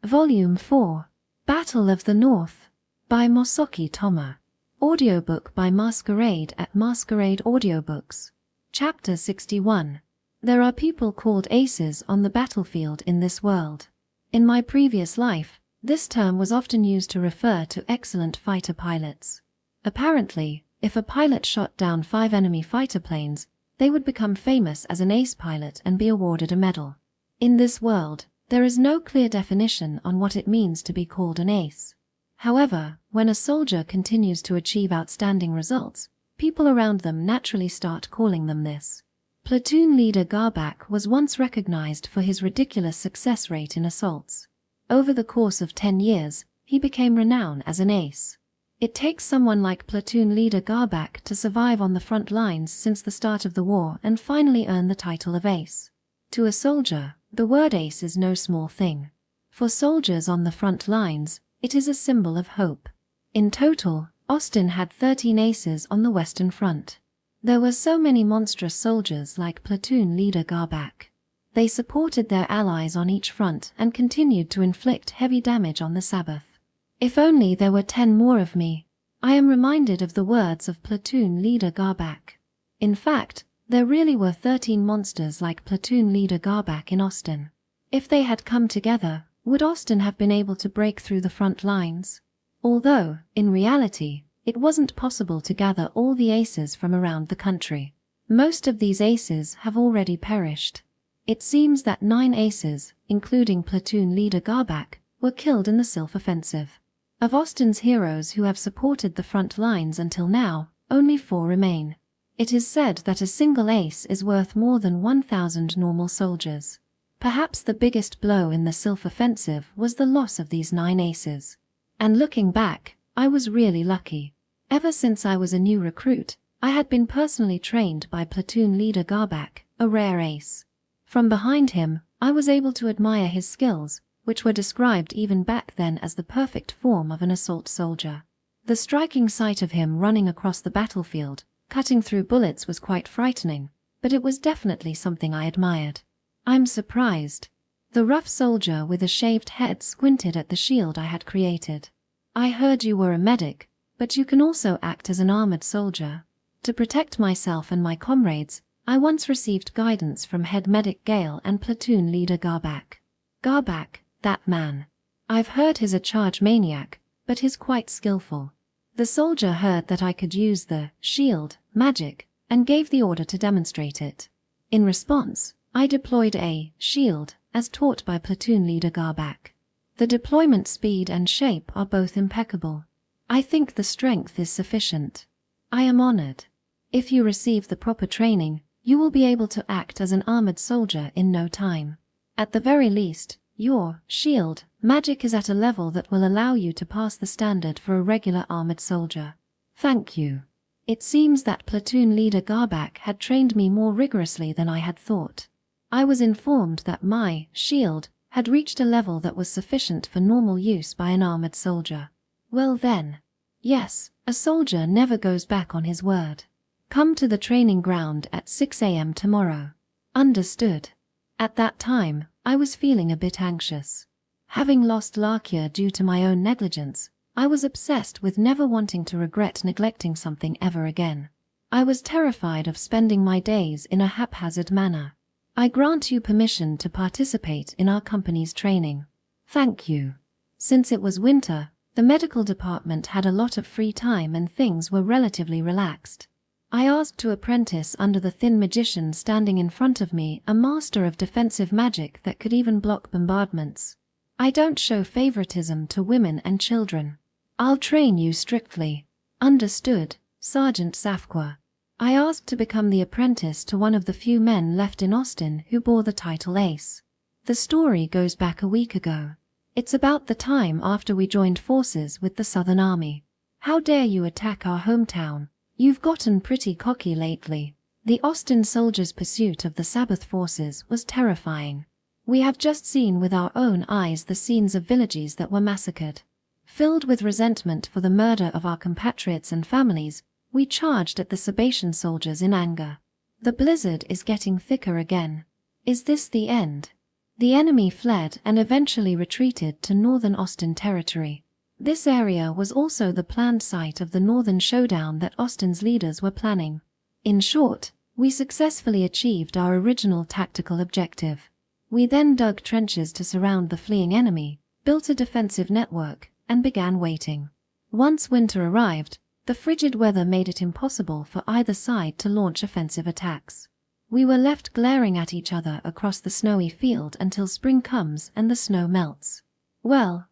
Volume 4, Battle of the North, by Mosoki Toma. Audiobook by Masquerade at Masquerade Audiobooks. Chapter 61. There are people called aces on the battlefield in this world. In my previous life, this term was often used to refer to excellent fighter pilots. Apparently, if a pilot shot down 5 enemy fighter planes, they would become famous as an ace pilot and be awarded a medal. In this world, there is no clear definition on what it means to be called an ace. However, when a soldier continues to achieve outstanding results, people around them naturally start calling them this. Platoon leader Garbak was once recognized for his ridiculous success rate in assaults. Over the course of 10 years, he became renowned as an ace. It takes someone like platoon leader Garbak to survive on the front lines since the start of the war and finally earn the title of ace. To a soldier, the word ace is no small thing. For soldiers on the front lines, it is a symbol of hope. In total, Austin had 13 aces on the Western Front. There were so many monstrous soldiers like platoon leader Garbak. They supported their allies on each front and continued to inflict heavy damage on the Sabbath. If only there were 10 more of me. I am reminded of the words of platoon leader Garbak. In fact, there really were 13 monsters like platoon leader Garbak in Austin. If they had come together, would Austin have been able to break through the front lines? Although, in reality, it wasn't possible to gather all the aces from around the country. Most of these aces have already perished. It seems that 9 aces, including platoon leader Garbak, were killed in the Sylph offensive. Of Austin's heroes who have supported the front lines until now, only 4 remain. It is said that a single ace is worth more than 1,000 normal soldiers. Perhaps the biggest blow in the Sylph offensive was the loss of these 9 aces. And looking back, I was really lucky. Ever since I was a new recruit, I had been personally trained by platoon leader Garbak, a rare ace. From behind him, I was able to admire his skills, which were described even back then as the perfect form of an assault soldier. The striking sight of him running across the battlefield, cutting through bullets was quite frightening, but it was definitely something I admired. I'm surprised. The rough soldier with a shaved head squinted at the shield I had created. I heard you were a medic, but you can also act as an armored soldier. To protect myself and my comrades, I once received guidance from head medic Gale and platoon leader Garbak. Garbak, that man. I've heard he's a charge maniac, but he's quite skillful. The soldier heard that I could use the shield magic and gave the order to demonstrate it. In response, I deployed a shield as taught by platoon leader Garbak. The deployment speed and shape are both impeccable. I think the strength is sufficient. I am honored. If you receive the proper training, you will be able to act as an armored soldier in no time. At the very least, your shield magic is at a level that will allow you to pass the standard for a regular armored soldier. Thank you. It seems that platoon leader Garbak had trained me more rigorously than I had thought. I was informed that my shield had reached a level that was sufficient for normal use by an armored soldier. Well then. Yes, a soldier never goes back on his word. Come to the training ground at 6 a.m. tomorrow. Understood. At that time, I was feeling a bit anxious. Having lost Larkia due to my own negligence, I was obsessed with never wanting to regret neglecting something ever again. I was terrified of spending my days in a haphazard manner. I grant you permission to participate in our company's training. Thank you. Since it was winter, the medical department had a lot of free time and things were relatively relaxed. I asked to apprentice under the thin magician standing in front of me, a master of defensive magic that could even block bombardments. I don't show favoritism to women and children. I'll train you strictly. Understood, Sergeant Safqua. I asked to become the apprentice to one of the few men left in Austin who bore the title Ace. The story goes back a week ago. It's about the time after we joined forces with the Southern Army. How dare you attack our hometown? You've gotten pretty cocky lately. The Austin soldiers' pursuit of the Sabbath forces was terrifying. We have just seen with our own eyes the scenes of villages that were massacred. Filled with resentment for the murder of our compatriots and families, we charged at the Sabatian soldiers in anger. The blizzard is getting thicker again. Is this the end? The enemy fled and eventually retreated to northern Austin territory. This area was also the planned site of the northern showdown that Austin's leaders were planning. In short, we successfully achieved our original tactical objective. We then dug trenches to surround the fleeing enemy, built a defensive network, and began waiting. Once winter arrived, the frigid weather made it impossible for either side to launch offensive attacks. We were left glaring at each other across the snowy field until spring comes and the snow melts. Well,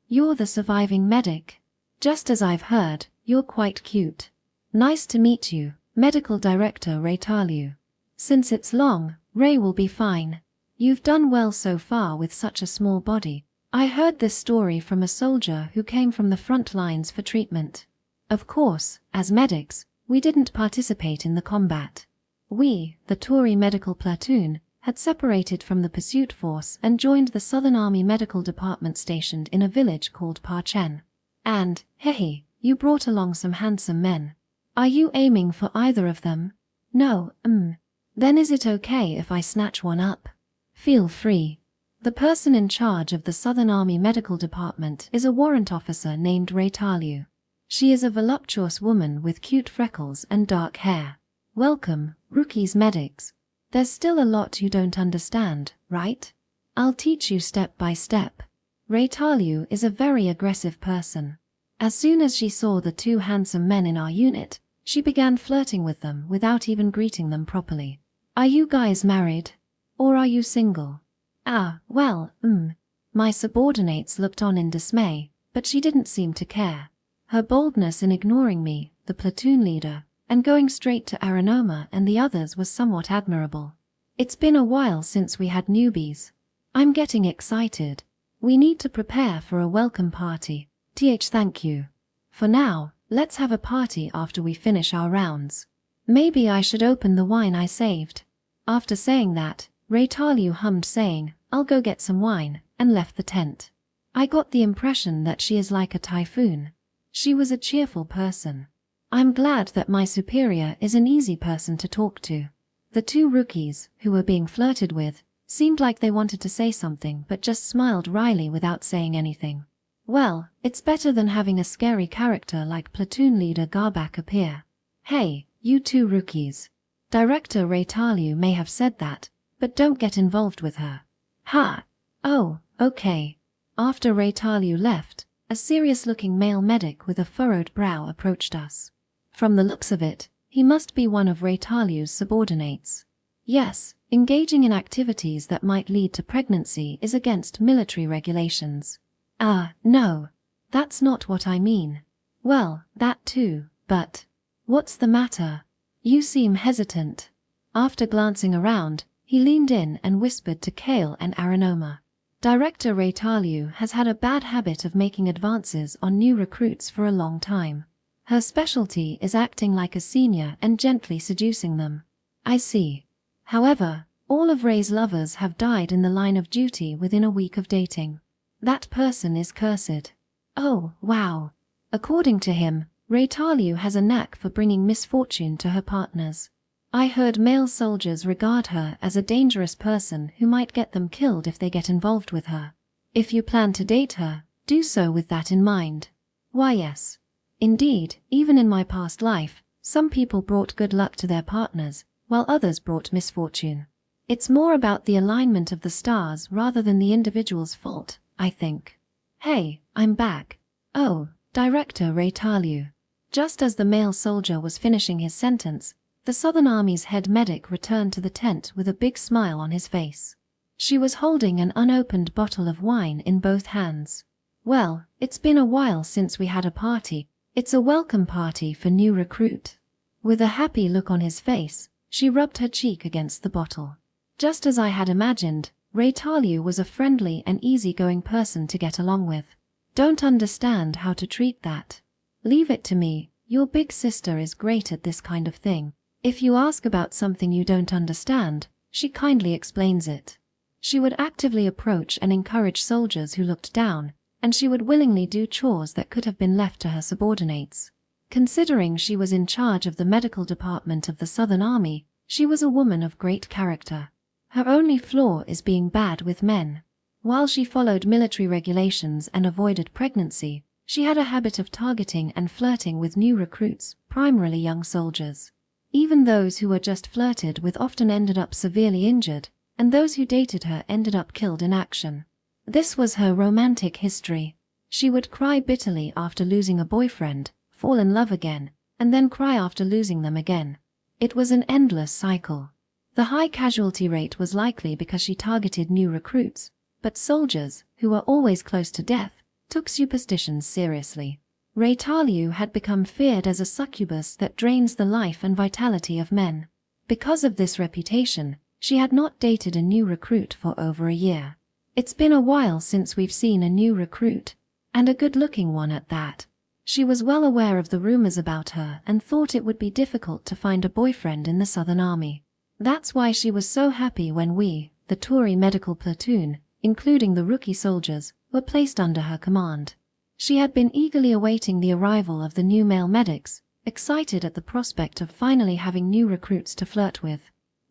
you're the surviving medic. Just as I've heard, you're quite cute. Nice to meet you, Medical Director Reincarnates. Since it's long, Ray will be fine. You've done well so far with such a small body. I heard this story from a soldier who came from the front lines for treatment. Of course, as medics, we didn't participate in the combat. We, the Touri medical platoon, had separated from the pursuit force and joined the Southern Army Medical Department stationed in a village called Parchen. And, hehe, you brought along some handsome men. Are you aiming for either of them? No, Then is it okay if I snatch one up? Feel free. The person in charge of the Southern Army Medical Department is a warrant officer named Reincarnates. She is a voluptuous woman with cute freckles and dark hair. Welcome, rookies medics. There's still a lot you don't understand, right? I'll teach you step by step. Reincarnates is a very aggressive person. As soon as she saw the two handsome men in our unit, she began flirting with them without even greeting them properly. Are you guys married? Or are you single? My subordinates looked on in dismay, but she didn't seem to care. Her boldness in ignoring me, the platoon leader, and going straight to Aranoma and the others was somewhat admirable. It's been a while since we had newbies. I'm getting excited. We need to prepare for a welcome party. Thank you. For now, let's have a party after we finish our rounds. Maybe I should open the wine I saved. After saying that, Reincarnates hummed saying, I'll go get some wine, and left the tent. I got the impression that she is like a typhoon. She was a cheerful person. I'm glad that my superior is an easy person to talk to. The two rookies, who were being flirted with, seemed like they wanted to say something but just smiled wryly without saying anything. Well, it's better than having a scary character like platoon leader Garbak appear. Hey, you two rookies. Director Reincarnates may have said that, but don't get involved with her. Ha! Oh, okay. After Reincarnates left, a serious-looking male medic with a furrowed brow approached us. From the looks of it, he must be one of Reincarnates' subordinates. Yes, engaging in activities that might lead to pregnancy is against military regulations. No. That's not what I mean. Well, that too, but… What's the matter? You seem hesitant. After glancing around, he leaned in and whispered to Kale and Aranoma. Director Reincarnates has had a bad habit of making advances on new recruits for a long time. Her specialty is acting like a senior and gently seducing them. I see. However, all of Ray's lovers have died in the line of duty within a week of dating. That person is cursed. Oh, wow. According to him, Reincarnates has a knack for bringing misfortune to her partners. I heard male soldiers regard her as a dangerous person who might get them killed if they get involved with her. If you plan to date her, do so with that in mind. Why yes. Indeed, even in my past life, some people brought good luck to their partners, while others brought misfortune. It's more about the alignment of the stars rather than the individual's fault, I think. Hey, I'm back. Oh, Director Reincarnates. Just as the male soldier was finishing his sentence, the Southern Army's head medic returned to the tent with a big smile on his face. She was holding an unopened bottle of wine in both hands. Well, it's been a while since we had a party. It's a welcome party for new recruit. With a happy look on his face, she rubbed her cheek against the bottle. Just as I had imagined, Reincarnates was a friendly and easygoing person to get along with. Don't understand how to treat that. Leave it to me. Your big sister is great at this kind of thing. If you ask about something you don't understand, she kindly explains it. She would actively approach and encourage soldiers who looked down, and she would willingly do chores that could have been left to her subordinates. Considering she was in charge of the medical department of the Southern Army, she was a woman of great character. Her only flaw is being bad with men. While she followed military regulations and avoided pregnancy, she had a habit of targeting and flirting with new recruits, primarily young soldiers. Even those who were just flirted with often ended up severely injured, and those who dated her ended up killed in action. This was her romantic history. She would cry bitterly after losing a boyfriend, fall in love again, and then cry after losing them again. It was an endless cycle. The high casualty rate was likely because she targeted new recruits, but soldiers, who were always close to death, took superstitions seriously. Reincarnates had become feared as a succubus that drains the life and vitality of men. Because of this reputation, she had not dated a new recruit for over a year. It's been a while since we've seen a new recruit, and a good-looking one at that. She was well aware of the rumors about her and thought it would be difficult to find a boyfriend in the Southern Army. That's why she was so happy when we, the Touri medical platoon, including the rookie soldiers, were placed under her command. She had been eagerly awaiting the arrival of the new male medics, excited at the prospect of finally having new recruits to flirt with.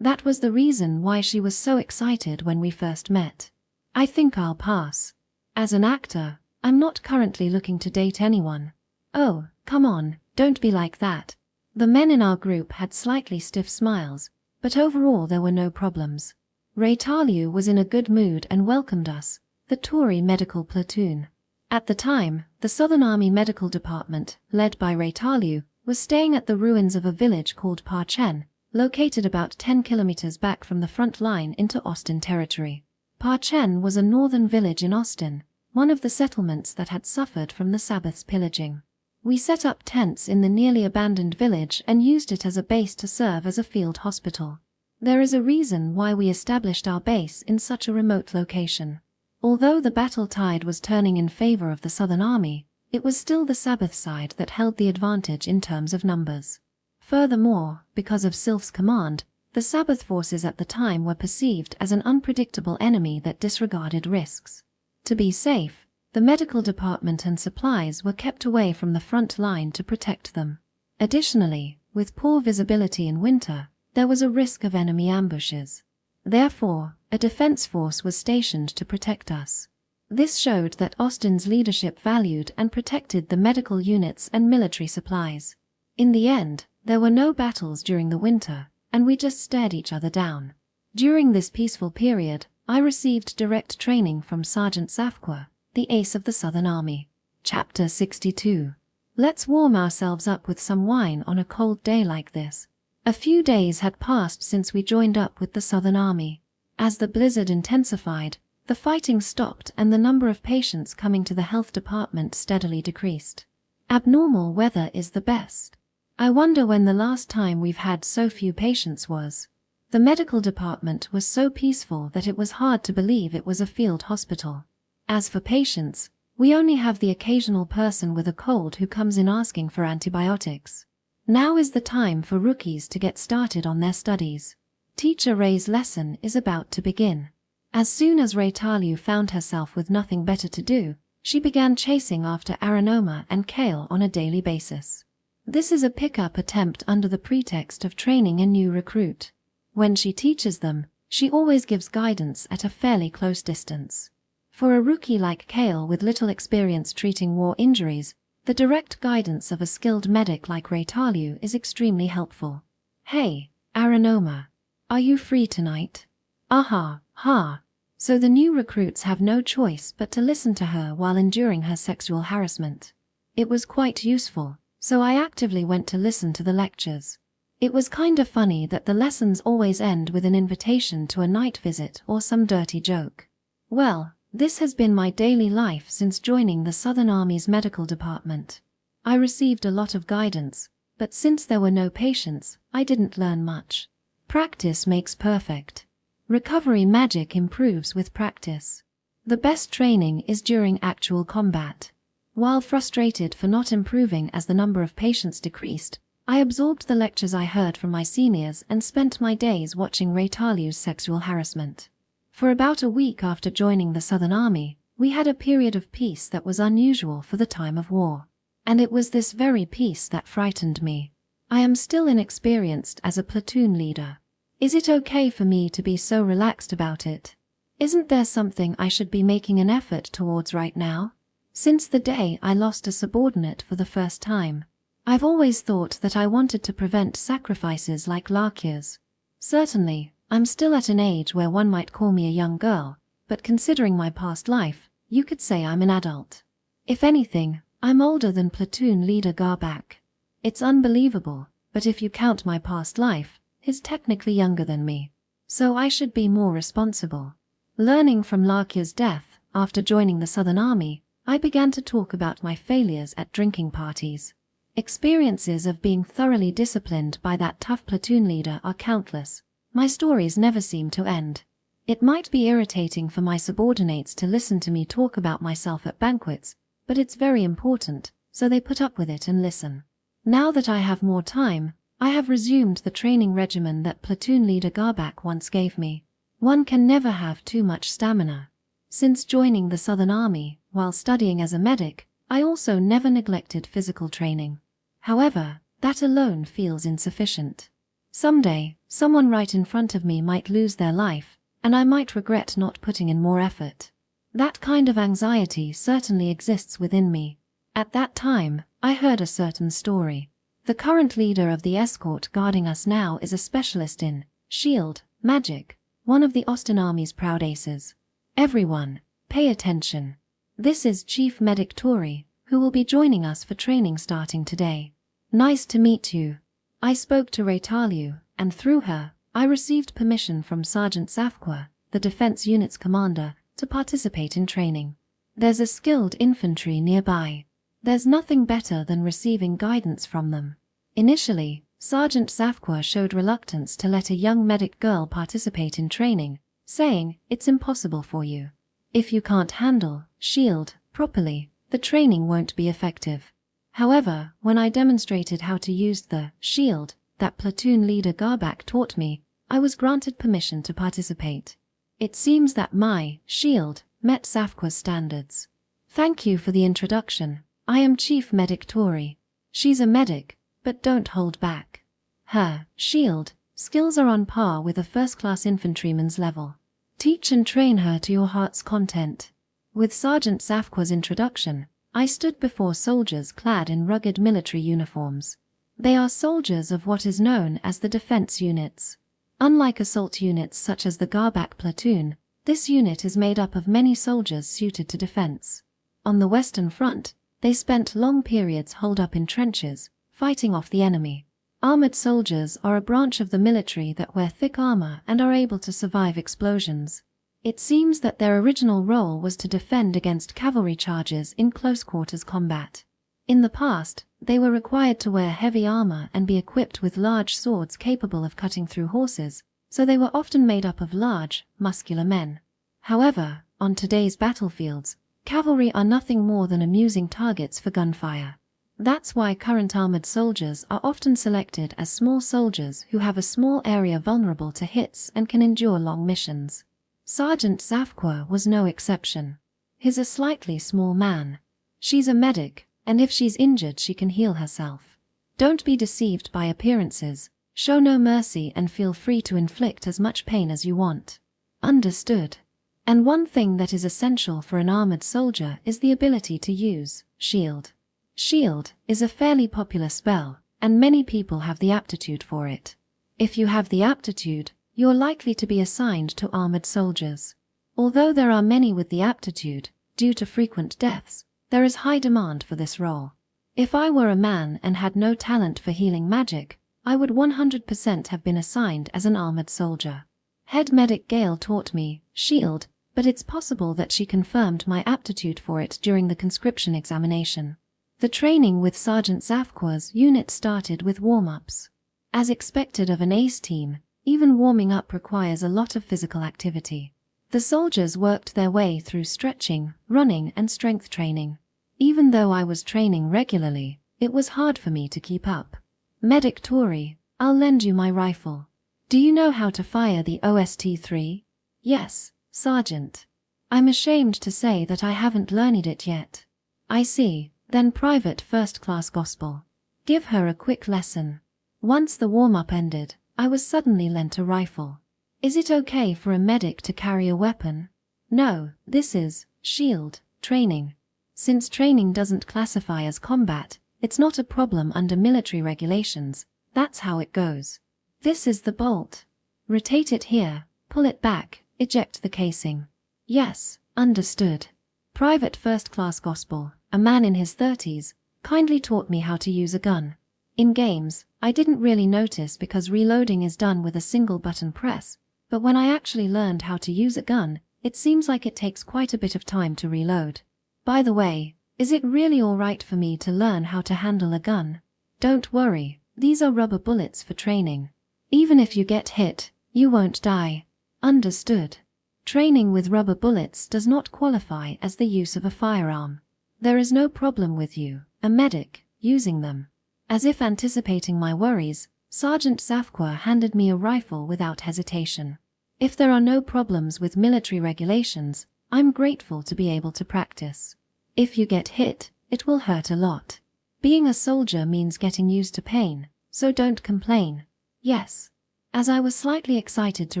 That was the reason why she was so excited when we first met. I think I'll pass. As an actor, I'm not currently looking to date anyone. Oh, come on, don't be like that. The men in our group had slightly stiff smiles, but overall there were no problems. Reincarnates was in a good mood and welcomed us, the Touri medical platoon. At the time, the Southern Army Medical Department, led by Reincarnates, was staying at the ruins of a village called Parchen, located about 10 kilometers back from the front line into Austin territory. Parchen was a northern village in Austin, one of the settlements that had suffered from the Sabbath's pillaging. We set up tents in the nearly abandoned village and used it as a base to serve as a field hospital. There is a reason why we established our base in such a remote location. Although the battle tide was turning in favor of the Southern Army, it was still the Sabbath side that held the advantage in terms of numbers. Furthermore, because of Sylph's command, the Sabbath forces at the time were perceived as an unpredictable enemy that disregarded risks. To be safe, the medical department and supplies were kept away from the front line to protect them. Additionally, with poor visibility in winter, there was a risk of enemy ambushes. Therefore, a defense force was stationed to protect us. This showed that Austin's leadership valued and protected the medical units and military supplies. In the end, there were no battles during the winter, and we just stared each other down. During this peaceful period, I received direct training from Sergeant Safqua, the ace of the Southern Army. Chapter 62. Let's warm ourselves up with some wine on a cold day like this. A few days had passed since we joined up with the Southern Army. As the blizzard intensified, the fighting stopped and the number of patients coming to the health department steadily decreased. Abnormal weather is the best. I wonder when the last time we've had so few patients was. The medical department was so peaceful that it was hard to believe it was a field hospital. As for patients, we only have the occasional person with a cold who comes in asking for antibiotics. Now is the time for rookies to get started on their studies. Teacher Ray's lesson is about to begin. As soon as Reincarnates found herself with nothing better to do, she began chasing after Aranoma and Kale on a daily basis. This is a pick-up attempt under the pretext of training a new recruit. When she teaches them, she always gives guidance at a fairly close distance. For a rookie like Kale with little experience treating war injuries, the direct guidance of a skilled medic like Reincarnates is extremely helpful. Hey, Aranoma. Are you free tonight? Aha, ha. So the new recruits have no choice but to listen to her while enduring her sexual harassment. It was quite useful, so I actively went to listen to the lectures. It was kinda funny that the lessons always end with an invitation to a night visit or some dirty joke. Well, this has been my daily life since joining the Southern Army's medical department. I received a lot of guidance, but since there were no patients, I didn't learn much. Practice makes perfect. Recovery magic improves with practice. The best training is during actual combat. While frustrated for not improving as the number of patients decreased, I absorbed the lectures I heard from my seniors and spent my days watching Reincarnates' sexual harassment. For about a week after joining the Southern Army, we had a period of peace that was unusual for the time of war. And it was this very peace that frightened me. I am still inexperienced as a platoon leader. Is it okay for me to be so relaxed about it? Isn't there something I should be making an effort towards right now? Since the day I lost a subordinate for the first time, I've always thought that I wanted to prevent sacrifices like Larkia's. Certainly, I'm still at an age where one might call me a young girl, but considering my past life, you could say I'm an adult. If anything, I'm older than platoon leader Garbak. It's unbelievable, but if you count my past life, he's technically younger than me. So I should be more responsible. Learning from Larkia's death, after joining the Southern Army, I began to talk about my failures at drinking parties. Experiences of being thoroughly disciplined by that tough platoon leader are countless. My stories never seem to end. It might be irritating for my subordinates to listen to me talk about myself at banquets, but it's very important, so they put up with it and listen. Now that I have more time, I have resumed the training regimen that platoon leader Garbak once gave me. One can never have too much stamina. Since joining the Southern Army, while studying as a medic, I also never neglected physical training. However, that alone feels insufficient. Someday, someone right in front of me might lose their life, and I might regret not putting in more effort. That kind of anxiety certainly exists within me. At that time, I heard a certain story. The current leader of the escort guarding us now is a specialist in shield magic, one of the Austin Army's proud aces. Everyone, pay attention. This is Chief Medic Touri, who will be joining us for training starting today. Nice to meet you. I spoke to Raytalu, and through her, I received permission from Sergeant Safqua, the defense unit's commander, to participate in training. There's a skilled infantry nearby. There's nothing better than receiving guidance from them. Initially, Sergeant Safqua showed reluctance to let a young medic girl participate in training, saying, "It's impossible for you. If you can't handle shield properly, the training won't be effective." However, when I demonstrated how to use the shield that platoon leader Garbak taught me, I was granted permission to participate. It seems that my shield met Safqua's standards. Thank you for the introduction. I am Chief Medic Touri. She's a medic, but don't hold back. Her shield skills are on par with a first-class infantryman's level. Teach and train her to your heart's content. With Sergeant Safqua's introduction, I stood before soldiers clad in rugged military uniforms. They are soldiers of what is known as the defense units. Unlike assault units such as the Garbak platoon, this unit is made up of many soldiers suited to defense. On the Western Front, they spent long periods holed up in trenches, fighting off the enemy. Armored soldiers are a branch of the military that wear thick armor and are able to survive explosions. It seems that their original role was to defend against cavalry charges in close-quarters combat. In the past, they were required to wear heavy armor and be equipped with large swords capable of cutting through horses, so they were often made up of large, muscular men. However, on today's battlefields, cavalry are nothing more than amusing targets for gunfire. That's why current armored soldiers are often selected as small soldiers who have a small area vulnerable to hits and can endure long missions. Sergeant Safqua was no exception. He's a slightly small man. She's a medic, and if she's injured she can heal herself. Don't be deceived by appearances, show no mercy and feel free to inflict as much pain as you want. Understood. And one thing that is essential for an armored soldier is the ability to use shield. Shield is a fairly popular spell, and many people have the aptitude for it. If you have the aptitude, you're likely to be assigned to armored soldiers. Although there are many with the aptitude, due to frequent deaths, there is high demand for this role. If I were a man and had no talent for healing magic, I would 100% have been assigned as an armored soldier. Head medic Gale taught me shield, but it's possible that she confirmed my aptitude for it during the conscription examination. The training with Sergeant Safqua's unit started with warm-ups. As expected of an ace team, even warming up requires a lot of physical activity. The soldiers worked their way through stretching, running and strength training. Even though I was training regularly, it was hard for me to keep up. Medic Touri, I'll lend you my rifle. Do you know how to fire the OST-3? Yes, Sergeant. I'm ashamed to say that I haven't learned it yet. I see. Then Private First Class Gospel. Give her a quick lesson. Once the warm-up ended, I was suddenly lent a rifle. Is it okay for a medic to carry a weapon? No, this is shield training. Since training doesn't classify as combat, it's not a problem under military regulations. That's how it goes. This is the bolt. Rotate it here, pull it back, eject the casing. Yes, understood. Private First Class Gospel, a man in his 30s, kindly taught me how to use a gun. In games, I didn't really notice because reloading is done with a single button press, but when I actually learned how to use a gun, it seems like it takes quite a bit of time to reload. By the way, is it really alright for me to learn how to handle a gun? Don't worry, these are rubber bullets for training. Even if you get hit, you won't die. Understood. Training with rubber bullets does not qualify as the use of a firearm. There is no problem with you, a medic, using them. As if anticipating my worries, Sergeant Safqua handed me a rifle without hesitation. If there are no problems with military regulations, I'm grateful to be able to practice. If you get hit, it will hurt a lot. Being a soldier means getting used to pain, so don't complain. Yes. As I was slightly excited to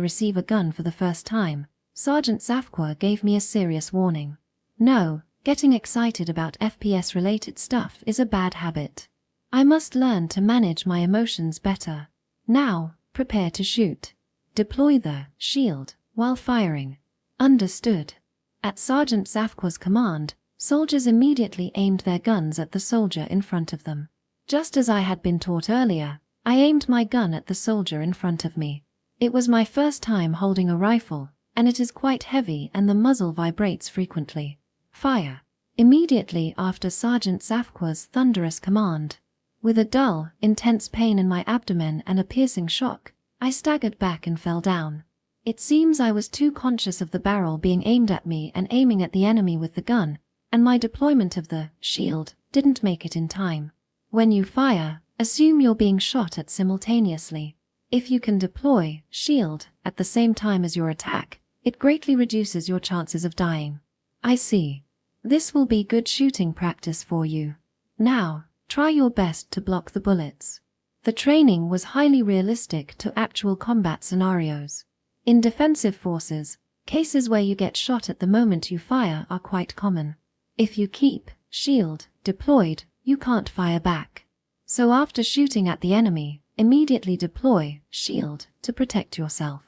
receive a gun for the first time, Sergeant Safqua gave me a serious warning. No, getting excited about FPS-related stuff is a bad habit. I must learn to manage my emotions better. Now, prepare to shoot. Deploy the shield while firing. Understood. At Sergeant Safqua's command, soldiers immediately aimed their guns at the soldier in front of them. Just as I had been taught earlier, I aimed my gun at the soldier in front of me. It was my first time holding a rifle, and it is quite heavy and the muzzle vibrates frequently. Fire. Immediately after Sergeant Safqua's thunderous command, with a dull, intense pain in my abdomen and a piercing shock, I staggered back and fell down. It seems I was too conscious of the barrel being aimed at me and aiming at the enemy with the gun, and my deployment of the shield didn't make it in time. When you fire, assume you're being shot at simultaneously. If you can deploy shield at the same time as your attack, it greatly reduces your chances of dying. I see. This will be good shooting practice for you. Now, try your best to block the bullets. The training was highly realistic to actual combat scenarios. In defensive forces, cases where you get shot at the moment you fire are quite common. If you keep shield deployed, you can't fire back. So after shooting at the enemy, immediately deploy shield to protect yourself.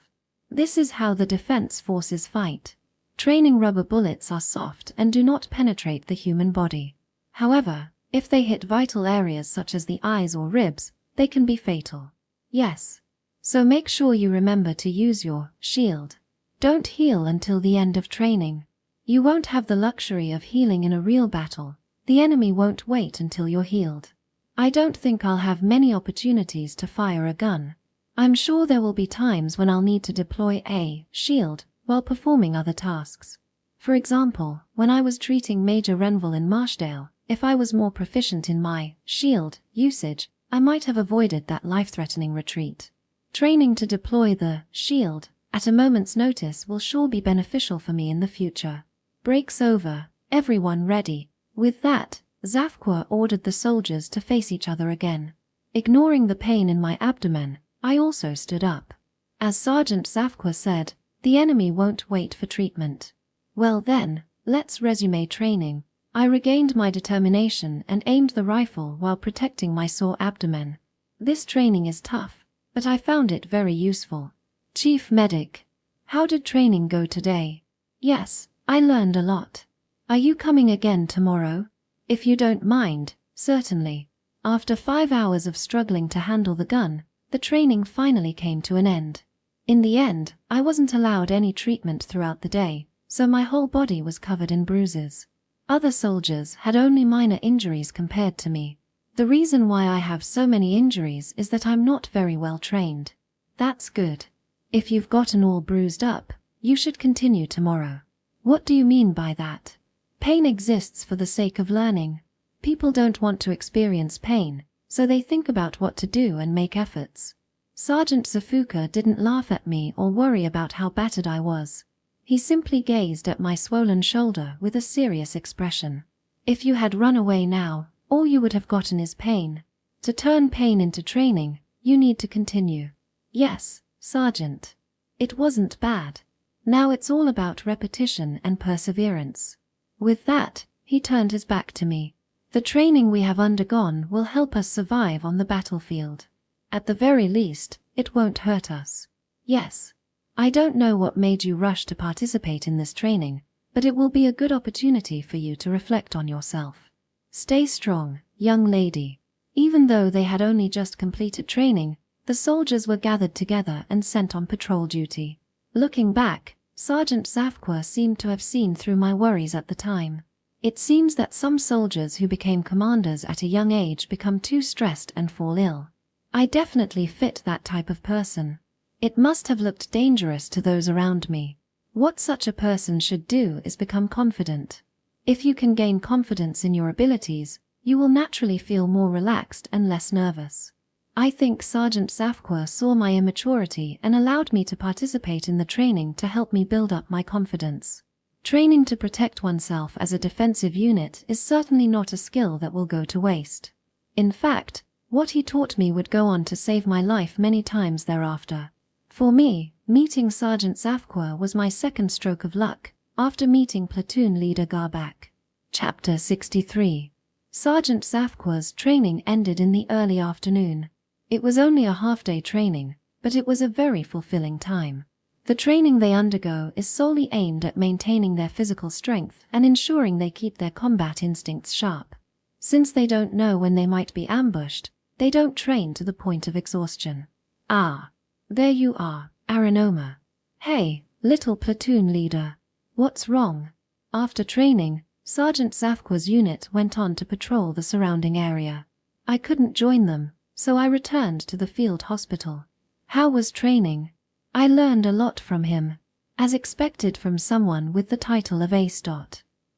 This is how the defense forces fight. Training rubber bullets are soft and do not penetrate the human body. However, if they hit vital areas such as the eyes or ribs, they can be fatal. Yes. So make sure you remember to use your shield. Don't heal until the end of training. You won't have the luxury of healing in a real battle. The enemy won't wait until you're healed. I don't think I'll have many opportunities to fire a gun. I'm sure there will be times when I'll need to deploy a shield while performing other tasks. For example, when I was treating Major Renville in Marshdale, if I was more proficient in my shield usage, I might have avoided that life-threatening retreat. Training to deploy the shield at a moment's notice will sure be beneficial for me in the future. Breaks over, everyone ready. With that, Safqua ordered the soldiers to face each other again. Ignoring the pain in my abdomen, I also stood up. As Sergeant Safqua said, the enemy won't wait for treatment. Well then, let's resume training. I regained my determination and aimed the rifle while protecting my sore abdomen. This training is tough, but I found it very useful. Chief Medic, how did training go today? Yes, I learned a lot. Are you coming again tomorrow? If you don't mind, certainly. After 5 hours of struggling to handle the gun, the training finally came to an end. In the end, I wasn't allowed any treatment throughout the day, so my whole body was covered in bruises. Other soldiers had only minor injuries compared to me. The reason why I have so many injuries is that I'm not very well trained. That's good. If you've gotten all bruised up, you should continue tomorrow. What do you mean by that? Pain exists for the sake of learning. People don't want to experience pain, so they think about what to do and make efforts. Sergeant Safuka didn't laugh at me or worry about how battered I was. He simply gazed at my swollen shoulder with a serious expression. If you had run away now, all you would have gotten is pain. To turn pain into training, you need to continue. Yes, Sergeant. It wasn't bad. Now it's all about repetition and perseverance. With that, he turned his back to me. The training we have undergone will help us survive on the battlefield. At the very least, it won't hurt us. Yes. I don't know what made you rush to participate in this training, but it will be a good opportunity for you to reflect on yourself. Stay strong, young lady. Even though they had only just completed training, the soldiers were gathered together and sent on patrol duty. Looking back, Sergeant Safqua seemed to have seen through my worries at the time. It seems that some soldiers who became commanders at a young age become too stressed and fall ill. I definitely fit that type of person. It must have looked dangerous to those around me. What such a person should do is become confident. If you can gain confidence in your abilities, you will naturally feel more relaxed and less nervous. I think Sergeant Safqua saw my immaturity and allowed me to participate in the training to help me build up my confidence. Training to protect oneself as a defensive unit is certainly not a skill that will go to waste. In fact, what he taught me would go on to save my life many times thereafter. For me, meeting Sergeant Safqua was my second stroke of luck, after meeting Platoon Leader Garbak. Chapter 63. Sergeant Safqua's training ended in the early afternoon. It was only a half-day training, but it was a very fulfilling time. The training they undergo is solely aimed at maintaining their physical strength and ensuring they keep their combat instincts sharp. Since they don't know when they might be ambushed, they don't train to the point of exhaustion. Ah, there you are, Aranoma. Hey, little platoon leader. What's wrong? After training, Sergeant Safqua's unit went on to patrol the surrounding area. I couldn't join them, so I returned to the field hospital. How was training? I learned a lot from him, as expected from someone with the title of Ace.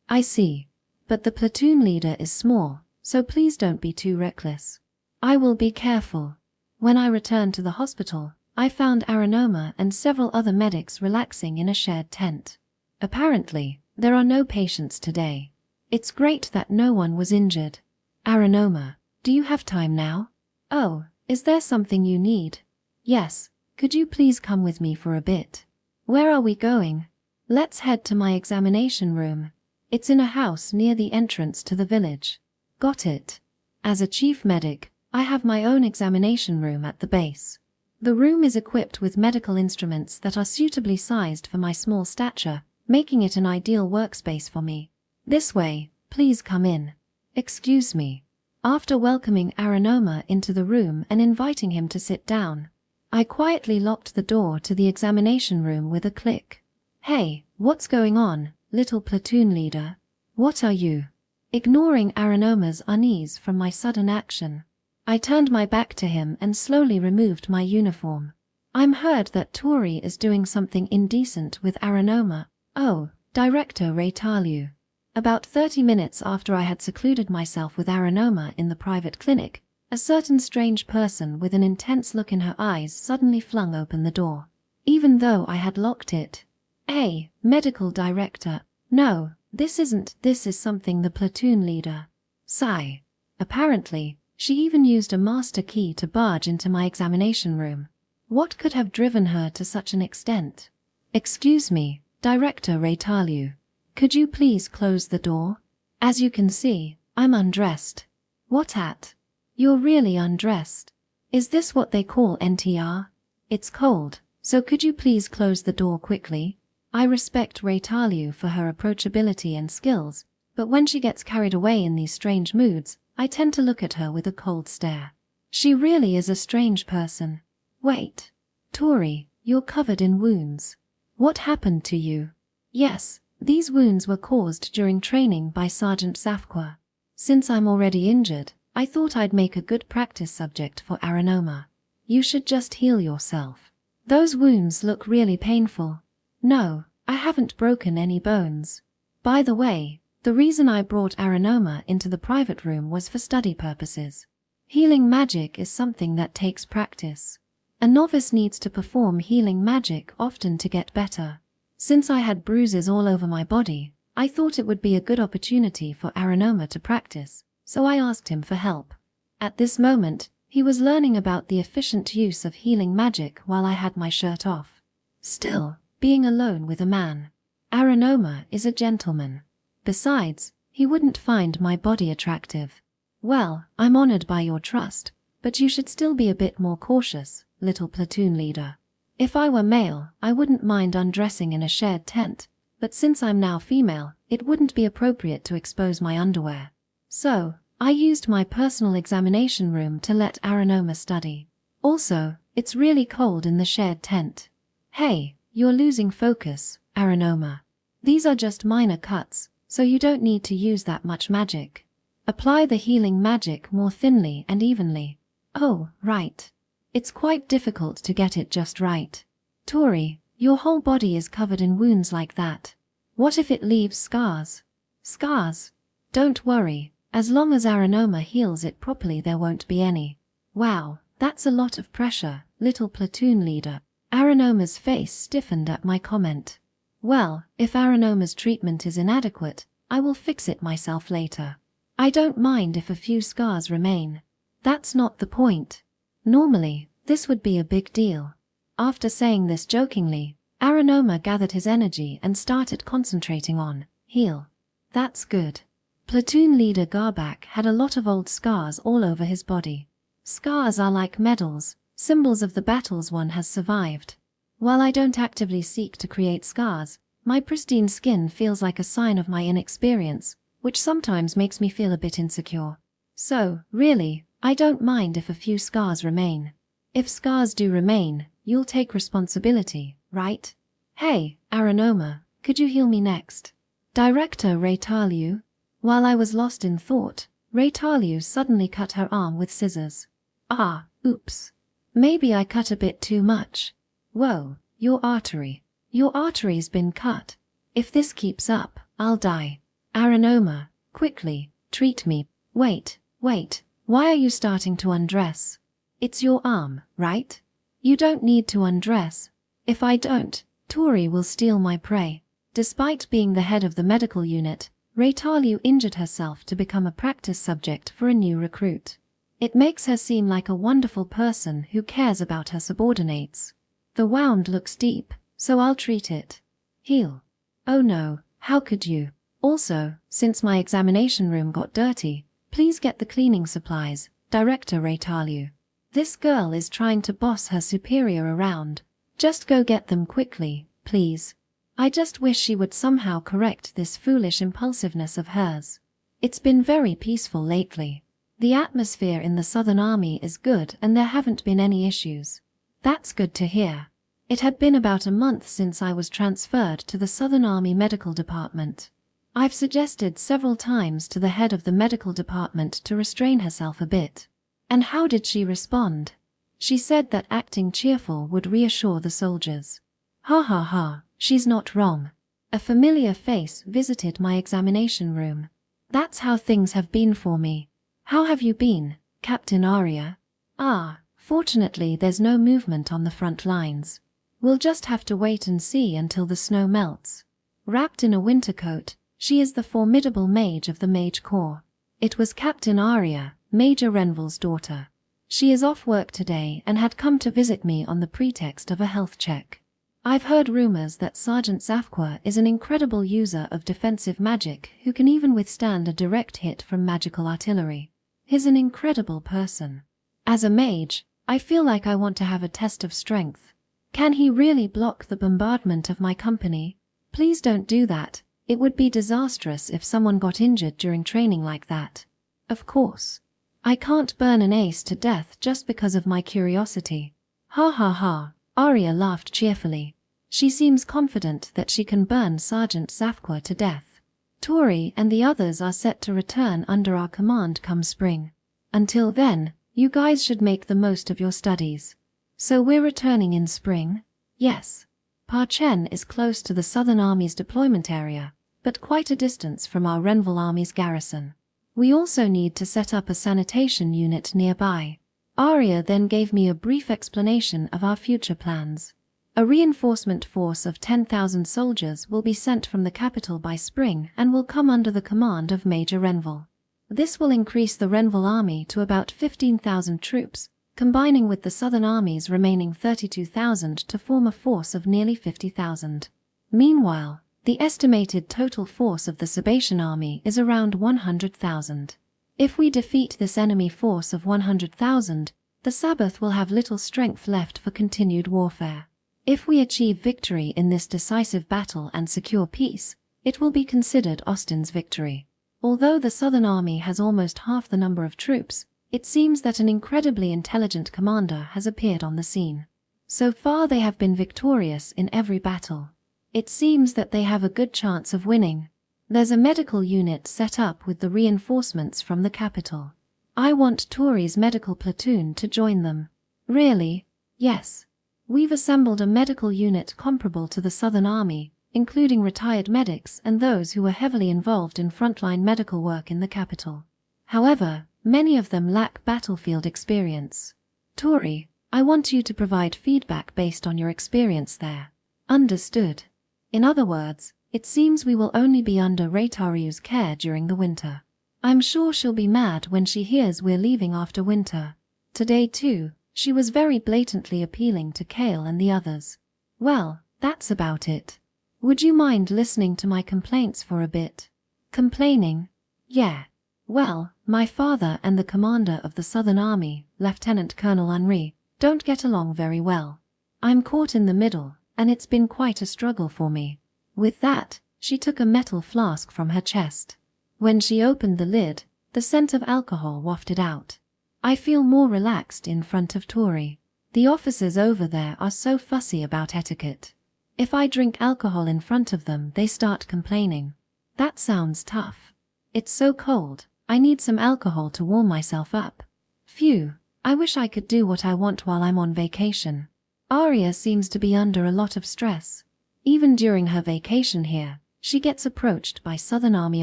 I see. But the platoon leader is small, so please don't be too reckless. I will be careful. When I returned to the hospital, I found Aranoma and several other medics relaxing in a shared tent. Apparently, there are no patients today. It's great that no one was injured. Aranoma, do you have time now? Oh, is there something you need? Yes, could you please come with me for a bit? Where are we going? Let's head to my examination room. It's in a house near the entrance to the village. Got it. As a chief medic, I have my own examination room at the base. The room is equipped with medical instruments that are suitably sized for my small stature, making it an ideal workspace for me. This way, please come in. Excuse me. After welcoming Aranoma into the room and inviting him to sit down, I quietly locked the door to the examination room with a click. Hey, what's going on, little platoon leader? What are you? Ignoring Aranoma's unease from my sudden action, I turned my back to him and slowly removed my uniform. I'm heard that Touri is doing something indecent with Aranoma. Oh, Director Reincarnates. About 30 minutes after I had secluded myself with Aranoma in the private clinic, a certain strange person with an intense look in her eyes suddenly flung open the door. Even though I had locked it. Hey, medical director. No, this is something the platoon leader. Sigh. Apparently, she even used a master key to barge into my examination room. What could have driven her to such an extent? Excuse me, Director Reincarnates. Could you please close the door? As you can see, I'm undressed. What at? You're really undressed. Is this what they call NTR? It's cold, so could you please close the door quickly? I respect Reincarnates for her approachability and skills, but when she gets carried away in these strange moods, I tend to look at her with a cold stare. She really is a strange person. Wait. Touri, you're covered in wounds. What happened to you? Yes, these wounds were caused during training by Sergeant Safqua. Since I'm already injured, I thought I'd make a good practice subject for Aranoma. You should just heal yourself. Those wounds look really painful. No, I haven't broken any bones. By the way, the reason I brought Aranoma into the private room was for study purposes. Healing magic is something that takes practice. A novice needs to perform healing magic often to get better. Since I had bruises all over my body, I thought it would be a good opportunity for Aranoma to practice, so I asked him for help. At this moment, He was learning about the efficient use of healing magic while I had my shirt off. Still, being alone with a man. Aranoma is a gentleman. Besides, he wouldn't find my body attractive. Well, I'm honored by your trust, but you should still be a bit more cautious, little platoon leader. If I were male, I wouldn't mind undressing in a shared tent, but since I'm now female, it wouldn't be appropriate to expose my underwear. So, I used my personal examination room to let Aranoma study. Also, it's really cold in the shared tent. Hey, you're losing focus, Aranoma. These are just minor cuts, so you don't need to use that much magic. Apply the healing magic more thinly and evenly. Oh, right. It's quite difficult to get it just right. Touri, your whole body is covered in wounds like that. What if it leaves scars? Scars? Don't worry, as long as Aranoma heals it properly there won't be any. Wow, that's a lot of pressure, little platoon leader. Aranoma's face stiffened at my comment. Well, if Aranoma's treatment is inadequate, I will fix it myself later. I don't mind if a few scars remain. That's not the point. Normally, this would be a big deal. After saying this jokingly, Aranoma gathered his energy and started concentrating on heal. That's good. Platoon leader Garbak had a lot of old scars all over his body. Scars are like medals, symbols of the battles one has survived. While I don't actively seek to create scars, my pristine skin feels like a sign of my inexperience, which sometimes makes me feel a bit insecure. So, really, I don't mind if a few scars remain. If scars do remain, you'll take responsibility, right? Hey, Aranoma, could you heal me next? Director Reincarnates. While I was lost in thought, Reincarnates suddenly cut her arm with scissors. Ah, oops. Maybe I cut a bit too much. Whoa, your artery. Your artery's been cut. If this keeps up, I'll die. Aranoma, quickly, treat me. Wait, why are you starting to undress? It's your arm, right? You don't need to undress. If I don't, Touri will steal my prey. Despite being the head of the medical unit, Reincarnates injured herself to become a practice subject for a new recruit. It makes her seem like a wonderful person who cares about her subordinates. The wound looks deep, so I'll treat it. Heal. Oh no, how could you? Also, since my examination room got dirty, please get the cleaning supplies, Director Reincarnates. This girl is trying to boss her superior around. Just go get them quickly, please. I just wish she would somehow correct this foolish impulsiveness of hers. It's been very peaceful lately. The atmosphere in the Southern Army is good and there haven't been any issues. That's good to hear. It had been about a month since I was transferred to the Southern Army Medical Department. I've suggested several times to the head of the medical department to restrain herself a bit. And how did she respond? She said that acting cheerful would reassure the soldiers. Ha ha ha, she's not wrong. A familiar face visited my examination room. That's how things have been for me. How have you been, Captain Arya? Ah, fortunately there's no movement on the front lines. We'll just have to wait and see until the snow melts. Wrapped in a winter coat, she is the formidable mage of the Mage Corps. It was Captain Arya, Major Renville's daughter. She is off work today and had come to visit me on the pretext of a health check. I've heard rumors that Sergeant Zafqua is an incredible user of defensive magic who can even withstand a direct hit from magical artillery. He's an incredible person. As a mage, I feel like I want to have a test of strength. Can he really block the bombardment of my company? Please don't do that. It would be disastrous if someone got injured during training like that. Of course. I can't burn an ace to death just because of my curiosity. Ha ha ha, Arya laughed cheerfully. She seems confident that she can burn Sergeant Zafqua to death. Touri and the others are set to return under our command come spring. Until then, you guys should make the most of your studies. So we're returning in spring? Yes. Parchen is close to the Southern Army's deployment area, but quite a distance from our Renville Army's garrison. We also need to set up a sanitation unit nearby. Arya then gave me a brief explanation of our future plans. A reinforcement force of 10,000 soldiers will be sent from the capital by spring and will come under the command of Major Renville. This will increase the Renville army to about 15,000 troops, combining with the southern army's remaining 32,000 to form a force of nearly 50,000. Meanwhile, the estimated total force of the Sabatian army is around 100,000. If we defeat this enemy force of 100,000, the Sabbath will have little strength left for continued warfare. If we achieve victory in this decisive battle and secure peace, it will be considered Austin's victory. Although the Southern Army has almost half the number of troops, it seems that an incredibly intelligent commander has appeared on the scene. So far they have been victorious in every battle. It seems that they have a good chance of winning. There's a medical unit set up with the reinforcements from the capital. I want Touri's medical platoon to join them. Really? Yes. We've assembled a medical unit comparable to the Southern Army, including retired medics and those who were heavily involved in frontline medical work in the capital. However, many of them lack battlefield experience. Touri, I want you to provide feedback based on your experience there. Understood. In other words, it seems we will only be under Reitaryu's care during the winter. I'm sure she'll be mad when she hears we're leaving after winter. Today too, she was very blatantly appealing to Kale and the others. Well, that's about it. Would you mind listening to my complaints for a bit? Complaining? Yeah. Well, my father and the commander of the Southern Army, Lieutenant Colonel Henri, don't get along very well. I'm caught in the middle, and it's been quite a struggle for me. With that, she took a metal flask from her chest. When she opened the lid, the scent of alcohol wafted out. I feel more relaxed in front of Touri. The officers over there are so fussy about etiquette. If I drink alcohol in front of them, they start complaining. That sounds tough. It's so cold, I need some alcohol to warm myself up. Phew, I wish I could do what I want while I'm on vacation. Arya seems to be under a lot of stress. Even during her vacation here, she gets approached by Southern Army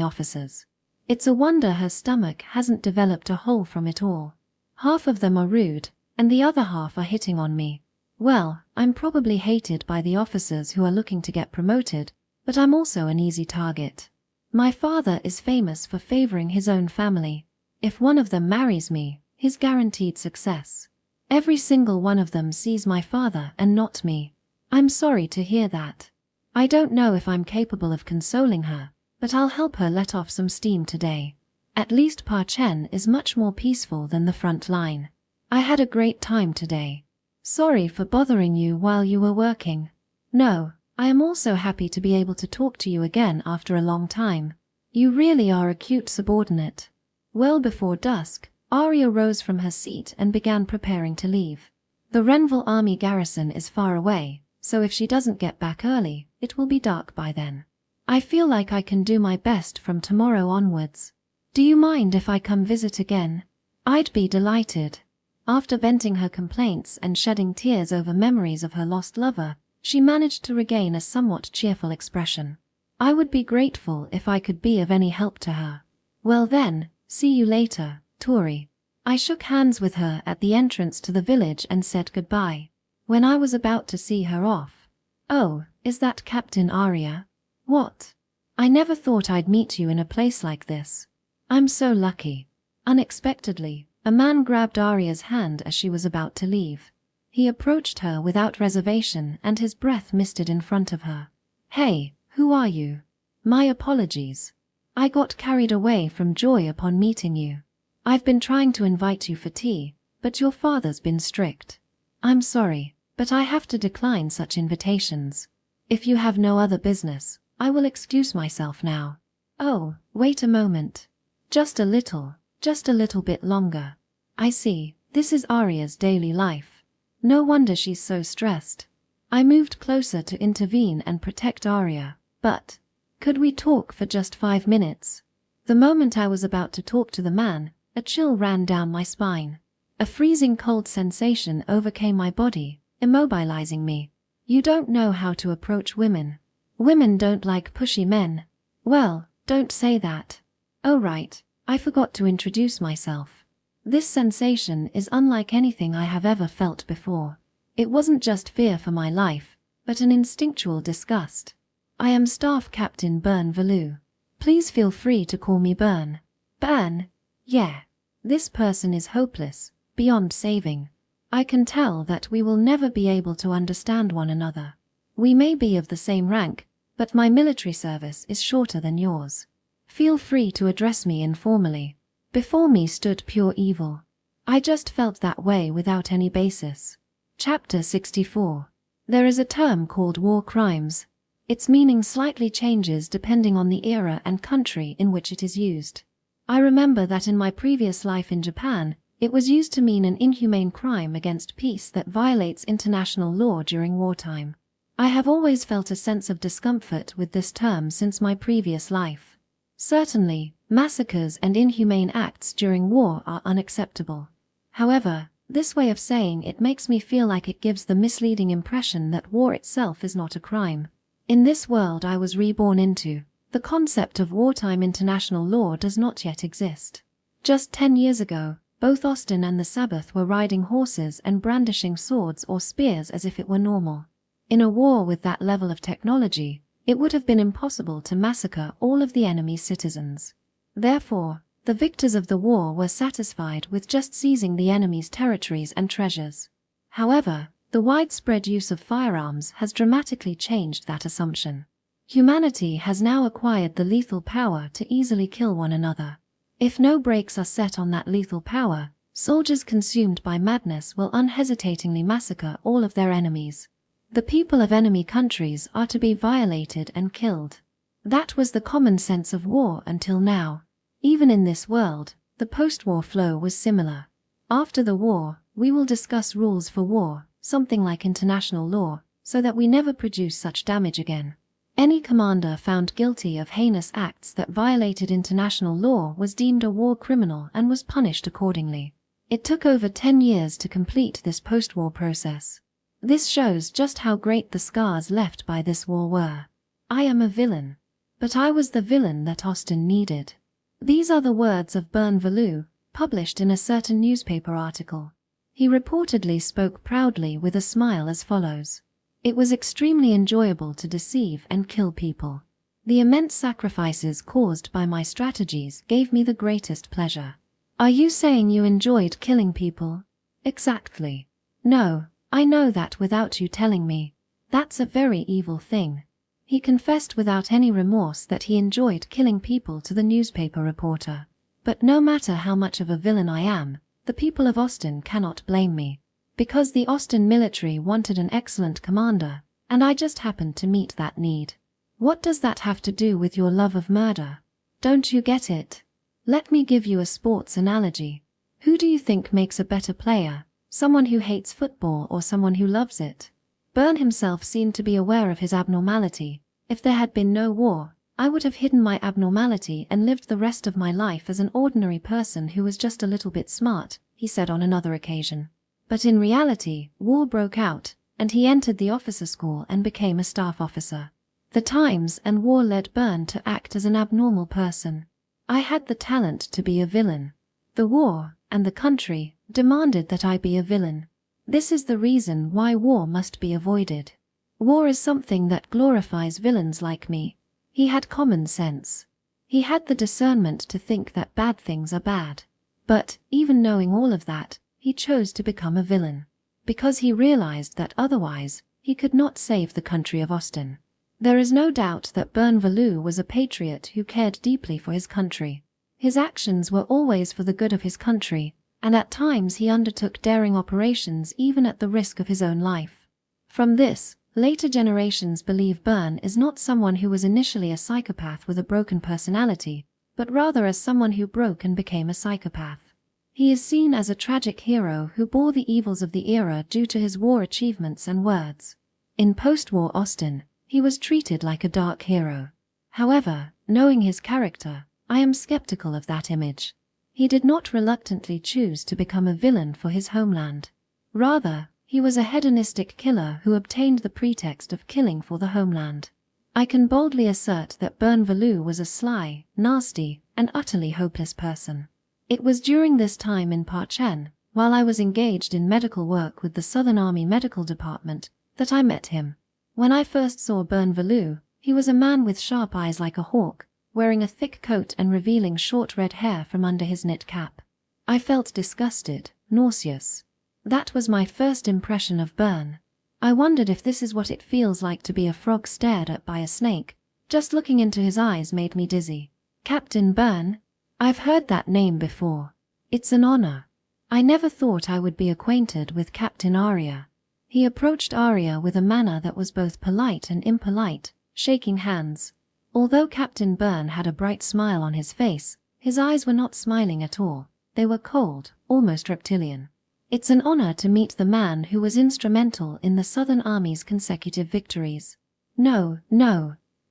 officers. It's a wonder her stomach hasn't developed a hole from it all. Half of them are rude, and the other half are hitting on me. Well, I'm probably hated by the officers who are looking to get promoted, but I'm also an easy target. My father is famous for favoring his own family. If one of them marries me, he's guaranteed success. Every single one of them sees my father and not me. I'm sorry to hear that. I don't know if I'm capable of consoling her, but I'll help her let off some steam today. At least Pa Chen is much more peaceful than the front line. I had a great time today. Sorry for bothering you while you were working. No, I am also happy to be able to talk to you again after a long time. You really are a cute subordinate. Well before dusk, Arya rose from her seat and began preparing to leave. The Renville army garrison is far away, so if she doesn't get back early, it will be dark by then. I feel like I can do my best from tomorrow onwards. Do you mind if I come visit again? I'd be delighted. After venting her complaints and shedding tears over memories of her lost lover, she managed to regain a somewhat cheerful expression. I would be grateful if I could be of any help to her. Well then, see you later, Touri. I shook hands with her at the entrance to the village and said goodbye. When I was about to see her off, "Oh, is that Captain Arya? What? I never thought I'd meet you in a place like this. I'm so lucky." Unexpectedly, a man grabbed Arya's hand as she was about to leave. He approached her without reservation and his breath misted in front of her. "Hey, who are you? My apologies. I got carried away from joy upon meeting you. I've been trying to invite you for tea, but your father's been strict. I'm sorry, but I have to decline such invitations. If you have no other business, I will excuse myself now." "Oh, wait a moment. Just a little bit longer. I see, this is Arya's daily life. No wonder she's so stressed." I moved closer to intervene and protect Arya, but could we talk for just 5 minutes? The moment I was about to talk to the man, a chill ran down my spine. A freezing cold sensation overcame my body, immobilizing me. You don't know how to approach women. Women don't like pushy men. Well, don't say that. Oh right, I forgot to introduce myself. This sensation is unlike anything I have ever felt before. It wasn't just fear for my life, but an instinctual disgust. I am Staff Captain Bern Valou. Please feel free to call me Bern. Bern, Yeah, this person is hopeless, beyond saving. I can tell that we will never be able to understand one another. We may be of the same rank, but my military service is shorter than yours. Feel free to address me informally. Before me stood pure evil. I just felt that way without any basis. Chapter 64. There is a term called war crimes. Its meaning slightly changes depending on the era and country in which it is used. I remember that in my previous life in Japan, it was used to mean an inhumane crime against peace that violates international law during wartime. I have always felt a sense of discomfort with this term since my previous life. Certainly, massacres and inhumane acts during war are unacceptable. However, this way of saying it makes me feel like it gives the misleading impression that war itself is not a crime. In this world I was reborn into, the concept of wartime international law does not yet exist. Just 10 years ago, both Austin and the Sabbath were riding horses and brandishing swords or spears as if it were normal. In a war with that level of technology, it would have been impossible to massacre all of the enemy's citizens. Therefore, the victors of the war were satisfied with just seizing the enemy's territories and treasures. However, the widespread use of firearms has dramatically changed that assumption. Humanity has now acquired the lethal power to easily kill one another. If no brakes are set on that lethal power, soldiers consumed by madness will unhesitatingly massacre all of their enemies. The people of enemy countries are to be violated and killed. That was the common sense of war until now. Even in this world, the post-war flow was similar. After the war, we will discuss rules for war, something like international law, so that we never produce such damage again. Any commander found guilty of heinous acts that violated international law was deemed a war criminal and was punished accordingly. It took over 10 years to complete this post-war process. This shows just how great the scars left by this war were. I am a villain. But I was the villain that Austin needed. These are the words of Bern Valou, published in a certain newspaper article. He reportedly spoke proudly with a smile as follows. It was extremely enjoyable to deceive and kill people. The immense sacrifices caused by my strategies gave me the greatest pleasure. Are you saying you enjoyed killing people? Exactly. No, I know that without you telling me. That's a very evil thing. He confessed without any remorse that he enjoyed killing people to the newspaper reporter. But no matter how much of a villain I am, the people of Austin cannot blame me. Because the Austin military wanted an excellent commander, and I just happened to meet that need. What does that have to do with your love of murder? Don't you get it? Let me give you a sports analogy. Who do you think makes a better player, someone who hates football or someone who loves it? Byrne himself seemed to be aware of his abnormality. If there had been no war, I would have hidden my abnormality and lived the rest of my life as an ordinary person who was just a little bit smart, he said on another occasion. But in reality, war broke out, and he entered the officer school and became a staff officer. The times and war led Byrne to act as an abnormal person. I had the talent to be a villain. The war, and the country, demanded that I be a villain. This is the reason why war must be avoided. War is something that glorifies villains like me. He had common sense. He had the discernment to think that bad things are bad. But, even knowing all of that, he chose to become a villain. Because he realized that otherwise, he could not save the country of Austin. There is no doubt that Bern Valou was a patriot who cared deeply for his country. His actions were always for the good of his country, and at times he undertook daring operations even at the risk of his own life. From this, later generations believe Byrne is not someone who was initially a psychopath with a broken personality, but rather as someone who broke and became a psychopath. He is seen as a tragic hero who bore the evils of the era due to his war achievements and words. In post-war Austin, he was treated like a dark hero. However, knowing his character, I am skeptical of that image. He did not reluctantly choose to become a villain for his homeland. Rather, he was a hedonistic killer who obtained the pretext of killing for the homeland. I can boldly assert that Bern Valou was a sly, nasty, and utterly hopeless person. It was during this time in Parchen, while I was engaged in medical work with the Southern Army Medical Department, that I met him. When I first saw Bern Valou, he was a man with sharp eyes like a hawk, wearing a thick coat and revealing short red hair from under his knit cap. I felt disgusted, nauseous. That was my first impression of Byrne. I wondered if this is what it feels like to be a frog stared at by a snake. Just looking into his eyes made me dizzy. Captain Byrne? I've heard that name before. It's an honor. I never thought I would be acquainted with Captain Arya. He approached Arya with a manner that was both polite and impolite, shaking hands. Although Captain Byrne had a bright smile on his face, his eyes were not smiling at all. They were cold, almost reptilian. It's an honor to meet the man who was instrumental in the Southern Army's consecutive victories. No,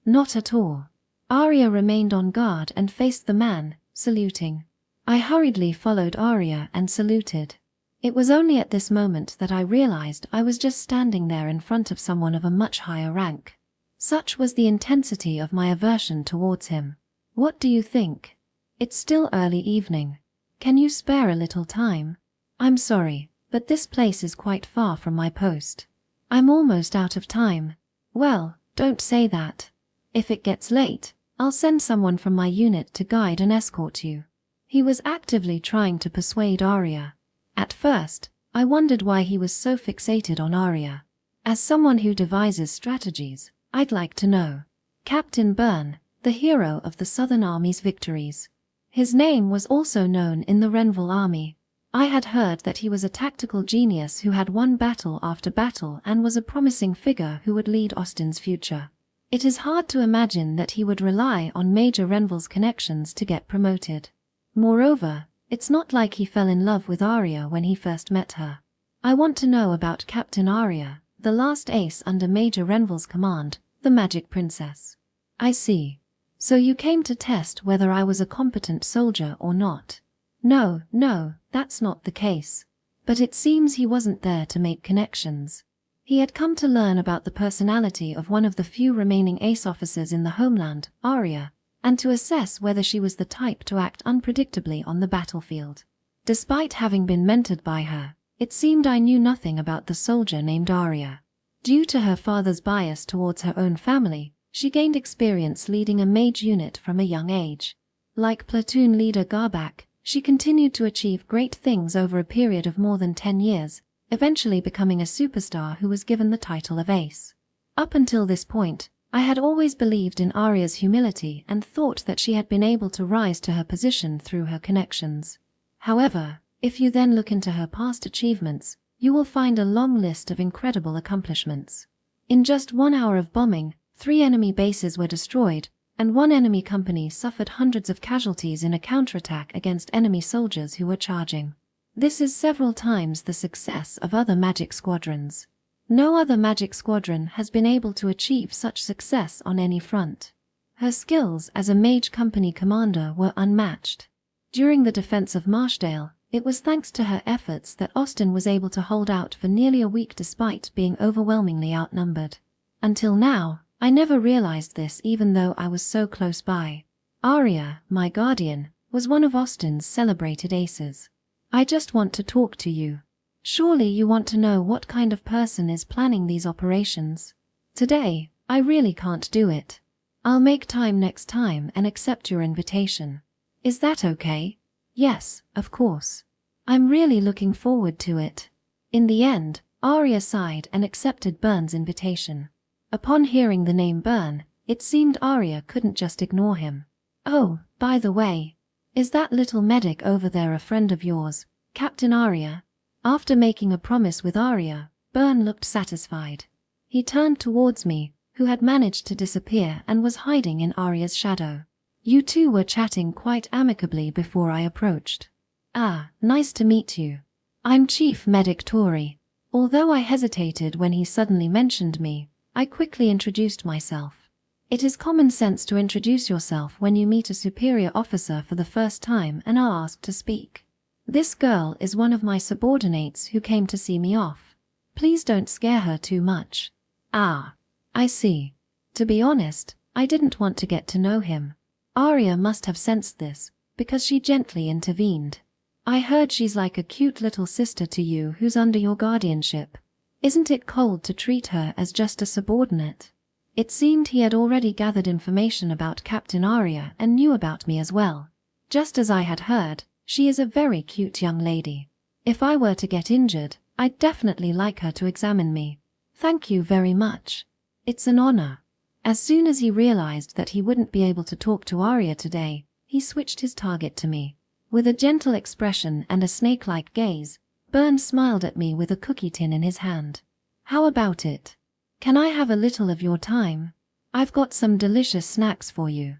not at all. Arya remained on guard and faced the man, saluting. I hurriedly followed Arya and saluted. It was only at this moment that I realized I was just standing there in front of someone of a much higher rank. Such was the intensity of my aversion towards him. What do you think? It's still early evening. Can you spare a little time? I'm sorry, but this place is quite far from my post. I'm almost out of time. Well, don't say that. If it gets late, I'll send someone from my unit to guide and escort you. He was actively trying to persuade Arya. At first, I wondered why he was so fixated on Arya. As someone who devises strategies, I'd like to know. Captain Byrne, the hero of the Southern Army's victories. His name was also known in the Renville Army. I had heard that he was a tactical genius who had won battle after battle and was a promising figure who would lead Austin's future. It is hard to imagine that he would rely on Major Renville's connections to get promoted. Moreover, it's not like he fell in love with Arya when he first met her. I want to know about Captain Arya, the last ace under Major Renville's command, the Magic Princess. I see. So you came to test whether I was a competent soldier or not. No, that's not the case. But it seems he wasn't there to make connections. He had come to learn about the personality of one of the few remaining ace officers in the homeland, Arya, and to assess whether she was the type to act unpredictably on the battlefield. Despite having been mentored by her, it seemed I knew nothing about the soldier named Arya. Due to her father's bias towards her own family, she gained experience leading a mage unit from a young age. Like platoon leader Garbak, she continued to achieve great things over a period of more than 10 years, eventually becoming a superstar who was given the title of Ace. Up until this point, I had always believed in Arya's humility and thought that she had been able to rise to her position through her connections. However, if you then look into her past achievements, you will find a long list of incredible accomplishments. In just 1 hour of bombing, 3 enemy bases were destroyed, and 1 enemy company suffered hundreds of casualties in a counterattack against enemy soldiers who were charging. This is several times the success of other magic squadrons. No other magic squadron has been able to achieve such success on any front. Her skills as a mage company commander were unmatched. During the defense of Marshdale, it was thanks to her efforts that Austin was able to hold out for nearly a week despite being overwhelmingly outnumbered. Until now, I never realized this even though I was so close by. Arya, my guardian, was one of Austin's celebrated aces. I just want to talk to you. Surely you want to know what kind of person is planning these operations. Today, I really can't do it. I'll make time next time and accept your invitation. Is that okay? Yes, of course. I'm really looking forward to it. In the end, Arya sighed and accepted Byrne's invitation. Upon hearing the name Byrne, it seemed Arya couldn't just ignore him. Oh, by the way, is that little medic over there a friend of yours, Captain Arya? After making a promise with Arya, Byrne looked satisfied. He turned towards me, who had managed to disappear and was hiding in Arya's shadow. You two were chatting quite amicably before I approached. Ah, nice to meet you. I'm Chief Medic Touri. Although I hesitated when he suddenly mentioned me, I quickly introduced myself. It is common sense to introduce yourself when you meet a superior officer for the first time and are asked to speak. This girl is one of my subordinates who came to see me off. Please don't scare her too much. Ah, I see. To be honest, I didn't want to get to know him. Arya must have sensed this, because she gently intervened. I heard she's like a cute little sister to you who's under your guardianship. Isn't it cold to treat her as just a subordinate? It seemed he had already gathered information about Captain Arya and knew about me as well. Just as I had heard, she is a very cute young lady. If I were to get injured, I'd definitely like her to examine me. Thank you very much. It's an honor. As soon as he realized that he wouldn't be able to talk to Arya today, he switched his target to me. With a gentle expression and a snake-like gaze, Byrne smiled at me with a cookie tin in his hand. How about it? Can I have a little of your time? I've got some delicious snacks for you.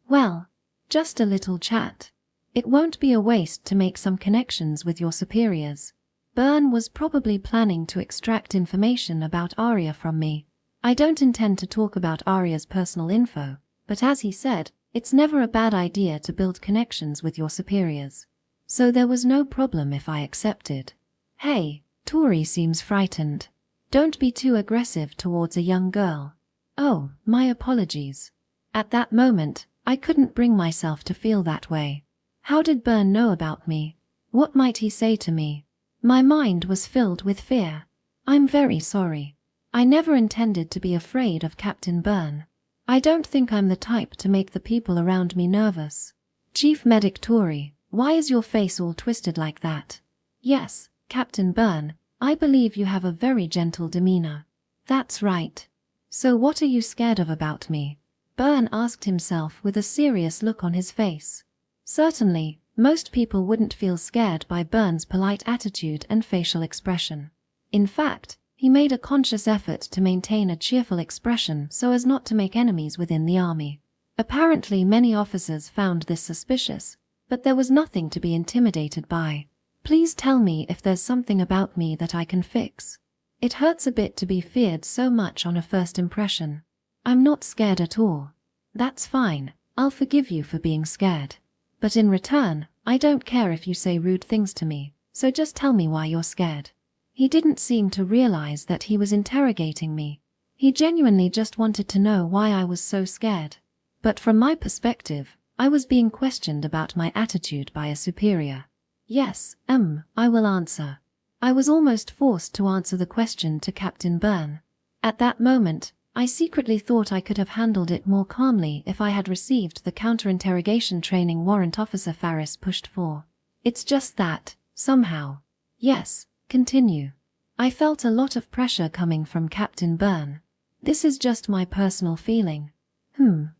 Well, just a little chat. It won't be a waste to make some connections with your superiors. Byrne was probably planning to extract information about Arya from me. I don't intend to talk about Arya's personal info, but as he said, it's never a bad idea to build connections with your superiors. So there was no problem if I accepted. Hey, Touri seems frightened. Don't be too aggressive towards a young girl. Oh, my apologies. At that moment, I couldn't bring myself to feel that way. How did Byrne know about me? What might he say to me? My mind was filled with fear. I'm very sorry. I never intended to be afraid of Captain Byrne. I don't think I'm the type to make the people around me nervous. Chief Medic Touri, why is your face all twisted like that? Yes, Captain Byrne, I believe you have a very gentle demeanor. That's right. So what are you scared of about me? Byrne asked himself with a serious look on his face. Certainly, most people wouldn't feel scared by Byrne's polite attitude and facial expression. In fact, he made a conscious effort to maintain a cheerful expression so as not to make enemies within the army. Apparently many officers found this suspicious, but there was nothing to be intimidated by. Please tell me if there's something about me that I can fix. It hurts a bit to be feared so much on a first impression. I'm not scared at all. That's fine, I'll forgive you for being scared. But in return, I don't care if you say rude things to me, so just tell me why you're scared. He didn't seem to realize that he was interrogating me. He genuinely just wanted to know why I was so scared. But from my perspective, I was being questioned about my attitude by a superior. Yes, I will answer. I was almost forced to answer the question to Captain Byrne. At that moment, I secretly thought I could have handled it more calmly if I had received the counter-interrogation training Warrant Officer Faris pushed for. It's just that, somehow. Yes, continue. I felt a lot of pressure coming from Captain Byrne. This is just my personal feeling.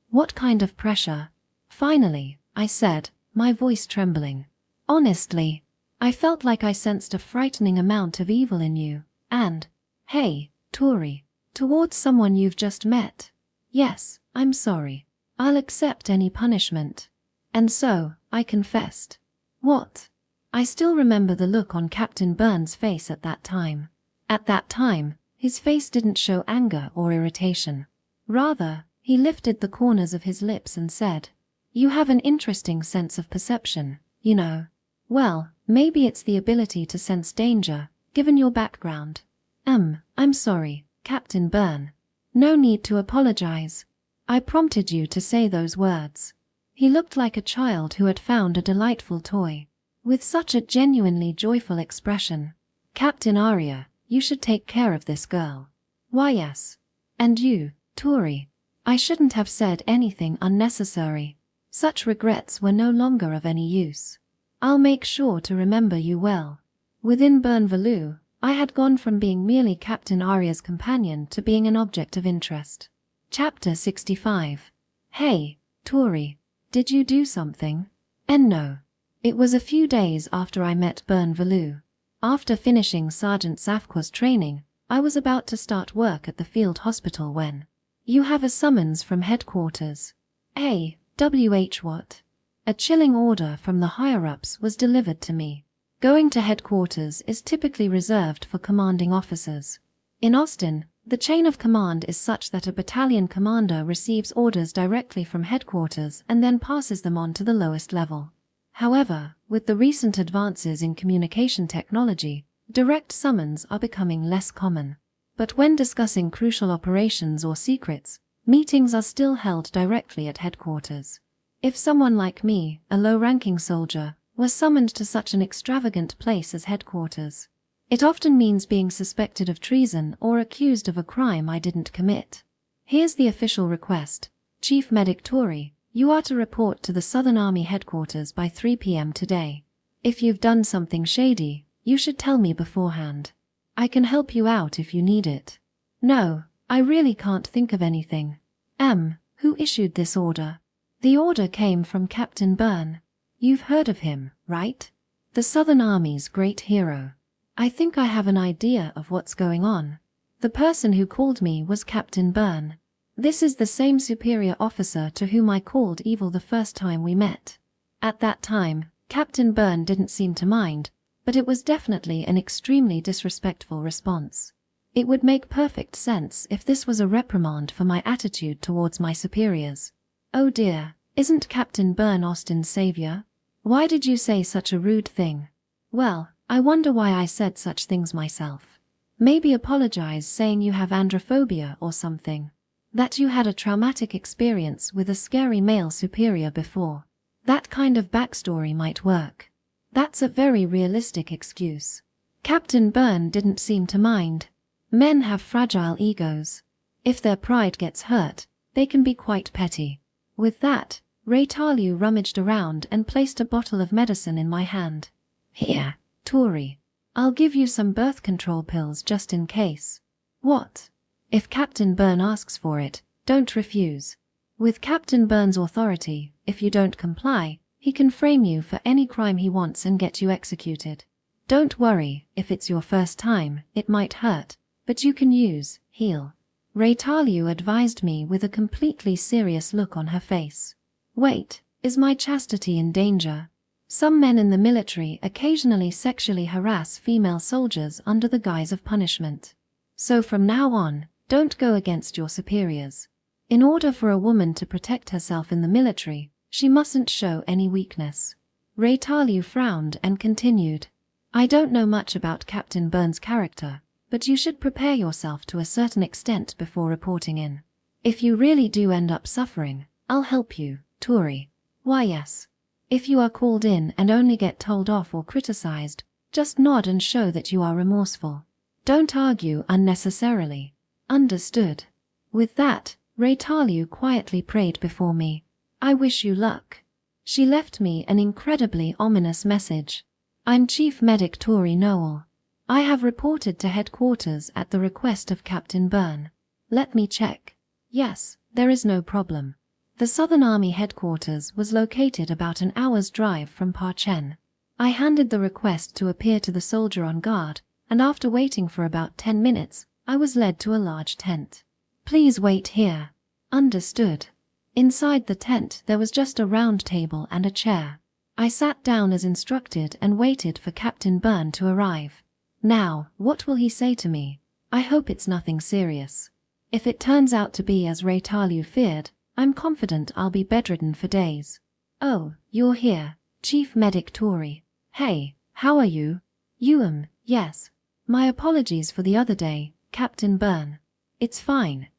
What kind of pressure? Finally, I said, my voice trembling. Honestly, I felt like I sensed a frightening amount of evil in you, and, hey, Touri, towards someone you've just met. Yes, I'm sorry. I'll accept any punishment. And so, I confessed. What? I still remember the look on Captain Byrne's face at that time. At that time, his face didn't show anger or irritation. Rather, he lifted the corners of his lips and said, "You have an interesting sense of perception, you know. Well, maybe it's the ability to sense danger, given your background." I'm sorry, Captain Byrne. No need to apologize. I prompted you to say those words. He looked like a child who had found a delightful toy. With such a genuinely joyful expression. Captain Arya, you should take care of this girl. Why yes. And you, Touri. I shouldn't have said anything unnecessary. Such regrets were no longer of any use. I'll make sure to remember you well. Within Byrne Value, I had gone from being merely Captain Arya's companion to being an object of interest. Chapter 65. Hey, Touri, did you do something? No. It was a few days after I met Byrne Value. After finishing Sergeant Safqua's training, I was about to start work at the field hospital when you have a summons from headquarters. What? A chilling order from the higher-ups was delivered to me. Going to headquarters is typically reserved for commanding officers. In Austin, the chain of command is such that a battalion commander receives orders directly from headquarters and then passes them on to the lowest level. However, with the recent advances in communication technology, direct summons are becoming less common. But when discussing crucial operations or secrets, meetings are still held directly at headquarters. If someone like me, a low-ranking soldier, was summoned to such an extravagant place as headquarters, it often means being suspected of treason or accused of a crime I didn't commit. Here's the official request. Chief Medic Touri, you are to report to the Southern Army headquarters by 3 p.m. today. If you've done something shady, you should tell me beforehand. I can help you out if you need it. No, I really can't think of anything. Who issued this order? The order came from Captain Byrne. You've heard of him, right? The Southern Army's great hero. I think I have an idea of what's going on. The person who called me was Captain Byrne. This is the same superior officer to whom I called evil the first time we met. At that time, Captain Byrne didn't seem to mind, but it was definitely an extremely disrespectful response. It would make perfect sense if this was a reprimand for my attitude towards my superiors. Oh dear, isn't Captain Byrne Austin's savior? Why did you say such a rude thing? Well, I wonder why I said such things myself. Maybe apologize saying you have androphobia or something. That you had a traumatic experience with a scary male superior before. That kind of backstory might work. That's a very realistic excuse. Captain Byrne didn't seem to mind. Men have fragile egos. If their pride gets hurt, they can be quite petty. With that, Reincarnates rummaged around and placed a bottle of medicine in my hand. Here, Touri. I'll give you some birth control pills just in case. What? If Captain Byrne asks for it, don't refuse. With Captain Byrne's authority, if you don't comply, he can frame you for any crime he wants and get you executed. Don't worry, if it's your first time, it might hurt, but you can use heal. Reincarnates advised me with a completely serious look on her face. Wait, is my chastity in danger? Some men in the military occasionally sexually harass female soldiers under the guise of punishment. So from now on, don't go against your superiors. In order for a woman to protect herself in the military, she mustn't show any weakness. Reincarnates frowned and continued. I don't know much about Captain Byrne's character, but you should prepare yourself to a certain extent before reporting in. If you really do end up suffering, I'll help you, Touri. Why yes. If you are called in and only get told off or criticized, just nod and show that you are remorseful. Don't argue unnecessarily. Understood. With that, Reincarnates quietly prayed before me. I wish you luck. She left me an incredibly ominous message. I'm Chief Medic Touri Noel. I have reported to headquarters at the request of Captain Byrne. Let me check. Yes, there is no problem. The Southern Army headquarters was located about an hour's drive from Parchen. I handed the request to appear to the soldier on guard, and after waiting for about 10 minutes, I was led to a large tent. Please wait here. Understood. Inside the tent there was just a round table and a chair. I sat down as instructed and waited for Captain Byrne to arrive. Now, what will he say to me? I hope it's nothing serious. If it turns out to be as Reincarnates feared, I'm confident I'll be bedridden for days. Oh, you're here, Chief Medic Touri. Hey, how are you? Yes. My apologies for the other day, Captain Byrne. It's fine.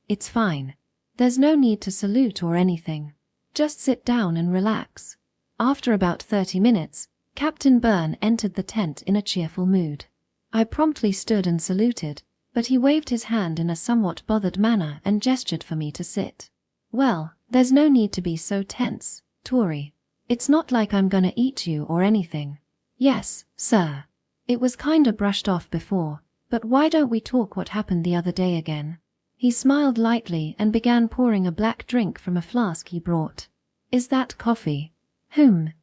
There's no need to salute or anything. Just sit down and relax. After about 30 minutes, Captain Byrne entered the tent in a cheerful mood. I promptly stood and saluted, but he waved his hand in a somewhat bothered manner and gestured for me to sit. Well, there's no need to be so tense, Touri. It's not like I'm gonna eat you or anything. Yes, sir. It was kinda brushed off before, but why don't we talk what happened the other day again? He smiled lightly and began pouring a black drink from a flask he brought. Is that coffee?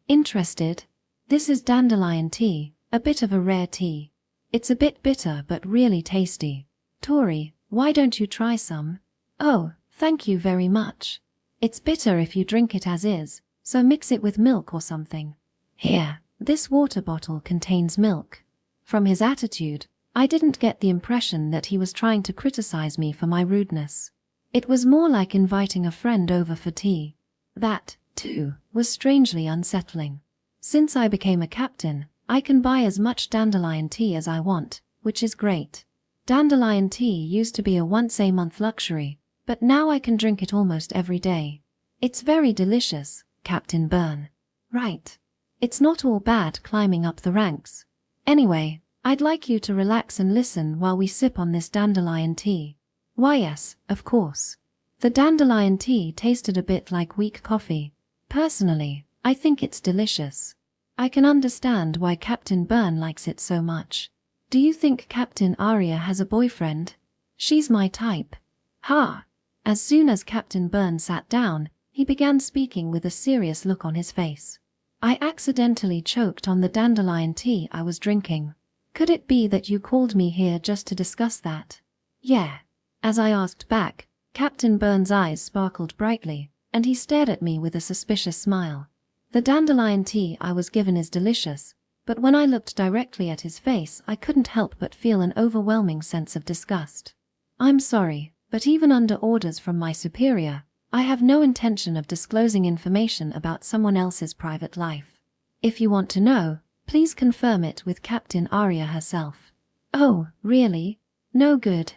Interested? This is dandelion tea, a bit of a rare tea. It's a bit bitter but really tasty. Touri, why don't you try some? Oh, thank you very much. It's bitter if you drink it as is, so mix it with milk or something. Here, this water bottle contains milk. From his attitude, I didn't get the impression that he was trying to criticize me for my rudeness. It was more like inviting a friend over for tea. That, too, was strangely unsettling. Since I became a captain, I can buy as much dandelion tea as I want, which is great. Dandelion tea used to be a once-a-month luxury, but now I can drink it almost every day. It's very delicious, Captain Byrne. Right. It's not all bad climbing up the ranks. Anyway, I'd like you to relax and listen while we sip on this dandelion tea. Why yes, of course. The dandelion tea tasted a bit like weak coffee. Personally, I think it's delicious. I can understand why Captain Byrne likes it so much. Do you think Captain Arya has a boyfriend? She's my type. Ha! As soon as Captain Byrne sat down, he began speaking with a serious look on his face. I accidentally choked on the dandelion tea I was drinking. Could it be that you called me here just to discuss that? Yeah. As I asked back, Captain Byrne's eyes sparkled brightly, and he stared at me with a suspicious smile. The dandelion tea I was given is delicious, but when I looked directly at his face I couldn't help but feel an overwhelming sense of disgust. I'm sorry, but even under orders from my superior, I have no intention of disclosing information about someone else's private life. If you want to know, please confirm it with Captain Arya herself. Oh, really? No good.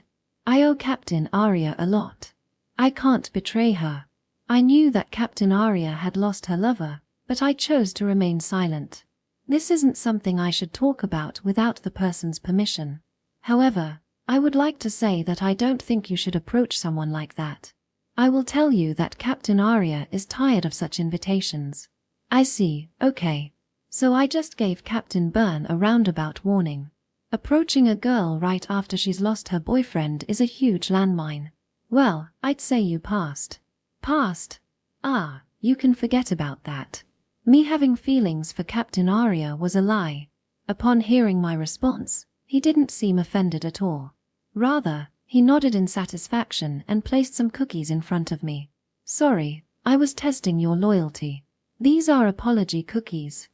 I owe Captain Arya a lot. I can't betray her. I knew that Captain Arya had lost her lover, but I chose to remain silent. This isn't something I should talk about without the person's permission. However, I would like to say that I don't think you should approach someone like that. I will tell you that Captain Arya is tired of such invitations. I see, okay. So I just gave Captain Byrne a roundabout warning. Approaching a girl right after she's lost her boyfriend is a huge landmine. Well, I'd say you passed. Passed? Ah, you can forget about that. Me having feelings for Captain Arya was a lie. Upon hearing my response, he didn't seem offended at all. Rather, he nodded in satisfaction and placed some cookies in front of me. Sorry, I was testing your loyalty. These are apology cookies.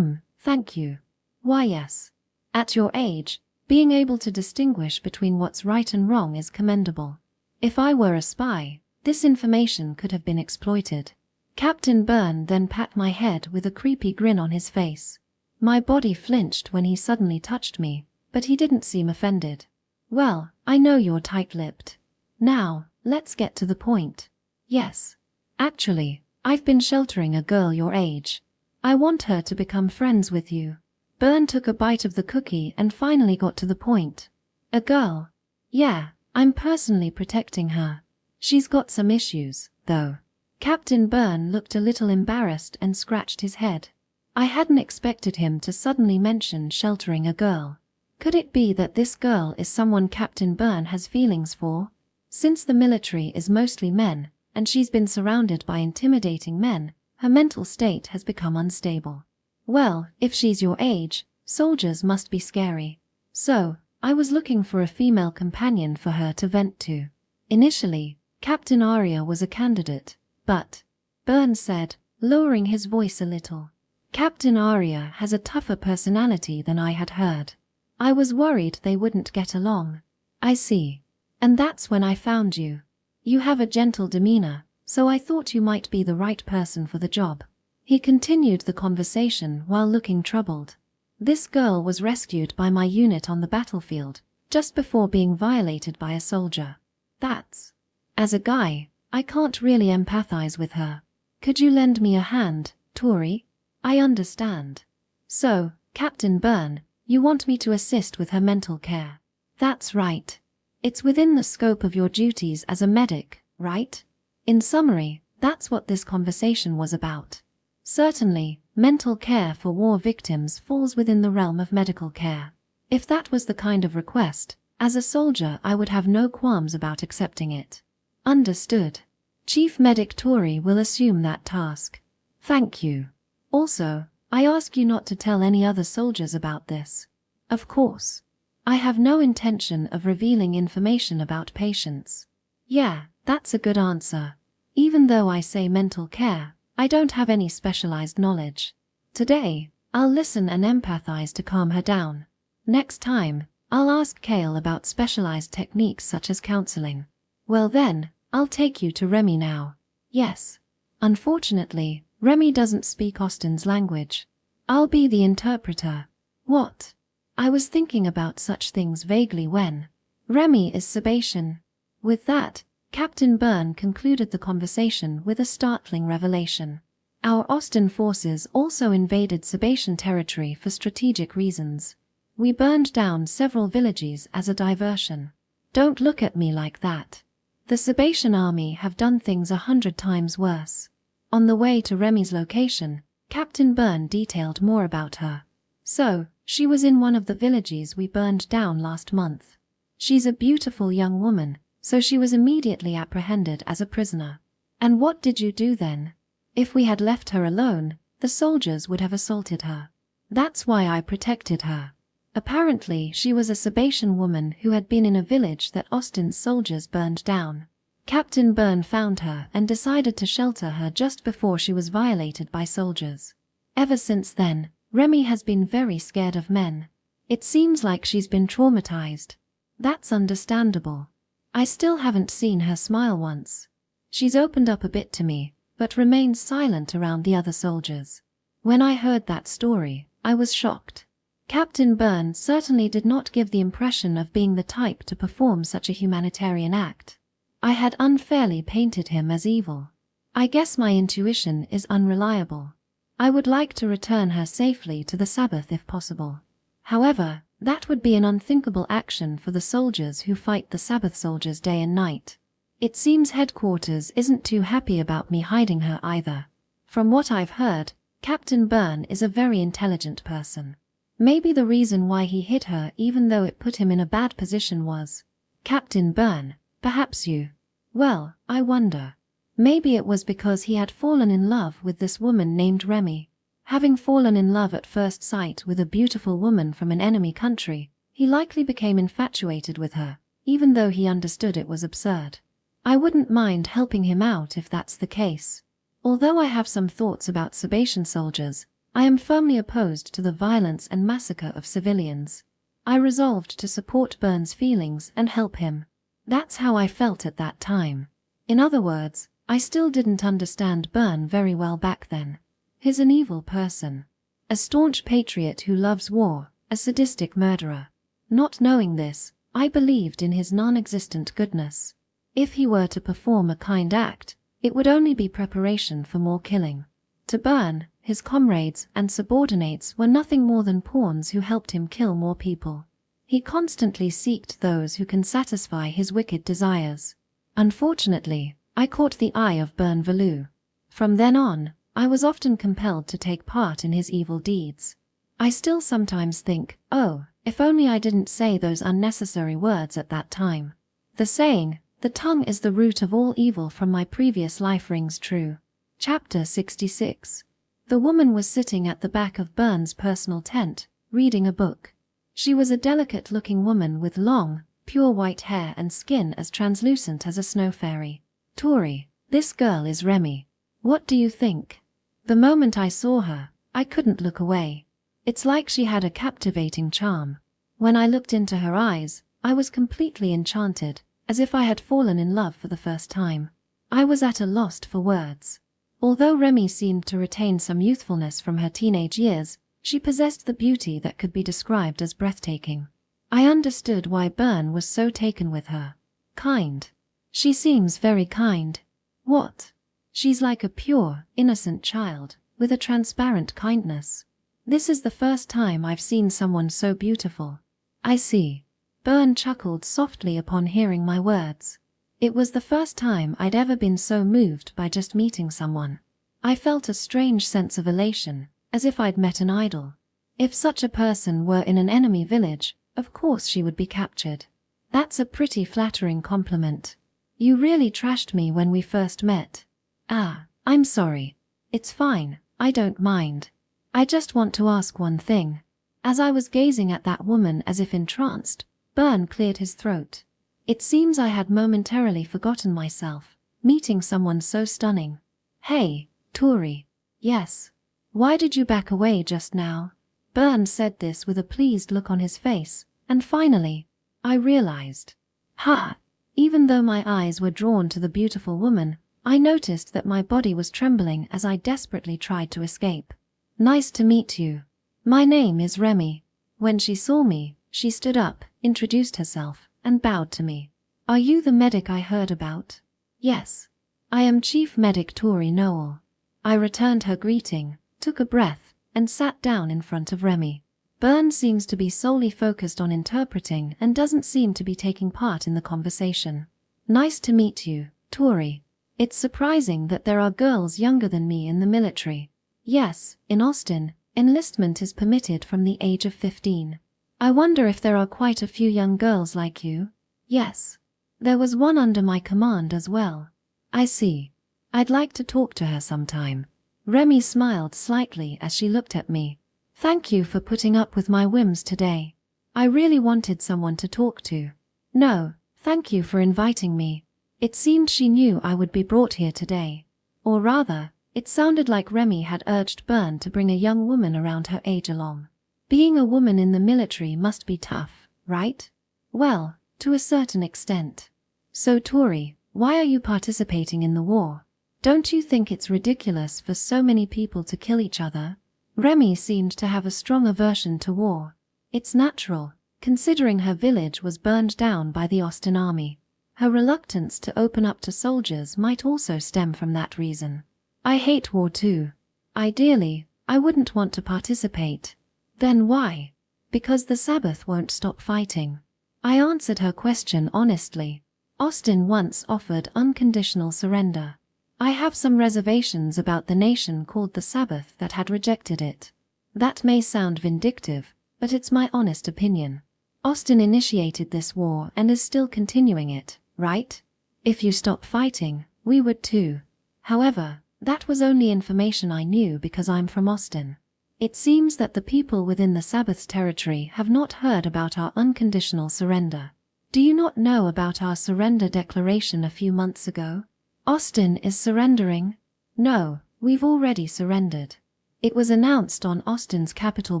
Thank you. Why yes. At your age, being able to distinguish between what's right and wrong is commendable. If I were a spy, this information could have been exploited. Captain Byrne then pat my head with a creepy grin on his face. My body flinched when he suddenly touched me, but he didn't seem offended. Well, I know you're tight-lipped. Now, let's get to the point. Yes. Actually, I've been sheltering a girl your age. I want her to become friends with you. Byrne took a bite of the cookie and finally got to the point. A girl? Yeah, I'm personally protecting her. She's got some issues, though. Captain Byrne looked a little embarrassed and scratched his head. I hadn't expected him to suddenly mention sheltering a girl. Could it be that this girl is someone Captain Byrne has feelings for? Since the military is mostly men, and she's been surrounded by intimidating men, her mental state has become unstable. Well, if she's your age, soldiers must be scary. So, I was looking for a female companion for her to vent to. Initially, Captain Arya was a candidate, but, Byrne said, lowering his voice a little, Captain Arya has a tougher personality than I had heard. I was worried they wouldn't get along. I see. And that's when I found you. You have a gentle demeanor, so I thought you might be the right person for the job. He continued the conversation while looking troubled. This girl was rescued by my unit on the battlefield, just before being violated by a soldier. That's... As a guy, I can't really empathize with her. Could you lend me a hand, Touri? I understand. So, Captain Byrne, you want me to assist with her mental care. That's right. It's within the scope of your duties as a medic, right? In summary, that's what this conversation was about. Certainly, mental care for war victims falls within the realm of medical care. If that was the kind of request, as a soldier I would have no qualms about accepting it. Understood. Chief Medic Touri will assume that task. Thank you. Also, I ask you not to tell any other soldiers about this. Of course. I have no intention of revealing information about patients. Yeah, that's a good answer. Even though I say mental care, I don't have any specialized knowledge. Today, I'll listen and empathize to calm her down. Next time, I'll ask Kale about specialized techniques such as counseling. Well then, I'll take you to Remy now. Yes. Unfortunately, Remy doesn't speak Austin's language. I'll be the interpreter. What? I was thinking about such things vaguely when. Remy is Sebastian. With that, Captain Byrne concluded the conversation with a startling revelation. Our Austin forces also invaded Sebastian territory for strategic reasons. We burned down several villages as a diversion. Don't look at me like that. The Sebastian army have done things 100 times worse. On the way to Remy's location, Captain Byrne detailed more about her. So, she was in one of the villages we burned down last month. She's a beautiful young woman, so she was immediately apprehended as a prisoner. And what did you do then? If we had left her alone, the soldiers would have assaulted her. That's why I protected her. Apparently, she was a Sebastian woman who had been in a village that Austin's soldiers burned down. Captain Byrne found her and decided to shelter her just before she was violated by soldiers. Ever since then, Remy has been very scared of men. It seems like she's been traumatized. That's understandable. I still haven't seen her smile once. She's opened up a bit to me, but remains silent around the other soldiers. When I heard that story, I was shocked. Captain Byrne certainly did not give the impression of being the type to perform such a humanitarian act. I had unfairly painted him as evil. I guess my intuition is unreliable. I would like to return her safely to the Sabbath if possible. However, that would be an unthinkable action for the soldiers who fight the Sabbath soldiers day and night. It seems headquarters isn't too happy about me hiding her either. From what I've heard, Captain Byrne is a very intelligent person. Maybe the reason why he hid her even though it put him in a bad position was, Captain Byrne, perhaps you. Well, I wonder. Maybe it was because he had fallen in love with this woman named Remy. Having fallen in love at first sight with a beautiful woman from an enemy country, he likely became infatuated with her, even though he understood it was absurd. I wouldn't mind helping him out if that's the case. Although I have some thoughts about Sebastian soldiers, I am firmly opposed to the violence and massacre of civilians. I resolved to support Byrne's feelings and help him. That's how I felt at that time. In other words, I still didn't understand Byrne very well back then. He's an evil person. A staunch patriot who loves war, a sadistic murderer. Not knowing this, I believed in his non-existent goodness. If he were to perform a kind act, it would only be preparation for more killing. To Byrne, his comrades and subordinates were nothing more than pawns who helped him kill more people. He constantly sought those who can satisfy his wicked desires. Unfortunately, I caught the eye of Byrne Valou. From then on, I was often compelled to take part in his evil deeds. I still sometimes think, oh, if only I didn't say those unnecessary words at that time. The saying, the tongue is the root of all evil from my previous life rings true. Chapter 66. The woman was sitting at the back of Byrne's personal tent, reading a book. She was a delicate-looking woman with long, pure white hair and skin as translucent as a snow fairy. Touri, this girl is Remy. What do you think? The moment I saw her, I couldn't look away. It's like she had a captivating charm. When I looked into her eyes, I was completely enchanted, as if I had fallen in love for the first time. I was at a loss for words. Although Remy seemed to retain some youthfulness from her teenage years, she possessed the beauty that could be described as breathtaking. I understood why Byrne was so taken with her. Kind. She seems very kind. What? She's like a pure, innocent child, with a transparent kindness. This is the first time I've seen someone so beautiful. I see. Byrne chuckled softly upon hearing my words. It was the first time I'd ever been so moved by just meeting someone. I felt a strange sense of elation, as if I'd met an idol. If such a person were in an enemy village, of course she would be captured. That's a pretty flattering compliment. You really trashed me when we first met. Ah, I'm sorry. It's fine, I don't mind. I just want to ask one thing. As I was gazing at that woman as if entranced, Byrne cleared his throat. It seems I had momentarily forgotten myself, meeting someone so stunning. Hey, Touri. Yes. Why did you back away just now? Byrne said this with a pleased look on his face, and finally, I realized. Ha! Even though my eyes were drawn to the beautiful woman, I noticed that my body was trembling as I desperately tried to escape. Nice to meet you. My name is Remy. When she saw me, she stood up, introduced herself, and bowed to me. Are you the medic I heard about? Yes. I am Chief Medic Touri Noel. I returned her greeting, took a breath, and sat down in front of Remy. Byrne seems to be solely focused on interpreting and doesn't seem to be taking part in the conversation. Nice to meet you, Touri. It's surprising that there are girls younger than me in the military. Yes, in Austin, enlistment is permitted from the age of 15. I wonder if there are quite a few young girls like you? Yes. There was one under my command as well. I see. I'd like to talk to her sometime. Remy smiled slightly as she looked at me. Thank you for putting up with my whims today. I really wanted someone to talk to. No, thank you for inviting me. It seemed she knew I would be brought here today. Or rather, it sounded like Remy had urged Byrne to bring a young woman around her age along. Being a woman in the military must be tough, right? Well, to a certain extent. So Touri, why are you participating in the war? Don't you think it's ridiculous for so many people to kill each other? Remy seemed to have a strong aversion to war. It's natural, considering her village was burned down by the Austin army. Her reluctance to open up to soldiers might also stem from that reason. I hate war too. Ideally, I wouldn't want to participate. Then why? Because the Sabbath won't stop fighting. I answered her question honestly. Austin once offered unconditional surrender. I have some reservations about the nation called the Sabbath that had rejected it. That may sound vindictive, but it's my honest opinion. Austin initiated this war and is still continuing it, right? If you stop fighting, we would too. However, that was only information I knew because I'm from Austin. It seems that the people within the Sabbath's territory have not heard about our unconditional surrender. Do you not know about our surrender declaration a few months ago? Austin is surrendering? No, we've already surrendered. It was announced on Austin's capital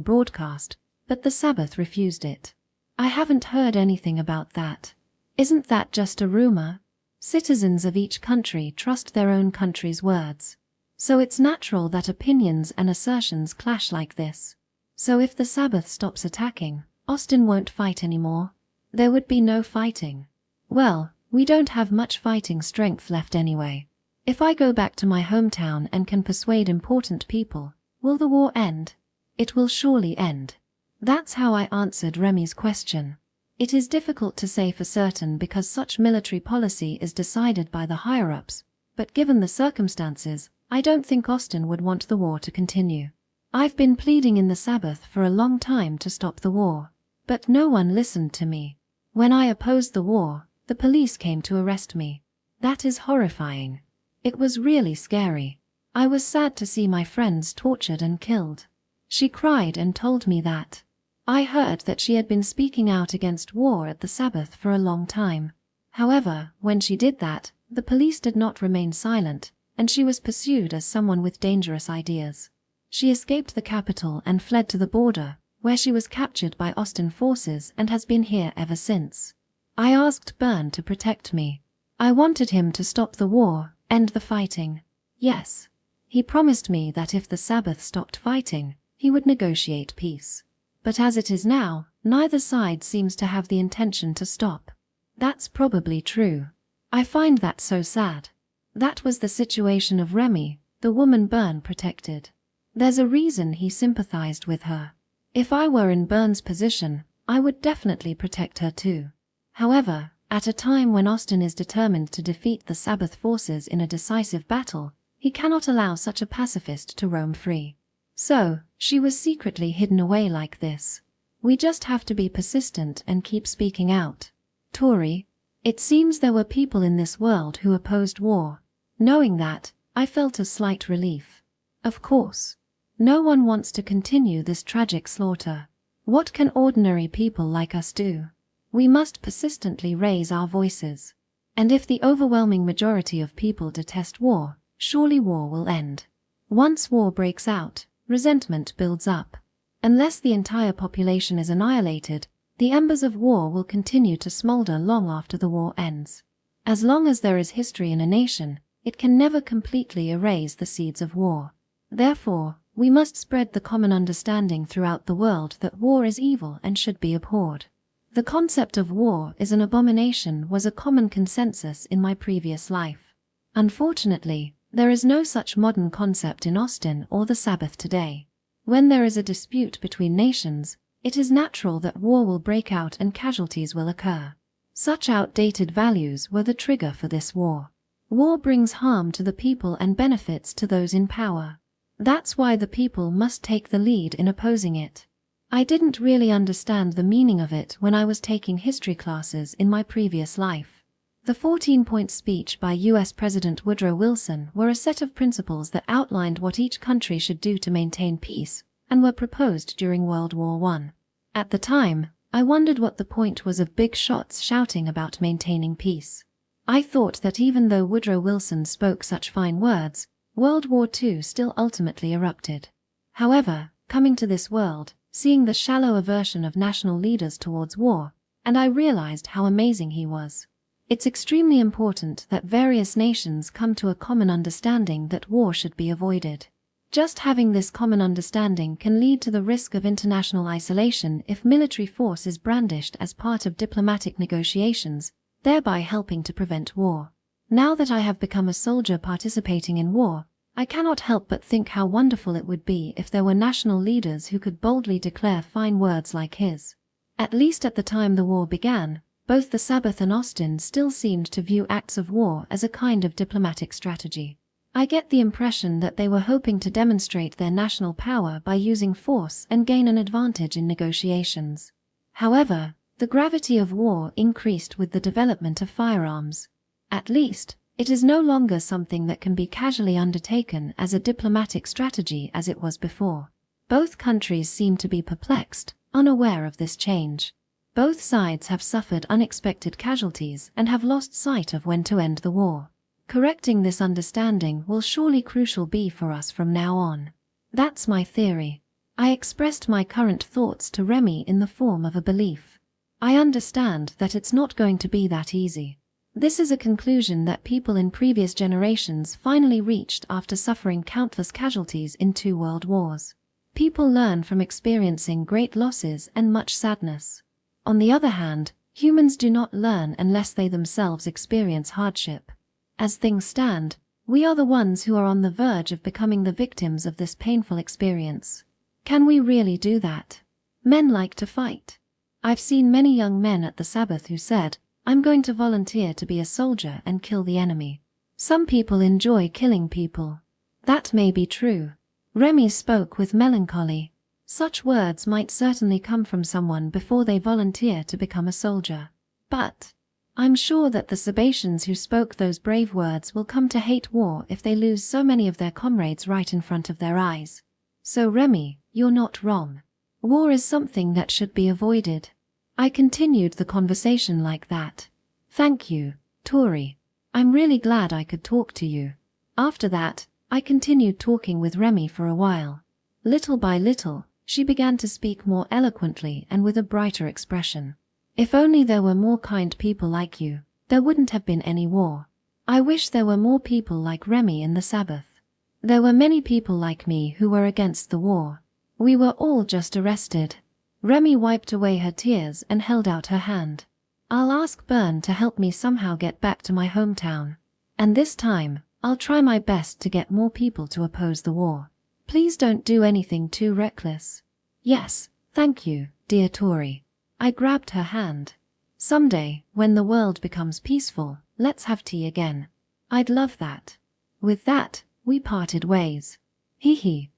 broadcast, but the Sabbath refused it. I haven't heard anything about that. Isn't that just a rumor? Citizens of each country trust their own country's words. So it's natural that opinions and assertions clash like this. So if the Sabbath stops attacking, Austin won't fight anymore. There would be no fighting. Well, we don't have much fighting strength left anyway. If I go back to my hometown and can persuade important people, will the war end? It will surely end. That's how I answered Remy's question. It is difficult to say for certain because such military policy is decided by the higher-ups, but given the circumstances, I don't think Austin would want the war to continue. I've been pleading in the Sabbath for a long time to stop the war, but no one listened to me. When I opposed the war, the police came to arrest me. That is horrifying. It was really scary. I was sad to see my friends tortured and killed. She cried and told me that. I heard that she had been speaking out against war at the Sabbath for a long time. However, when she did that, the police did not remain silent, and she was pursued as someone with dangerous ideas. She escaped the capital and fled to the border, where she was captured by Austin forces and has been here ever since. I asked Byrne to protect me. I wanted him to stop the war, end the fighting. Yes. He promised me that if the Sabbath stopped fighting, he would negotiate peace. But as it is now, neither side seems to have the intention to stop. That's probably true. I find that so sad. That was the situation of Remy, the woman Byrne protected. There's a reason he sympathized with her. If I were in Byrne's position, I would definitely protect her too. However, at a time when Austin is determined to defeat the Sabbath forces in a decisive battle, he cannot allow such a pacifist to roam free. So, she was secretly hidden away like this. We just have to be persistent and keep speaking out. Touri, it seems there were people in this world who opposed war. Knowing that, I felt a slight relief. Of course. No one wants to continue this tragic slaughter. What can ordinary people like us do? We must persistently raise our voices. And if the overwhelming majority of people detest war, surely war will end. Once war breaks out, resentment builds up. Unless the entire population is annihilated, the embers of war will continue to smolder long after the war ends. As long as there is history in a nation, it can never completely erase the seeds of war. Therefore, we must spread the common understanding throughout the world that war is evil and should be abhorred. The concept of war is an abomination was a common consensus in my previous life. Unfortunately, there is no such modern concept in Austin or the Sabbath today. When there is a dispute between nations, it is natural that war will break out and casualties will occur. Such outdated values were the trigger for this war. War brings harm to the people and benefits to those in power. That's why the people must take the lead in opposing it. I didn't really understand the meaning of it when I was taking history classes in my previous life. The 14-point speech by US President Woodrow Wilson were a set of principles that outlined what each country should do to maintain peace, and were proposed during World War I. At the time, I wondered what the point was of big shots shouting about maintaining peace. I thought that even though Woodrow Wilson spoke such fine words, World War II still ultimately erupted. However, coming to this world, seeing the shallow aversion of national leaders towards war, and I realized how amazing he was. It's extremely important that various nations come to a common understanding that war should be avoided. Just having this common understanding can lead to the risk of international isolation if military force is brandished as part of diplomatic negotiations, thereby helping to prevent war. Now that I have become a soldier participating in war, I cannot help but think how wonderful it would be if there were national leaders who could boldly declare fine words like his. At least at the time the war began, both the Sabbath and Austin still seemed to view acts of war as a kind of diplomatic strategy. I get the impression that they were hoping to demonstrate their national power by using force and gain an advantage in negotiations. However, the gravity of war increased with the development of firearms. At least, it is no longer something that can be casually undertaken as a diplomatic strategy as it was before. Both countries seem to be perplexed, unaware of this change. Both sides have suffered unexpected casualties and have lost sight of when to end the war. Correcting this understanding will surely crucial be for us from now on. That's my theory. I expressed my current thoughts to Remy in the form of a belief. I understand that it's not going to be that easy. This is a conclusion that people in previous generations finally reached after suffering countless casualties in 2 world wars. People learn from experiencing great losses and much sadness. On the other hand, humans do not learn unless they themselves experience hardship. As things stand, we are the ones who are on the verge of becoming the victims of this painful experience. Can we really do that? Men like to fight. I've seen many young men at the Sabbath who said, "I'm going to volunteer to be a soldier and kill the enemy." Some people enjoy killing people. That may be true. Remy spoke with melancholy. Such words might certainly come from someone before they volunteer to become a soldier. But I'm sure that the Sabbatians who spoke those brave words will come to hate war if they lose so many of their comrades right in front of their eyes. So Remy, you're not wrong. War is something that should be avoided. I continued the conversation like that. Thank you, Touri. I'm really glad I could talk to you. After that, I continued talking with Remy for a while. Little by little, she began to speak more eloquently and with a brighter expression. If only there were more kind people like you, there wouldn't have been any war. I wish there were more people like Remy in the Sabbath. There were many people like me who were against the war. We were all just arrested. Remy wiped away her tears and held out her hand. I'll ask Bern to help me somehow get back to my hometown. And this time, I'll try my best to get more people to oppose the war. Please don't do anything too reckless. Yes, thank you, dear Touri. I grabbed her hand. Someday, when the world becomes peaceful, let's have tea again. I'd love that. With that, we parted ways.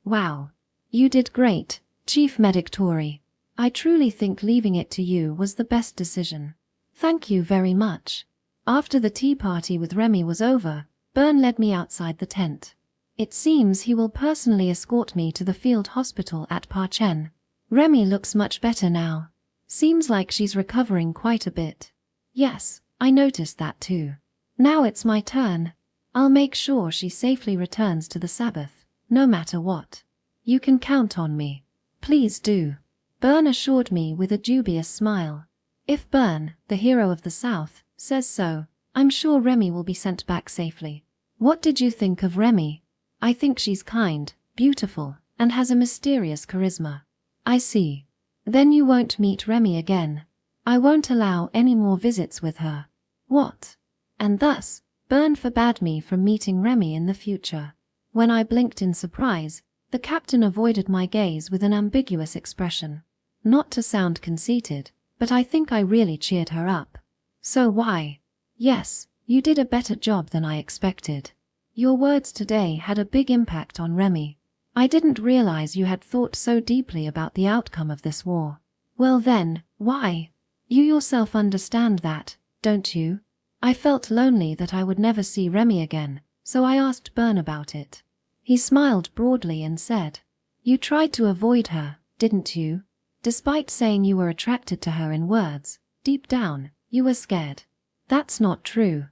Wow. You did great, Chief Medic Touri. I truly think leaving it to you was the best decision. Thank you very much. After the tea party with Remy was over, Bern led me outside the tent. It seems he will personally escort me to the field hospital at Parchen. Remy looks much better now. Seems like she's recovering quite a bit. Yes, I noticed that too. Now it's my turn. I'll make sure she safely returns to the Sabbath, no matter what. You can count on me. Please do. Bern assured me with a dubious smile. If Bern, the hero of the South, says so, I'm sure Remy will be sent back safely. What did you think of Remy? I think she's kind, beautiful, and has a mysterious charisma. I see. Then you won't meet Remy again. I won't allow any more visits with her. What? And thus, Bern forbade me from meeting Remy in the future. When I blinked in surprise, the captain avoided my gaze with an ambiguous expression. Not to sound conceited, but I think I really cheered her up. So why? Yes, you did a better job than I expected. Your words today had a big impact on Remy. I didn't realize you had thought so deeply about the outcome of this war. Well then, why? You yourself understand that, don't you? I felt lonely that I would never see Remy again, so I asked Byrne about it. He smiled broadly and said, "You tried to avoid her, didn't you? Despite saying you were attracted to her in words, deep down, you were scared." That's not true.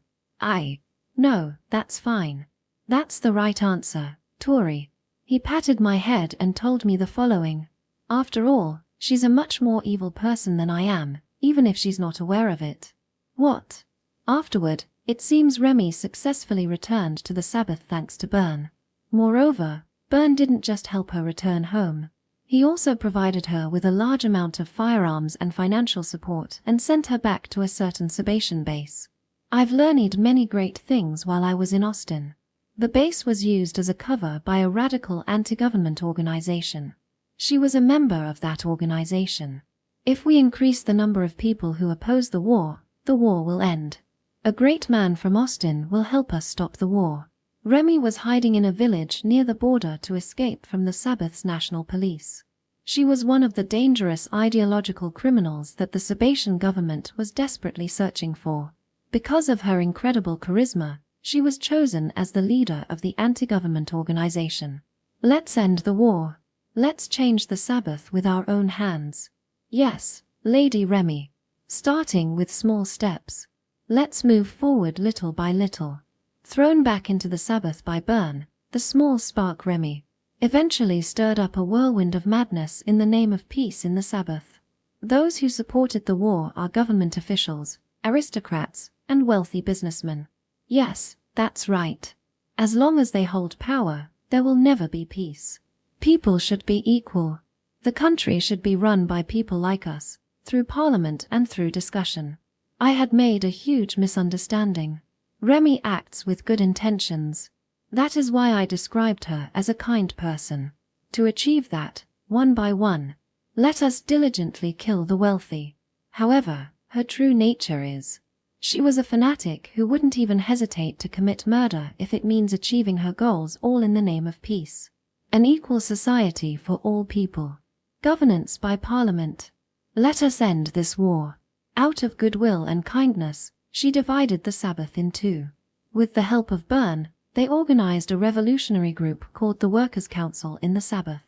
No, that's fine. That's the right answer, Touri. He patted my head and told me the following. After all, she's a much more evil person than I am, even if she's not aware of it. What? Afterward, it seems Remy successfully returned to the Sabbath thanks to Byrne. Moreover, Byrne didn't just help her return home. He also provided her with a large amount of firearms and financial support and sent her back to a certain Sabatian base. I've learned many great things while I was in Austin. The base was used as a cover by a radical anti-government organization. She was a member of that organization. If we increase the number of people who oppose the war will end. A great man from Austin will help us stop the war. Remy was hiding in a village near the border to escape from the Sabbath's national police. She was one of the dangerous ideological criminals that the Sabatian government was desperately searching for. Because of her incredible charisma, she was chosen as the leader of the anti-government organization. Let's end the war. Let's change the Sabbath with our own hands. Yes, Lady Remy. Starting with small steps. Let's move forward little by little. Thrown back into the Sabbath by Byrne, the small spark Remy eventually stirred up a whirlwind of madness in the name of peace in the Sabbath. Those who supported the war are government officials, aristocrats, and wealthy businessmen. Yes, that's right. As long as they hold power, there will never be peace. People should be equal. The country should be run by people like us, through parliament and through discussion. I had made a huge misunderstanding. Remy acts with good intentions. That is why I described her as a kind person. To achieve that, one by one, let us diligently kill the wealthy. However, her true nature is. She was a fanatic who wouldn't even hesitate to commit murder if it means achieving her goals all in the name of peace. An equal society for all people. Governance by parliament. Let us end this war. Out of goodwill and kindness, she divided the Sabbath in two. With the help of Byrne, they organized a revolutionary group called the Workers' Council in the Sabbath.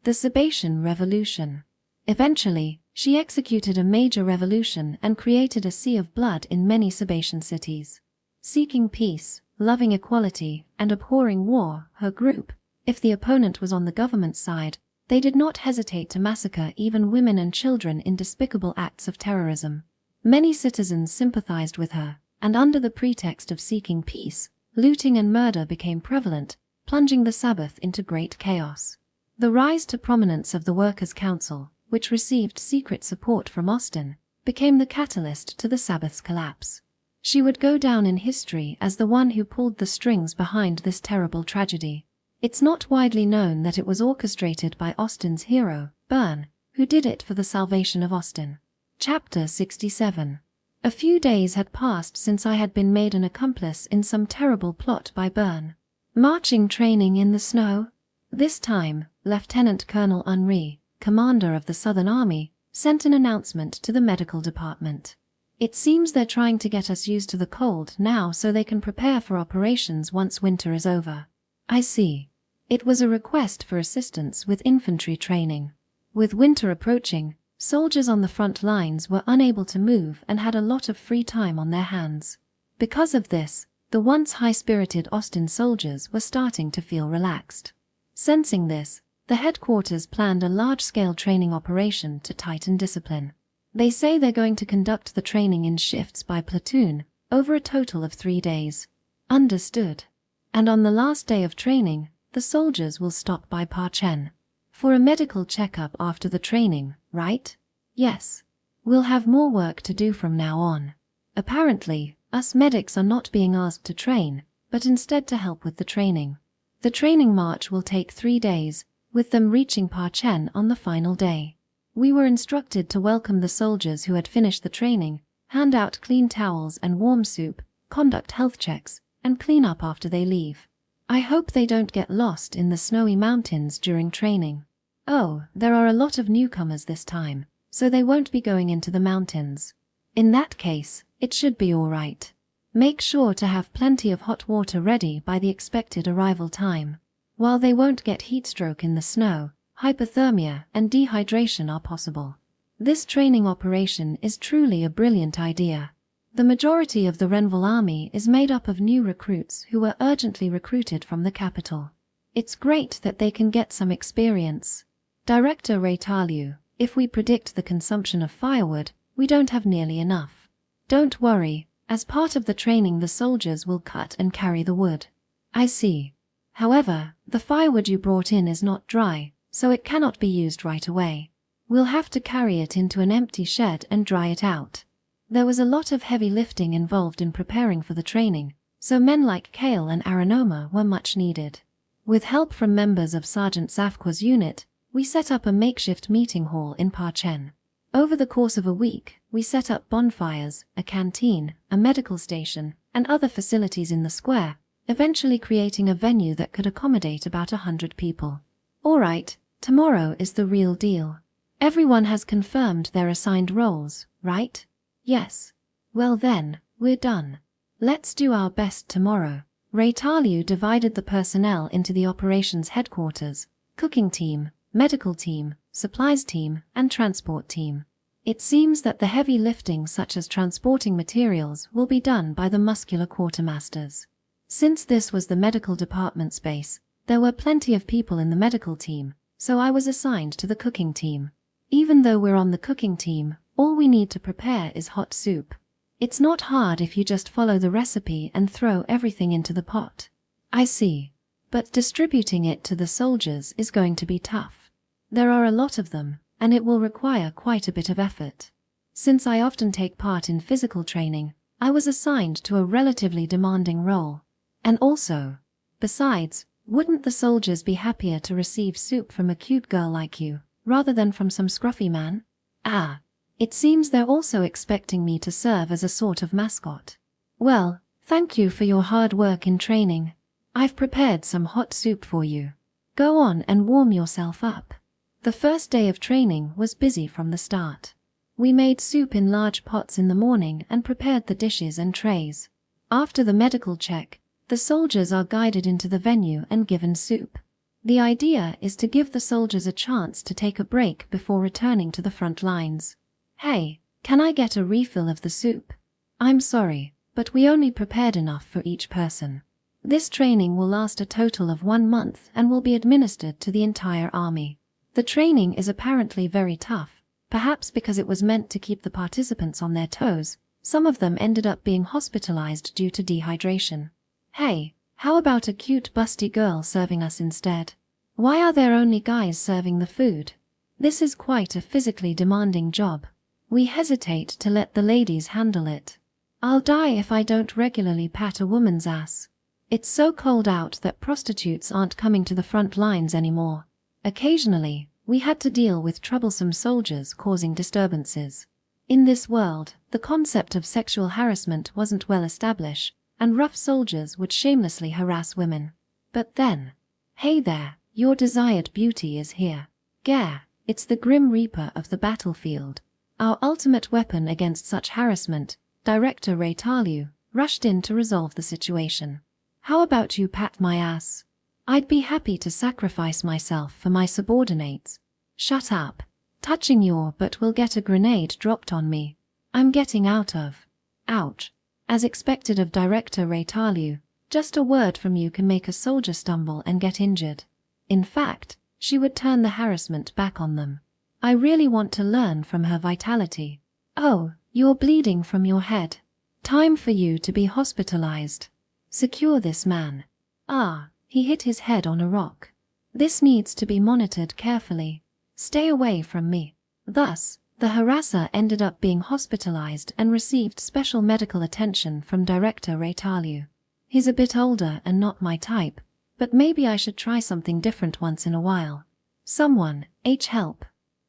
The Sabatian Revolution. Eventually, she executed a major revolution and created a sea of blood in many Sabatian cities. Seeking peace, loving equality, and abhorring war, her group, if the opponent was on the government side, they did not hesitate to massacre even women and children in despicable acts of terrorism. Many citizens sympathized with her, and under the pretext of seeking peace, looting and murder became prevalent, plunging the Sabbath into great chaos. The rise to prominence of the Workers' Council, which received secret support from Austin, became the catalyst to the Sabbath's collapse. She would go down in history as the one who pulled the strings behind this terrible tragedy. It's not widely known that it was orchestrated by Austin's hero, Byrne, who did it for the salvation of Austin. Chapter 67. A few days had passed since I had been made an accomplice in some terrible plot by Byrne. Marching training in the snow? This time, Lieutenant Colonel Henri, commander of the Southern Army, sent an announcement to the medical department. It seems they're trying to get us used to the cold now so they can prepare for operations once winter is over. I see. It was a request for assistance with infantry training. With winter approaching, soldiers on the front lines were unable to move and had a lot of free time on their hands. Because of this, the once high-spirited Austin soldiers were starting to feel relaxed. Sensing this, the headquarters planned a large-scale training operation to tighten discipline. They say they're going to conduct the training in shifts by platoon, over a total of 3 days. Understood. And on the last day of training, the soldiers will stop by Parchen. For a medical checkup after the training, right? Yes. We'll have more work to do from now on. Apparently, us medics are not being asked to train, but instead to help with the training. The training march will take 3 days, with them reaching Parchen on the final day. We were instructed to welcome the soldiers who had finished the training, hand out clean towels and warm soup, conduct health checks, and clean up after they leave. I hope they don't get lost in the snowy mountains during training. Oh, there are a lot of newcomers this time, so they won't be going into the mountains. In that case, it should be alright. Make sure to have plenty of hot water ready by the expected arrival time. While they won't get heatstroke in the snow, hypothermia and dehydration are possible. This training operation is truly a brilliant idea. The majority of the Renville army is made up of new recruits who were urgently recruited from the capital. It's great that they can get some experience. Director Reincarnates, if we predict the consumption of firewood, we don't have nearly enough. Don't worry, as part of the training the soldiers will cut and carry the wood. I see. However, the firewood you brought in is not dry, so it cannot be used right away. We'll have to carry it into an empty shed and dry it out. There was a lot of heavy lifting involved in preparing for the training, so men like Kale and Aranoma were much needed. With help from members of Sergeant Zafqua's unit, we set up a makeshift meeting hall in Parchen. Over the course of a week, we set up bonfires, a canteen, a medical station, and other facilities in the square, eventually creating a venue that could accommodate about 100 people. Alright, tomorrow is the real deal. Everyone has confirmed their assigned roles, right? Yes. Well then, we're done. Let's do our best tomorrow. Reincarnates divided the personnel into the operations headquarters, cooking team, medical team, supplies team, and transport team. It seems that the heavy lifting such as transporting materials will be done by the muscular quartermasters. Since this was the medical department's base, there were plenty of people in the medical team, so I was assigned to the cooking team. Even though we're on the cooking team, all we need to prepare is hot soup. It's not hard if you just follow the recipe and throw everything into the pot. I see. But distributing it to the soldiers is going to be tough. There are a lot of them, and it will require quite a bit of effort. Since I often take part in physical training, I was assigned to a relatively demanding role. And also, besides, wouldn't the soldiers be happier to receive soup from a cute girl like you, rather than from some scruffy man? Ah, it seems they're also expecting me to serve as a sort of mascot. Well, thank you for your hard work in training. I've prepared some hot soup for you. Go on and warm yourself up. The first day of training was busy from the start. We made soup in large pots in the morning and prepared the dishes and trays. After the medical check, the soldiers are guided into the venue and given soup. The idea is to give the soldiers a chance to take a break before returning to the front lines. Hey, can I get a refill of the soup? I'm sorry, but we only prepared enough for each person. This training will last a total of 1 month and will be administered to the entire army. The training is apparently very tough, perhaps because it was meant to keep the participants on their toes. Some of them ended up being hospitalized due to dehydration. Hey, how about a cute busty girl serving us instead? Why are there only guys serving the food? This is quite a physically demanding job. We hesitate to let the ladies handle it. I'll die if I don't regularly pat a woman's ass. It's so cold out that prostitutes aren't coming to the front lines anymore. Occasionally, we had to deal with troublesome soldiers causing disturbances. In this world, the concept of sexual harassment wasn't well established, and rough soldiers would shamelessly harass women. But then, hey there, your desired beauty is here. Gare, it's the Grim Reaper of the battlefield. Our ultimate weapon against such harassment, Director Reincarnates, rushed in to resolve the situation. How about you pat my ass? I'd be happy to sacrifice myself for my subordinates. Shut up. Touching your butt will get a grenade dropped on me. I'm getting out of. Ouch. As expected of Director Reincarnates, just a word from you can make a soldier stumble and get injured. In fact, she would turn the harassment back on them. I really want to learn from her vitality. Oh, you're bleeding from your head. Time for you to be hospitalized. Secure this man. Ah, he hit his head on a rock. This needs to be monitored carefully. Stay away from me. Thus, the harasser ended up being hospitalized and received special medical attention from Director Reincarnates. He's a bit older and not my type, but maybe I should try something different once in a while. Someone, help.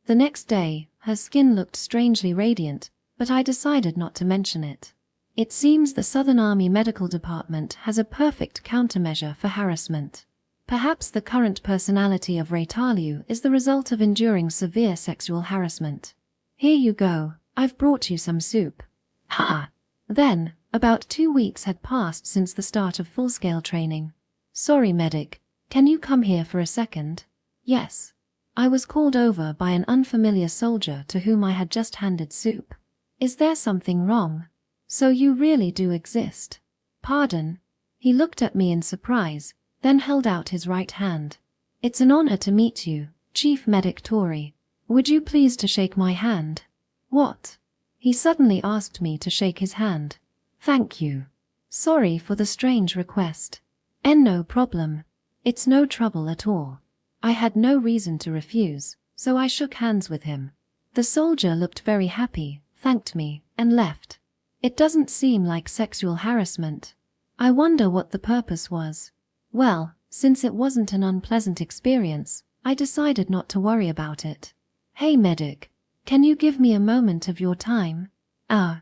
The next day, her skin looked strangely radiant, but I decided not to mention it. It seems the Southern Army Medical Department has a perfect countermeasure for harassment. Perhaps the current personality of Reitalu is the result of enduring severe sexual harassment. Here you go, I've brought you some soup. Ha! Then, about 2 weeks had passed since the start of full-scale training. Sorry, medic, can you come here for a second? Yes. I was called over by an unfamiliar soldier to whom I had just handed soup. Is there something wrong? So you really do exist? Pardon? He looked at me in surprise, then held out his right hand. It's an honor to meet you, Chief Medic Touri. Would you please to shake my hand? What? He suddenly asked me to shake his hand. Thank you. Sorry for the strange request. No problem. It's no trouble at all. I had no reason to refuse, so I shook hands with him. The soldier looked very happy, thanked me, and left. It doesn't seem like sexual harassment. I wonder what the purpose was. Well, since it wasn't an unpleasant experience, I decided not to worry about it. Hey medic, can you give me a moment of your time?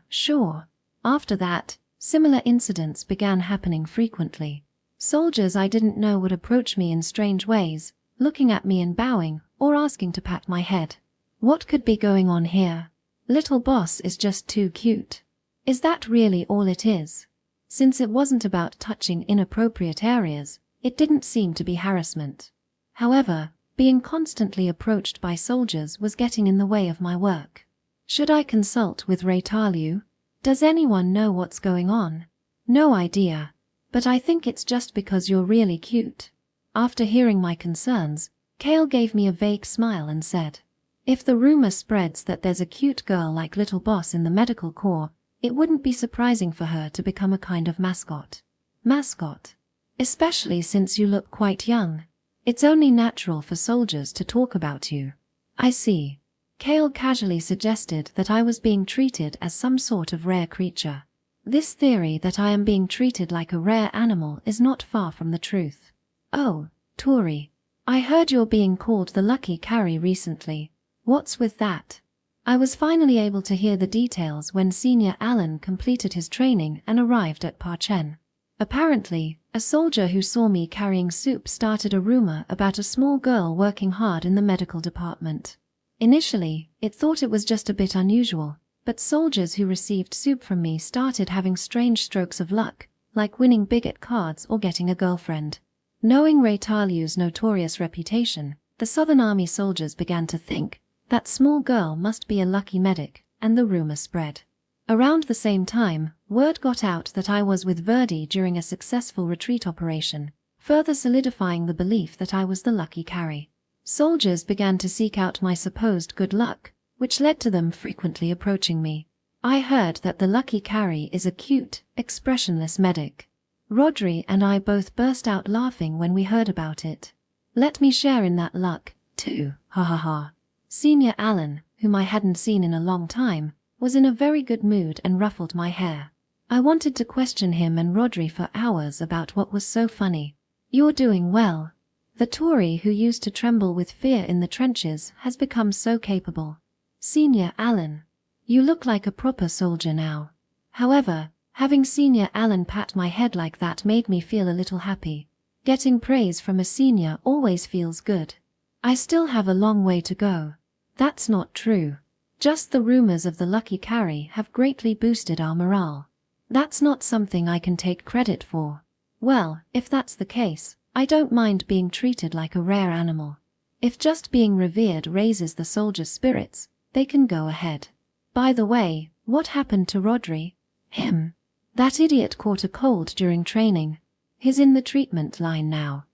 Sure. After that, similar incidents began happening frequently. Soldiers I didn't know would approach me in strange ways, looking at me and bowing, or asking to pat my head. What could be going on here? Little boss is just too cute. Is that really all it is? Since it wasn't about touching inappropriate areas, it didn't seem to be harassment. However, being constantly approached by soldiers was getting in the way of my work. Should I consult with Reitalu? Does anyone know what's going on? No idea. But I think it's just because you're really cute. After hearing my concerns, Kale gave me a vague smile and said, if the rumor spreads that there's a cute girl like Little Boss in the medical corps, it wouldn't be surprising for her to become a kind of mascot. Mascot? Especially since you look quite young. It's only natural for soldiers to talk about you. I see. Kale casually suggested that I was being treated as some sort of rare creature. This theory that I am being treated like a rare animal is not far from the truth. Oh, Touri. I heard you're being called the Lucky Carry recently. What's with that? I was finally able to hear the details when Senior Alan completed his training and arrived at Parchen. Apparently, a soldier who saw me carrying soup started a rumor about a small girl working hard in the medical department. Initially, it thought it was just a bit unusual, but soldiers who received soup from me started having strange strokes of luck, like winning big at cards or getting a girlfriend. Knowing Reitalu's notorious reputation, the Southern Army soldiers began to think that small girl must be a lucky medic, and the rumor spread. Around the same time, word got out that I was with Verdi during a successful retreat operation, further solidifying the belief that I was the lucky carry. Soldiers began to seek out my supposed good luck, which led to them frequently approaching me. I heard that the lucky carry is a cute, expressionless medic. Rodri and I both burst out laughing when we heard about it. Let me share in that luck, too, ha ha ha. Senior Alan, whom I hadn't seen in a long time, was in a very good mood and ruffled my hair. I wanted to question him and Rodri for hours about what was so funny. You're doing well. The Touri who used to tremble with fear in the trenches has become so capable. Senior Alan. You look like a proper soldier now. However, having Senior Alan pat my head like that made me feel a little happy. Getting praise from a senior always feels good. I still have a long way to go. That's not true. Just the rumors of the lucky carry have greatly boosted our morale. That's not something I can take credit for. Well, if that's the case, I don't mind being treated like a rare animal. If just being revered raises the soldiers' spirits, they can go ahead. By the way, what happened to Rodri? Him. That idiot caught a cold during training. He's in the treatment line now.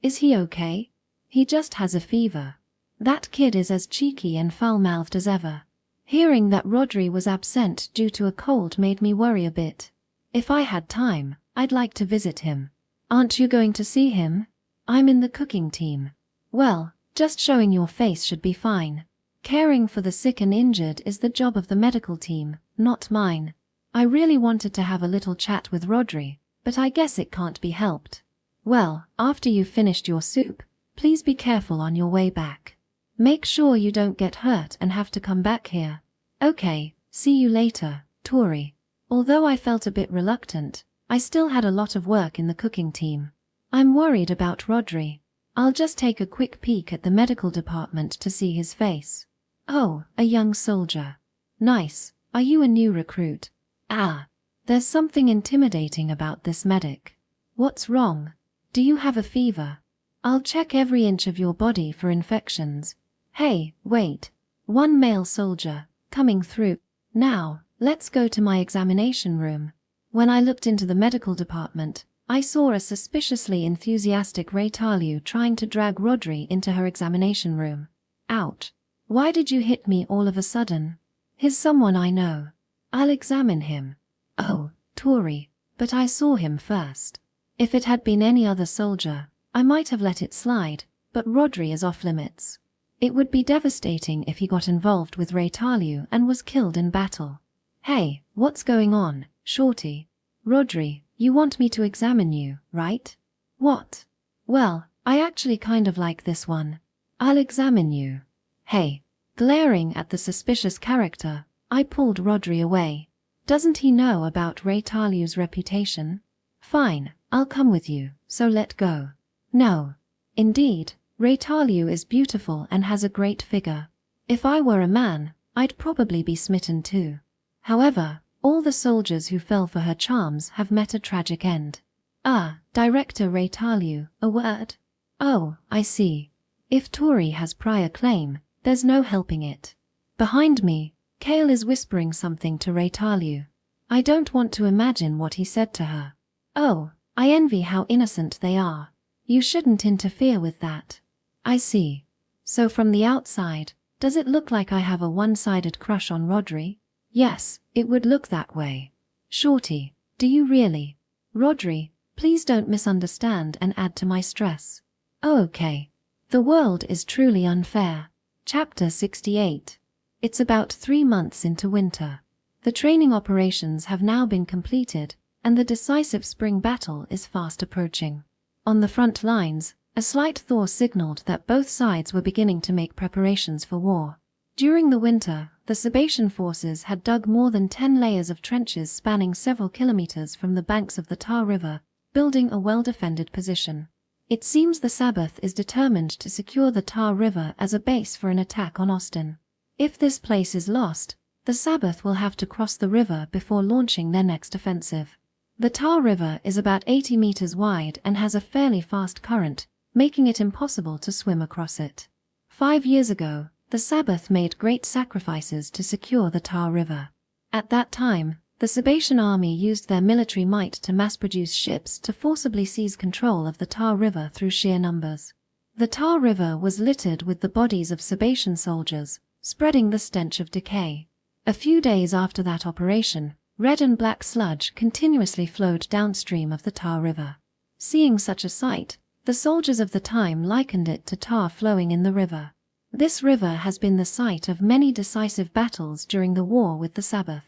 Is he okay? He just has a fever. That kid is as cheeky and foul-mouthed as ever. Hearing that Rodri was absent due to a cold made me worry a bit. If I had time, I'd like to visit him. Aren't you going to see him? I'm in the cooking team. Well, just showing your face should be fine. Caring for the sick and injured is the job of the medical team, not mine. I really wanted to have a little chat with Rodri, but I guess it can't be helped. Well, after you've finished your soup, please be careful on your way back. Make sure you don't get hurt and have to come back here. Okay, See you later, Touri. Although I felt a bit reluctant, I still had a lot of work in the cooking team. I'm worried about Rodri. I'll just take a quick peek at the medical department to see his face. Oh, a young soldier. Nice. Are you a new recruit? Ah. There's something intimidating about this medic. What's wrong? Do you have a fever? I'll check every inch of your body for infections. Hey, wait. One male soldier, coming through. Now, let's go to my examination room. When I looked into the medical department, I saw a suspiciously enthusiastic Reincarnates trying to drag Rodri into her examination room. Ouch. Why did you hit me all of a sudden? He's someone I know. I'll examine him. Oh, Touri, but I saw him first. If it had been any other soldier, I might have let it slide, but Rodri is off limits. It would be devastating if he got involved with Reincarnates and was killed in battle. Hey, what's going on, shorty? Rodri, you want me to examine you, right? What? Well, I actually kind of like this one. I'll examine you. Hey. Glaring at the suspicious character, I pulled Rodri away. Doesn't he know about Reincarnates' reputation? Fine, I'll come with you, so let go. No. Indeed, Reincarnates is beautiful and has a great figure. If I were a man, I'd probably be smitten too. However, all the soldiers who fell for her charms have met a tragic end. Ah, Director Reincarnates, a word? Oh, I see. If Touri has prior claim, there's no helping it. Behind me, Kale is whispering something to Reincarnates. I don't want to imagine what he said to her. Oh, I envy how innocent they are. You shouldn't interfere with that. I see. So from the outside, does it look like I have a one-sided crush on Rodri? Yes, it would look that way. Shorty, do you really? Rodri, please don't misunderstand and add to my stress. Oh, okay. The world is truly unfair. Chapter 68. It's about 3 months into winter. The training operations have now been completed, and the decisive spring battle is fast approaching. On the front lines, a slight thaw signaled that both sides were beginning to make preparations for war. During the winter, the Sabatian forces had dug more than 10 layers of trenches spanning several kilometers from the banks of the Tar River, building a well-defended position. It seems the Sabbath is determined to secure the Tar River as a base for an attack on Austin. If this place is lost, the Sabbath will have to cross the river before launching their next offensive. The Tar River is about 80 meters wide and has a fairly fast current, making it impossible to swim across it. 5 years ago, the Sabbath made great sacrifices to secure the Tar River. At that time, the Sabatian army used their military might to mass-produce ships to forcibly seize control of the Tar River through sheer numbers. The Tar River was littered with the bodies of Sabatian soldiers, spreading the stench of decay. A few days after that operation, red and black sludge continuously flowed downstream of the Tar River. Seeing such a sight, the soldiers of the time likened it to tar flowing in the river. This river has been the site of many decisive battles during the war with the Sabbath.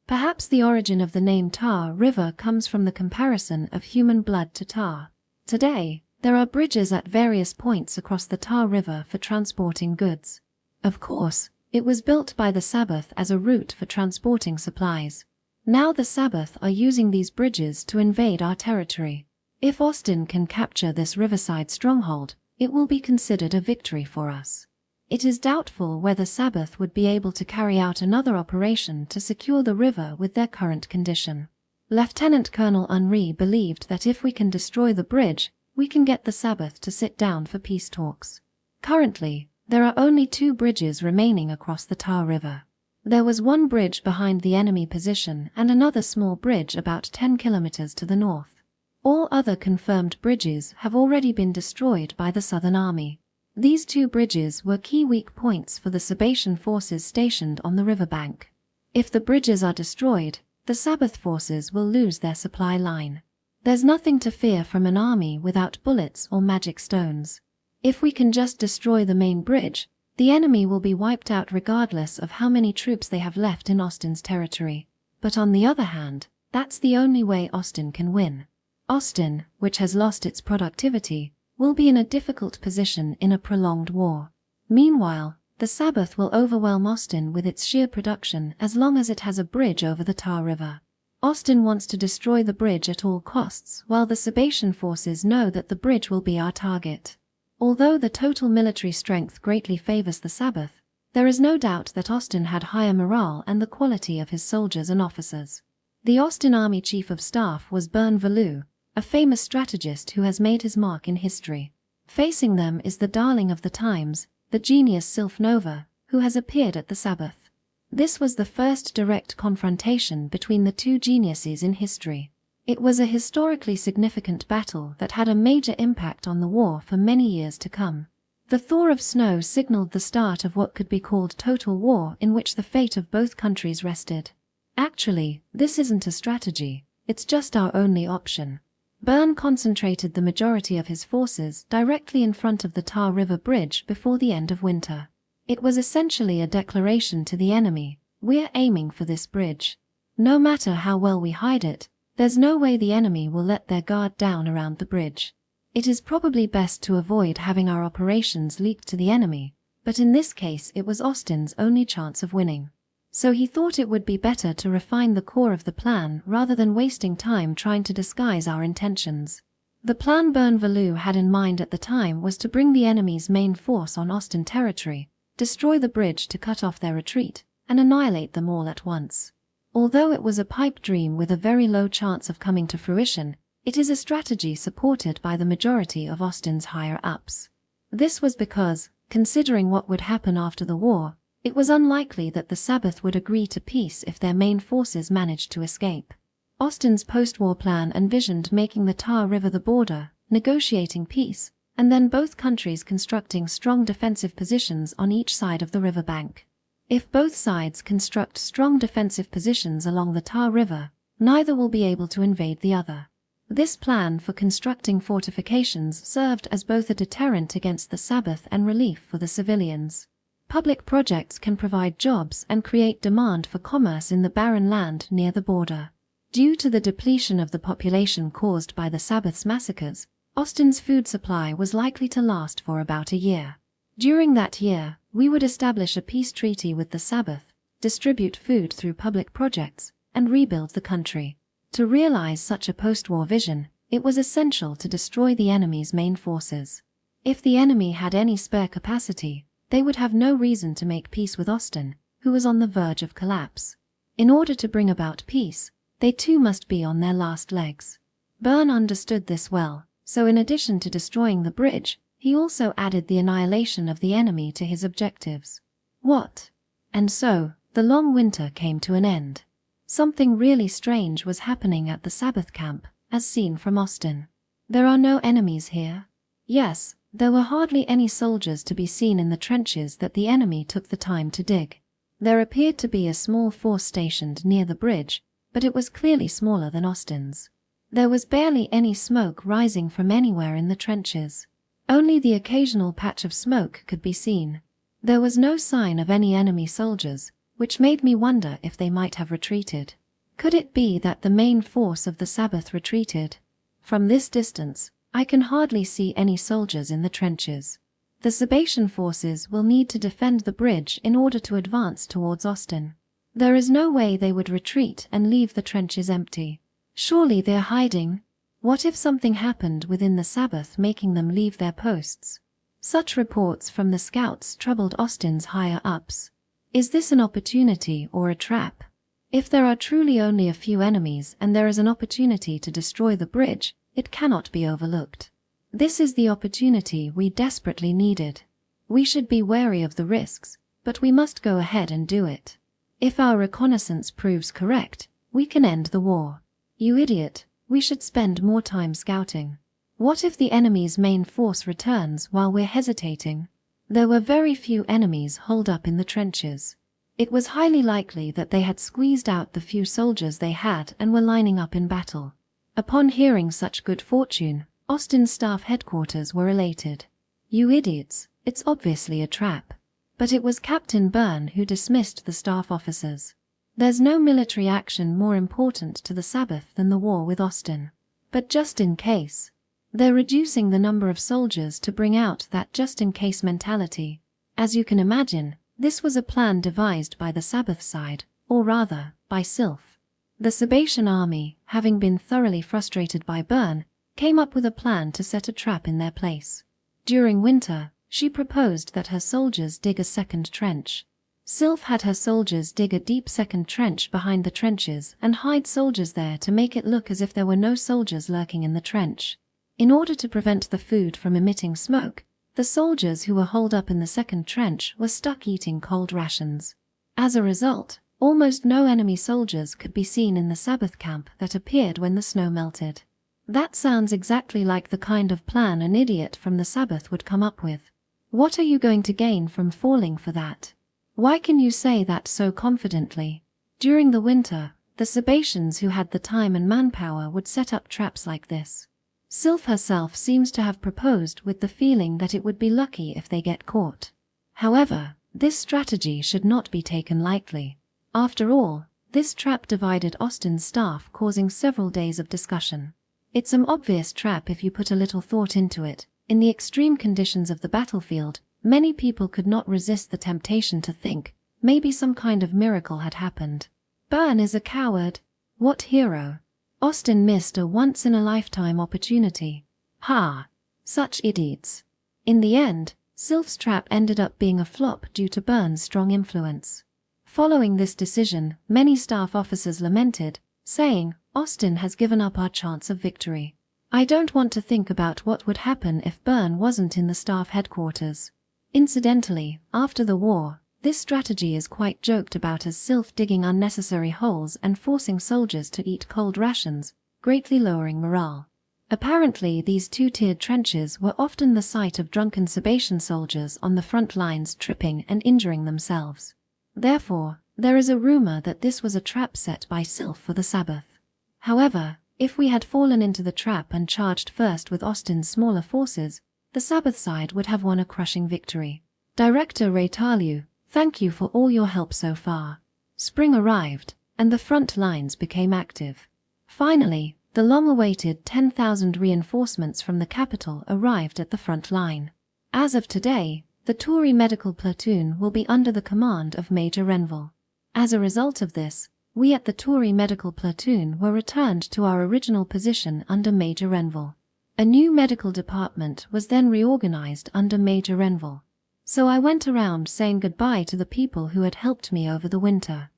Perhaps the origin of the name Tar River comes from the comparison of human blood to tar. Today, there are bridges at various points across the Tar River for transporting goods. Of course, it was built by the Sabbath as a route for transporting supplies. Now the Sabbath are using these bridges to invade our territory. If Austin can capture this riverside stronghold, it will be considered a victory for us. It is doubtful whether Sabbath would be able to carry out another operation to secure the river with their current condition. Lieutenant Colonel Henri believed that if we can destroy the bridge, we can get the Sabbath to sit down for peace talks. Currently, there are only 2 bridges remaining across the Tar River. There was one bridge behind the enemy position and another small bridge about 10 kilometers to the north. All other confirmed bridges have already been destroyed by the Southern Army. These 2 bridges were key weak points for the Sabatian forces stationed on the riverbank. If the bridges are destroyed, the Sabbath forces will lose their supply line. There's nothing to fear from an army without bullets or magic stones. If we can just destroy the main bridge, the enemy will be wiped out regardless of how many troops they have left in Austin's territory. But on the other hand, that's the only way Austin can win. Austin, which has lost its productivity, will be in a difficult position in a prolonged war. Meanwhile, The Sabbath will overwhelm Austin with its sheer production as long as it has a bridge over the Tar River. Austin wants to destroy the bridge at all costs, while the Sabatian forces know that the bridge will be our target. Although the total military strength greatly favors the Sabbath, there is no doubt that Austin had higher morale and the quality of his soldiers and officers. The Austin Army Chief of Staff was Bern Valou, a famous strategist who has made his mark in history. Facing them is the darling of the times, the genius Sylph Nova, who has appeared at the Sabbath. This was the first direct confrontation between the two geniuses in history. It was a historically significant battle that had a major impact on the war for many years to come. The thaw of snow signaled the start of what could be called total war, in which the fate of both countries rested. Actually, this isn't a strategy, it's just our only option. Bern concentrated the majority of his forces directly in front of the Tar River Bridge before the end of winter. It was essentially a declaration to the enemy, we're aiming for this bridge. No matter how well we hide it, there's no way the enemy will let their guard down around the bridge. It is probably best to avoid having our operations leaked to the enemy, but in this case it was Austin's only chance of winning. So he thought it would be better to refine the core of the plan rather than wasting time trying to disguise our intentions. The plan Bern Valou had in mind at the time was to bring the enemy's main force on Austin territory, destroy the bridge to cut off their retreat, and annihilate them all at once. Although it was a pipe dream with a very low chance of coming to fruition, it is a strategy supported by the majority of Austin's higher-ups. This was because, considering what would happen after the war, it was unlikely that the Sabbath would agree to peace if their main forces managed to escape. Austin's post-war plan envisioned making the Tar River the border, negotiating peace, and then both countries constructing strong defensive positions on each side of the riverbank. If both sides construct strong defensive positions along the Tar River, neither will be able to invade the other. This plan for constructing fortifications served as both a deterrent against the Sabbath and relief for the civilians. Public projects can provide jobs and create demand for commerce in the barren land near the border. Due to the depletion of the population caused by the Sabbath's massacres, Austin's food supply was likely to last for about a year. During that year, we would establish a peace treaty with the Sabbath, distribute food through public projects, and rebuild the country. To realize such a post-war vision, it was essential to destroy the enemy's main forces. If the enemy had any spare capacity, they would have no reason to make peace with Austin, who was on the verge of collapse. In order to bring about peace, they too must be on their last legs. Bern understood this well, so in addition to destroying the bridge, he also added the annihilation of the enemy to his objectives. What? And so, the long winter came to an end. Something really strange was happening at the Sabbath camp, as seen from Austin. There are no enemies here. Yes, there were hardly any soldiers to be seen in the trenches that the enemy took the time to dig. There appeared to be a small force stationed near the bridge, but it was clearly smaller than Austin's. There was barely any smoke rising from anywhere in the trenches. Only the occasional patch of smoke could be seen. There was no sign of any enemy soldiers, which made me wonder if they might have retreated. Could it be that the main force of the Sabbath retreated? From this distance, I can hardly see any soldiers in the trenches. The Sabatian forces will need to defend the bridge in order to advance towards Austin. There is no way they would retreat and leave the trenches empty. Surely they're hiding. What if something happened within the Sabbath making them leave their posts? Such reports from the scouts troubled Austin's higher-ups. Is this an opportunity or a trap? If there are truly only a few enemies and there is an opportunity to destroy the bridge, it cannot be overlooked. This is the opportunity we desperately needed. We should be wary of the risks, but we must go ahead and do it. If our reconnaissance proves correct, we can end the war. You idiot, we should spend more time scouting. What if the enemy's main force returns while we're hesitating? There were very few enemies holed up in the trenches. It was highly likely that they had squeezed out the few soldiers they had and were lining up in battle. Upon hearing such good fortune, Austin's staff headquarters were elated. You idiots, it's obviously a trap. But it was Captain Bern who dismissed the staff officers. There's no military action more important to the Sabbath than the war with Austin. But just in case. They're reducing the number of soldiers to bring out that just-in-case mentality. As you can imagine, this was a plan devised by the Sabbath side, or rather, by Sylph. The Sabatian army, having been thoroughly frustrated by Byrne, came up with a plan to set a trap in their place. During winter, she proposed that her soldiers dig a second trench. Sylph had her soldiers dig a deep second trench behind the trenches and hide soldiers there to make it look as if there were no soldiers lurking in the trench. In order to prevent the food from emitting smoke, the soldiers who were holed up in the second trench were stuck eating cold rations. As a result, almost no enemy soldiers could be seen in the Sabbath camp that appeared when the snow melted. That sounds exactly like the kind of plan an idiot from the Sabbath would come up with. What are you going to gain from falling for that? Why can you say that so confidently? During the winter, the Sabatians who had the time and manpower would set up traps like this. Sylph herself seems to have proposed with the feeling that it would be lucky if they get caught. However, this strategy should not be taken lightly. After all, this trap divided Austin's staff, causing several days of discussion. It's an obvious trap if you put a little thought into it. In the extreme conditions of the battlefield, many people could not resist the temptation to think, maybe some kind of miracle had happened. Byrne is a coward. What hero? Austin missed a once-in-a-lifetime opportunity. Ha! Such idiots. In the end, Sylph's trap ended up being a flop due to Byrne's strong influence. Following this decision, many staff officers lamented, saying, "Austin has given up our chance of victory." I don't want to think about what would happen if Byrne wasn't in the staff headquarters. Incidentally, after the war, this strategy is quite joked about as Sylph digging unnecessary holes and forcing soldiers to eat cold rations, greatly lowering morale. Apparently these two-tiered trenches were often the site of drunken Sabatian soldiers on the front lines tripping and injuring themselves. Therefore, there is a rumor that this was a trap set by Sylph for the Sabbath. However, if we had fallen into the trap and charged first with Austin's smaller forces, the Sabbath side would have won a crushing victory. Director Reincarnates, thank you for all your help so far. Spring arrived, and the front lines became active. Finally, the long-awaited 10,000 reinforcements from the capital arrived at the front line. As of today, the Touri medical platoon will be under the command of Major Renville. As a result of this, we at the Touri medical platoon were returned to our original position under Major Renville. A new medical department was then reorganized under Major Renville. So I went around saying goodbye to the people who had helped me over the winter.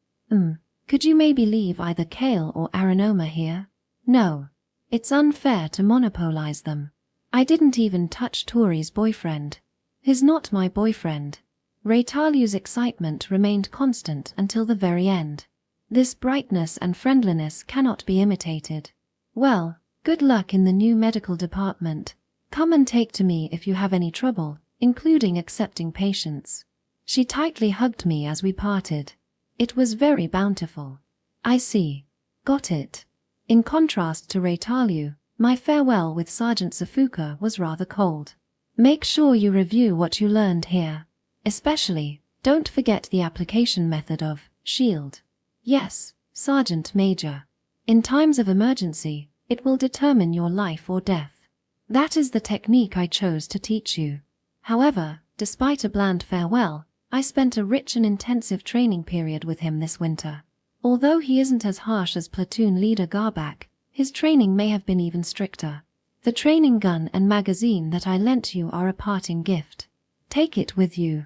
Could you maybe leave either Kale or Aranoma here? No. It's unfair to monopolize them. I didn't even touch Touri's boyfriend. He's not my boyfriend. Reincarnates' excitement remained constant until the very end. This brightness and friendliness cannot be imitated. Well, good luck in the new medical department. Come and take to me if you have any trouble, including accepting patients. She tightly hugged me as we parted. It was very bountiful. I see. Got it. In contrast to Reincarnates, my farewell with Sergeant Safuka was rather cold. Make sure you review what you learned here. Especially, don't forget the application method of shield. Yes, Sergeant Major. In times of emergency, it will determine your life or death. That is the technique I chose to teach you. However, despite a bland farewell, I spent a rich and intensive training period with him this winter. Although he isn't as harsh as platoon leader Garbak, his training may have been even stricter. The training gun and magazine that I lent you are a parting gift. Take it with you.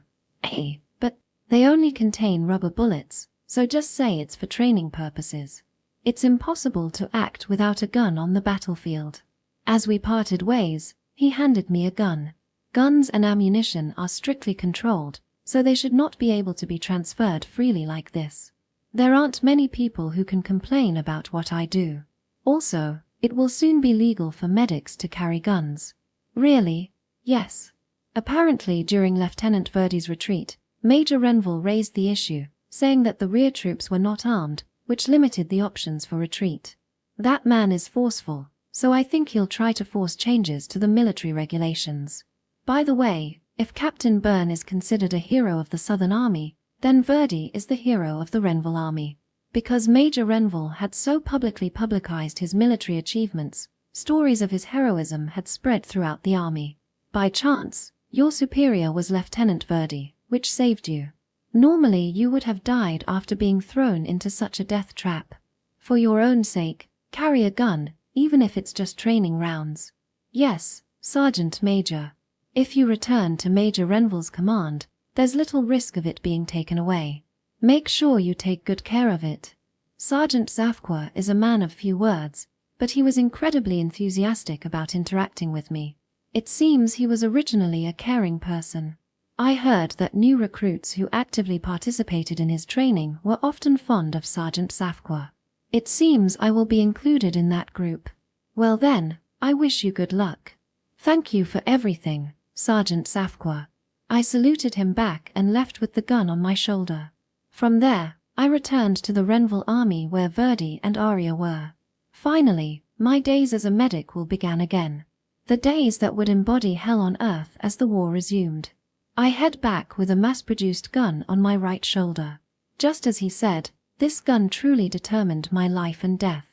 But they only contain rubber bullets, so just say it's for training purposes. It's impossible to act without a gun on the battlefield. As we parted ways, he handed me a gun. Guns and ammunition are strictly controlled, so they should not be able to be transferred freely like this. There aren't many people who can complain about what I do. Also, it will soon be legal for medics to carry guns. Really? Yes. Apparently during Lieutenant Verdi's retreat, Major Renville raised the issue, saying that the rear troops were not armed, which limited the options for retreat. That man is forceful, so I think he'll try to force changes to the military regulations. By the way, if Captain Byrne is considered a hero of the Southern Army, then Verdi is the hero of the Renville Army. Because Major Renville had so publicly publicized his military achievements, stories of his heroism had spread throughout the army. By chance, your superior was Lieutenant Verdi, which saved you. Normally you would have died after being thrown into such a death trap. For your own sake, carry a gun, even if it's just training rounds. Yes, Sergeant Major. If you return to Major Renville's command, there's little risk of it being taken away. Make sure you take good care of it. Sergeant Zafqua is a man of few words, but he was incredibly enthusiastic about interacting with me. It seems he was originally a caring person. I heard that new recruits who actively participated in his training were often fond of Sergeant Zafqua. It seems I will be included in that group. Well then, I wish you good luck. Thank you for everything, Sergeant Zafqua. I saluted him back and left with the gun on my shoulder. From there, I returned to the Renville army where Verdi and Arya were. Finally, my days as a medic will begin again. The days that would embody hell on earth as the war resumed. I head back with a mass-produced gun on my right shoulder. Just as he said, this gun truly determined my life and death.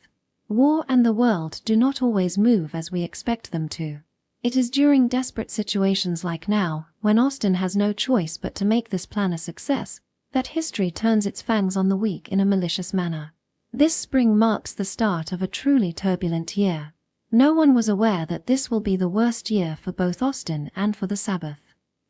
War and the world do not always move as we expect them to. It is during desperate situations like now, when Austin has no choice but to make this plan a success, that history turns its fangs on the weak in a malicious manner. This spring marks the start of a truly turbulent year. No one was aware that this will be the worst year for both Austin and for the Sabbath.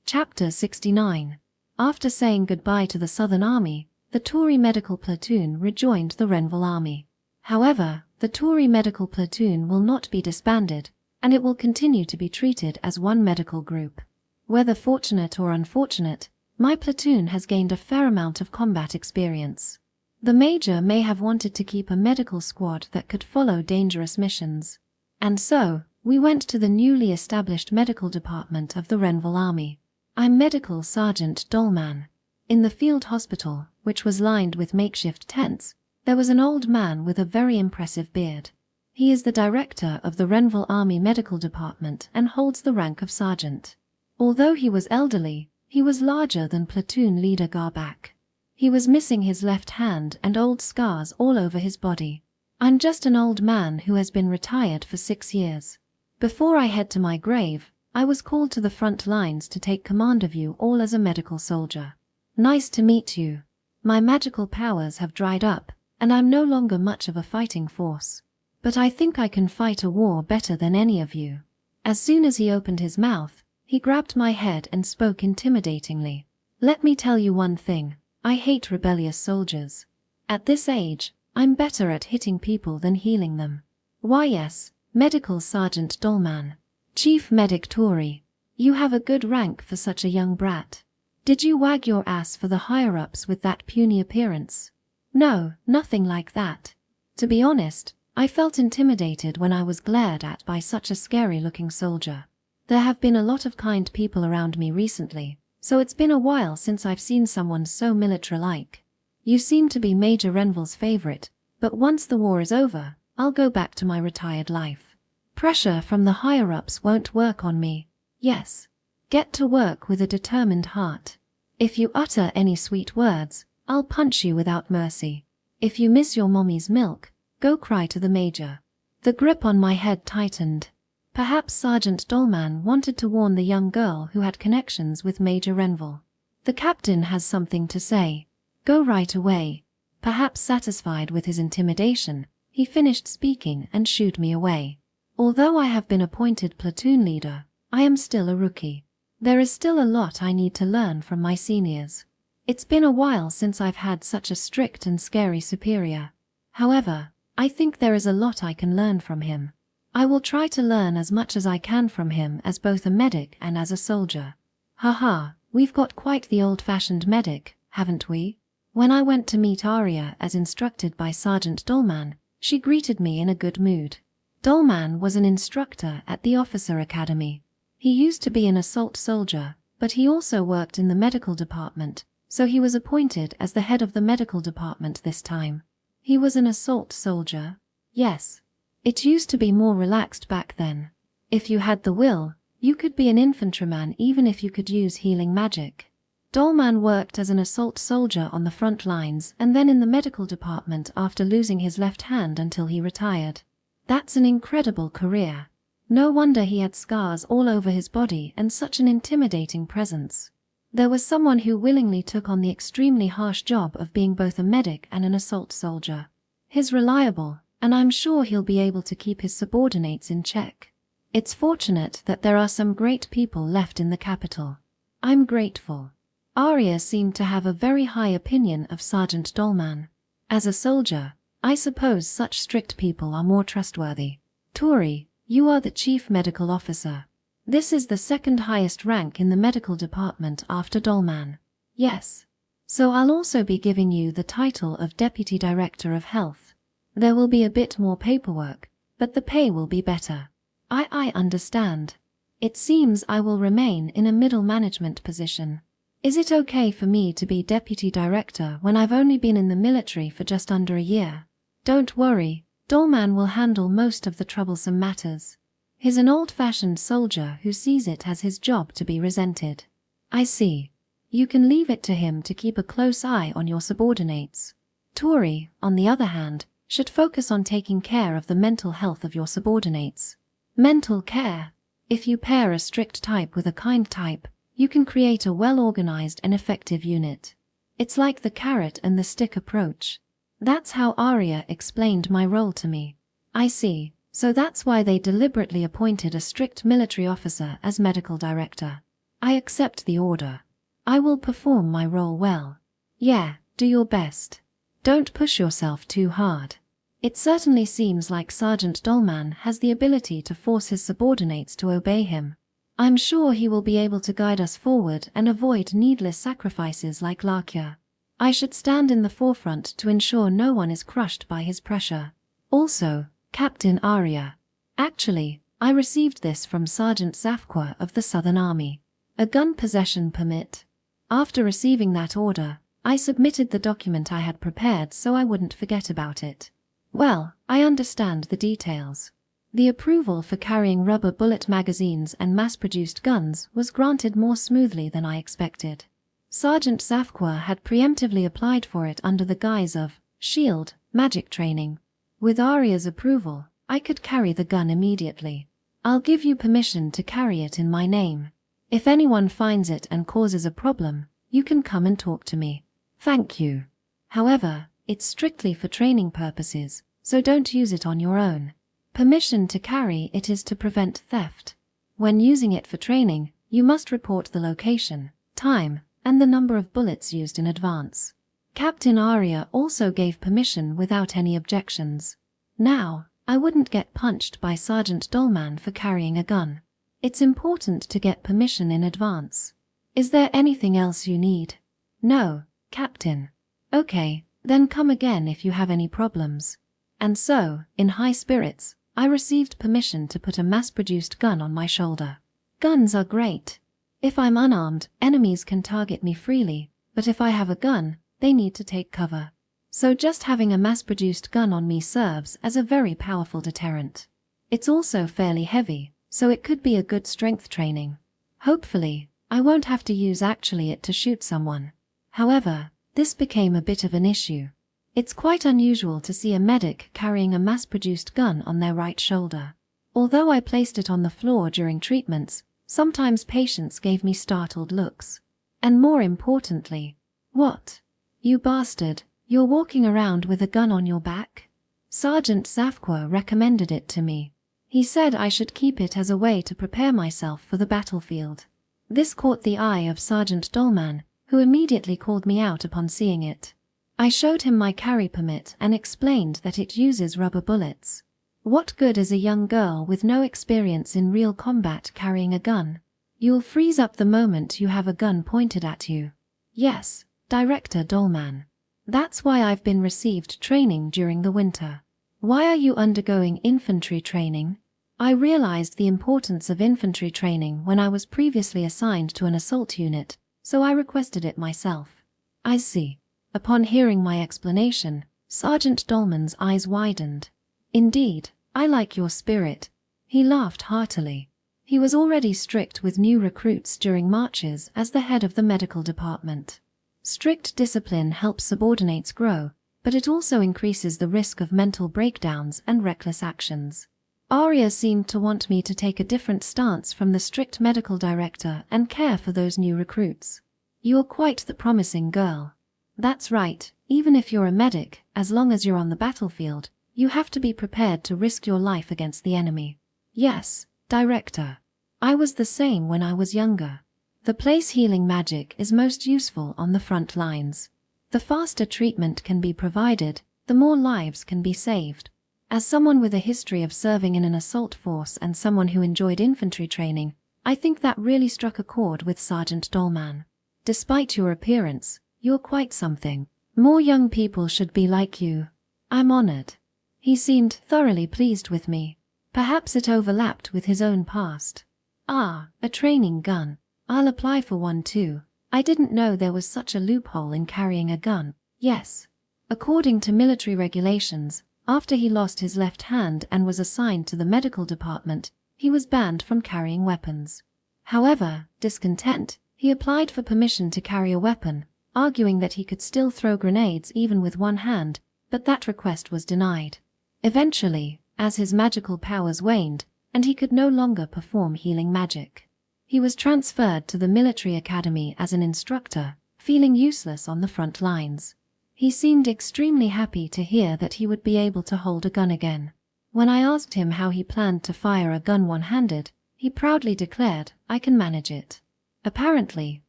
Chapter 69. After saying goodbye to the Southern Army, the Touri Medical Platoon rejoined the Renville Army. However, the Touri Medical Platoon will not be disbanded, and it will continue to be treated as one medical group. Whether fortunate or unfortunate, my platoon has gained a fair amount of combat experience. The Major may have wanted to keep a medical squad that could follow dangerous missions. And so, we went to the newly established medical department of the Renville Army. I'm Medical Sergeant Dolman. In the field hospital, which was lined with makeshift tents, there was an old man with a very impressive beard. He is the director of the Renville Army Medical Department and holds the rank of sergeant. Although he was elderly, he was larger than platoon leader Garbak. He was missing his left hand and old scars all over his body. I'm just an old man who has been retired for 6 years. Before I head to my grave, I was called to the front lines to take command of you all as a medical soldier. Nice to meet you. My magical powers have dried up, and I'm no longer much of a fighting force. But I think I can fight a war better than any of you. As soon as he opened his mouth, he grabbed my head and spoke intimidatingly. Let me tell you one thing, I hate rebellious soldiers. At this age, I'm better at hitting people than healing them. Why yes, Medical Sergeant Dolman. Chief Medic Touri. You have a good rank for such a young brat. Did you wag your ass for the higher-ups with that puny appearance? No, nothing like that. To be honest, I felt intimidated when I was glared at by such a scary-looking soldier. There have been a lot of kind people around me recently, so it's been a while since I've seen someone so military-like. You seem to be Major Renville's favorite, but once the war is over, I'll go back to my retired life. Pressure from the higher-ups won't work on me. Yes. Get to work with a determined heart. If you utter any sweet words, I'll punch you without mercy. If you miss your mommy's milk, go cry to the Major. The grip on my head tightened. Perhaps Sergeant Dolman wanted to warn the young girl who had connections with Major Renville. The captain has something to say. Go right away. Perhaps satisfied with his intimidation, he finished speaking and shooed me away. Although I have been appointed platoon leader, I am still a rookie. There is still a lot I need to learn from my seniors. It's been a while since I've had such a strict and scary superior. However, I think there is a lot I can learn from him. I will try to learn as much as I can from him as both a medic and as a soldier. Haha, we've got quite the old-fashioned medic, haven't we? When I went to meet Arya as instructed by Sergeant Dolman, she greeted me in a good mood. Dolman was an instructor at the Officer Academy. He used to be an assault soldier, but he also worked in the medical department, so he was appointed as the head of the medical department this time. He was an assault soldier? Yes. It used to be more relaxed back then. If you had the will, you could be an infantryman even if you could use healing magic. Dolman worked as an assault soldier on the front lines and then in the medical department after losing his left hand until he retired. That's an incredible career. No wonder he had scars all over his body and such an intimidating presence. There was someone who willingly took on the extremely harsh job of being both a medic and an assault soldier. He's reliable, and I'm sure he'll be able to keep his subordinates in check. It's fortunate that there are some great people left in the capital. I'm grateful. Arya seemed to have a very high opinion of Sergeant Dolman. As a soldier, I suppose such strict people are more trustworthy. Touri, you are the chief medical officer. This is the second highest rank in the medical department after Dolman. Yes. So I'll also be giving you the title of Deputy Director of Health. There will be a bit more paperwork, but the pay will be better. I understand. It seems I will remain in a middle management position. Is it okay for me to be Deputy Director when I've only been in the military for just under a year? Don't worry, Dolman will handle most of the troublesome matters. He's an old-fashioned soldier who sees it as his job to be resented. I see. You can leave it to him to keep a close eye on your subordinates. Touri, on the other hand, should focus on taking care of the mental health of your subordinates. Mental care. If you pair a strict type with a kind type, you can create a well-organized and effective unit. It's like the carrot and the stick approach. That's how Arya explained my role to me. I see. So that's why they deliberately appointed a strict military officer as medical director. I accept the order. I will perform my role well. Yeah, do your best. Don't push yourself too hard. It certainly seems like Sergeant Dolman has the ability to force his subordinates to obey him. I'm sure he will be able to guide us forward and avoid needless sacrifices like Lakia. I should stand in the forefront to ensure no one is crushed by his pressure. Also, Captain Arya. Actually, I received this from Sergeant Zafqua of the Southern Army. A gun possession permit. After receiving that order, I submitted the document I had prepared so I wouldn't forget about it. Well, I understand the details. The approval for carrying rubber bullet magazines and mass-produced guns was granted more smoothly than I expected. Sergeant Zafqua had preemptively applied for it under the guise of shield magic training. With Arya's approval, I could carry the gun immediately. I'll give you permission to carry it in my name. If anyone finds it and causes a problem, you can come and talk to me. Thank you. However, it's strictly for training purposes, so don't use it on your own. Permission to carry it is to prevent theft. When using it for training, you must report the location, time, and the number of bullets used in advance. Captain Arya also gave permission without any objections. Now, I wouldn't get punched by Sergeant Dolman for carrying a gun. It's important to get permission in advance. Is there anything else you need? No, Captain. Okay, then come again if you have any problems. And so, in high spirits, I received permission to put a mass-produced gun on my shoulder. Guns are great. If I'm unarmed, enemies can target me freely, but if I have a gun, they need to take cover. So just having a mass-produced gun on me serves as a very powerful deterrent. It's also fairly heavy, so it could be a good strength training. Hopefully, I won't have to use it to shoot someone. However, this became a bit of an issue. It's quite unusual to see a medic carrying a mass-produced gun on their right shoulder. Although I placed it on the floor during treatments, sometimes patients gave me startled looks. And more importantly, what? You bastard, you're walking around with a gun on your back? Sergeant Zafqua recommended it to me. He said I should keep it as a way to prepare myself for the battlefield. This caught the eye of Sergeant Dolman, who immediately called me out upon seeing it. I showed him my carry permit and explained that it uses rubber bullets. What good is a young girl with no experience in real combat carrying a gun? You'll freeze up the moment you have a gun pointed at you. Yes, Director Dolman. That's why I've been received training during the winter. Why are you undergoing infantry training? I realized the importance of infantry training when I was previously assigned to an assault unit, so I requested it myself. I see. Upon hearing my explanation, Sergeant Dolman's eyes widened. Indeed, I like your spirit. He laughed heartily. He was already strict with new recruits during marches as the head of the medical department. Strict discipline helps subordinates grow, but it also increases the risk of mental breakdowns and reckless actions. Arya seemed to want me to take a different stance from the strict medical director and care for those new recruits. You're quite the promising girl. That's right, even if you're a medic, as long as you're on the battlefield, you have to be prepared to risk your life against the enemy. Yes, Director. I was the same when I was younger. The place healing magic is most useful on the front lines. The faster treatment can be provided, the more lives can be saved. As someone with a history of serving in an assault force and someone who enjoyed infantry training, I think that really struck a chord with Sergeant Dolman. Despite your appearance, you're quite something. More young people should be like you. I'm honored. He seemed thoroughly pleased with me. Perhaps it overlapped with his own past. Ah, a training gun. I'll apply for one too. I didn't know there was such a loophole in carrying a gun. Yes. According to military regulations, after he lost his left hand and was assigned to the medical department, he was banned from carrying weapons. However, discontent, he applied for permission to carry a weapon, arguing that he could still throw grenades even with one hand, but that request was denied. Eventually, as his magical powers waned, and he could no longer perform healing magic, he was transferred to the military academy as an instructor, feeling useless on the front lines. He seemed extremely happy to hear that he would be able to hold a gun again. When I asked him how he planned to fire a gun one-handed, he proudly declared, "I can manage it." Apparently,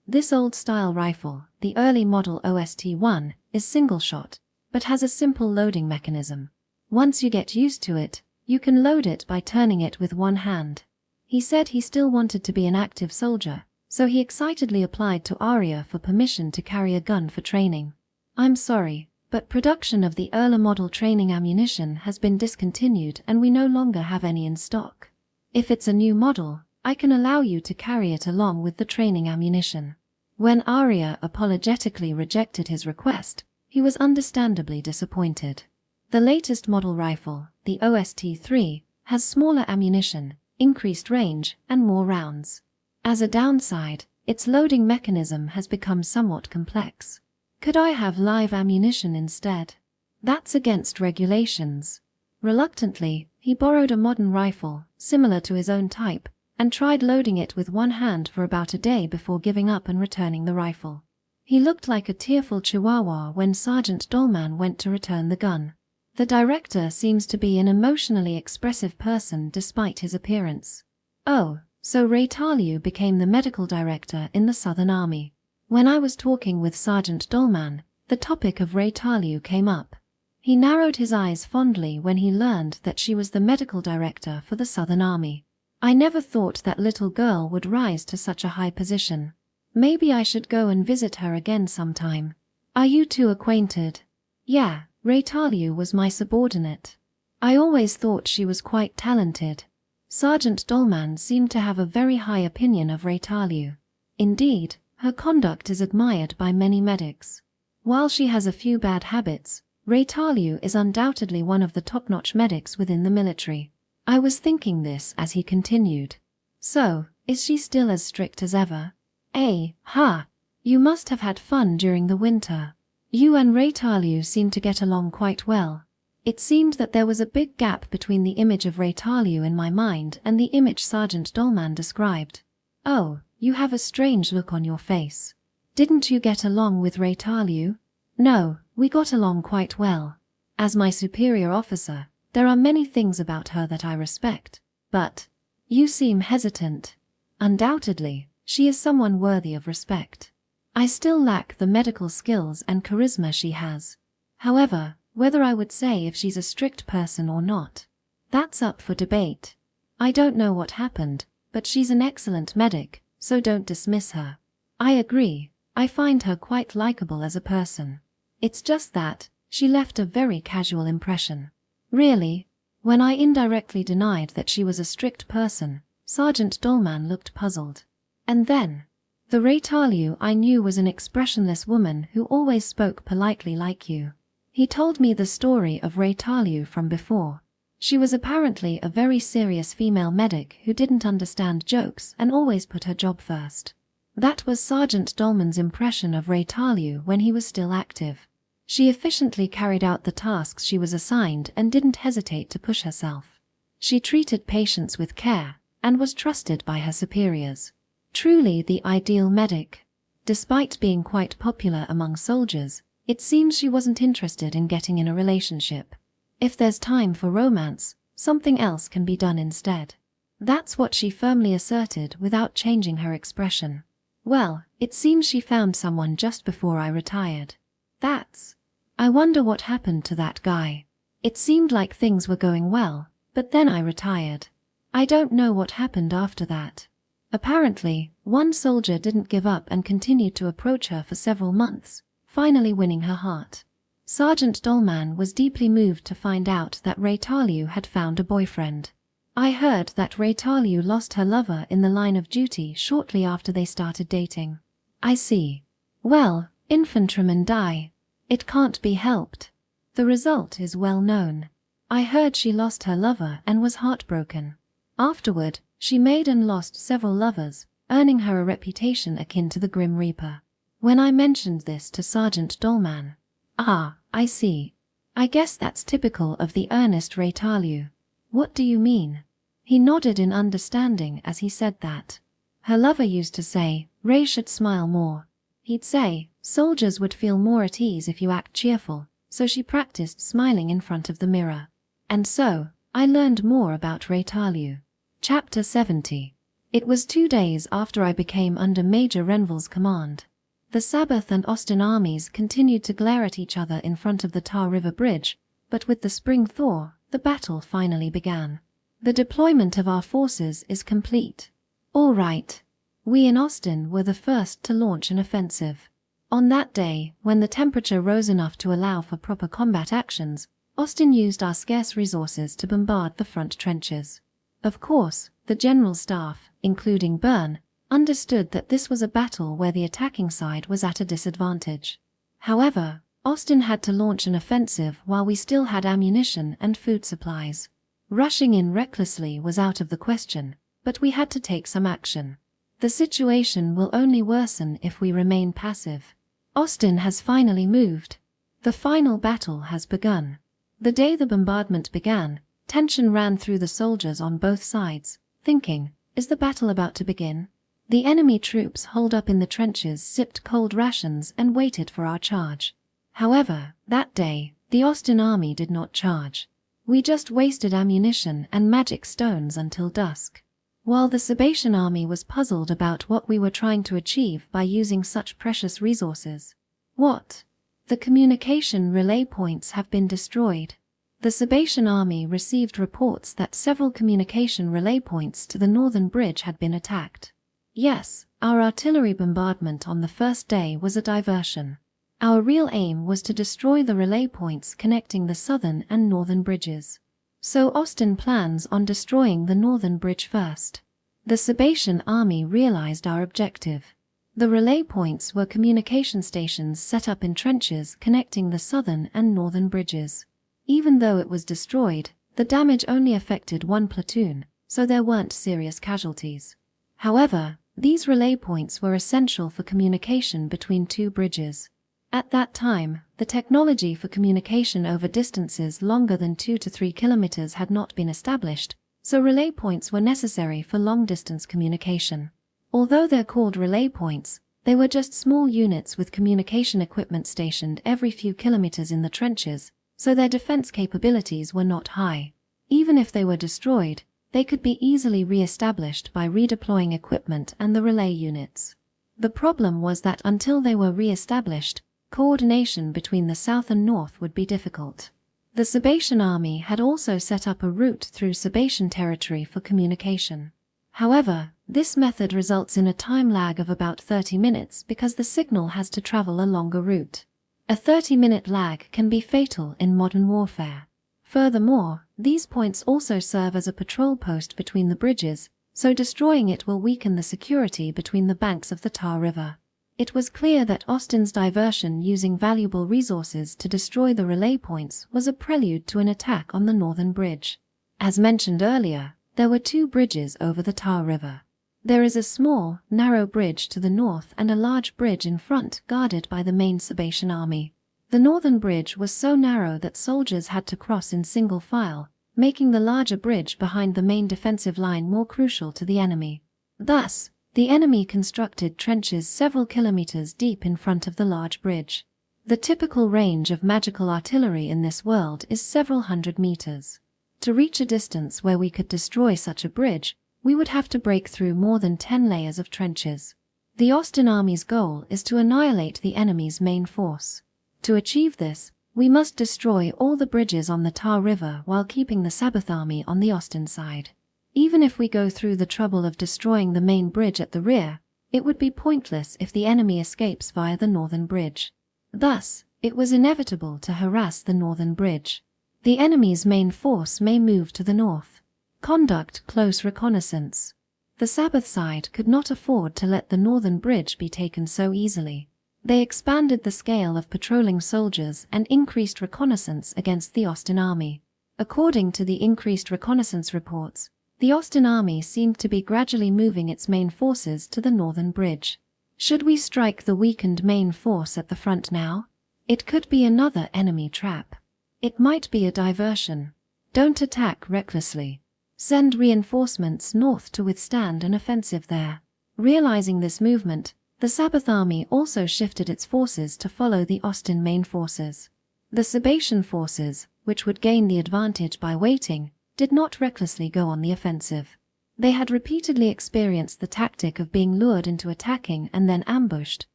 this old-style rifle, the early model OST-1, is single-shot, but has a simple loading mechanism. Once you get used to it, you can load it by turning it with one hand. He said he still wanted to be an active soldier, so he excitedly applied to Aria for permission to carry a gun for training. I'm sorry, but production of the earlier model training ammunition has been discontinued and we no longer have any in stock. If it's a new model, I can allow you to carry it along with the training ammunition. When Aria apologetically rejected his request, he was understandably disappointed. The latest model rifle, the OST-3, has smaller ammunition, increased range, and more rounds. As a downside, its loading mechanism has become somewhat complex. Could I have live ammunition instead? That's against regulations. Reluctantly, he borrowed a modern rifle, similar to his own type, and tried loading it with one hand for about a day before giving up and returning the rifle. He looked like a tearful chihuahua when Sergeant Dolman went to return the gun. The director seems to be an emotionally expressive person despite his appearance. Oh, so Reincarnates became the medical director in the Southern Army. When I was talking with Sergeant Dolman, the topic of Reincarnates came up. He narrowed his eyes fondly when he learned that she was the medical director for the Southern Army. I never thought that little girl would rise to such a high position. Maybe I should go and visit her again sometime. Are you two acquainted? Yeah, Reincarnates was my subordinate. I always thought she was quite talented. Sergeant Dolman seemed to have a very high opinion of Reincarnates. Indeed, her conduct is admired by many medics. While she has a few bad habits, Reincarnates is undoubtedly one of the top-notch medics within the military. I was thinking this as he continued. So, is she still as strict as ever? Ha! You must have had fun during the winter. You and Reincarnates seem to get along quite well. It seemed that there was a big gap between the image of Reincarnates in my mind and the image Sergeant Dolman described. Oh, you have a strange look on your face. Didn't you get along with Reincarnates? No, we got along quite well. As my superior officer, there are many things about her that I respect, but you seem hesitant. Undoubtedly, she is someone worthy of respect. I still lack the medical skills and charisma she has. However, whether I would say if she's a strict person or not, that's up for debate. I don't know what happened, but she's an excellent medic, so don't dismiss her. I agree, I find her quite likable as a person. It's just that she left a very casual impression. Really? When I indirectly denied that she was a strict person, Sergeant Dolman looked puzzled. And then, the Reincarnates I knew was an expressionless woman who always spoke politely like you. He told me the story of Reincarnates from before. She was apparently a very serious female medic who didn't understand jokes and always put her job first. That was Sergeant Dolman's impression of Reincarnates when he was still active. She efficiently carried out the tasks she was assigned and didn't hesitate to push herself. She treated patients with care and was trusted by her superiors. Truly the ideal medic. Despite being quite popular among soldiers, it seems she wasn't interested in getting in a relationship. If there's time for romance, something else can be done instead. That's what she firmly asserted without changing her expression. Well, it seems she found someone just before I retired. I wonder what happened to that guy. It seemed like things were going well, but then I retired. I don't know what happened after that. Apparently, one soldier didn't give up and continued to approach her for several months, finally winning her heart. Sergeant Dolman was deeply moved to find out that Reincarnates had found a boyfriend. I heard that Reincarnates lost her lover in the line of duty shortly after they started dating. I see. Well, infantrymen die. It can't be helped. The result is well known. I heard she lost her lover and was heartbroken. Afterward, she made and lost several lovers, earning her a reputation akin to the Grim Reaper. When I mentioned this to Sergeant Dolman, "Ah, I see. I guess that's typical of the Earnest Reincarnates. What do you mean?" He nodded in understanding as he said that. Her lover used to say, "Ray should smile more." He'd say, "Soldiers would feel more at ease if you act cheerful," so she practiced smiling in front of the mirror. And so, I learned more about Reincarnates. Chapter 70. It was 2 days after I became under Major Renville's command. The Sabbath and Austin armies continued to glare at each other in front of the Tar River Bridge, but with the spring thaw, the battle finally began. The deployment of our forces is complete. All right. We in Austin were the first to launch an offensive. On that day, when the temperature rose enough to allow for proper combat actions, Austin used our scarce resources to bombard the front trenches. Of course, the general staff, including Byrne, understood that this was a battle where the attacking side was at a disadvantage. However, Austin had to launch an offensive while we still had ammunition and food supplies. Rushing in recklessly was out of the question, but we had to take some action. The situation will only worsen if we remain passive. Austin has finally moved. The final battle has begun. The day the bombardment began, tension ran through the soldiers on both sides, thinking, is the battle about to begin? The enemy troops holed up in the trenches sipped cold rations and waited for our charge. However, that day, the Austin army did not charge. We just wasted ammunition and magic stones until dusk. While the Sabatian army was puzzled about what we were trying to achieve by using such precious resources. What? The communication relay points have been destroyed. The Sabatian army received reports that several communication relay points to the northern bridge had been attacked. Yes, our artillery bombardment on the first day was a diversion. Our real aim was to destroy the relay points connecting the southern and northern bridges. So Austin plans on destroying the northern bridge first. The Sabatian army realized our objective. The relay points were communication stations set up in trenches connecting the southern and northern bridges. Even though it was destroyed, the damage only affected one platoon, so there weren't serious casualties. However, these relay points were essential for communication between two bridges. At that time, the technology for communication over distances longer than 2 to 3 kilometers had not been established, so relay points were necessary for long-distance communication. Although they're called relay points, they were just small units with communication equipment stationed every few kilometers in the trenches, so their defense capabilities were not high. Even if they were destroyed, they could be easily re-established by redeploying equipment and the relay units. The problem was that until they were re-established, coordination between the south and north would be difficult. The Sabatian army had also set up a route through Sabatian territory for communication. However, this method results in a time lag of about 30 minutes because the signal has to travel a longer route. A 30-minute lag can be fatal in modern warfare. Furthermore, these points also serve as a patrol post between the bridges, so destroying it will weaken the security between the banks of the Tar River. It was clear that Austin's diversion using valuable resources to destroy the relay points was a prelude to an attack on the northern bridge. As mentioned earlier, there were 2 bridges over the Tar River. There is a small, narrow bridge to the north and a large bridge in front guarded by the main Sabatian army. The northern bridge was so narrow that soldiers had to cross in single file, making the larger bridge behind the main defensive line more crucial to the enemy. Thus, The enemy constructed trenches several kilometers deep in front of the large bridge. The typical range of magical artillery in this world is several hundred meters. To reach a distance where we could destroy such a bridge, we would have to break through more than 10 layers of trenches. The Austin Army's goal is to annihilate the enemy's main force. To achieve this, we must destroy all the bridges on the Tar River while keeping the Sabbath Army on the Austin side. Even if we go through the trouble of destroying the main bridge at the rear, it would be pointless if the enemy escapes via the northern bridge. Thus, it was inevitable to harass the northern bridge. The enemy's main force may move to the north. Conduct close reconnaissance. The Sabbath side could not afford to let the northern bridge be taken so easily. They expanded the scale of patrolling soldiers and increased reconnaissance against the Austin Army. According to the increased reconnaissance reports, the Austin Army seemed to be gradually moving its main forces to the northern bridge. Should we strike the weakened main force at the front now? It could be another enemy trap. It might be a diversion. Don't attack recklessly. Send reinforcements north to withstand an offensive there. Realizing this movement, the Sabbath Army also shifted its forces to follow the Austin main forces. The Sabatian forces, which would gain the advantage by waiting, did not recklessly go on the offensive. They had repeatedly experienced the tactic of being lured into attacking and then ambushed,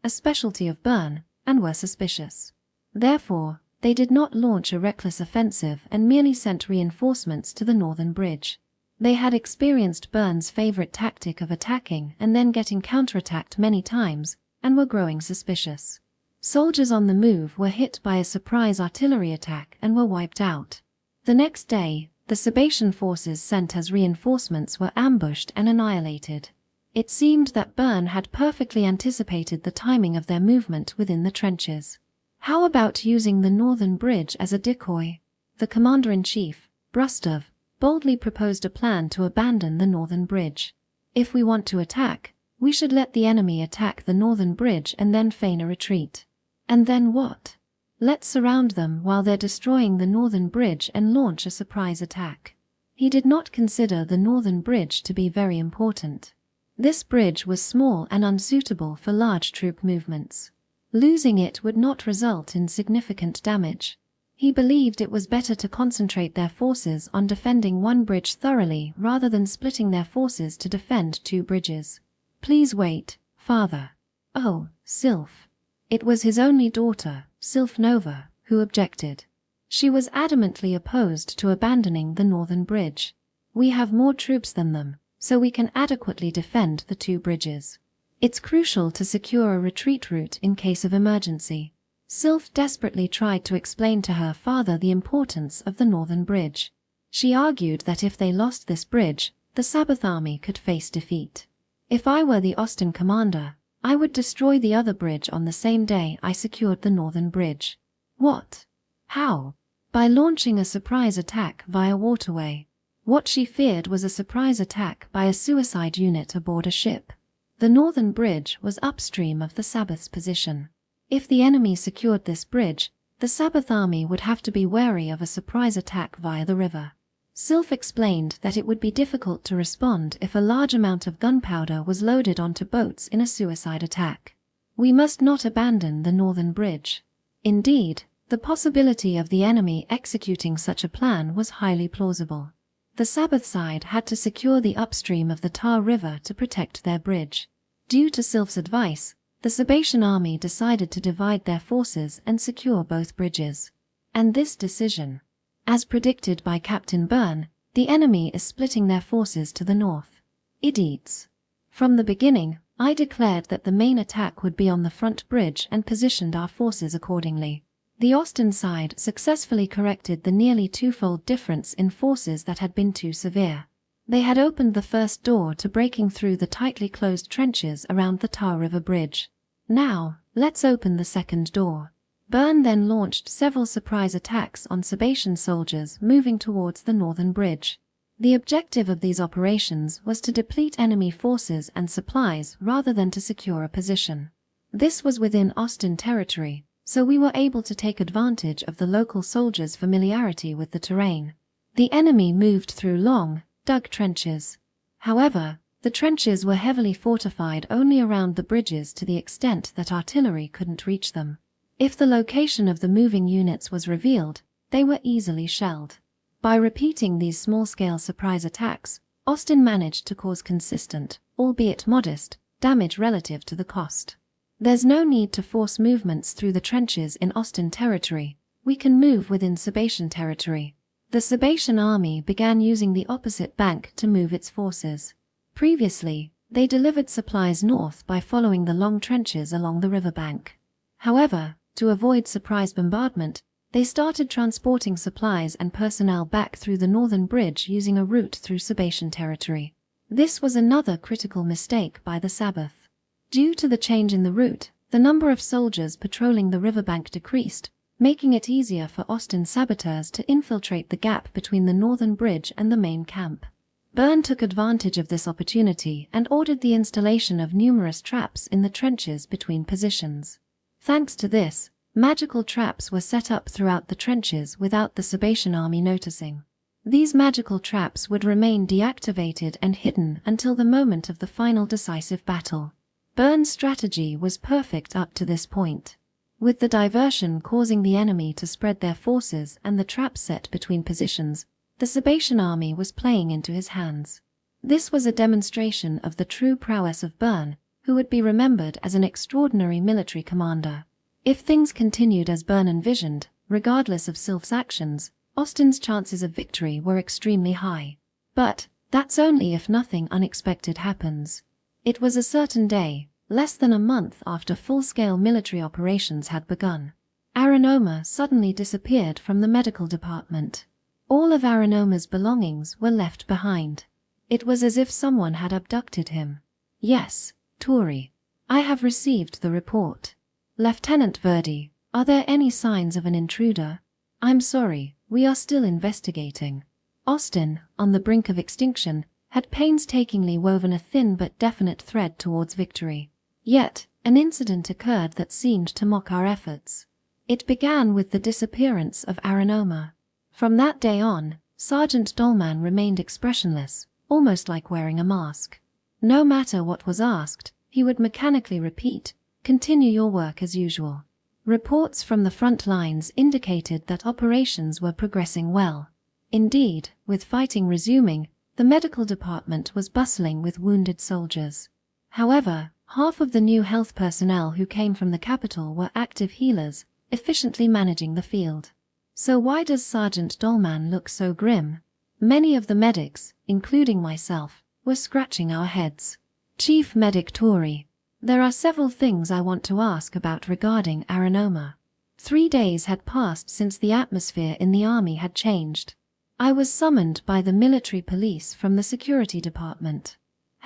a specialty of Byrne, and were suspicious. Therefore, they did not launch a reckless offensive and merely sent reinforcements to the northern bridge. They had experienced Byrne's favorite tactic of attacking and then getting counterattacked many times, and were growing suspicious. Soldiers on the move were hit by a surprise artillery attack and were wiped out. The next day, the Sabatian forces sent as reinforcements were ambushed and annihilated. It seemed that Byrne had perfectly anticipated the timing of their movement within the trenches. How about using the northern bridge as a decoy? The commander-in-chief, Brustov, boldly proposed a plan to abandon the northern bridge. If we want to attack, we should let the enemy attack the northern bridge and then feign a retreat. And then what? Let's surround them while they're destroying the northern bridge and launch a surprise attack. He did not consider the northern bridge to be very important. This bridge was small and unsuitable for large troop movements. Losing it would not result in significant damage. He believed it was better to concentrate their forces on defending one bridge thoroughly rather than splitting their forces to defend two bridges. Please wait, father. Oh, Sylph. It was his only daughter, Sylph Nova, who objected. She was adamantly opposed to abandoning the northern bridge. We have more troops than them, so we can adequately defend the two bridges. It's crucial to secure a retreat route in case of emergency. Sylph desperately tried to explain to her father the importance of the northern bridge. She argued that if they lost this bridge, the Sabbath Army could face defeat. If I were the Austin commander, I would destroy the other bridge on the same day I secured the northern bridge. What? How? By launching a surprise attack via waterway. What she feared was a surprise attack by a suicide unit aboard a ship. The northern bridge was upstream of the Sabbath's position. If the enemy secured this bridge, the Sabbath Army would have to be wary of a surprise attack via the river. Sylph explained that it would be difficult to respond if a large amount of gunpowder was loaded onto boats in a suicide attack. We must not abandon the northern bridge. Indeed, the possibility of the enemy executing such a plan was highly plausible. The Sabbath side had to secure the upstream of the Tar River to protect their bridge. Due to Sylph's advice, the Sabatian army decided to divide their forces and secure both bridges. And this decision, as predicted by Captain Byrne, the enemy is splitting their forces to the north. Idiots. From the beginning, I declared that the main attack would be on the front bridge and positioned our forces accordingly. The Austin side successfully corrected the nearly twofold difference in forces that had been too severe. They had opened the first door to breaking through the tightly closed trenches around the Tar River Bridge. Now, let's open the second door. Byrne then launched several surprise attacks on Sabatian soldiers moving towards the northern bridge. The objective of these operations was to deplete enemy forces and supplies rather than to secure a position. This was within Austin territory, so we were able to take advantage of the local soldiers' familiarity with the terrain. The enemy moved through long, dug trenches. However, The trenches were heavily fortified only around the bridges to the extent that artillery couldn't reach them. If the location of the moving units was revealed, they were easily shelled. By repeating these small-scale surprise attacks, Austin managed to cause consistent, albeit modest, damage relative to the cost. There's no need to force movements through the trenches in Austin territory. We can move within Sabatian territory. The Sabatian army began using the opposite bank to move its forces. Previously, they delivered supplies north by following the long trenches along the riverbank. However, to avoid surprise bombardment, they started transporting supplies and personnel back through the northern bridge using a route through Sabatian territory. This was another critical mistake by the Sabbath. Due to the change in the route, the number of soldiers patrolling the riverbank decreased, making it easier for Austin saboteurs to infiltrate the gap between the northern bridge and the main camp. Byrne took advantage of this opportunity and ordered the installation of numerous traps in the trenches between positions. Thanks to this, magical traps were set up throughout the trenches without the Sabatian army noticing. These magical traps would remain deactivated and hidden until the moment of the final decisive battle. Byrne's strategy was perfect up to this point. With the diversion causing the enemy to spread their forces and the trap set between positions, the Sabatian army was playing into his hands. This was a demonstration of the true prowess of Byrne, who would be remembered as an extraordinary military commander. If things continued as Byrne envisioned, regardless of Sylph's actions, Austin's chances of victory were extremely high. But that's only if nothing unexpected happens. It was a certain day, less than a month after full-scale military operations had begun. Aranoma suddenly disappeared from the medical department. All of Aranoma's belongings were left behind. It was as if someone had abducted him. Yes, Touri. I have received the report. Lieutenant Verdi, are there any signs of an intruder? I'm sorry, we are still investigating. Austin, on the brink of extinction, had painstakingly woven a thin but definite thread towards victory. Yet, an incident occurred that seemed to mock our efforts. It began with the disappearance of Aranoma. From that day on, Sergeant Dolman remained expressionless, almost like wearing a mask. No matter what was asked, he would mechanically repeat, "Continue your work as usual." Reports from the front lines indicated that operations were progressing well. Indeed, with fighting resuming, the medical department was bustling with wounded soldiers. However, half of the new health personnel who came from the capital were active healers, efficiently managing the field. So why does Sergeant Dolman look so grim? Many of the medics, including myself, were scratching our heads. Chief Medic Touri, there are several things I want to ask about regarding Aranoma. 3 days had passed since the atmosphere in the army had changed. I was summoned by the military police from the security department.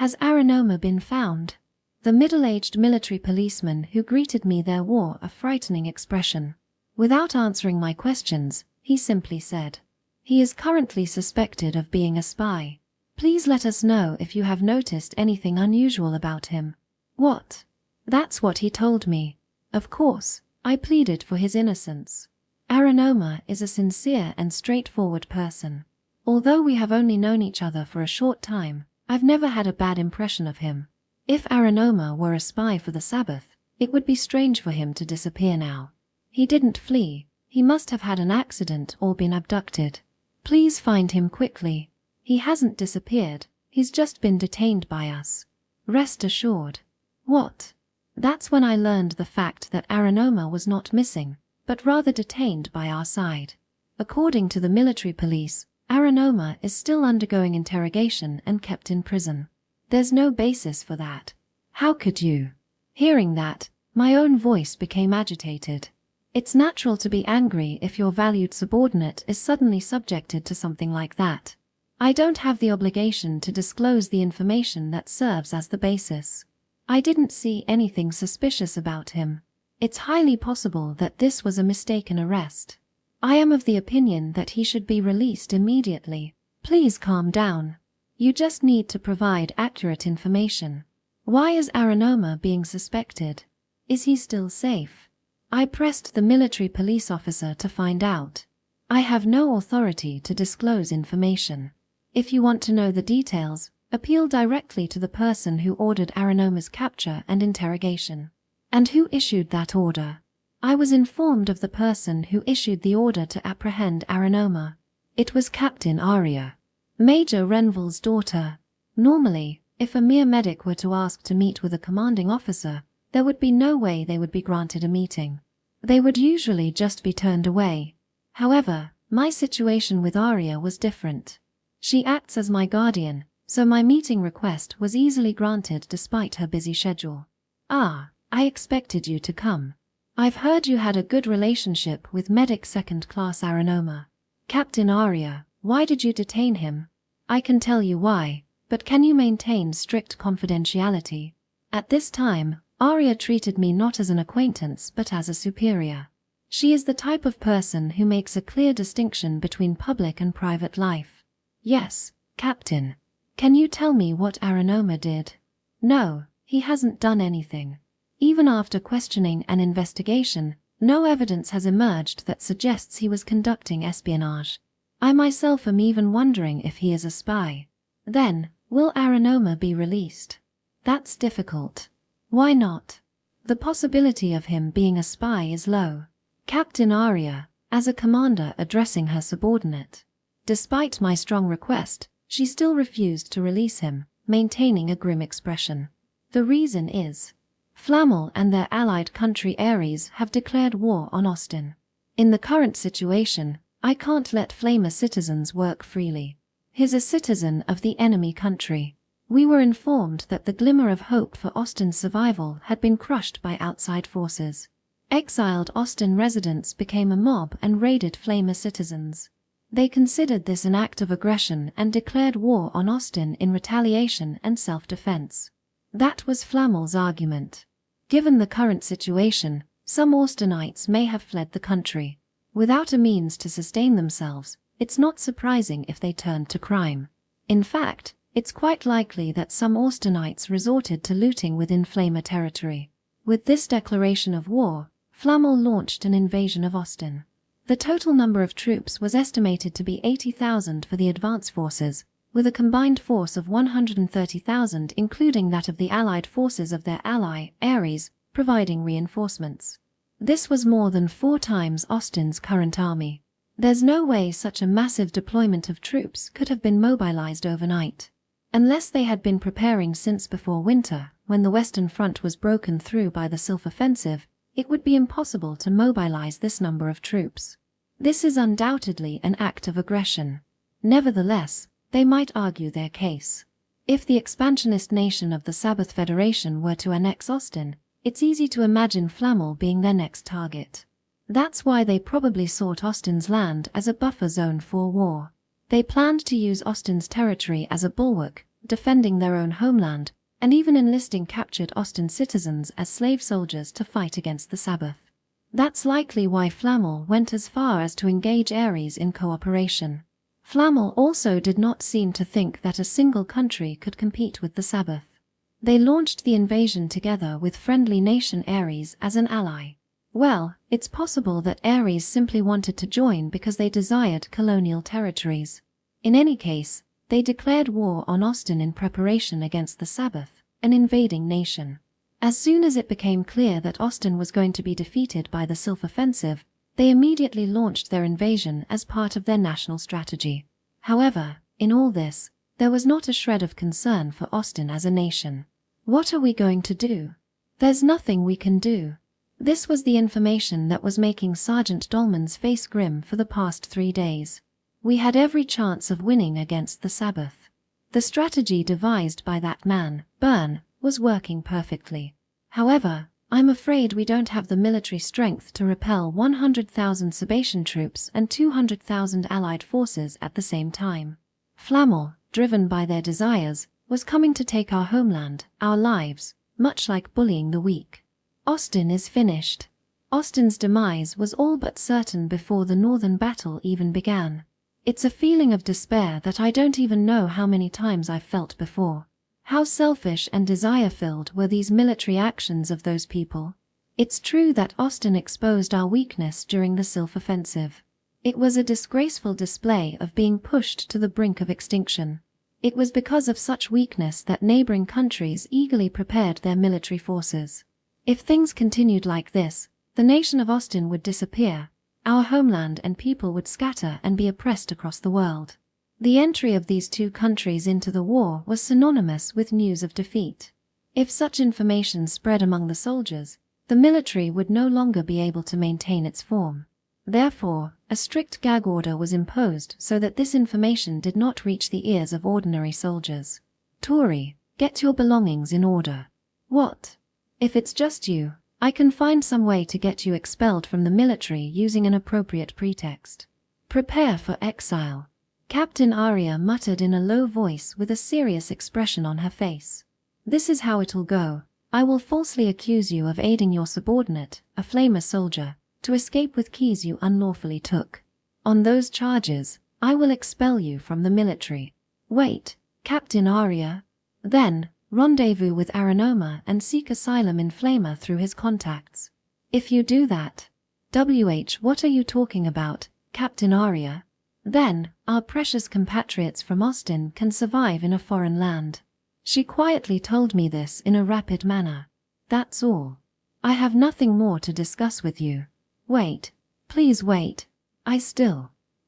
Has Aranoma been found? The middle-aged military policeman who greeted me there wore a frightening expression. Without answering my questions, he simply said, "He is currently suspected of being a spy. Please let us know if you have noticed anything unusual about him." What? That's what he told me. Of course, I pleaded for his innocence. Aranoma is a sincere and straightforward person. Although we have only known each other for a short time, I've never had a bad impression of him. If Aranoma were a spy for the Sabbath, it would be strange for him to disappear now. He didn't flee. He must have had an accident or been abducted. Please find him quickly. He hasn't disappeared. He's just been detained by us. Rest assured. What? That's when I learned the fact that Aranoma was not missing, but rather detained by our side. According to the military police, Aranoma is still undergoing interrogation and kept in prison. There's no basis for that. How could you? Hearing that, my own voice became agitated. It's natural to be angry if your valued subordinate is suddenly subjected to something like that. I don't have the obligation to disclose the information that serves as the basis. I didn't see anything suspicious about him. It's highly possible that this was a mistaken arrest. I am of the opinion that he should be released immediately. Please calm down. You just need to provide accurate information. Why is Aranoma being suspected? Is he still safe? I pressed the military police officer to find out. I have no authority to disclose information. If you want to know the details, Appeal directly to the person who ordered Aranoma's capture and interrogation. And who issued that order? I was informed of the person who issued the order to apprehend Aranoma. It was Captain Arya, Major Renville's daughter. Normally, if a mere medic were to ask to meet with a commanding officer, there would be no way they would be granted a meeting. They would usually just be turned away. However, my situation with Arya was different. She acts as my guardian, so my meeting request was easily granted despite her busy schedule. "Ah, I expected you to come. I've heard you had a good relationship with Medic Second Class Aranoma. Captain Arya, why did you detain him? I can tell you why, but can you maintain strict confidentiality?" At this time, Arya treated me not as an acquaintance but as a superior. She is the type of person who makes a clear distinction between public and private life. "Yes, Captain. Can you tell me what Aranoma did?" "No, he hasn't done anything. Even after questioning and investigation, no evidence has emerged that suggests he was conducting espionage. I myself am even wondering if he is a spy." "Then, will Aranoma be released?" "That's difficult." "Why not?" "The possibility of him being a spy is low." Captain Arya, as a commander addressing her subordinate. Despite my strong request, she still refused to release him, maintaining a grim expression. The reason is, Flamel and their allied country Ares have declared war on Austin. In the current situation, I can't let Flamer citizens work freely. He's a citizen of the enemy country. We were informed that the glimmer of hope for Austin's survival had been crushed by outside forces. Exiled Austin residents became a mob and raided Flamer citizens. They considered this an act of aggression and declared war on Austin in retaliation and self-defense. That was Flamel's argument. Given the current situation, some Austinites may have fled the country. Without a means to sustain themselves, it's not surprising if they turned to crime. In fact, it's quite likely that some Austinites resorted to looting within Flamer territory. With this declaration of war, Flamel launched an invasion of Austin. The total number of troops was estimated to be 80,000 for the advance forces, with a combined force of 130,000 including that of the allied forces of their ally, Ares, providing reinforcements. This was more than 4 times Austin's current army. There's no way such a massive deployment of troops could have been mobilized overnight. Unless they had been preparing since before winter, when the Western Front was broken through by the Sylph offensive, it would be impossible to mobilize this number of troops. This is undoubtedly an act of aggression. Nevertheless, they might argue their case. If the expansionist nation of the Sabbath Federation were to annex Austin, it's easy to imagine Flamel being their next target. That's why they probably sought Austin's land as a buffer zone for war. They planned to use Austin's territory as a bulwark, defending their own homeland, and even enlisting captured Austin citizens as slave soldiers to fight against the Sabbath. That's likely why Flamel went as far as to engage Ares in cooperation. Flamel also did not seem to think that a single country could compete with the Sabbath. They launched the invasion together with friendly nation Ares as an ally. Well, it's possible that Ares simply wanted to join because they desired colonial territories. In any case, they declared war on Austin in preparation against the Sabbath, an invading nation. As soon as it became clear that Austin was going to be defeated by the Sylph offensive, they immediately launched their invasion as part of their national strategy. However, in all this, there was not a shred of concern for Austin as a nation. What are we going to do? There's nothing we can do. This was the information that was making Sergeant Dolman's face grim for the past 3 days. We had every chance of winning against the Sabbath. The strategy devised by that man, Byrne, was working perfectly. However, I'm afraid we don't have the military strength to repel 100,000 Sabatian troops and 200,000 allied forces at the same time. Flamel, driven by their desires, was coming to take our homeland, our lives, much like bullying the weak. Austin is finished. Austin's demise was all but certain before the northern battle even began. It's a feeling of despair that I don't even know how many times I've felt before. How selfish and desire-filled were these military actions of those people? It's true that Austin exposed our weakness during the Sylph offensive. It was a disgraceful display of being pushed to the brink of extinction. It was because of such weakness that neighboring countries eagerly prepared their military forces. If things continued like this, the nation of Austin would disappear, our homeland and people would scatter and be oppressed across the world. The entry of these two countries into the war was synonymous with news of defeat. If such information spread among the soldiers, the military would no longer be able to maintain its form. Therefore, a strict gag order was imposed so that this information did not reach the ears of ordinary soldiers. Touri, get your belongings in order. What? If it's just you, I can find some way to get you expelled from the military using an appropriate pretext. Prepare for exile. Captain Arya muttered in a low voice with a serious expression on her face. This is how it'll go. I will falsely accuse you of aiding your subordinate, a flamer soldier, to escape with keys you unlawfully took. On those charges, I will expel you from the military. Wait, Captain Arya. Then, rendezvous with Aranoma and seek asylum in Flamer through his contacts. If you do that. What are you talking about, Captain Arya? Then, our precious compatriots from Austin can survive in a foreign land. She quietly told me this in a rapid manner. That's all. I have nothing more to discuss with you. Wait. Please wait.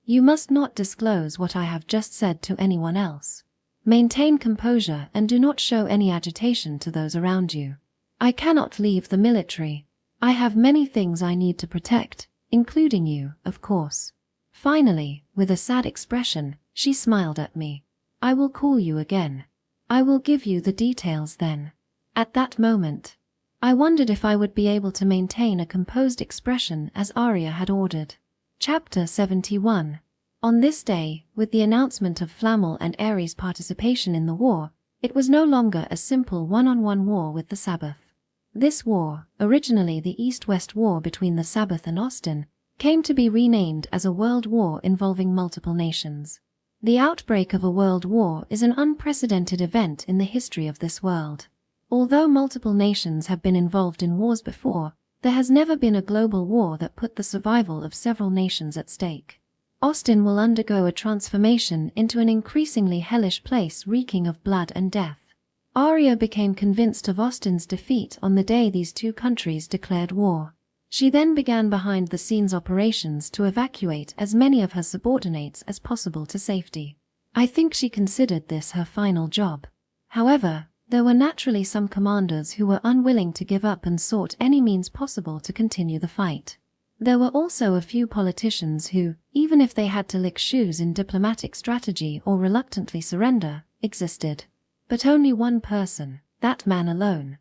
You must not disclose what I have just said to anyone else. Maintain composure and do not show any agitation to those around you. I cannot leave the military. I have many things I need to protect, including you, of course. Finally, with a sad expression, she smiled at me. I will call you again. I will give you the details then. At that moment, I wondered if I would be able to maintain a composed expression as Arya had ordered. Chapter 71. On this day, with the announcement of Flamel and Ares' participation in the war, it was no longer a simple one-on-one war with the Sabbath. This war, originally the East-West War between the Sabbath and Austin, came to be renamed as a world war involving multiple nations. The outbreak of a world war is an unprecedented event in the history of this world. Although multiple nations have been involved in wars before, there has never been a global war that put the survival of several nations at stake. Austin will undergo a transformation into an increasingly hellish place reeking of blood and death. Arya became convinced of Austin's defeat on the day these two countries declared war. She then began behind-the-scenes operations to evacuate as many of her subordinates as possible to safety. I think she considered this her final job. However, there were naturally some commanders who were unwilling to give up and sought any means possible to continue the fight. There were also a few politicians who, even if they had to lick shoes in diplomatic strategy or reluctantly surrender, existed. But only one person, that man alone.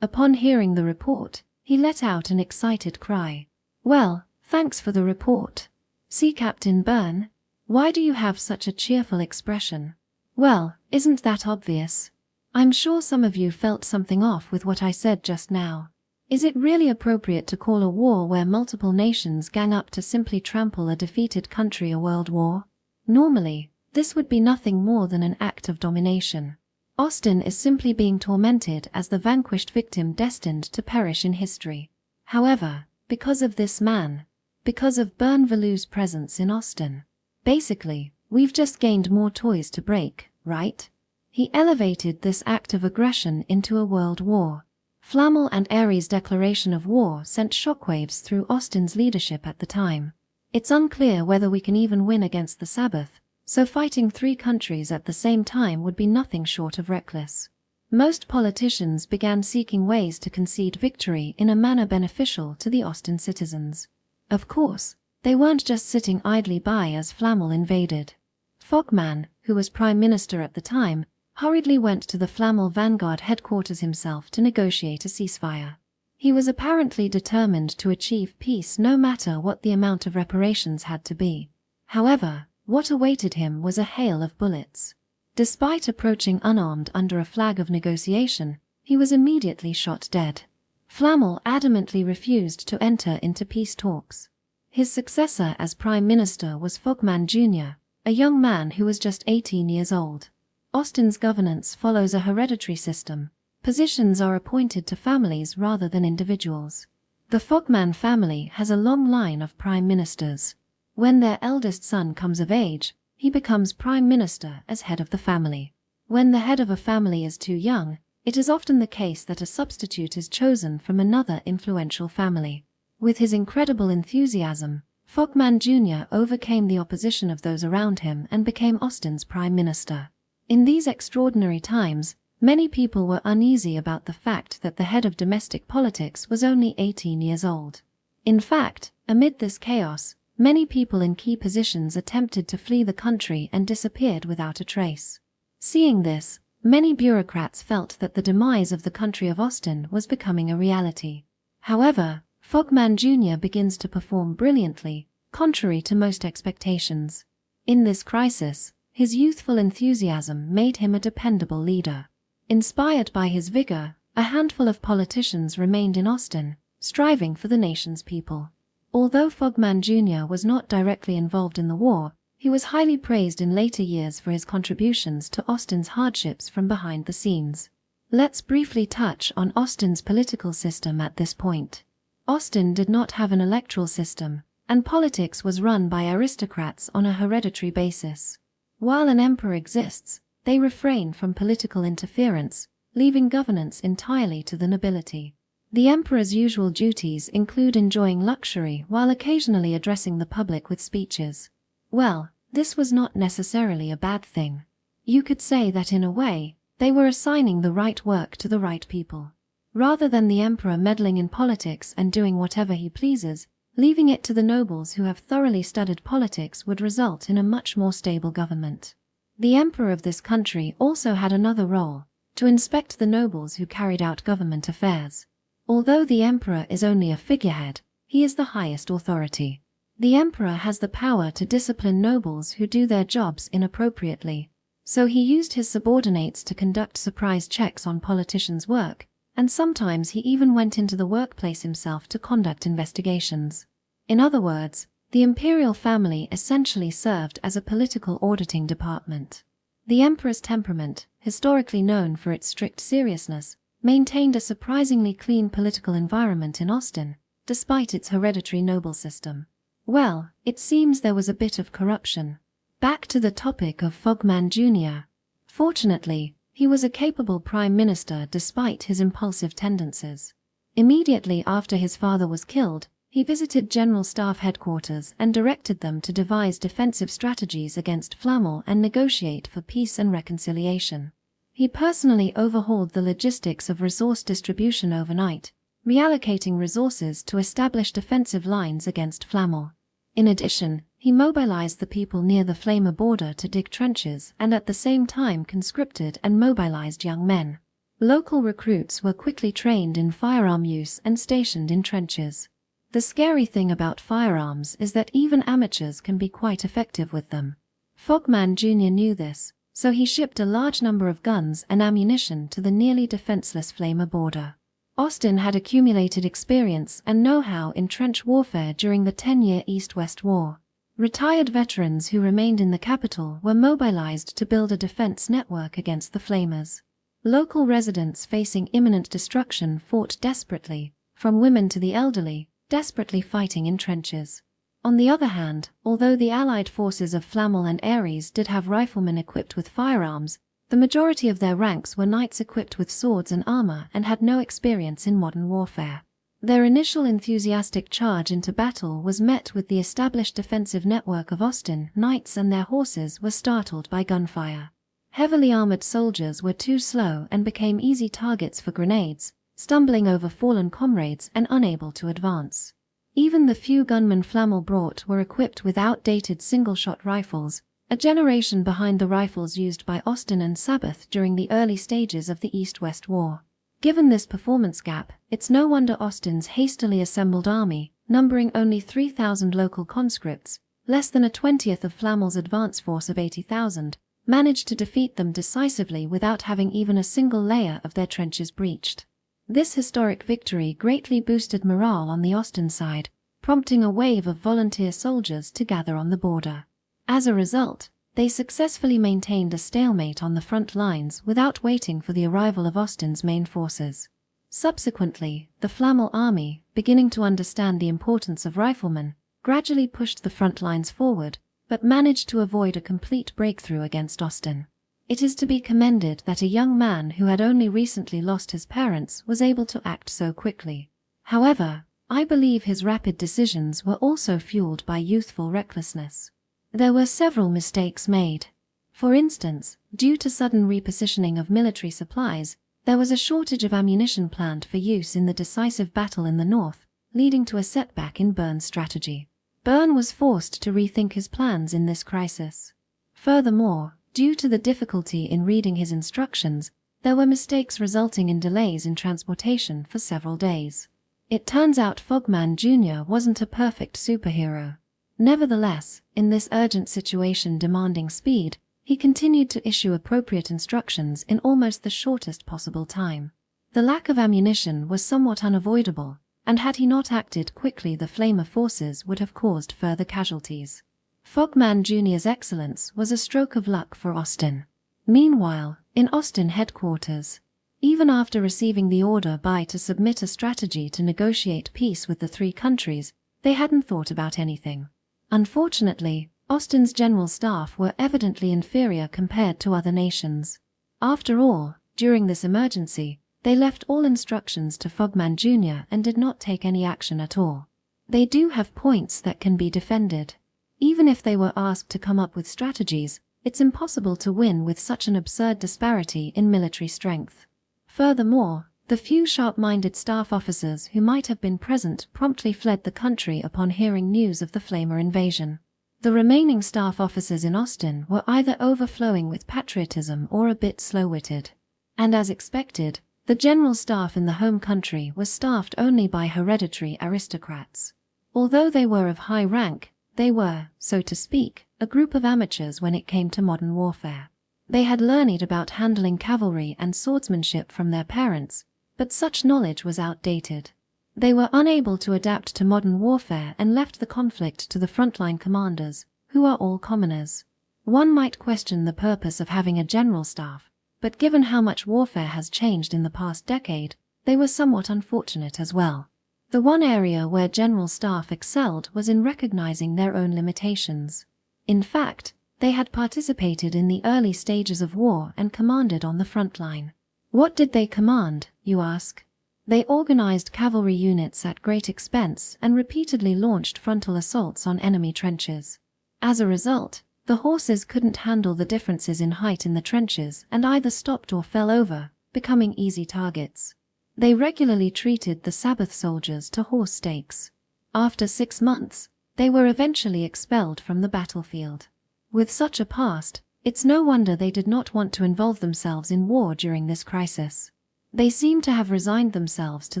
Upon hearing the report, he let out an excited cry. Well, thanks for the report. See Captain Byrne? Why do you have such a cheerful expression? Well, isn't that obvious? I'm sure some of you felt something off with what I said just now. Is it really appropriate to call a war where multiple nations gang up to simply trample a defeated country a world war? Normally, this would be nothing more than an act of domination. Austin is simply being tormented as the vanquished victim destined to perish in history. However, because of this man, because of Byrne Valu's presence in Austin, basically, we've just gained more toys to break, right? He elevated this act of aggression into a world war. Flamel and Ares' declaration of war sent shockwaves through Austin's leadership at the time. It's unclear whether we can even win against the Sabbath, so fighting three countries at the same time would be nothing short of reckless. Most politicians began seeking ways to concede victory in a manner beneficial to the Austin citizens. Of course, they weren't just sitting idly by as Flamel invaded. Fogman, who was Prime Minister at the time, hurriedly went to the Flamel Vanguard headquarters himself to negotiate a ceasefire. He was apparently determined to achieve peace no matter what the amount of reparations had to be. However, what awaited him was a hail of bullets. Despite approaching unarmed under a flag of negotiation, he was immediately shot dead. Flamel adamantly refused to enter into peace talks. His successor as Prime Minister was Fogman Jr., a young man who was just 18 years old. Austin's governance follows a hereditary system. Positions are appointed to families rather than individuals. The Fogman family has a long line of prime ministers. When their eldest son comes of age, he becomes prime minister as head of the family. When the head of a family is too young, it is often the case that a substitute is chosen from another influential family. With his incredible enthusiasm, Fogman Jr. overcame the opposition of those around him and became Austin's prime minister. In these extraordinary times, many people were uneasy about the fact that the head of domestic politics was only 18 years old. In fact, amid this chaos, many people in key positions attempted to flee the country and disappeared without a trace. Seeing this, many bureaucrats felt that the demise of the country of Austin was becoming a reality. However, Fogman Jr. begins to perform brilliantly, contrary to most expectations. In this crisis, his youthful enthusiasm made him a dependable leader. Inspired by his vigor, a handful of politicians remained in Austin, striving for the nation's people. Although Fogman Jr. was not directly involved in the war, he was highly praised in later years for his contributions to Austin's hardships from behind the scenes. Let's briefly touch on Austin's political system at this point. Austin did not have an electoral system, and politics was run by aristocrats on a hereditary basis. While an emperor exists, they refrain from political interference, leaving governance entirely to the nobility. The emperor's usual duties include enjoying luxury while occasionally addressing the public with speeches. Well, this was not necessarily a bad thing. You could say that in a way, they were assigning the right work to the right people. Rather than the emperor meddling in politics and doing whatever he pleases, leaving it to the nobles who have thoroughly studied politics would result in a much more stable government. The emperor of this country also had another role, to inspect the nobles who carried out government affairs. Although the emperor is only a figurehead, he is the highest authority. The emperor has the power to discipline nobles who do their jobs inappropriately, so he used his subordinates to conduct surprise checks on politicians' work, and sometimes he even went into the workplace himself to conduct investigations. In other words, the imperial family essentially served as a political auditing department. The emperor's temperament, historically known for its strict seriousness, maintained a surprisingly clean political environment in Austin, despite its hereditary noble system. Well, it seems there was a bit of corruption. Back to the topic of Fogman Jr. Fortunately, he was a capable prime minister despite his impulsive tendencies. Immediately after his father was killed, he visited General Staff headquarters and directed them to devise defensive strategies against Flamel and negotiate for peace and reconciliation. He personally overhauled the logistics of resource distribution overnight, reallocating resources to establish defensive lines against Flamel. In addition, he mobilized the people near the Flamer border to dig trenches and at the same time conscripted and mobilized young men. Local recruits were quickly trained in firearm use and stationed in trenches. The scary thing about firearms is that even amateurs can be quite effective with them. Fogman Jr. knew this, so he shipped a large number of guns and ammunition to the nearly defenseless Flamer border. Austin had accumulated experience and know-how in trench warfare during the 10-year East-West War. Retired veterans who remained in the capital were mobilized to build a defense network against the Flamers. Local residents facing imminent destruction fought desperately, from women to the elderly, desperately fighting in trenches. On the other hand, although the Allied forces of Flamel and Ares did have riflemen equipped with firearms, the majority of their ranks were knights equipped with swords and armor and had no experience in modern warfare. Their initial enthusiastic charge into battle was met with the established defensive network of Austin. Knights and their horses were startled by gunfire. Heavily armored soldiers were too slow and became easy targets for grenades, stumbling over fallen comrades and unable to advance. Even the few gunmen Flamel brought were equipped with outdated single-shot rifles, a generation behind the rifles used by Austin and Sabbath during the early stages of the East-West War. Given this performance gap, it's no wonder Austin's hastily assembled army, numbering only 3,000 local conscripts, less than a 20th of Flamel's advance force of 80,000, managed to defeat them decisively without having even a single layer of their trenches breached. This historic victory greatly boosted morale on the Austin side, prompting a wave of volunteer soldiers to gather on the border. As a result, they successfully maintained a stalemate on the front lines without waiting for the arrival of Austin's main forces. Subsequently, the Flamel army, beginning to understand the importance of riflemen, gradually pushed the front lines forward, but managed to avoid a complete breakthrough against Austin. It is to be commended that a young man who had only recently lost his parents was able to act so quickly. However, I believe his rapid decisions were also fueled by youthful recklessness. There were several mistakes made. For instance, due to sudden repositioning of military supplies, there was a shortage of ammunition planned for use in the decisive battle in the north, leading to a setback in Byrne's strategy. Byrne was forced to rethink his plans in this crisis. Furthermore, due to the difficulty in reading his instructions, there were mistakes resulting in delays in transportation for several days. It turns out Fogman Jr. wasn't a perfect superhero. Nevertheless, in this urgent situation demanding speed, he continued to issue appropriate instructions in almost the shortest possible time. The lack of ammunition was somewhat unavoidable, and had he not acted quickly, the Flamer forces would have caused further casualties. Fogman Jr.'s excellence was a stroke of luck for Austin. Meanwhile, in Austin headquarters, even after receiving the order to submit a strategy to negotiate peace with the three countries, they hadn't thought about anything. Unfortunately, Austin's general staff were evidently inferior compared to other nations. After all, during this emergency, they left all instructions to Fogman Jr. and did not take any action at all. They do have points that can be defended. Even if they were asked to come up with strategies, it's impossible to win with such an absurd disparity in military strength. Furthermore, the few sharp-minded staff officers who might have been present promptly fled the country upon hearing news of the Flamer invasion. The remaining staff officers in Austin were either overflowing with patriotism or a bit slow-witted. And as expected, the general staff in the home country was staffed only by hereditary aristocrats. Although they were of high rank, they were, so to speak, a group of amateurs when it came to modern warfare. They had learned about handling cavalry and swordsmanship from their parents, but such knowledge was outdated. They were unable to adapt to modern warfare and left the conflict to the frontline commanders, who are all commoners. One might question the purpose of having a general staff, but given how much warfare has changed in the past decade, they were somewhat unfortunate as well. The one area where general staff excelled was in recognizing their own limitations. In fact, they had participated in the early stages of war and commanded on the front line. What did they command, you ask? They organized cavalry units at great expense and repeatedly launched frontal assaults on enemy trenches. As a result, the horses couldn't handle the differences in height in the trenches and either stopped or fell over, becoming easy targets. They regularly treated the Sabbath soldiers to horse steaks. After 6 months, they were eventually expelled from the battlefield. With such a past, it's no wonder they did not want to involve themselves in war during this crisis. They seem to have resigned themselves to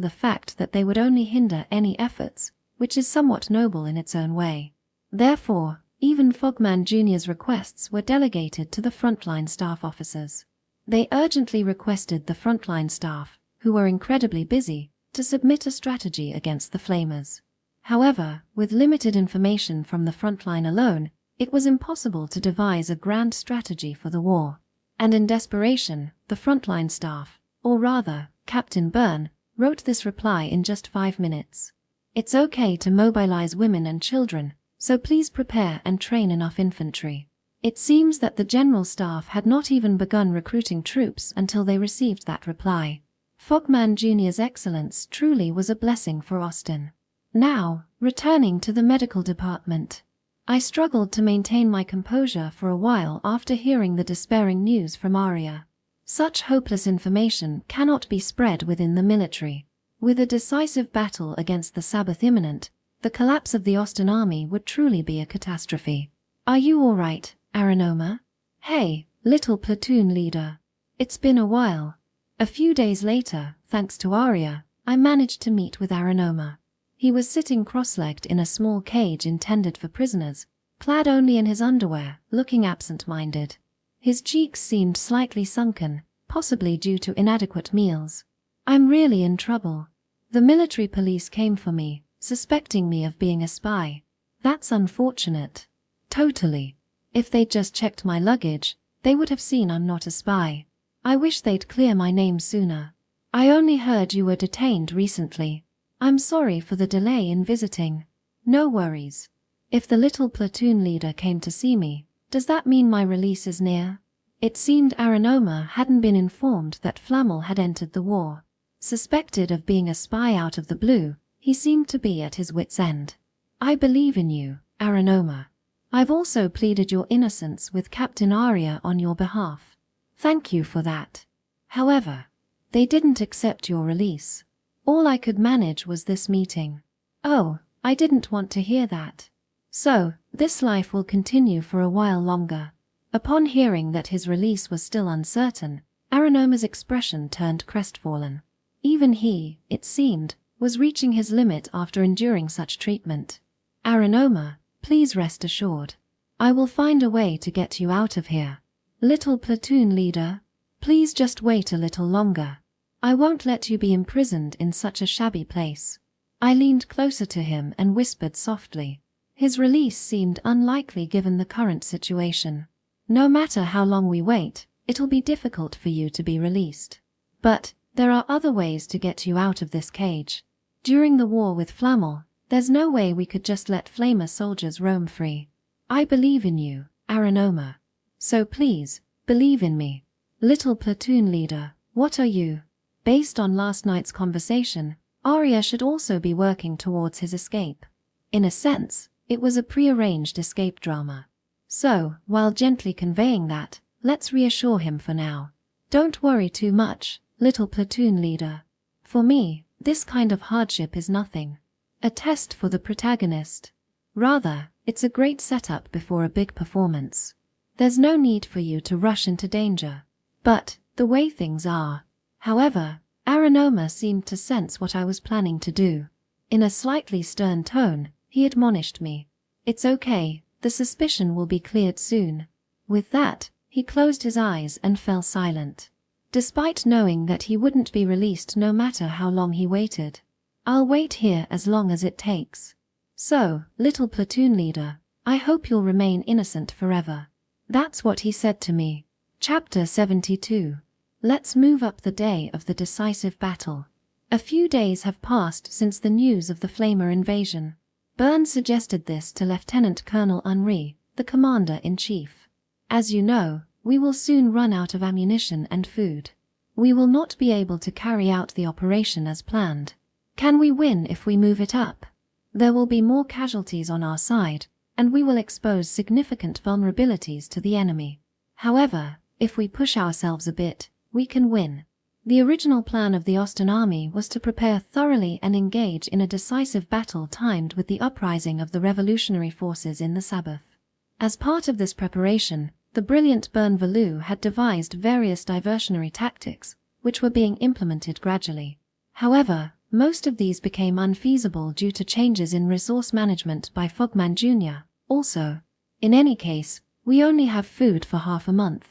the fact that they would only hinder any efforts, which is somewhat noble in its own way. Therefore, even Fogman Jr.'s requests were delegated to the frontline staff officers. They urgently requested the frontline staff, who were incredibly busy, to submit a strategy against the Flamers. However, with limited information from the frontline alone, it was impossible to devise a grand strategy for the war. And in desperation, the frontline staff, or rather, Captain Byrne, wrote this reply in just 5 minutes. It's okay to mobilize women and children, so please prepare and train enough infantry. It seems that the general staff had not even begun recruiting troops until they received that reply. Fogman Jr.'s excellence truly was a blessing for Austin. Now, returning to the medical department. I struggled to maintain my composure for a while after hearing the despairing news from Arya. Such hopeless information cannot be spread within the military. With a decisive battle against the Sabbath imminent, the collapse of the Austin army would truly be a catastrophe. Are you all right, Aranoma? Hey, little platoon leader. It's been a while. A few days later, thanks to Arya, I managed to meet with Aranoma. He was sitting cross-legged in a small cage intended for prisoners, clad only in his underwear, looking absent-minded. His cheeks seemed slightly sunken, possibly due to inadequate meals. I'm really in trouble. The military police came for me, suspecting me of being a spy. That's unfortunate. Totally. If they'd just checked my luggage, they would have seen I'm not a spy. I wish they'd clear my name sooner. I only heard you were detained recently. I'm sorry for the delay in visiting. No worries. If the little platoon leader came to see me, does that mean my release is near? It seemed Aranoma hadn't been informed that Flamel had entered the war. Suspected of being a spy out of the blue, he seemed to be at his wits' end. I believe in you, Aranoma. I've also pleaded your innocence with Captain Arya on your behalf. Thank you for that. However, they didn't accept your release. All I could manage was this meeting. Oh, I didn't want to hear that. So, this life will continue for a while longer. Upon hearing that his release was still uncertain, Aranoma's expression turned crestfallen. Even he, it seemed, was reaching his limit after enduring such treatment. Aranoma, please rest assured. I will find a way to get you out of here. Little platoon leader, please just wait a little longer. I won't let you be imprisoned in such a shabby place. I leaned closer to him and whispered softly. His release seemed unlikely given the current situation. No matter how long we wait, it'll be difficult for you to be released. But there are other ways to get you out of this cage. During the war with Flamel, there's no way we could just let Flamer soldiers roam free. I believe in you, Aranoma. So please, believe in me. Little platoon leader, what are you? Based on last night's conversation, Arya should also be working towards his escape. In a sense, it was a prearranged escape drama. So, while gently conveying that, let's reassure him for now. Don't worry too much, little platoon leader. For me, this kind of hardship is nothing. A test for the protagonist. Rather, it's a great setup before a big performance. There's no need for you to rush into danger. But, the way things are. However, Aranoma seemed to sense what I was planning to do. In a slightly stern tone, he admonished me. It's okay, the suspicion will be cleared soon. With that, he closed his eyes and fell silent. Despite knowing that he wouldn't be released no matter how long he waited. I'll wait here as long as it takes. So, little platoon leader, I hope you'll remain innocent forever. That's what he said to me. Chapter 72. Let's move up the day of the decisive battle. A few days have passed since the news of the Flamer invasion. Byrne suggested this to Lieutenant Colonel Henri, the commander-in-chief. As you know, we will soon run out of ammunition and food. We will not be able to carry out the operation as planned. Can we win if we move it up? There will be more casualties on our side, and we will expose significant vulnerabilities to the enemy. However, if we push ourselves a bit, we can win. The original plan of the Ostern army was to prepare thoroughly and engage in a decisive battle timed with the uprising of the revolutionary forces in the Sabbath. As part of this preparation, the brilliant Byrne Valou had devised various diversionary tactics, which were being implemented gradually. However, most of these became unfeasible due to changes in resource management by Fogman Jr. Also, in any case, we only have food for half a month.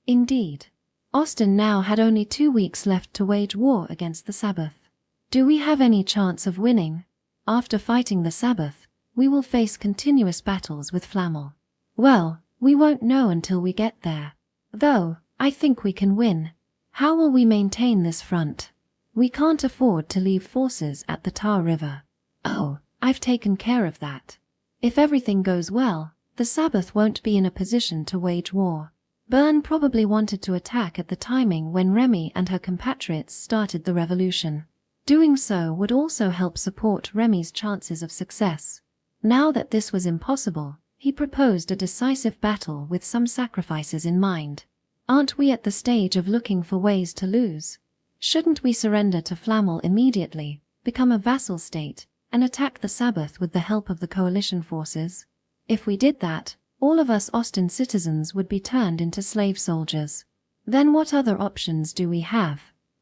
Indeed, Ostern now had only 2 weeks left to wage war against the Sabbath. Do we have any chance of winning? After fighting the Sabbath, we will face continuous battles with Flamel. Well, we won't know until we get there. Though, I think we can win. How will we maintain this front? We can't afford to leave forces at the Tar River. Oh, I've taken care of that. If everything goes well, the Sabbath won't be in a position to wage war. Byrne probably wanted to attack at the timing when Remy and her compatriots started the revolution. Doing so would also help support Remy's chances of success. Now that this was impossible, he proposed a decisive battle with some sacrifices in mind. Aren't we at the stage of looking for ways to lose? Shouldn't we surrender to Flamel immediately, become a vassal state, and attack the Sabbath with the help of the coalition forces? If we did that, all of us Ostern citizens would be turned into slave soldiers. Then what other options do we have?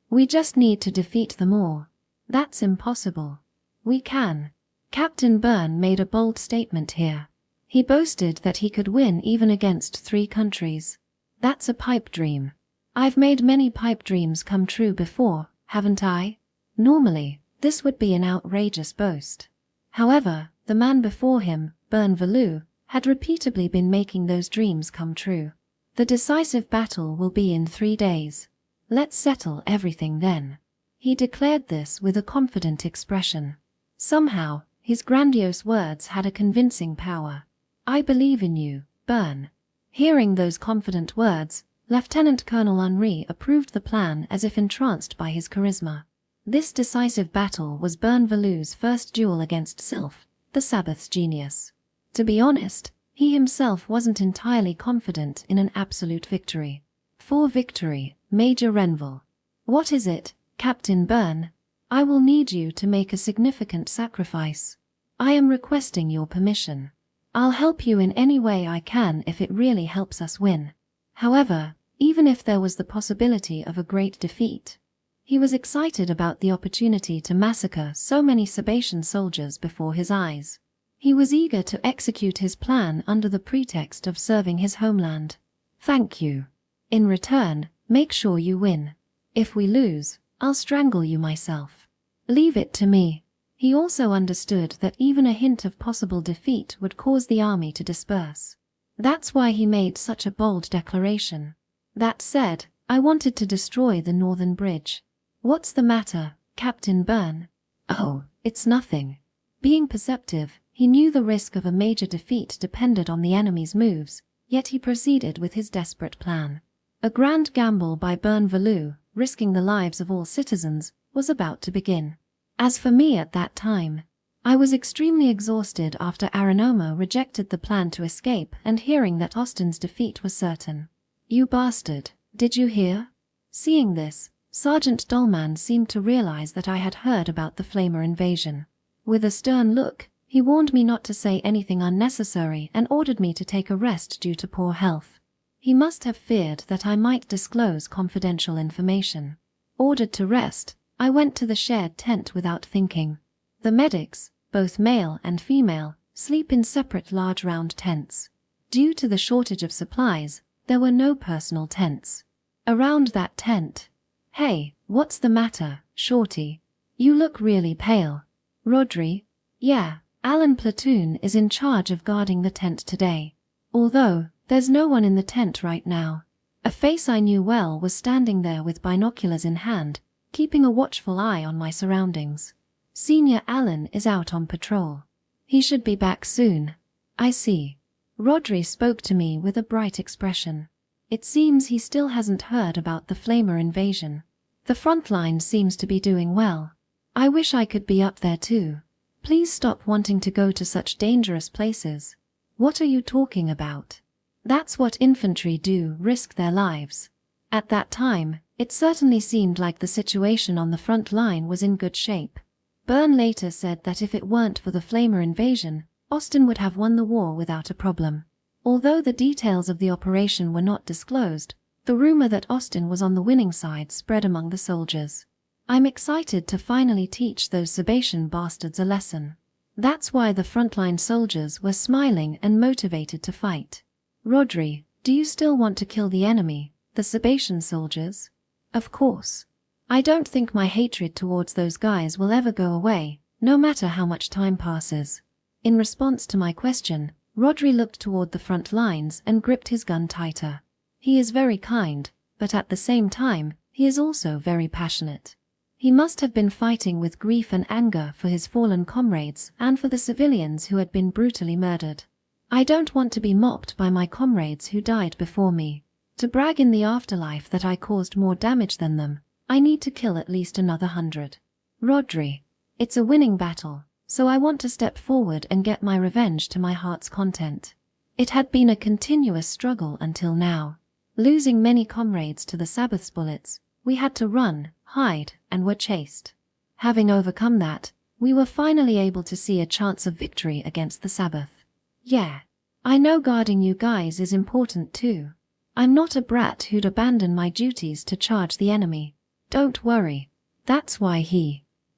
We just need to defeat them all. That's impossible. We can. Captain Byrne made a bold statement here. He boasted that he could win even against 3 countries. That's a pipe dream. I've made many pipe dreams come true before, haven't I? Normally, this would be an outrageous boast. However, the man before him, Byrne Valou, had repeatedly been making those dreams come true. The decisive battle will be in 3 days. Let's settle everything then. He declared this with a confident expression. Somehow, His grandiose words had a convincing power. "I believe in you, Byrne." Hearing those confident words, Lieutenant Colonel Henri approved the plan as if entranced by his charisma. This decisive battle was Byrne Valu's first duel against Sylph, the Sabbath's genius. To be honest, he himself wasn't entirely confident in an absolute victory. "For victory, Major Renville." "What is it, Captain Byrne?" "I will need you to make a significant sacrifice. I am requesting your permission. I'll help you in any way I can if it really helps us win. However, even if there was the possibility of a great defeat." He was excited about the opportunity to massacre so many Sabatian soldiers before his eyes. He was eager to execute his plan under the pretext of serving his homeland. "Thank you. In return, make sure you win. If we lose, I'll strangle you myself." "Leave it to me." He also understood that even a hint of possible defeat would cause the army to disperse. That's why he made such a bold declaration. "That said, I wanted to destroy the northern bridge." "What's the matter, Captain Byrne?" "Oh, it's nothing." Being perceptive, he knew the risk of a major defeat depended on the enemy's moves, yet he proceeded with his desperate plan. A grand gamble by Byrne Valu, risking the lives of all citizens, was about to begin. As for me at that time, I was extremely exhausted after Aranoma rejected the plan to escape and hearing that Austin's defeat was certain. "You bastard, did you hear?" Seeing this, Sergeant Dolman seemed to realize that I had heard about the Flamer invasion. With a stern look, he warned me not to say anything unnecessary and ordered me to take a rest due to poor health. He must have feared that I might disclose confidential information. Ordered to rest, I went to the shared tent without thinking. The medics, both male and female, sleep in separate large round tents. Due to the shortage of supplies, there were no personal tents. Around that tent. "Hey, what's the matter, Shorty? You look really pale." "Rodri?" "Yeah, Alan Platoon is in charge of guarding the tent today. Although, there's no one in the tent right now." A face I knew well was standing there with binoculars in hand, keeping a watchful eye on my surroundings. "Senior Alan is out on patrol. He should be back soon." "I see." Rodri spoke to me with a bright expression. It seems he still hasn't heard about the Flamer invasion. "The Frontline seems to be doing well. I wish I could be up there too. Please stop wanting to go to such dangerous places." "What are you talking about?" "That's what infantry do, risk their lives." At that time, it certainly seemed like the situation on the front line was in good shape. Byrne later said that if it weren't for the Flamer invasion, Austin would have won the war without a problem. Although the details of the operation were not disclosed, the rumor that Austin was on the winning side spread among the soldiers. I'm excited to finally teach those Sabatian bastards a lesson. That's why the frontline soldiers were smiling and motivated to fight. "Rodri, do you still want to kill the enemy, the Sabatian soldiers?" "Of course. I don't think my hatred towards those guys will ever go away, no matter how much time passes." In response to my question, Rodri looked toward the front lines and gripped his gun tighter. He is very kind, but at the same time, he is also very passionate. He must have been fighting with grief and anger for his fallen comrades and for the civilians who had been brutally murdered. "I don't want to be mocked by my comrades who died before me. To brag in the afterlife that I caused more damage than them, I need to kill at least another 100. "Rodri, it's a winning battle, so I want to step forward and get my revenge to my heart's content. It had been a continuous struggle until now. Losing many comrades to the Sabbath's bullets, we had to run, hide, and were chased. Having overcome that, we were finally able to see a chance of victory against the Sabbath. Yeah, I know guarding you guys is important too. I'm not a brat who'd abandon my duties to charge the enemy. Don't worry. That's why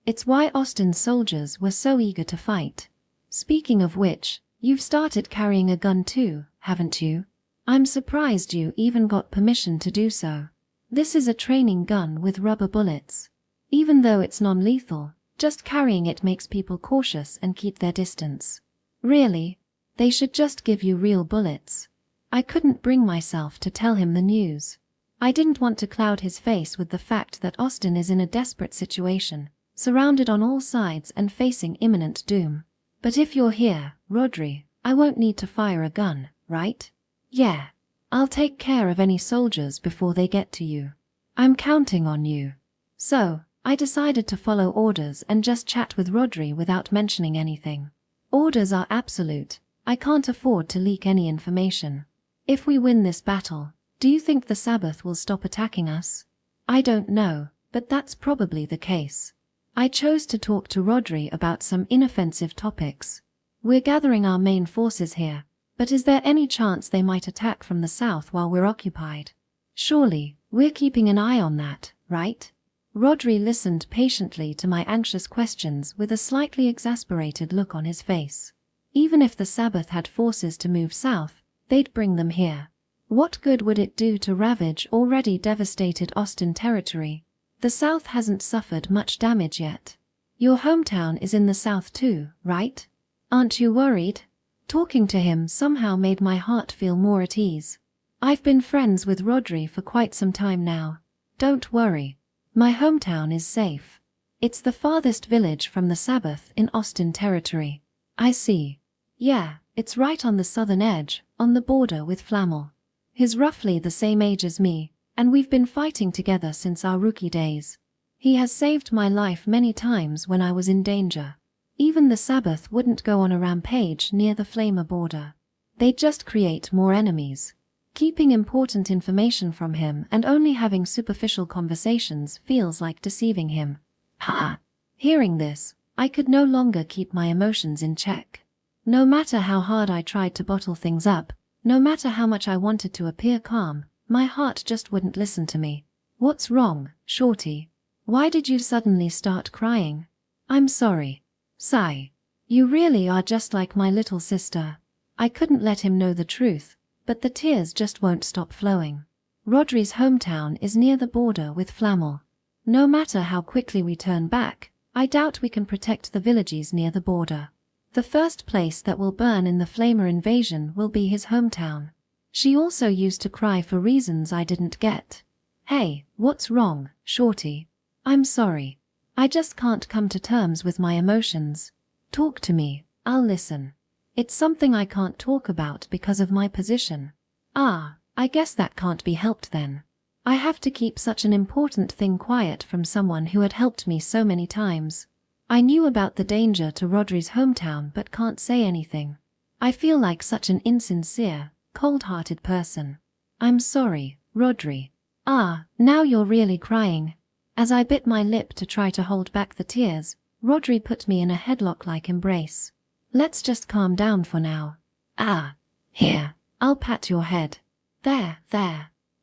It's why Austin's soldiers were so eager to fight. Speaking of which, you've started carrying a gun too, haven't you? I'm surprised you even got permission to do so. This is a training gun with rubber bullets. Even though it's non-lethal, just carrying it makes people cautious and keep their distance. Really? They should just give you real bullets." I couldn't bring myself to tell him the news. I didn't want to cloud his face with the fact that Austin is in a desperate situation, surrounded on all sides and facing imminent doom. But if you're here, Rodri, I won't need to fire a gun, right? Yeah. I'll take care of any soldiers before they get to you. I'm counting on you. So, I decided to follow orders and just chat with Rodri without mentioning anything. Orders are absolute. I can't afford to leak any information. If we win this battle, do you think the Sabbath will stop attacking us? I don't know, but that's probably the case. I chose to talk to Rodri about some inoffensive topics. We're gathering our main forces here, but is there any chance they might attack from the south while we're occupied? Surely, we're keeping an eye on that, right? Rodri listened patiently to my anxious questions with a slightly exasperated look on his face. Even if the Sabbath had forces to move south, they'd bring them here. What good would it do to ravage already devastated Austin territory? The south hasn't suffered much damage yet. Your hometown is in the south too, right? Aren't you worried? Talking to him somehow made my heart feel more at ease. I've been friends with Rodri for quite some time now. Don't worry. My hometown is safe. It's the farthest village from the Sabbath in Austin territory. I see. Yeah, it's right on the southern edge, on the border with Flamel. He's roughly the same age as me, and we've been fighting together since our rookie days. He has saved my life many times when I was in danger. Even the Sabbath wouldn't go on a rampage near the Flamer border. They'd just create more enemies. Keeping important information from him and only having superficial conversations feels like deceiving him. Ha! Hearing this, I could no longer keep my emotions in check. No matter how hard I tried to bottle things up, no matter how much I wanted to appear calm, my heart just wouldn't listen to me. What's wrong, Shorty? Why did you suddenly start crying? I'm sorry. Sigh. You really are just like my little sister. I couldn't let him know the truth, but the tears just won't stop flowing. Rodri's hometown is near the border with Flamel. No matter how quickly we turn back, I doubt we can protect the villages near the border. The first place that will burn in the Flamer invasion will be his hometown. She also used to cry for reasons I didn't get. Hey, what's wrong, Shorty? I'm sorry. I just can't come to terms with my emotions. Talk to me, I'll listen. It's something I can't talk about because of my position. Ah, I guess that can't be helped then. I have to keep such an important thing quiet from someone who had helped me so many times. I knew about the danger to Rodri's hometown but can't say anything. I feel like such an insincere, cold-hearted person. I'm sorry, Rodri. Ah, now you're really crying. As I bit my lip to try to hold back the tears, Rodri put me in a headlock-like embrace. Let's just calm down for now. Ah, here, I'll pat your head. There.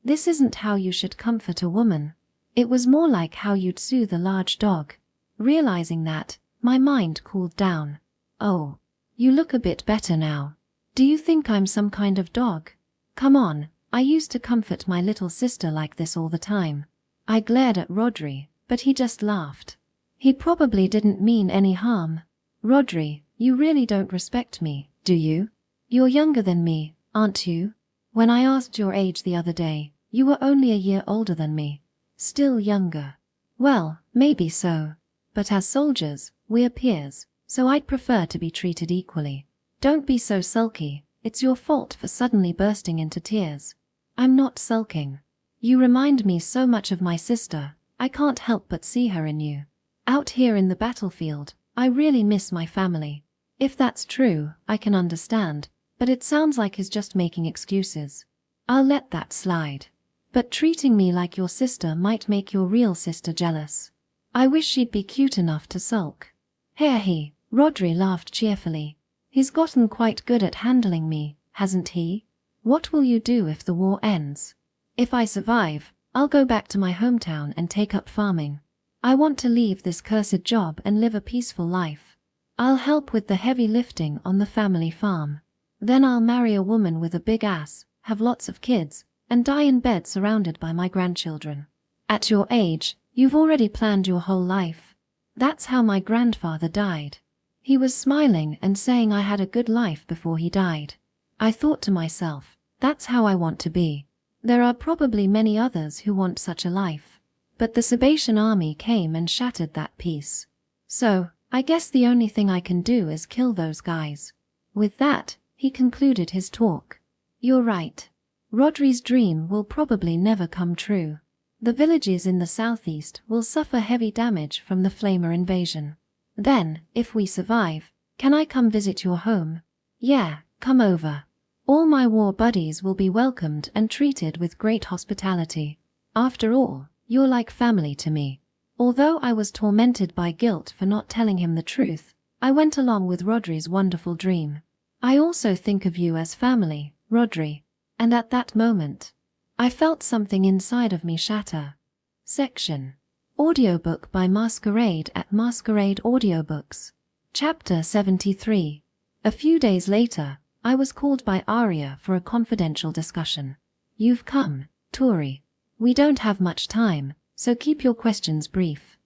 This isn't how you should comfort a woman. It was more like how you'd soothe a large dog. Realizing that, my mind cooled down. Oh, you look a bit better now. Do you think I'm some kind of dog? Come on, I used to comfort my little sister like this all the time. I glared at Rodri, but he just laughed. He probably didn't mean any harm. Rodri, you really don't respect me, do you? You're younger than me, aren't you? When I asked your age the other day, you were only a year older than me. Still younger. Well, maybe so. But as soldiers, we're peers, so I'd prefer to be treated equally. Don't be so sulky, it's your fault for suddenly bursting into tears. I'm not sulking. You remind me so much of my sister, I can't help but see her in you. Out here in the battlefield, I really miss my family. If that's true, I can understand, but it sounds like he's just making excuses. I'll let that slide. But treating me like your sister might make your real sister jealous. I wish she'd be cute enough to sulk. He, Rodri laughed cheerfully. He's gotten quite good at handling me, hasn't he? What will you do if the war ends? If I survive, I'll go back to my hometown and take up farming. I want to leave this cursed job and live a peaceful life. I'll help with the heavy lifting on the family farm. Then I'll marry a woman with a big ass, have lots of kids, and die in bed surrounded by my grandchildren. At your age, you've already planned your whole life. That's how my grandfather died. He was smiling and saying I had a good life before he died. I thought to myself, that's how I want to be. There are probably many others who want such a life. But the Sabatian army came and shattered that peace. So, I guess the only thing I can do is kill those guys. With that, he concluded his talk. You're right. Rodri's dream will probably never come true. The villages in the southeast will suffer heavy damage from the flamer invasion. Then, if we survive, can I come visit your home? Yeah, come over. All my war buddies will be welcomed and treated with great hospitality. After all, you're like family to me. Although I was tormented by guilt for not telling him the truth, I went along with Rodri's wonderful dream. I also think of you as family, Rodri. And at that moment, I felt something inside of me shatter. Section. Audiobook by Masquerade at Masquerade Audiobooks. Chapter 73. A few days later, I was called by Arya for a confidential discussion. You've come, Touri. We don't have much time, so keep your questions brief.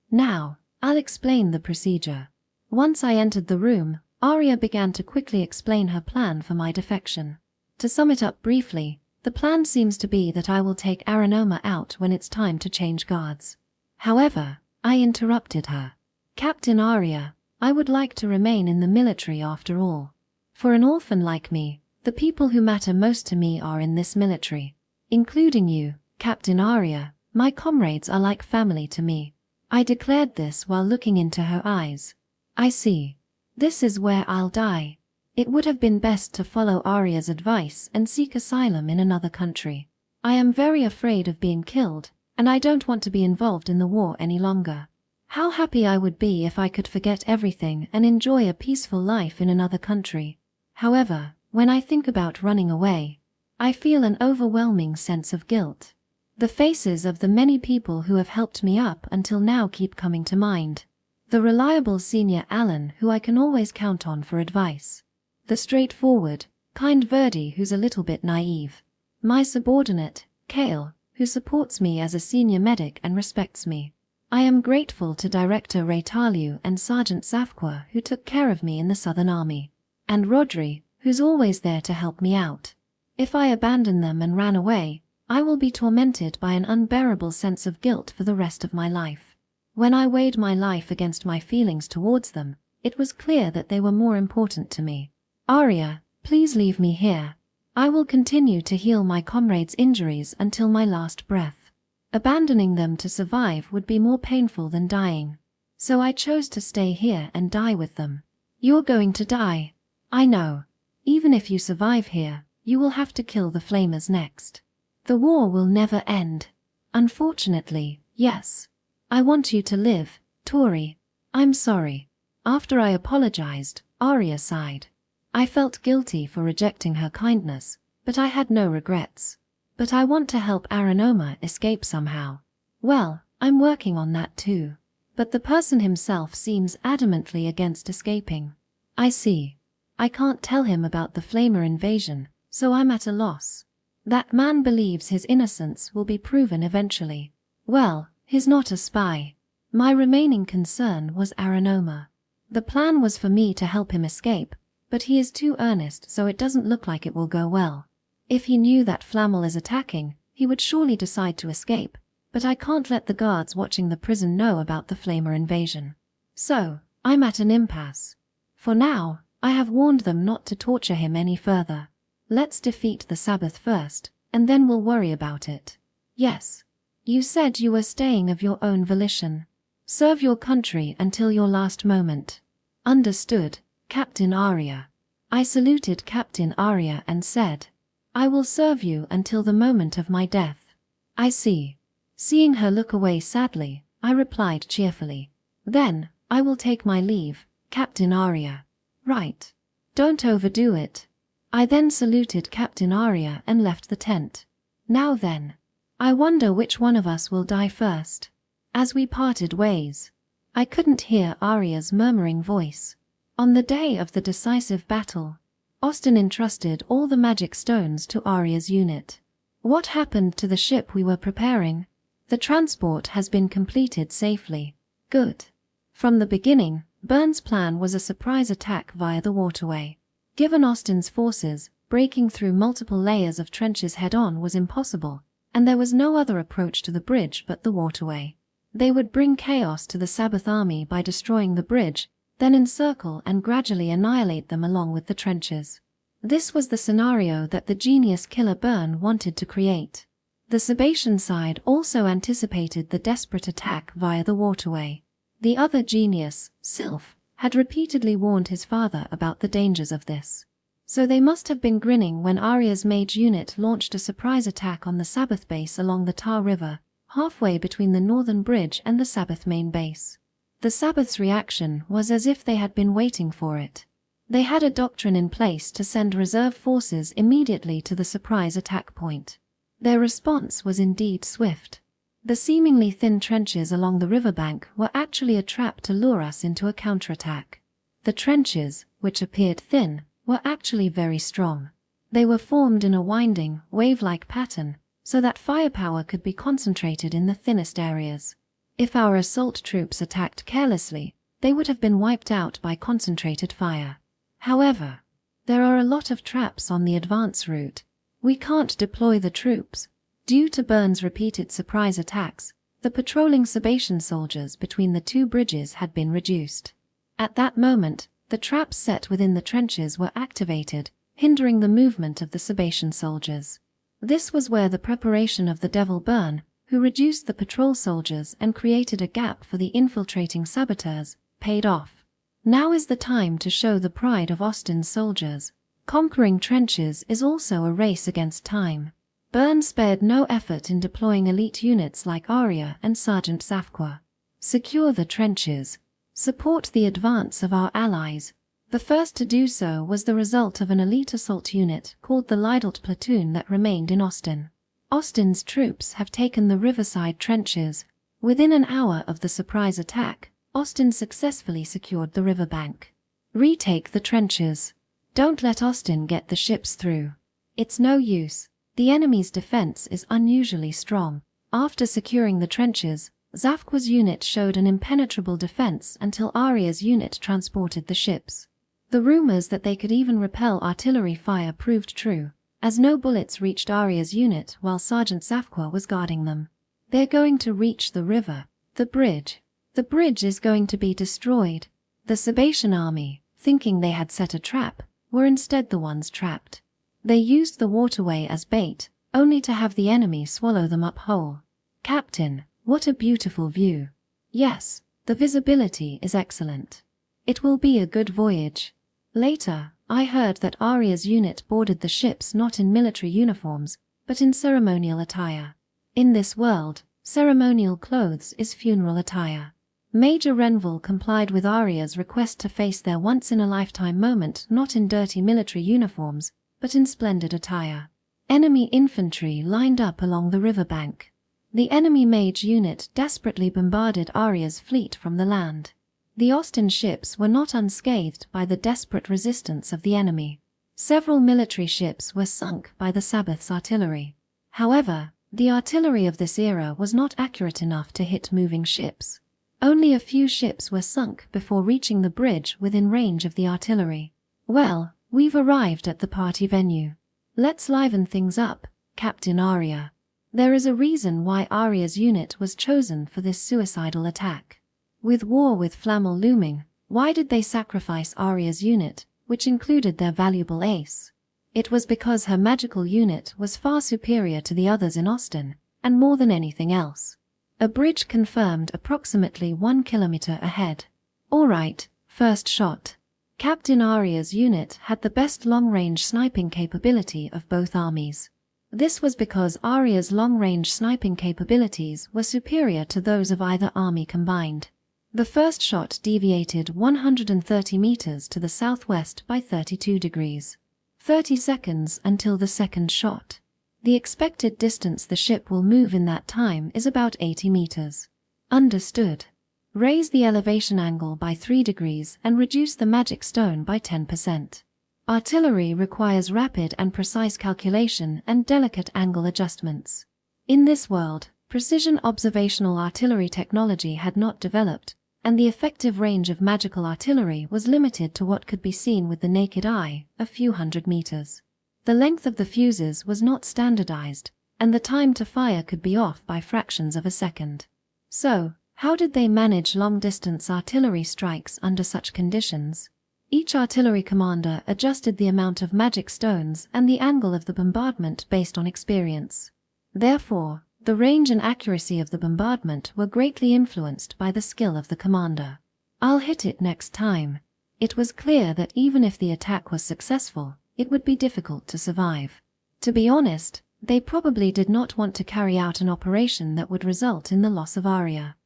Now, I'll explain the procedure. Once I entered the room, Arya began to quickly explain her plan for my defection. To sum it up briefly, the plan seems to be that I will take Aranoma out when it's time to change guards. However, I interrupted her. Captain Arya, I would like to remain in the military after all. For an orphan like me, the people who matter most to me are in this military. Including you, Captain Arya, my comrades are like family to me. I declared this while looking into her eyes. I see. This is where I'll die. It would have been best to follow Arya's advice and seek asylum in another country. I am very afraid of being killed, and I don't want to be involved in the war any longer. How happy I would be if I could forget everything and enjoy a peaceful life in another country. However, when I think about running away, I feel an overwhelming sense of guilt. The faces of the many people who have helped me up until now keep coming to mind. The reliable senior Alan who I can always count on for advice. The straightforward, kind Verdi who's a little bit naive. My subordinate, Kale, who supports me as a senior medic and respects me. I am grateful to Director Raytalu and Sergeant Safqua who took care of me in the Southern Army. And Rodri, who's always there to help me out. If I abandon them and ran away, I will be tormented by an unbearable sense of guilt for the rest of my life. When I weighed my life against my feelings towards them, it was clear that they were more important to me. Arya, please leave me here. I will continue to heal my comrades' injuries until my last breath. Abandoning them to survive would be more painful than dying. So I chose to stay here and die with them. You're going to die. I know. Even if you survive here, you will have to kill the flamers next. The war will never end. Unfortunately, yes. I want you to live, Touri. I'm sorry. After I apologized, Arya sighed. I felt guilty for rejecting her kindness, but I had no regrets. But I want to help Aranoma escape somehow. Well, I'm working on that too. But the person himself seems adamantly against escaping. I see. I can't tell him about the flamer invasion, so I'm at a loss. That man believes his innocence will be proven eventually. Well, he's not a spy. My remaining concern was Aranoma. The plan was for me to help him escape, but he is too earnest so it doesn't look like it will go well. If he knew that Flammel is attacking, he would surely decide to escape, but I can't let the guards watching the prison know about the flamer invasion. So, I'm at an impasse. For now, I have warned them not to torture him any further. Let's defeat the Sabbath first, and then we'll worry about it. Yes. You said you were staying of your own volition. Serve your country until your last moment. Understood, Captain Arya. I saluted Captain Arya and said, I will serve you until the moment of my death. I see. Seeing her look away sadly, I replied cheerfully. Then, I will take my leave, Captain Arya. Right. Don't overdo it. I then saluted Captain Arya and left the tent. Now then. I wonder which one of us will die first. As we parted ways, I couldn't hear Arya's murmuring voice. On the day of the decisive battle, Austin entrusted all the magic stones to Arya's unit. What happened to the ship we were preparing? The transport has been completed safely. Good. From the beginning, Burns' plan was a surprise attack via the waterway. Given Austin's forces, breaking through multiple layers of trenches head-on was impossible, and there was no other approach to the bridge but the waterway. They would bring chaos to the Sabbath army by destroying the bridge, then encircle and gradually annihilate them along with the trenches. This was the scenario that the genius killer Byrne wanted to create. The Sabatian side also anticipated the desperate attack via the waterway. The other genius, Sylph, had repeatedly warned his father about the dangers of this. So they must have been grinning when Arya's mage unit launched a surprise attack on the Sabbath base along the Tar River, halfway between the northern bridge and the Sabbath main base. The Sabbath's reaction was as if they had been waiting for it. They had a doctrine in place to send reserve forces immediately to the surprise attack point. Their response was indeed swift. The seemingly thin trenches along the riverbank were actually a trap to lure us into a counterattack. The trenches, which appeared thin, were actually very strong. They were formed in a winding, wave-like pattern, so that firepower could be concentrated in the thinnest areas. If our assault troops attacked carelessly, they would have been wiped out by concentrated fire. However, there are a lot of traps on the advance route. We can't deploy the troops. Due to Byrne's repeated surprise attacks, the patrolling Sabatian soldiers between the two bridges had been reduced. At that moment, the traps set within the trenches were activated, hindering the movement of the Sabatian soldiers. This was where the preparation of the Devil Byrne, who reduced the patrol soldiers and created a gap for the infiltrating saboteurs, paid off. Now is the time to show the pride of Austin's soldiers. Conquering trenches is also a race against time. Byrne spared no effort in deploying elite units like Arya and Sergeant Safqua. Secure the trenches. Support the advance of our allies. The first to do so was the result of an elite assault unit called the Lidalt platoon that remained in Austin. Austin's troops have taken the riverside trenches. Within an hour of the surprise attack, Austin successfully secured the riverbank. Retake the trenches. Don't let Austin get the ships through. It's no use. The enemy's defense is unusually strong. After securing the trenches, Safqua's unit showed an impenetrable defense until Arya's unit transported the ships. The rumors that they could even repel artillery fire proved true, as no bullets reached Arya's unit while Sergeant Safqua was guarding them. They're going to reach the river, the bridge. The bridge is going to be destroyed. The Sabatian army, thinking they had set a trap, were instead the ones trapped. They used the waterway as bait, only to have the enemy swallow them up whole. Captain, what a beautiful view. Yes, the visibility is excellent. It will be a good voyage. Later, I heard that Arya's unit boarded the ships not in military uniforms, but in ceremonial attire. In this world, ceremonial clothes is funeral attire. Major Renville complied with Arya's request to face their once-in-a-lifetime moment not in dirty military uniforms, but in splendid attire. Enemy infantry lined up along the riverbank. The enemy mage unit desperately bombarded Arya's fleet from the land. The Austin ships were not unscathed by the desperate resistance of the enemy. Several military ships were sunk by the Sabbath's artillery. However, the artillery of this era was not accurate enough to hit moving ships. Only a few ships were sunk before reaching the bridge within range of the artillery. Well, we've arrived at the party venue. Let's liven things up, Captain Arya. There is a reason why Arya's unit was chosen for this suicidal attack. With war with Flamel looming, why did they sacrifice Arya's unit, which included their valuable ace? It was because her magical unit was far superior to the others in Austin, and more than anything else. A bridge confirmed approximately 1 kilometer ahead. Alright, first shot. Captain Arya's unit had the best long-range sniping capability of both armies. This was because Arya's long-range sniping capabilities were superior to those of either army combined. The first shot deviated 130 meters to the southwest by 32 degrees. 30 seconds until the second shot. The expected distance the ship will move in that time is about 80 meters. Understood. Raise the elevation angle by 3 degrees and reduce the magic stone by 10%. Artillery requires rapid and precise calculation and delicate angle adjustments. In this world, precision observational artillery technology had not developed, and the effective range of magical artillery was limited to what could be seen with the naked eye, a few hundred meters. The length of the fuses was not standardized, and the time to fire could be off by fractions of a second. So, How did they manage long-distance artillery strikes under such conditions? Each artillery commander adjusted the amount of magic stones and the angle of the bombardment based on experience. Therefore, the range and accuracy of the bombardment were greatly influenced by the skill of the commander. "I'll hit it next time." It was clear that even if the attack was successful, it would be difficult to survive. To be honest, they probably did not want to carry out an operation that would result in the loss of Arya.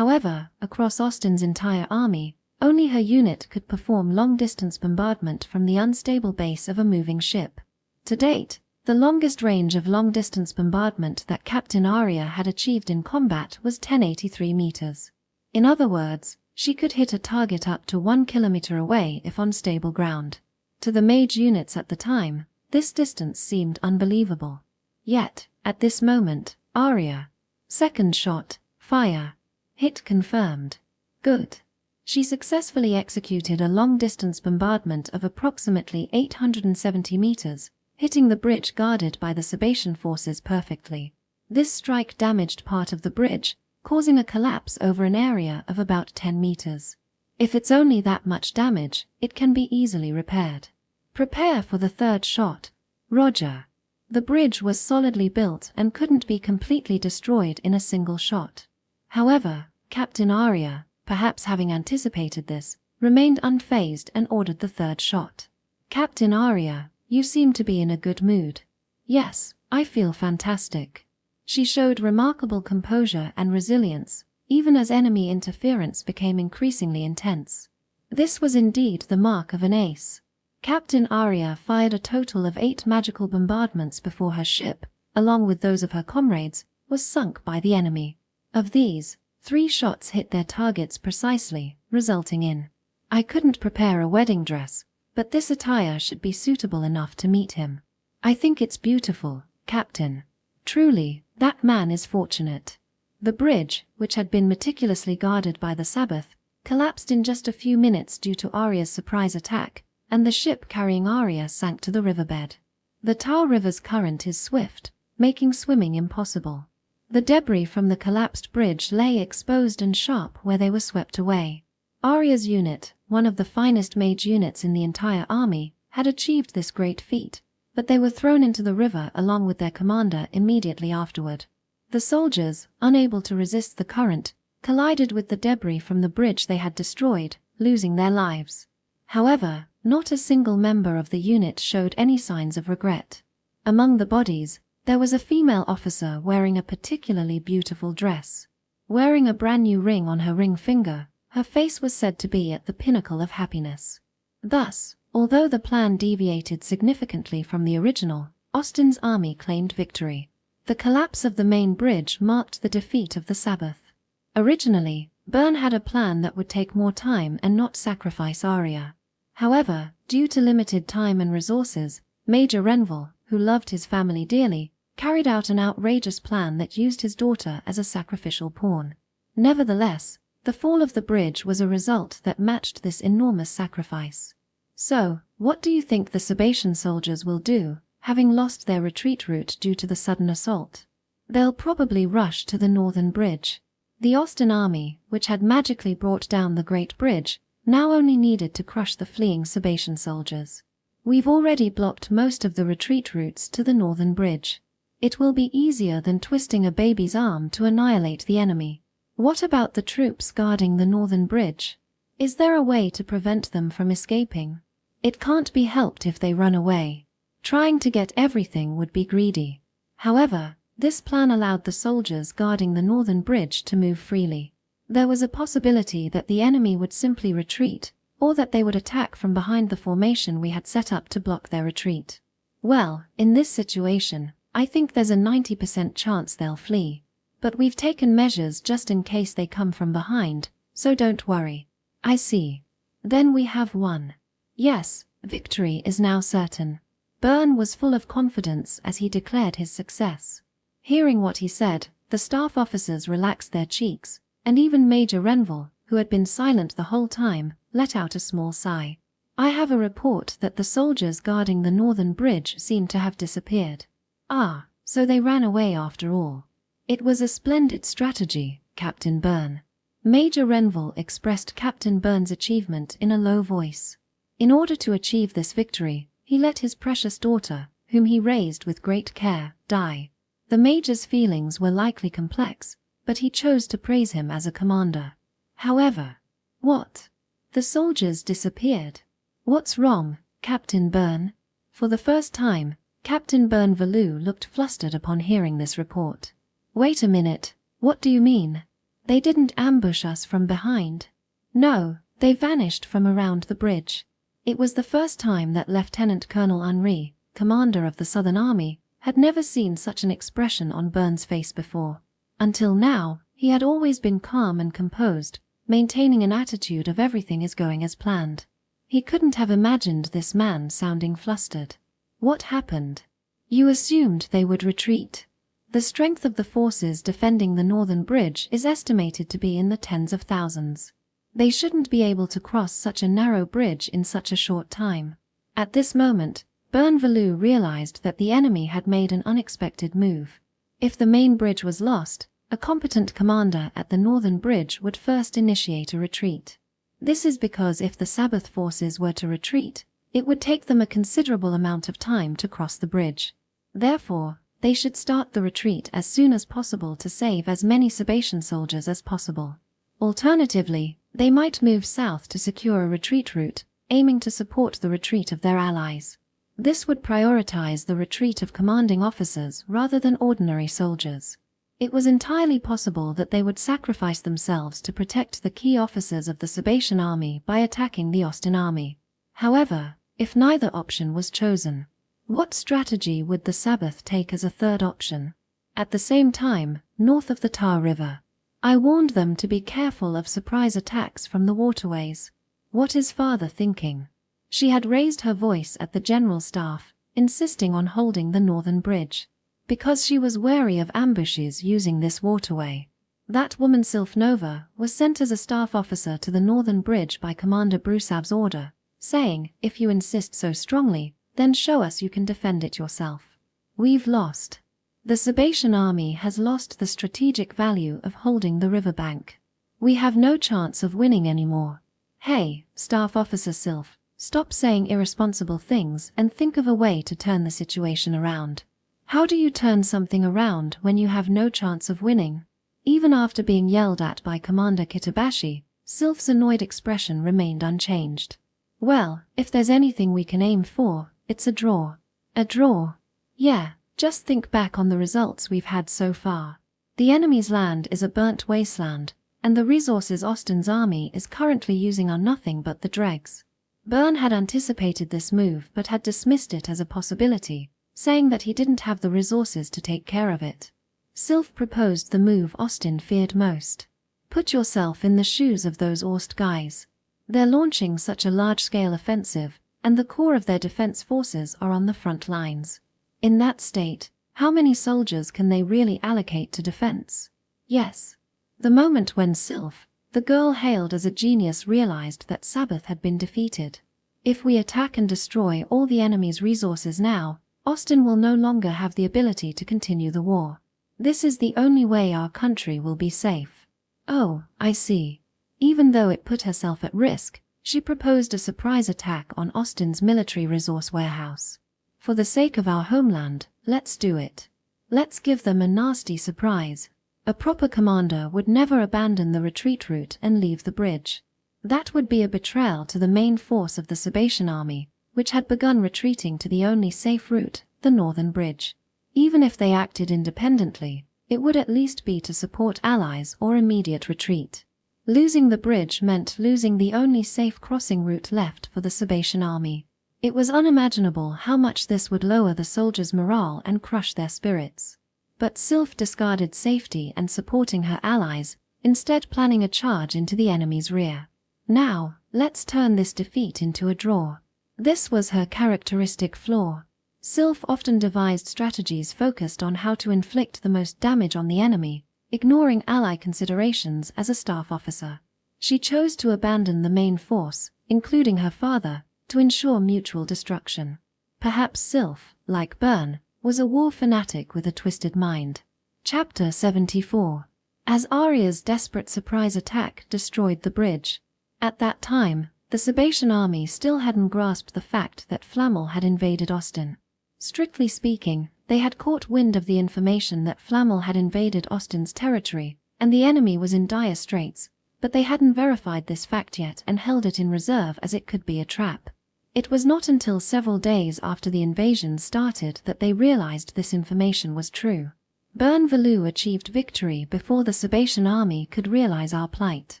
However, across Austen's entire army, only her unit could perform long-distance bombardment from the unstable base of a moving ship. To date, the longest range of long-distance bombardment that Captain Arya had achieved in combat was 1083 meters. In other words, she could hit a target up to 1 kilometer away if on stable ground. To the mage units at the time, this distance seemed unbelievable. Yet, at this moment, Arya. Second shot, fire. Hit confirmed. Good. She successfully executed a long-distance bombardment of approximately 870 meters, hitting the bridge guarded by the Sabatian forces perfectly. This strike damaged part of the bridge, causing a collapse over an area of about 10 meters. If it's only that much damage, it can be easily repaired. Prepare for the third shot. Roger. The bridge was solidly built and couldn't be completely destroyed in a single shot. However, Captain Arya, perhaps having anticipated this, remained unfazed and ordered the third shot. "Captain Arya, you seem to be in a good mood." "Yes, I feel fantastic." She showed remarkable composure and resilience, even as enemy interference became increasingly intense. This was indeed the mark of an ace. Captain Arya fired a total of 8 magical bombardments before her ship, along with those of her comrades, was sunk by the enemy. Of these, 3 shots hit their targets precisely, resulting in, "I couldn't prepare a wedding dress, but this attire should be suitable enough to meet him. I think it's beautiful, Captain. Truly, that man is fortunate." The bridge, which had been meticulously guarded by the Sabbath, collapsed in just a few minutes due to Arya's surprise attack, and the ship carrying Arya sank to the riverbed. The Tau River's current is swift, making swimming impossible. The debris from the collapsed bridge lay exposed and sharp where they were swept away. Arya's unit, one of the finest mage units in the entire army, had achieved this great feat, but they were thrown into the river along with their commander immediately afterward. The soldiers, unable to resist the current, collided with the debris from the bridge they had destroyed, losing their lives. However, not a single member of the unit showed any signs of regret. Among the bodies, there was a female officer wearing a particularly beautiful dress. Wearing a brand new ring on her ring finger, her face was said to be at the pinnacle of happiness. Thus, although the plan deviated significantly from the original, Austen's army claimed victory. The collapse of the main bridge marked the defeat of the Sabbath. Originally, Byrne had a plan that would take more time and not sacrifice Arya. However, due to limited time and resources, Major Renville, who loved his family dearly, carried out an outrageous plan that used his daughter as a sacrificial pawn. Nevertheless, the fall of the bridge was a result that matched this enormous sacrifice. So, what do you think the Sabatian soldiers will do, having lost their retreat route due to the sudden assault? They'll probably rush to the northern bridge. The Austen army, which had magically brought down the Great Bridge, now only needed to crush the fleeing Sabatian soldiers. We've already blocked most of the retreat routes to the northern bridge. It will be easier than twisting a baby's arm to annihilate the enemy. What about the troops guarding the northern bridge? Is there a way to prevent them from escaping? It can't be helped if they run away. Trying to get everything would be greedy. However, this plan allowed the soldiers guarding the northern bridge to move freely. There was a possibility that the enemy would simply retreat, or that they would attack from behind the formation we had set up to block their retreat. Well, in this situation, I think there's a 90% chance they'll flee. But we've taken measures just in case they come from behind, so don't worry. I see. Then we have won. Yes, victory is now certain. Byrne was full of confidence as he declared his success. Hearing what he said, the staff officers relaxed their cheeks, and even Major Renville, who had been silent the whole time, let out a small sigh. I have a report that the soldiers guarding the northern bridge seem to have disappeared. Ah, so they ran away after all. It was a splendid strategy, Captain Byrne. Major Renville expressed Captain Burns' achievement in a low voice. In order to achieve this victory, he let his precious daughter, whom he raised with great care, die. The Major's feelings were likely complex, but he chose to praise him as a commander. However, what? The soldiers disappeared. What's wrong, Captain Byrne? For the first time, Captain Byrne-Valou looked flustered upon hearing this report. Wait a minute, what do you mean? They didn't ambush us from behind. No, they vanished from around the bridge. It was the first time that Lieutenant Colonel Henri, commander of the Southern Army, had never seen such an expression on Byrne's face before. Until now, he had always been calm and composed, maintaining an attitude of everything is going as planned. He couldn't have imagined this man sounding flustered. What happened? You assumed they would retreat. The strength of the forces defending the northern bridge is estimated to be in the tens of thousands. They shouldn't be able to cross such a narrow bridge in such a short time. At this moment, Byrne-Valou realized that the enemy had made an unexpected move. If the main bridge was lost, a competent commander at the northern bridge would first initiate a retreat. This is because if the Sabbath forces were to retreat, it would take them a considerable amount of time to cross the bridge. Therefore, they should start the retreat as soon as possible to save as many Sabatian soldiers as possible. Alternatively, they might move south to secure a retreat route, aiming to support the retreat of their allies. This would prioritize the retreat of commanding officers rather than ordinary soldiers. It was entirely possible that they would sacrifice themselves to protect the key officers of the Sabatian army by attacking the Austin army. However, if neither option was chosen, what strategy would the Sabbath take as a third option? At the same time, north of the Tar River, I warned them to be careful of surprise attacks from the waterways. What is father thinking? She had raised her voice at the general staff, insisting on holding the northern bridge, because she was wary of ambushes using this waterway. That woman Sylphnova was sent as a staff officer to the northern bridge by Commander Brusav's order, saying, if you insist so strongly, then show us you can defend it yourself. We've lost. The Sabatian army has lost the strategic value of holding the riverbank. We have no chance of winning anymore. Hey, Staff Officer Sylph, stop saying irresponsible things and think of a way to turn the situation around. How do you turn something around when you have no chance of winning? Even after being yelled at by Commander Kitabashi, Sylph's annoyed expression remained unchanged. Well, if there's anything we can aim for, it's a draw. A draw? Yeah, just think back on the results we've had so far. The enemy's land is a burnt wasteland, and the resources Austin's army is currently using are nothing but the dregs. Byrne had anticipated this move but had dismissed it as a possibility, saying that he didn't have the resources to take care of it. Sylph proposed the move Austin feared most. Put yourself in the shoes of those Orst guys. They're launching such a large-scale offensive, and the core of their defense forces are on the front lines. In that state, how many soldiers can they really allocate to defense? Yes. The moment when Sylph, the girl hailed as a genius, realized that Sabbath had been defeated. If we attack and destroy all the enemy's resources now, Austin will no longer have the ability to continue the war. This is the only way our country will be safe. Oh, I see. Even though it put herself at risk, she proposed a surprise attack on Austin's military resource warehouse. For the sake of our homeland, let's do it. Let's give them a nasty surprise. A proper commander would never abandon the retreat route and leave the bridge. That would be a betrayal to the main force of the Sabatian army, which had begun retreating to the only safe route, the northern bridge. Even if they acted independently, it would at least be to support allies or immediate retreat. Losing the bridge meant losing the only safe crossing route left for the Sabatian army. It was unimaginable how much this would lower the soldiers' morale and crush their spirits. But Sylph discarded safety and supporting her allies, instead planning a charge into the enemy's rear. Now, let's turn this defeat into a draw. This was her characteristic flaw. Sylph often devised strategies focused on how to inflict the most damage on the enemy, ignoring ally considerations as a staff officer. She chose to abandon the main force, including her father, to ensure mutual destruction. Perhaps Sylph, like Byrne, was a war fanatic with a twisted mind. Chapter 74. as Arya's desperate surprise attack destroyed the bridge. At that time, the Sebacean army still hadn't grasped the fact that Flamel had invaded Austin. Strictly speaking, they had caught wind of the information that Flamel had invaded Austin's territory, and the enemy was in dire straits, but they hadn't verified this fact yet and held it in reserve as it could be a trap. It was not until several days after the invasion started that they realized this information was true. Bern Velu achieved victory before the Sebacean army could realize our plight.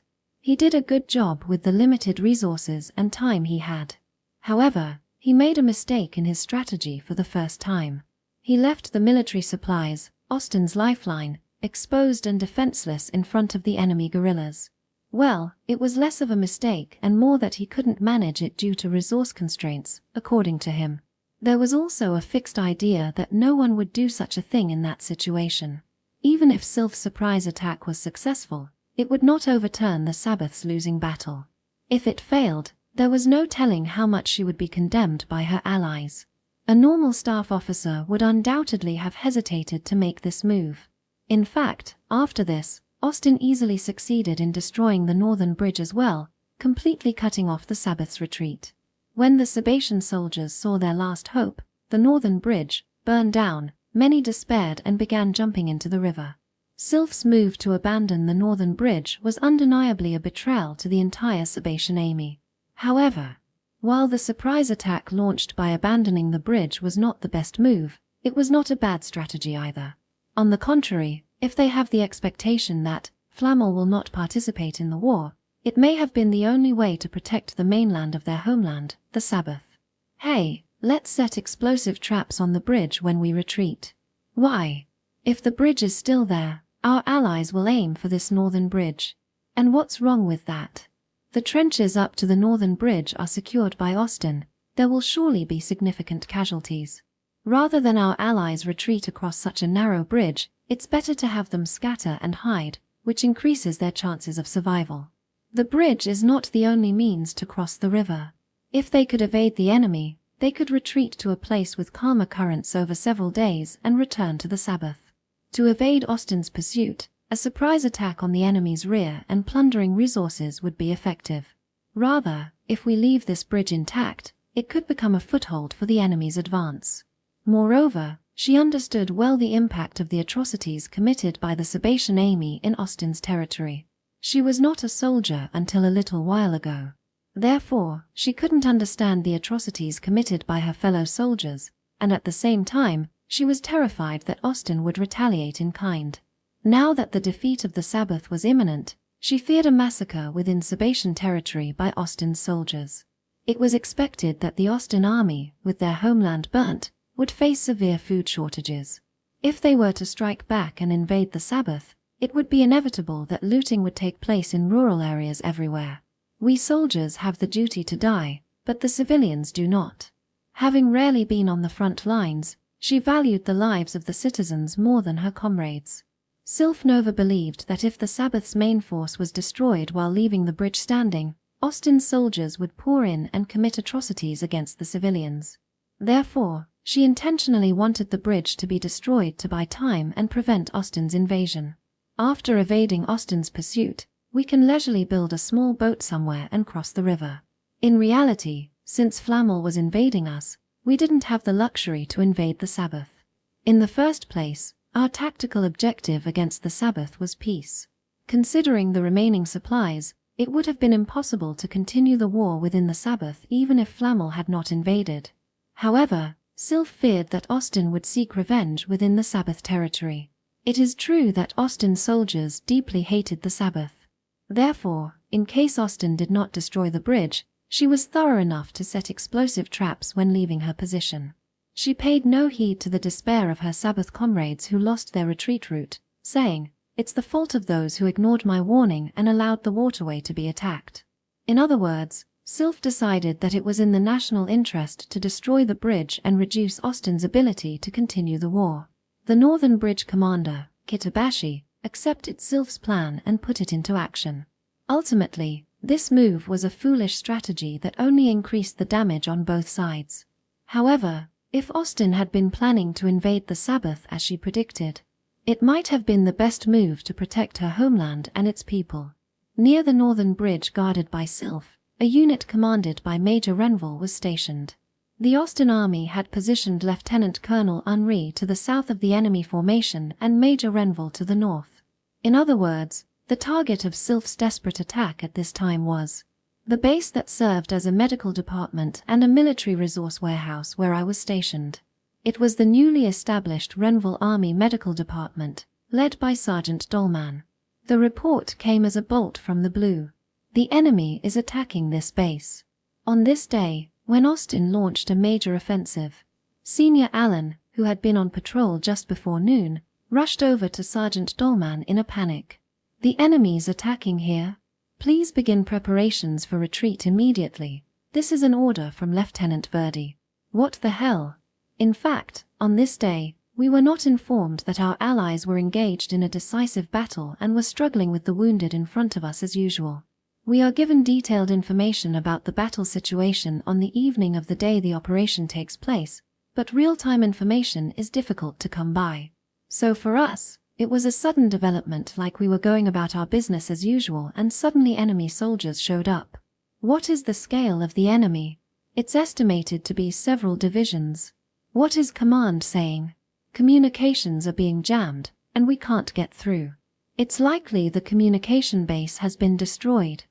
He did a good job with the limited resources and time he had. However, he made a mistake in his strategy for the first time. He left the military supplies, Austin's lifeline, exposed and defenseless in front of the enemy guerrillas. Well, it was less of a mistake and more that he couldn't manage it due to resource constraints, according to him. There was also a fixed idea that no one would do such a thing in that situation. Even if Sylph's surprise attack was successful, it would not overturn the Sabbath's losing battle. If it failed, there was no telling how much she would be condemned by her allies. A normal staff officer would undoubtedly have hesitated to make this move. In fact, after this, Austin easily succeeded in destroying the northern bridge as well, completely cutting off the Sabbath's retreat. When the Sebacean soldiers saw their last hope, the northern bridge, burned down, many despaired and began jumping into the river. Sylph's move to abandon the northern bridge was undeniably a betrayal to the entire Sebacean army. However, while the surprise attack launched by abandoning the bridge was not the best move, it was not a bad strategy either. On the contrary, if they have the expectation that Flamel will not participate in the war, it may have been the only way to protect the mainland of their homeland, the Sabbath. Hey, let's set explosive traps on the bridge when we retreat. Why? If the bridge is still there, our allies will aim for this northern bridge. And what's wrong with that? The trenches up to the northern bridge are secured by Austin. There will surely be significant casualties. Rather than our allies retreat across such a narrow bridge, it's better to have them scatter and hide, which increases their chances of survival. The bridge is not the only means to cross the river. If they could evade the enemy, they could retreat to a place with calmer currents over several days and return to the Sabbath. To evade Austin's pursuit, a surprise attack on the enemy's rear and plundering resources would be effective. Rather, if we leave this bridge intact, it could become a foothold for the enemy's advance. Moreover, she understood well the impact of the atrocities committed by the Sebacean army in Austin's territory. She was not a soldier until a little while ago. Therefore, she couldn't understand the atrocities committed by her fellow soldiers, and at the same time, she was terrified that Austin would retaliate in kind. Now that the defeat of the Sabbath was imminent, she feared a massacre within Sebacean territory by Austin's soldiers. It was expected that the Austin army, with their homeland burnt, would face severe food shortages. If they were to strike back and invade the Sabbath, it would be inevitable that looting would take place in rural areas everywhere. We soldiers have the duty to die, but the civilians do not. Having rarely been on the front lines, she valued the lives of the citizens more than her comrades. Sylph Nova believed that if the Sabbath's main force was destroyed while leaving the bridge standing, Austin's soldiers would pour in and commit atrocities against the civilians. Therefore, she intentionally wanted the bridge to be destroyed to buy time and prevent Austin's invasion. After evading Austin's pursuit, we can leisurely build a small boat somewhere and cross the river. In reality, since Flamel was invading us, we didn't have the luxury to invade the Sabbath. In the first place, our tactical objective against the Sabbath was peace. Considering the remaining supplies, it would have been impossible to continue the war within the Sabbath even if Flamel had not invaded. However, Sylph feared that Austin would seek revenge within the Sabbath territory. It is true that Austin's soldiers deeply hated the Sabbath. Therefore, in case Austin did not destroy the bridge, she was thorough enough to set explosive traps when leaving her position. She paid no heed to the despair of her Sabbath comrades who lost their retreat route, saying, "It's the fault of those who ignored my warning and allowed the waterway to be attacked." In other words, Sylph decided that it was in the national interest to destroy the bridge and reduce Austin's ability to continue the war. The Northern Bridge commander, Kitabashi, accepted Sylph's plan and put it into action. Ultimately, this move was a foolish strategy that only increased the damage on both sides. However, if Austin had been planning to invade the Sabbath as she predicted, It might have been the best move to protect her homeland and its people. Near the northern bridge guarded by Sylph, a unit commanded by Major Renville was stationed. The Austin Army had positioned Lieutenant Colonel Henri to the south of the enemy formation and Major Renville to the north. In other words, the target of Sylph's desperate attack at this time was the base that served as a medical department and a military resource warehouse where I was stationed. It was the newly established Renville Army Medical Department, led by Sergeant Dolman. The report came as a bolt from the blue. The enemy is attacking this base. On this day, when Austin launched a major offensive, Senior Allen, who had been on patrol just before noon, rushed over to Sergeant Dolman in a panic. The enemy's attacking here. Please begin preparations for retreat immediately. This is an order from Lieutenant Verdi. What the hell? In fact, on this day, we were not informed that our allies were engaged in a decisive battle and were struggling with the wounded in front of us as usual. We are given detailed information about the battle situation on the evening of the day the operation takes place, but real-time information is difficult to come by. So for us, it was a sudden development, like we were going about our business as usual and suddenly enemy soldiers showed up. What is the scale of the enemy? It's estimated to be several divisions. What is command saying? Communications are being jammed, and we can't get through. It's likely the communication base has been destroyed.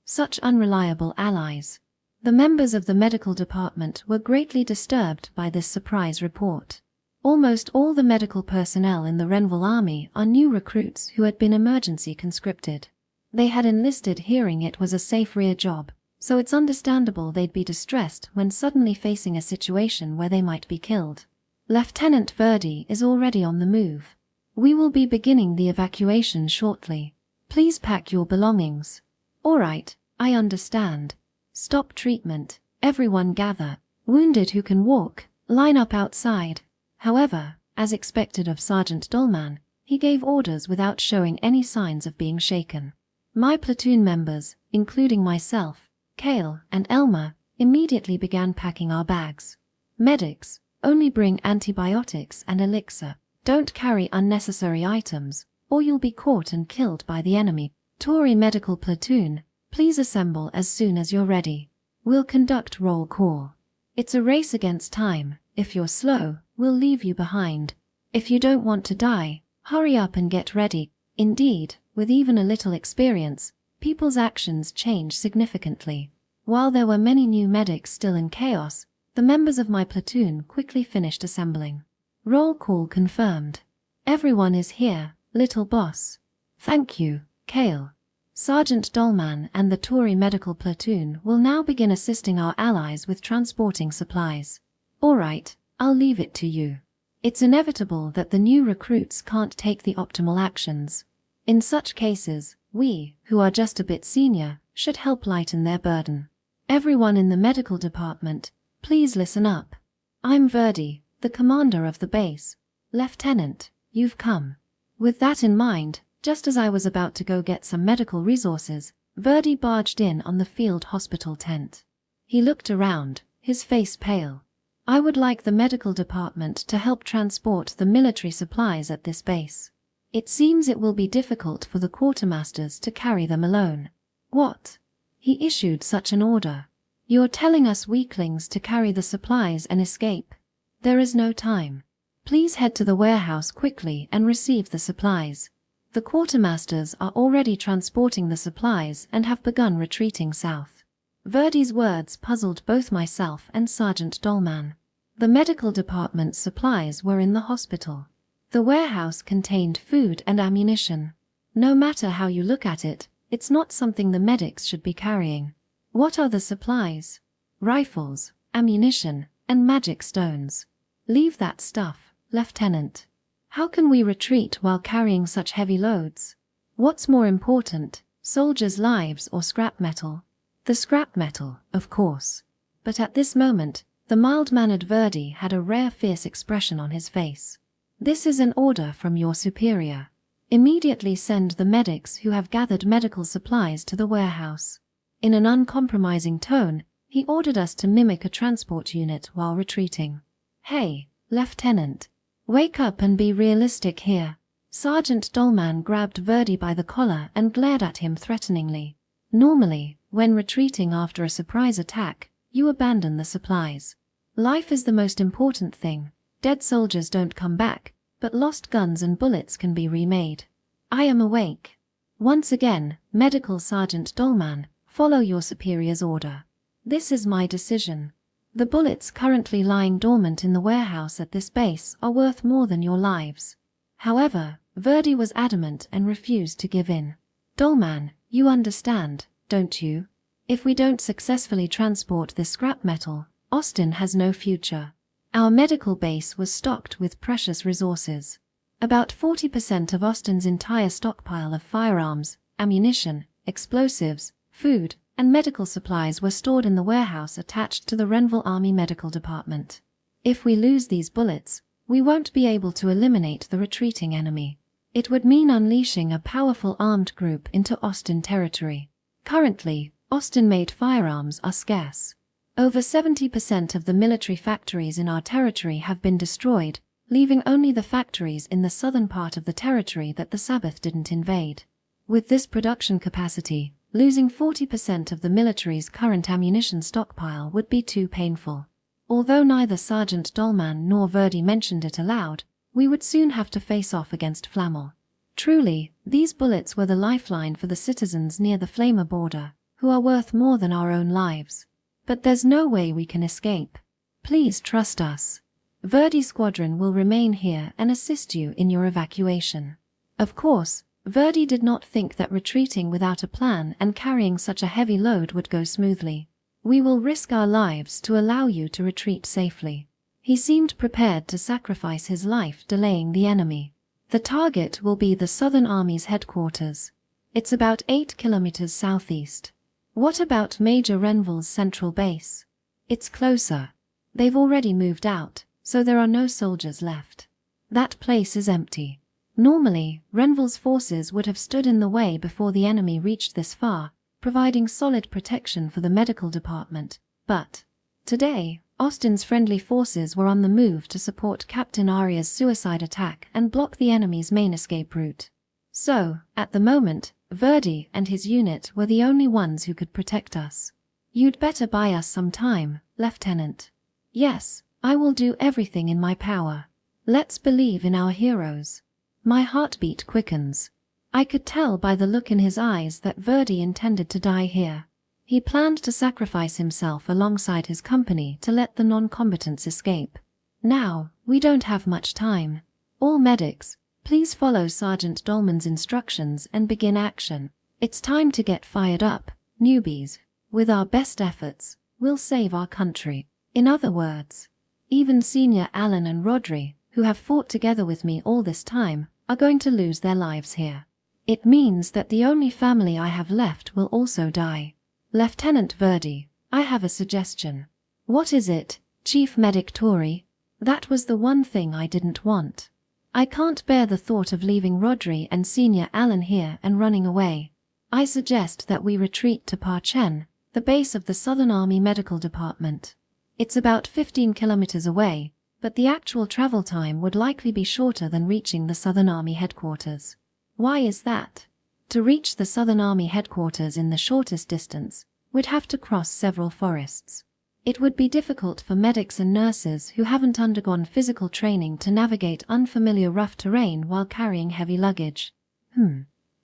Such unreliable allies. The members of the medical department were greatly disturbed by this surprise report. Almost all the medical personnel in the Renville Army are new recruits who had been emergency conscripted. They had enlisted hearing it was a safe rear job, so it's understandable they'd be distressed when suddenly facing a situation where they might be killed. Lieutenant Verdi is already on the move. We will be beginning the evacuation shortly. Please pack your belongings. Alright, I understand. Stop treatment. Everyone gather. Wounded who can walk, line up outside. However, as expected of Sergeant Dolman, he gave orders without showing any signs of being shaken. My platoon members, including myself, Kale, and Elmer, immediately began packing our bags. Medics, only bring antibiotics and elixir. Don't carry unnecessary items, or you'll be caught and killed by the enemy. Touri Medical Platoon, please assemble as soon as you're ready. We'll conduct roll call. It's a race against time. If you're slow, we'll leave you behind. If you don't want to die, hurry up and get ready. Indeed, with even a little experience, people's actions change significantly. While there were many new medics still in chaos, the members of my platoon quickly finished assembling. Roll call confirmed. Everyone is here, little boss. Thank you, Kale. Sergeant Dolman and the Touri Medical Platoon will now begin assisting our allies with transporting supplies. Alright, I'll leave it to you. It's inevitable that the new recruits can't take the optimal actions. In such cases, we, who are just a bit senior, should help lighten their burden. Everyone in the medical department, please listen up. I'm Verdi, the commander of the base. Lieutenant, you've come. With that in mind, just as I was about to go get some medical resources, Verdi barged in on the field hospital tent. He looked around, his face pale. I would like the medical department to help transport the military supplies at this base. It seems it will be difficult for the quartermasters to carry them alone. What? He issued such an order. You're telling us weaklings to carry the supplies and escape? There is no time. Please head to the warehouse quickly and receive the supplies. The quartermasters are already transporting the supplies and have begun retreating south. Verdi's words puzzled both myself and Sergeant Dolman. The medical department's supplies were in the hospital. The warehouse contained food and ammunition. No matter how you look at it, it's not something the medics should be carrying. What are the supplies? Rifles, ammunition, and magic stones. Leave that stuff, Lieutenant. How can we retreat while carrying such heavy loads? What's more important, soldiers' lives or scrap metal? The scrap metal, of course. But at this moment, the mild-mannered Verdi had a rare fierce expression on his face. This is an order from your superior. Immediately send the medics who have gathered medical supplies to the warehouse. In an uncompromising tone, he ordered us to mimic a transport unit while retreating. Hey, Lieutenant. Wake up and be realistic here. Sergeant Dolman grabbed Verdi by the collar and glared at him threateningly. Normally, when retreating after a surprise attack, you abandon the supplies. Life is the most important thing. Dead soldiers don't come back, but lost guns and bullets can be remade. I am awake. Once again, Medical Sergeant Dolman, follow your superior's order. This is my decision. The bullets currently lying dormant in the warehouse at this base are worth more than your lives. However, Verdi was adamant and refused to give in. Dolman, you understand, don't you? If we don't successfully transport this scrap metal, Austin has no future. Our medical base was stocked with precious resources. About 40% of Austin's entire stockpile of firearms, ammunition, explosives, food, and medical supplies were stored in the warehouse attached to the Renville Army Medical Department. If we lose these bullets, we won't be able to eliminate the retreating enemy. It would mean unleashing a powerful armed group into Austin territory. Currently, Austin-made firearms are scarce. Over 70% of the military factories in our territory have been destroyed, leaving only the factories in the southern part of the territory that the Sabbath didn't invade. With this production capacity, losing 40% of the military's current ammunition stockpile would be too painful. Although neither Sergeant Dolman nor Verdi mentioned it aloud, we would soon have to face off against Flamel. Truly, these bullets were the lifeline for the citizens near the Flamer border, who are worth more than our own lives. But there's no way we can escape. Please trust us. Verdi's squadron will remain here and assist you in your evacuation. Of course, Verdi did not think that retreating without a plan and carrying such a heavy load would go smoothly. We will risk our lives to allow you to retreat safely. He seemed prepared to sacrifice his life delaying the enemy. The target will be the Southern Army's headquarters. It's about 8 kilometers southeast. What about Major Renville's central base? It's closer. They've already moved out, so there are no soldiers left. That place is empty. Normally, Renville's forces would have stood in the way before the enemy reached this far, providing solid protection for the medical department, but today, Austin's friendly forces were on the move to support Captain Aria's suicide attack and block the enemy's main escape route. So, at the moment, Verdi and his unit were the only ones who could protect us. You'd better buy us some time, Lieutenant. Yes, I will do everything in my power. Let's believe in our heroes. My heartbeat quickens. I could tell by the look in his eyes that Verdi intended to die here. He planned to sacrifice himself alongside his company to let the non-combatants escape. Now, we don't have much time. All medics, please follow Sergeant Dolman's instructions and begin action. It's time to get fired up, newbies. With our best efforts, we'll save our country. In other words, even Senior Alan and Rodri, who have fought together with me all this time, are going to lose their lives here. It means that the only family I have left will also die. Lieutenant Verdi, I have a suggestion. What is it, Chief Medic Touri? That was the one thing I didn't want. I can't bear the thought of leaving Rodri and Senior Alan here and running away. I suggest that we retreat to Parchen, the base of the Southern Army Medical Department. It's about 15 kilometers away, but the actual travel time would likely be shorter than reaching the Southern Army headquarters. Why is that? To reach the Southern Army headquarters in the shortest distance, we'd have to cross several forests. It would be difficult for medics and nurses who haven't undergone physical training to navigate unfamiliar rough terrain while carrying heavy luggage.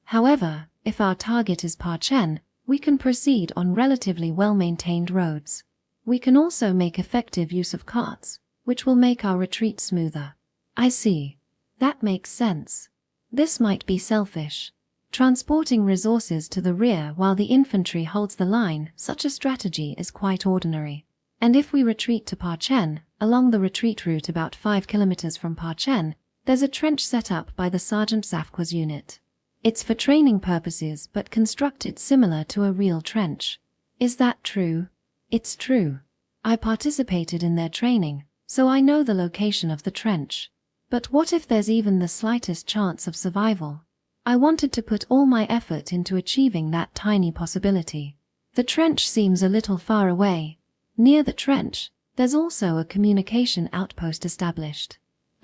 However, if our target is Parchen, we can proceed on relatively well-maintained roads. We can also make effective use of carts, which will make our retreat smoother. I see. That makes sense. This might be selfish. Transporting resources to the rear while the infantry holds the line, such a strategy is quite ordinary. And if we retreat to Parchen, along the retreat route about 5 kilometers from Parchen, there's a trench set up by the Sergeant Zafqua's unit. It's for training purposes but constructed similar to a real trench. Is that true? It's true. I participated in their training, so I know the location of the trench. But what if there's even the slightest chance of survival? I wanted to put all my effort into achieving that tiny possibility. The trench seems a little far away. Near the trench, there's also a communication outpost established.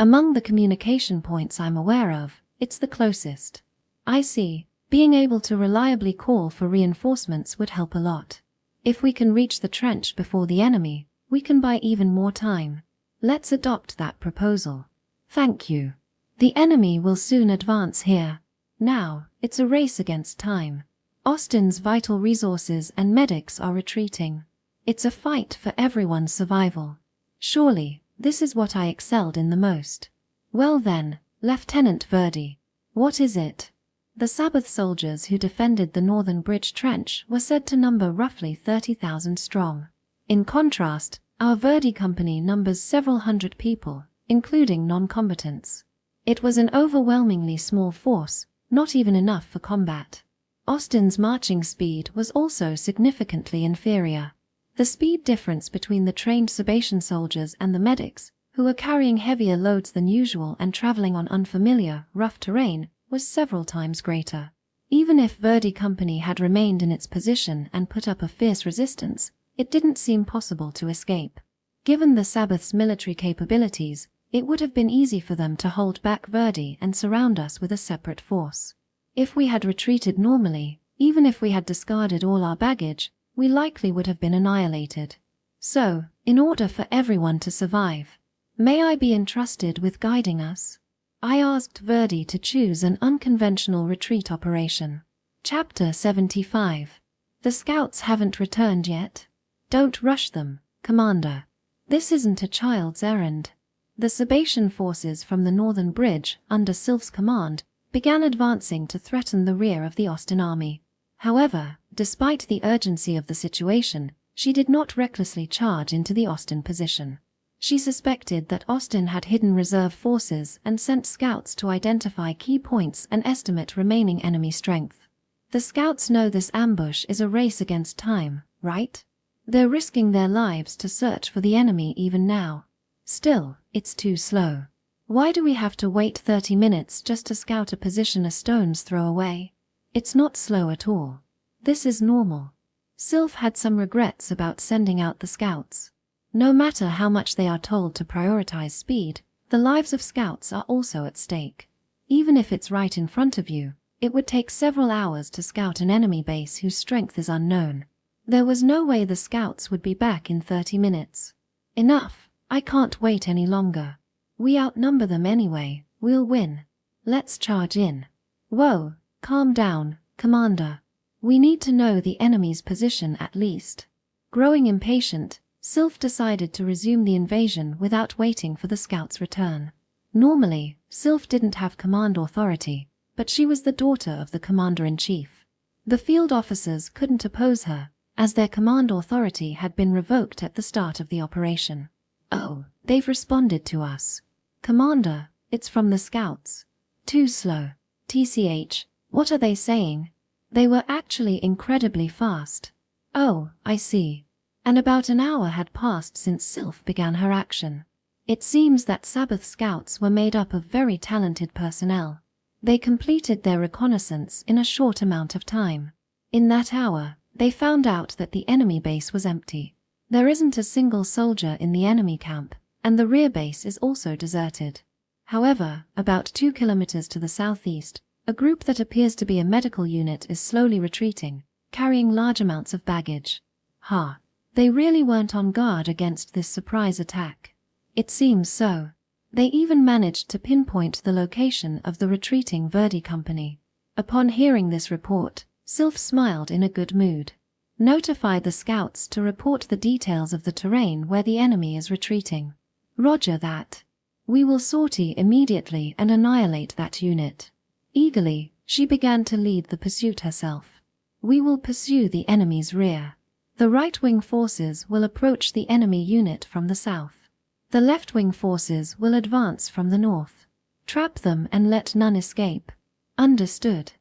Among the communication points I'm aware of, it's the closest. I see. Being able to reliably call for reinforcements would help a lot. If we can reach the trench before the enemy, we can buy even more time. Let's adopt that proposal. Thank you. The enemy will soon advance here. Now, it's a race against time. Austin's vital resources and medics are retreating. It's a fight for everyone's survival. Surely, this is what I excelled in the most. Well then, Lieutenant Verdi, what is it? The Sabbath soldiers who defended the northern bridge trench were said to number roughly 30,000 strong. In contrast, our Verdi company numbers several hundred people, including non-combatants. It was an overwhelmingly small force, not even enough for combat. Austin's marching speed was also significantly inferior. The speed difference between the trained Sabatian soldiers and the medics, who were carrying heavier loads than usual and traveling on unfamiliar, rough terrain, was several times greater. Even if Verdi Company had remained in its position and put up a fierce resistance, it didn't seem possible to escape. Given the Sabbath's military capabilities, it would have been easy for them to hold back Verdi and surround us with a separate force. If we had retreated normally, even if we had discarded all our baggage, we likely would have been annihilated. So, in order for everyone to survive, may I be entrusted with guiding us? I asked Verdi to choose an unconventional retreat operation. Chapter 75. The scouts haven't returned yet. Don't rush them, Commander. This isn't a child's errand. The Sabatian forces from the northern bridge, under Sylph's command, began advancing to threaten the rear of the Austin army. However, despite the urgency of the situation, she did not recklessly charge into the Austin position. She suspected that Austin had hidden reserve forces and sent scouts to identify key points and estimate remaining enemy strength. The scouts know this ambush is a race against time, right? They're risking their lives to search for the enemy even now. Still, it's too slow. Why do we have to wait 30 minutes just to scout a position a stone's throw away? It's not slow at all. This is normal. Sylph had some regrets about sending out the scouts. No matter how much they are told to prioritize speed, the lives of scouts are also at stake. Even if it's right in front of you, it would take several hours to scout an enemy base whose strength is unknown. There was no way the scouts would be back in 30 minutes. Enough, I can't wait any longer. We outnumber them anyway, we'll win. Let's charge in. Whoa, calm down, Commander. We need to know the enemy's position at least. Growing impatient, Sylph decided to resume the invasion without waiting for the scouts' return. Normally, Sylph didn't have command authority, but she was the daughter of the commander-in-chief. The field officers couldn't oppose her, as their command authority had been revoked at the start of the operation. Oh, they've responded to us. Commander, it's from the scouts. Too slow. TCH, what are they saying? They were actually incredibly fast. Oh, I see. And about an hour had passed since Sylph began her action. It seems that Sabbath scouts were made up of very talented personnel. They completed their reconnaissance in a short amount of time. In that hour, they found out that the enemy base was empty. There isn't a single soldier in the enemy camp, and the rear base is also deserted. However, about 2 kilometers to the southeast, a group that appears to be a medical unit is slowly retreating, carrying large amounts of baggage. They really weren't on guard against this surprise attack. It seems so. They even managed to pinpoint the location of the retreating Verdi company. Upon hearing this report, Sylph smiled in a good mood. Notify the scouts to report the details of the terrain where the enemy is retreating. Roger that. We will sortie immediately and annihilate that unit. Eagerly, she began to lead the pursuit herself. We will pursue the enemy's rear. The right-wing forces will approach the enemy unit from the south. The left-wing forces will advance from the north. Trap them and let none escape. Understood.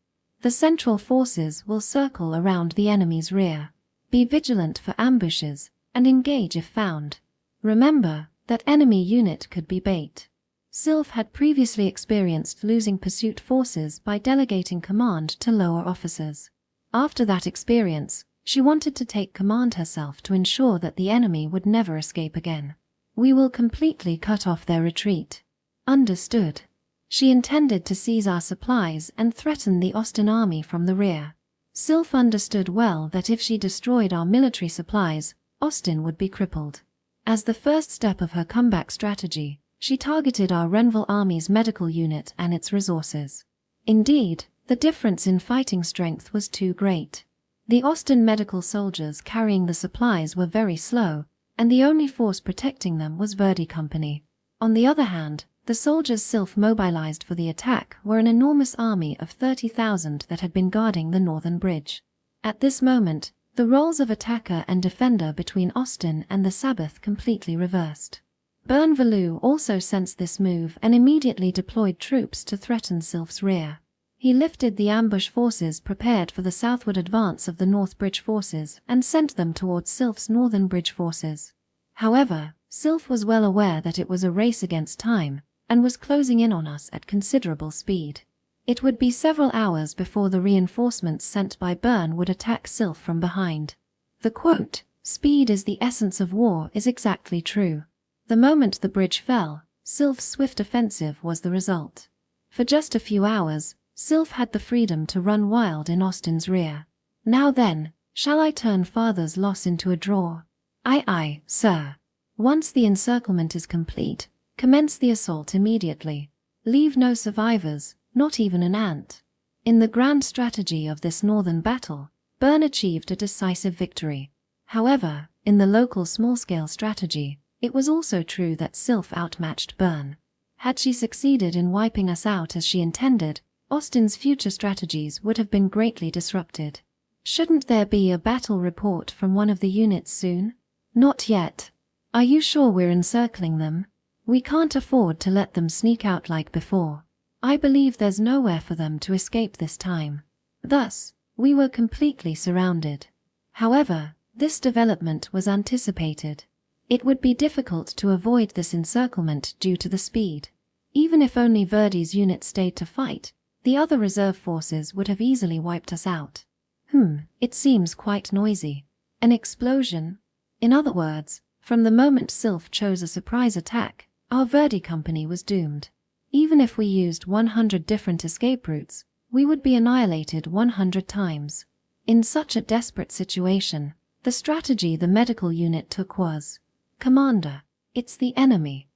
The central forces will circle around the enemy's rear. Be vigilant for ambushes, and engage if found. Remember, that enemy unit could be bait. Sylph had previously experienced losing pursuit forces by delegating command to lower officers. After that experience, she wanted to take command herself to ensure that the enemy would never escape again. We will completely cut off their retreat. Understood. She intended to seize our supplies and threaten the Austin army from the rear. Sylph understood well that if she destroyed our military supplies, Austin would be crippled. As the first step of her comeback strategy, she targeted our Renville army's medical unit and its resources. Indeed, the difference in fighting strength was too great. The Austin medical soldiers carrying the supplies were very slow, and the only force protecting them was Verdi Company. On the other hand, the soldiers Sylph mobilized for the attack were an enormous army of 30,000 that had been guarding the northern bridge. At this moment, the roles of attacker and defender between Austin and the Sabbath completely reversed. Bernvalou also sensed this move and immediately deployed troops to threaten Sylph's rear. He lifted the ambush forces prepared for the southward advance of the North Bridge forces and sent them towards Sylph's northern bridge forces. However, Sylph was well aware that it was a race against time, and was closing in on us at considerable speed. It would be several hours before the reinforcements sent by Bern would attack Sylph from behind. The quote, "Speed is the essence of war," is exactly true. The moment the bridge fell, Sylph's swift offensive was the result. For just a few hours, Sylph had the freedom to run wild in Austin's rear. "Now then, shall I turn father's loss into a draw?" "Aye, aye, sir. Once the encirclement is complete, commence the assault immediately. Leave no survivors, not even an ant." In the grand strategy of this northern battle, Bern achieved a decisive victory. However, in the local small-scale strategy, it was also true that Sylph outmatched Bern. Had she succeeded in wiping us out as she intended, Austin's future strategies would have been greatly disrupted. "Shouldn't there be a battle report from one of the units soon?" "Not yet. Are you sure we're encircling them? We can't afford to let them sneak out like before. I believe there's nowhere for them to escape this time." Thus, we were completely surrounded. However, this development was anticipated. It would be difficult to avoid this encirclement due to the speed. Even if only Verdi's unit stayed to fight, the other reserve forces would have easily wiped us out. It seems quite noisy. An explosion? In other words, from the moment Sylph chose a surprise attack, our Verdi company was doomed. Even if we used 100 different escape routes, we would be annihilated 100 times. In such a desperate situation, the strategy the medical unit took was, "Commander, it's the enemy.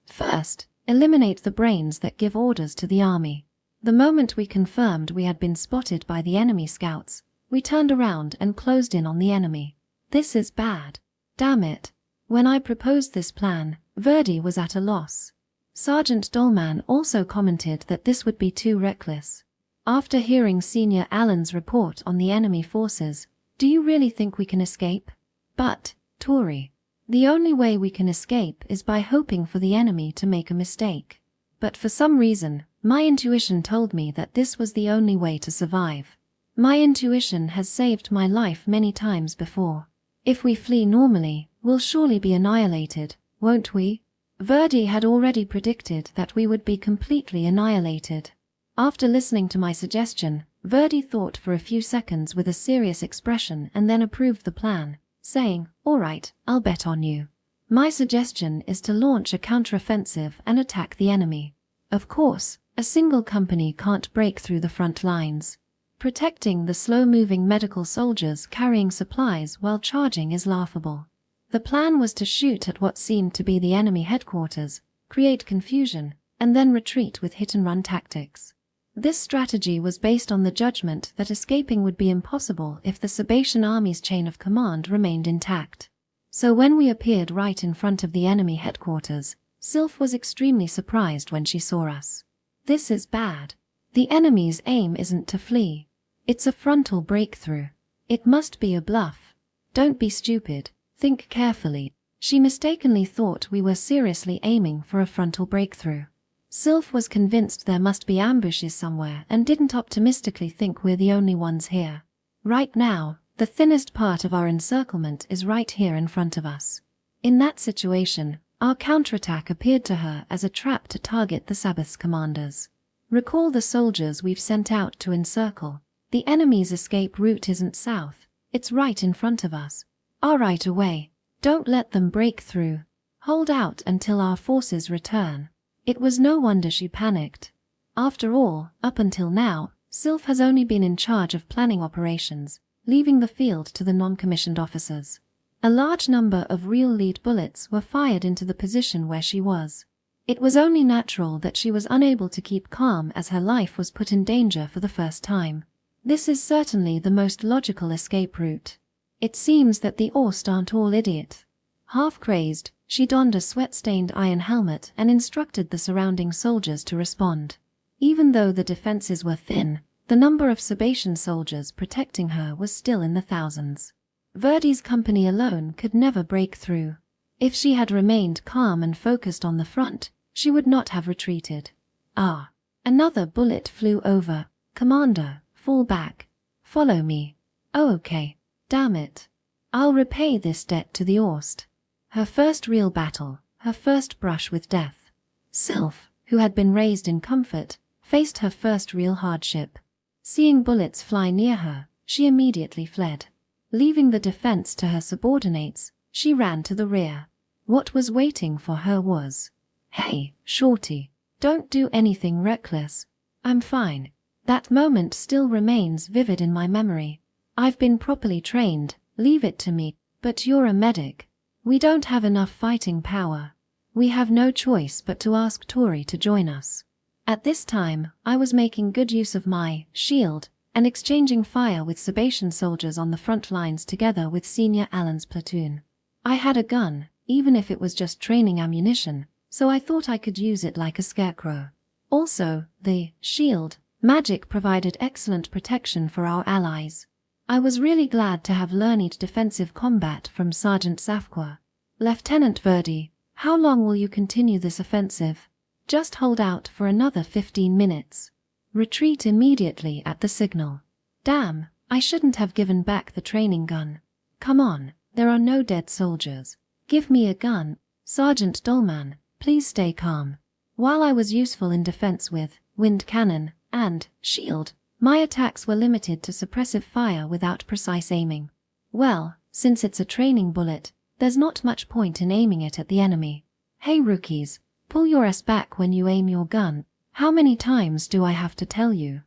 First, eliminate the brains that give orders to the army." The moment we confirmed we had been spotted by the enemy scouts, we turned around and closed in on the enemy. This is bad. Damn it. When I proposed this plan, Verdi was at a loss. Sergeant Dolman also commented that this would be too reckless. After hearing Senior Allen's report on the enemy forces, "Do you really think we can escape?" "But, Touri, the only way we can escape is by hoping for the enemy to make a mistake. But for some reason, my intuition told me that this was the only way to survive. My intuition has saved my life many times before. If we flee normally, we'll surely be annihilated, won't we?" Verdi had already predicted that we would be completely annihilated. After listening to my suggestion, Verdi thought for a few seconds with a serious expression and then approved the plan, saying, "All right, I'll bet on you. My suggestion is to launch a counteroffensive and attack the enemy. Of course, a single company can't break through the front lines. Protecting the slow-moving medical soldiers carrying supplies while charging is laughable." The plan was to shoot at what seemed to be the enemy headquarters, create confusion, and then retreat with hit-and-run tactics. This strategy was based on the judgment that escaping would be impossible if the Sabatian army's chain of command remained intact. So when we appeared right in front of the enemy headquarters, Sylph was extremely surprised when she saw us. "This is bad. The enemy's aim isn't to flee. It's a frontal breakthrough. It must be a bluff. Don't be stupid. Think carefully." She mistakenly thought we were seriously aiming for a frontal breakthrough. Sylph was convinced there must be ambushes somewhere and didn't optimistically think we're the only ones here. Right now, the thinnest part of our encirclement is right here in front of us. In that situation, our counterattack appeared to her as a trap to target the Sabbath's commanders. Recall the soldiers we've sent out to encircle. The enemy's escape route isn't south, it's right in front of us. Right away. Don't let them break through. Hold out until our forces return. It was no wonder she panicked. After all, up until now, Sylph has only been in charge of planning operations, leaving the field to the non-commissioned officers. A large number of real lead bullets were fired into the position where she was. It was only natural that she was unable to keep calm as her life was put in danger for the first time. This is certainly the most logical escape route. It seems that the Orst aren't all idiot. Half crazed, she donned a sweat-stained iron helmet and instructed the surrounding soldiers to respond. Even though the defenses were thin, the number of Sebastian soldiers protecting her was still in the thousands. Verdi's company alone could never break through. If she had remained calm and focused on the front, she would not have retreated. Ah! Another bullet flew over. Commander, fall back. Follow me. Oh, okay. Damn it. I'll repay this debt to the Orst. Her first real battle, her first brush with death. Sylph, who had been raised in comfort, faced her first real hardship. Seeing bullets fly near her, she immediately fled. Leaving the defense to her subordinates, she ran to the rear. What was waiting for her was, "Hey, shorty, don't do anything reckless. I'm fine." That moment still remains vivid in my memory. I've been properly trained, leave it to me, but you're a medic. We don't have enough fighting power. We have no choice but to ask Touri to join us. At this time, I was making good use of my shield and exchanging fire with Sebastian soldiers on the front lines together with Senior Allen's platoon. I had a gun, even if it was just training ammunition, so I thought I could use it like a scarecrow. Also, the shield magic provided excellent protection for our allies. I was really glad to have learned defensive combat from Sergeant Safqua. "Lieutenant Verdi, how long will you continue this offensive?" "Just hold out for another 15 minutes. Retreat immediately at the signal." "Damn, I shouldn't have given back the training gun. Come on, there are no dead soldiers. Give me a gun. Sergeant Dolman, please stay calm." While I was useful in defense with wind cannon and shield, my attacks were limited to suppressive fire without precise aiming. Well, since it's a training bullet, there's not much point in aiming it at the enemy. "Hey rookies, pull your ass back when you aim your gun. How many times do I have to tell you?"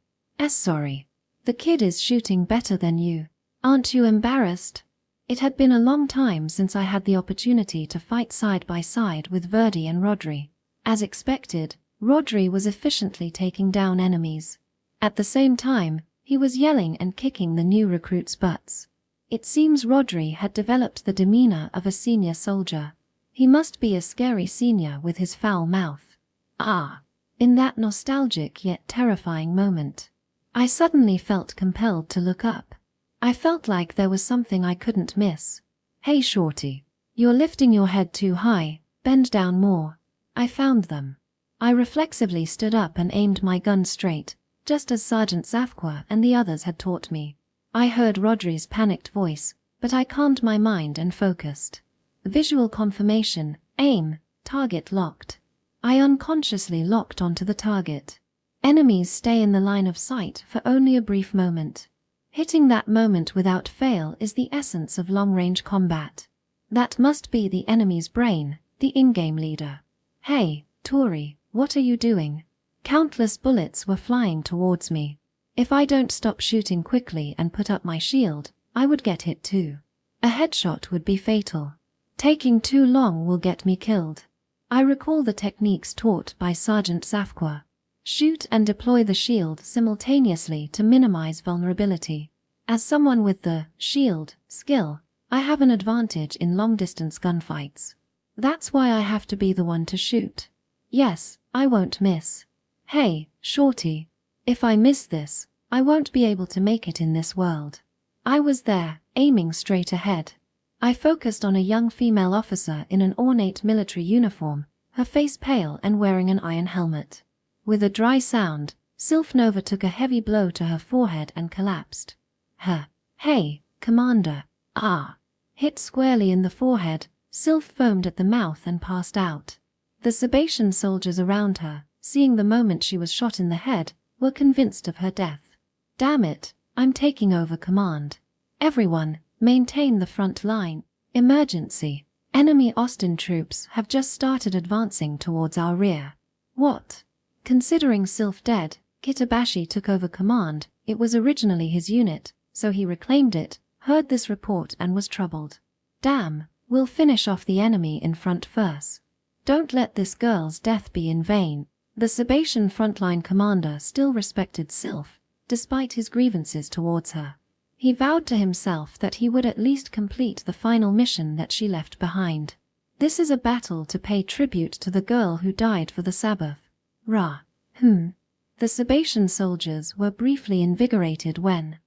Sorry. The kid is shooting better than you. Aren't you embarrassed?" It had been a long time since I had the opportunity to fight side by side with Verdi and Rodri. As expected, Rodri was efficiently taking down enemies. At the same time, he was yelling and kicking the new recruits' butts. It seems Rodri had developed the demeanor of a senior soldier. He must be a scary senior with his foul mouth. Ah! In that nostalgic yet terrifying moment, I suddenly felt compelled to look up. I felt like there was something I couldn't miss. "Hey shorty, you're lifting your head too high, bend down more." I found them. I reflexively stood up and aimed my gun straight, just as Sergeant Safqua and the others had taught me. I heard Rodri's panicked voice, but I calmed my mind and focused. Visual confirmation, aim, target locked. I unconsciously locked onto the target. Enemies stay in the line of sight for only a brief moment. Hitting that moment without fail is the essence of long-range combat. That must be the enemy's brain, the in-game leader. "Hey, Touri, what are you doing?" Countless bullets were flying towards me. If I don't stop shooting quickly and put up my shield, I would get hit too. A headshot would be fatal. Taking too long will get me killed. I recall the techniques taught by Sergeant Safqua. Shoot and deploy the shield simultaneously to minimize vulnerability. As someone with the shield skill, I have an advantage in long-distance gunfights. That's why I have to be the one to shoot. Yes, I won't miss. Hey, shorty. If I miss this, I won't be able to make it in this world. I was there, aiming straight ahead. I focused on a young female officer in an ornate military uniform, her face pale and wearing an iron helmet. With a dry sound, Sylphnova took a heavy blow to her forehead and collapsed. Hey, Commander. Ah. Hit squarely in the forehead, Sylph foamed at the mouth and passed out. The Sebastian soldiers around her, seeing the moment she was shot in the head, were convinced of her death. "Damn it, I'm taking over command. Everyone, maintain the front line. Emergency. Enemy Austin troops have just started advancing towards our rear." What? Considering Sylph dead, Kitabashi took over command. It was originally his unit, so he reclaimed it, heard this report and was troubled. Damn, we'll finish off the enemy in front first. Don't let this girl's death be in vain. The Sebastian frontline commander still respected Sylph, despite his grievances towards her. He vowed to himself that he would at least complete the final mission that she left behind. This is a battle to pay tribute to the girl who died for the Sabbath. The Sebastian soldiers were briefly invigorated when,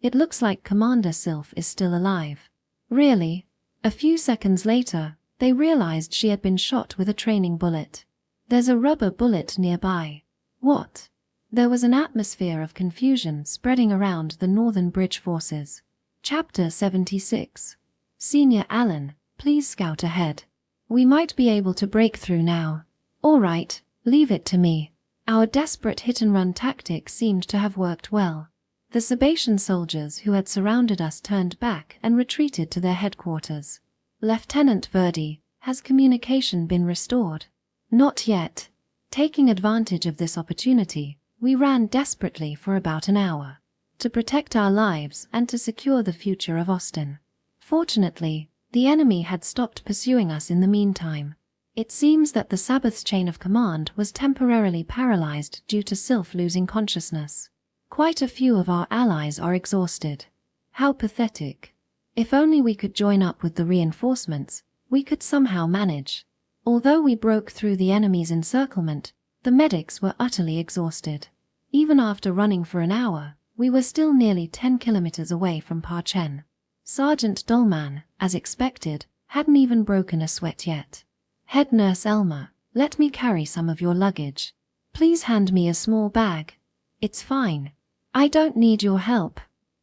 it looks like Commander Sylph is still alive. Really? A few seconds later, they realized she had been shot with a training bullet. There's a rubber bullet nearby. What? There was an atmosphere of confusion spreading around the Northern Bridge forces. Chapter 76. Senior Allen, please scout ahead. We might be able to break through now. All right, leave it to me. Our desperate hit-and-run tactic seemed to have worked well. The Sebastian soldiers who had surrounded us turned back and retreated to their headquarters. Lieutenant Verdi, has communication been restored? Not yet. Taking advantage of this opportunity, we ran desperately for about an hour, to protect our lives and to secure the future of Austin. Fortunately, the enemy had stopped pursuing us in the meantime. It seems that the Sabbath's chain of command was temporarily paralyzed due to Sylph losing consciousness. Quite a few of our allies are exhausted. How pathetic. If only we could join up with the reinforcements, we could somehow manage. Although we broke through the enemy's encirclement, the medics were utterly exhausted. Even after running for an hour, we were still nearly 10 kilometers away from Parchen. Sergeant Dolman, as expected, hadn't even broken a sweat yet. Head Nurse Elmer, let me carry some of your luggage. Please hand me a small bag. It's fine. I don't need your help.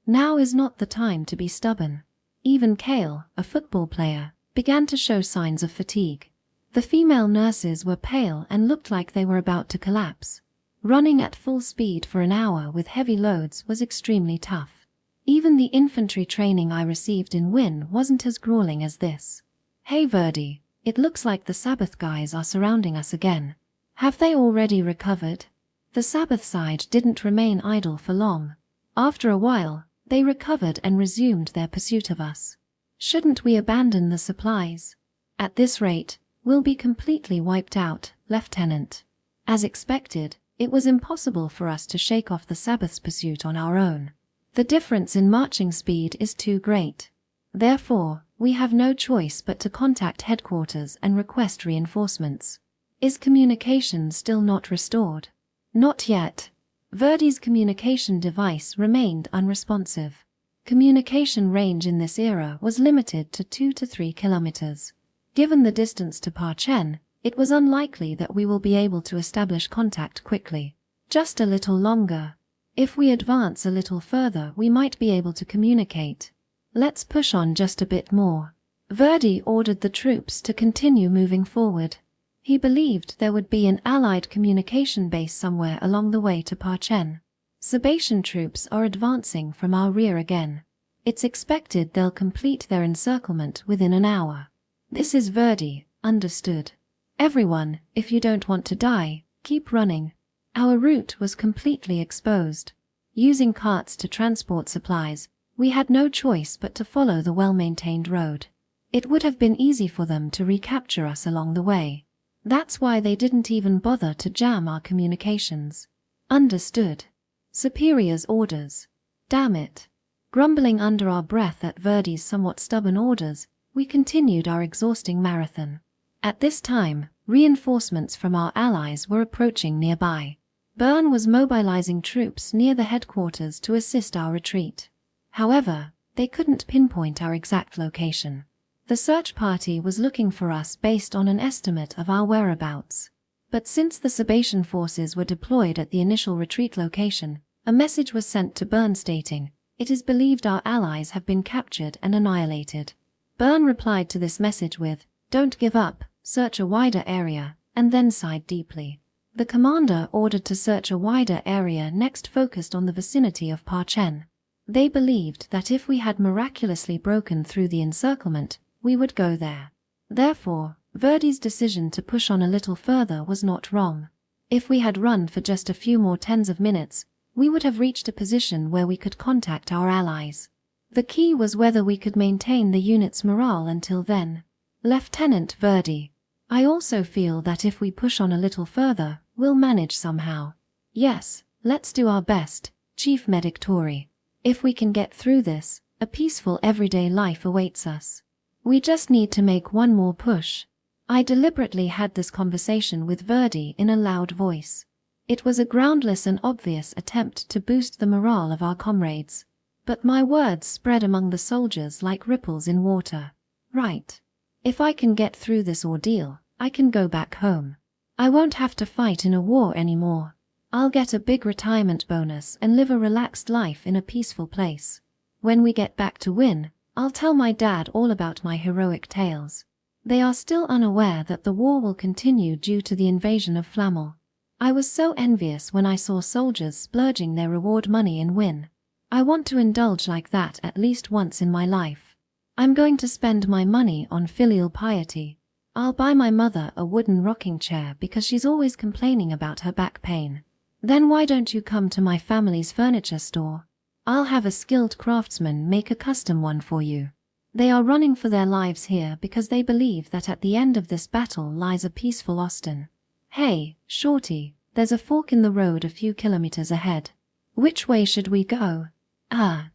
Now is not the time to be stubborn. Even Kale, a football player, began to show signs of fatigue. The female nurses were pale and looked like they were about to collapse. Running at full speed for an hour with heavy loads was extremely tough. Even the infantry training I received in Wynn wasn't as grueling as this. Hey Verdi, it looks like the Sabbath guys are surrounding us again. Have they already recovered? The Sabbath side didn't remain idle for long. After a while, they recovered and resumed their pursuit of us. Shouldn't we abandon the supplies? At this rate, we'll be completely wiped out, Lieutenant. As expected, it was impossible for us to shake off the Sabbath's pursuit on our own. The difference in marching speed is too great. Therefore, we have no choice but to contact headquarters and request reinforcements. Is communication still not restored? Not yet. Verdi's communication device remained unresponsive. Communication range in this era was limited to 2 to 3 kilometers. Given the distance to Parchen, it was unlikely that we will be able to establish contact quickly. Just a little longer. If we advance a little further, we might be able to communicate. Let's push on just a bit more. Verdi ordered the troops to continue moving forward. He believed there would be an Allied communication base somewhere along the way to Parchen. Sebastian troops are advancing from our rear again. It's expected they'll complete their encirclement within an hour. This is Verdi, understood. Everyone, if you don't want to die, keep running. Our route was completely exposed. Using carts to transport supplies, we had no choice but to follow the well-maintained road. It would have been easy for them to recapture us along the way. That's why they didn't even bother to jam our communications. Understood. Superior's orders. Damn it. Grumbling under our breath at Verdi's somewhat stubborn orders, we continued our exhausting marathon. At this time, reinforcements from our allies were approaching nearby. Byrne was mobilizing troops near the headquarters to assist our retreat. However, they couldn't pinpoint our exact location. The search party was looking for us based on an estimate of our whereabouts. But since the Sebastian forces were deployed at the initial retreat location, a message was sent to Byrne stating, "It is believed our allies have been captured and annihilated." Byrne replied to this message with, "Don't give up, search a wider area," and then sighed deeply. The commander ordered to search a wider area next focused on the vicinity of Parchen. They believed that if we had miraculously broken through the encirclement, we would go there. Therefore, Verdi's decision to push on a little further was not wrong. If we had run for just a few more tens of minutes, we would have reached a position where we could contact our allies. The key was whether we could maintain the unit's morale until then. Lieutenant Verdi, I also feel that if we push on a little further, we'll manage somehow. Yes, let's do our best, Chief Medic Touri. If we can get through this, a peaceful everyday life awaits us. We just need to make one more push. I deliberately had this conversation with Verdi in a loud voice. It was a groundless and obvious attempt to boost the morale of our comrades. But my words spread among the soldiers like ripples in water. Right. If I can get through this ordeal, I can go back home. I won't have to fight in a war anymore. I'll get a big retirement bonus and live a relaxed life in a peaceful place. When we get back to Win, I'll tell my dad all about my heroic tales. They are still unaware that the war will continue due to the invasion of Flamel. I was so envious when I saw soldiers splurging their reward money in Win. I want to indulge like that at least once in my life. I'm going to spend my money on filial piety. I'll buy my mother a wooden rocking chair because she's always complaining about her back pain. Then why don't you come to my family's furniture store? I'll have a skilled craftsman make a custom one for you. They are running for their lives here because they believe that at the end of this battle lies a peaceful Austin. Hey, Shorty, there's a fork in the road a few kilometers ahead. Which way should we go?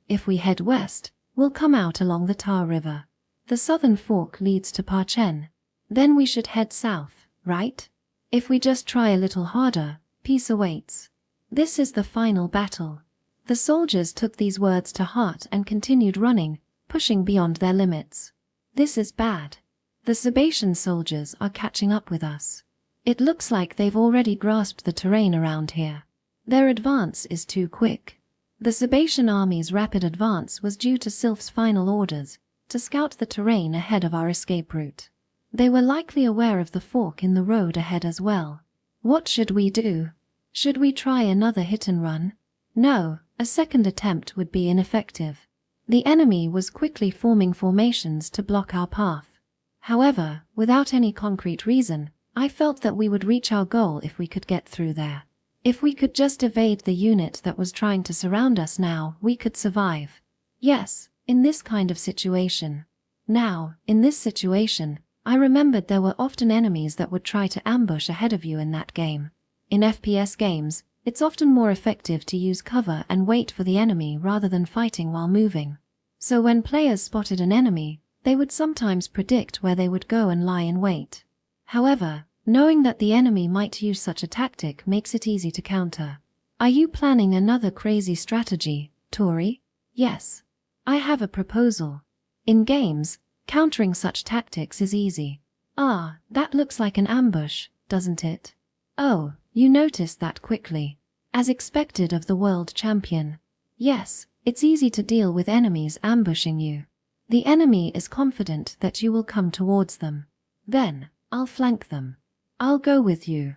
If we head west, we'll come out along the Tar River. The southern fork leads to Parchen. Then we should head south, right? If we just try a little harder, peace awaits. This is the final battle. The soldiers took these words to heart and continued running, pushing beyond their limits. This is bad. The Sebacean soldiers are catching up with us. It looks like they've already grasped the terrain around here. Their advance is too quick. The Sebacean army's rapid advance was due to Sylph's final orders, to scout the terrain ahead of our escape route. They were likely aware of the fork in the road ahead as well. What should we do? Should we try another hit and run? No, a second attempt would be ineffective. The enemy was quickly forming formations to block our path. However, without any concrete reason, I felt that we would reach our goal if we could get through there. If we could just evade the unit that was trying to surround us now, we could survive. Yes, in this kind of situation. Now, in this situation, I remembered there were often enemies that would try to ambush ahead of you in that game. In FPS games, it's often more effective to use cover and wait for the enemy rather than fighting while moving. So when players spotted an enemy, they would sometimes predict where they would go and lie in wait. However, knowing that the enemy might use such a tactic makes it easy to counter. Are you planning another crazy strategy, Touri? Yes. I have a proposal. In games, countering such tactics is easy. That looks like an ambush, doesn't it? Oh, you noticed that quickly. As expected of the world champion. Yes, it's easy to deal with enemies ambushing you. The enemy is confident that you will come towards them. Then, I'll flank them. I'll go with you.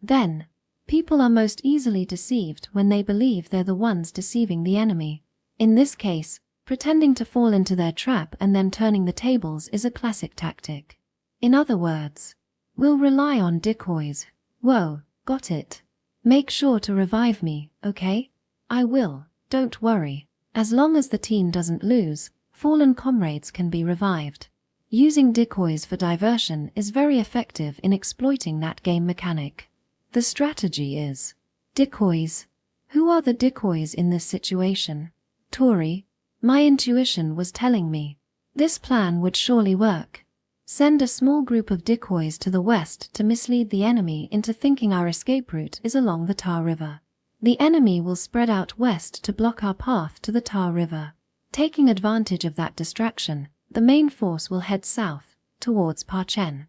Then. People are most easily deceived when they believe they're the ones deceiving the enemy. In this case, pretending to fall into their trap and then turning the tables is a classic tactic. In other words, we'll rely on decoys. Whoa, got it. Make sure to revive me, okay? I will, don't worry. As long as the team doesn't lose, fallen comrades can be revived. Using decoys for diversion is very effective in exploiting that game mechanic. The strategy is decoys. Who are the decoys in this situation? Touri. My intuition was telling me. This plan would surely work. Send a small group of decoys to the west to mislead the enemy into thinking our escape route is along the Tar River. The enemy will spread out west to block our path to the Tar River. Taking advantage of that distraction, the main force will head south, towards Parchen.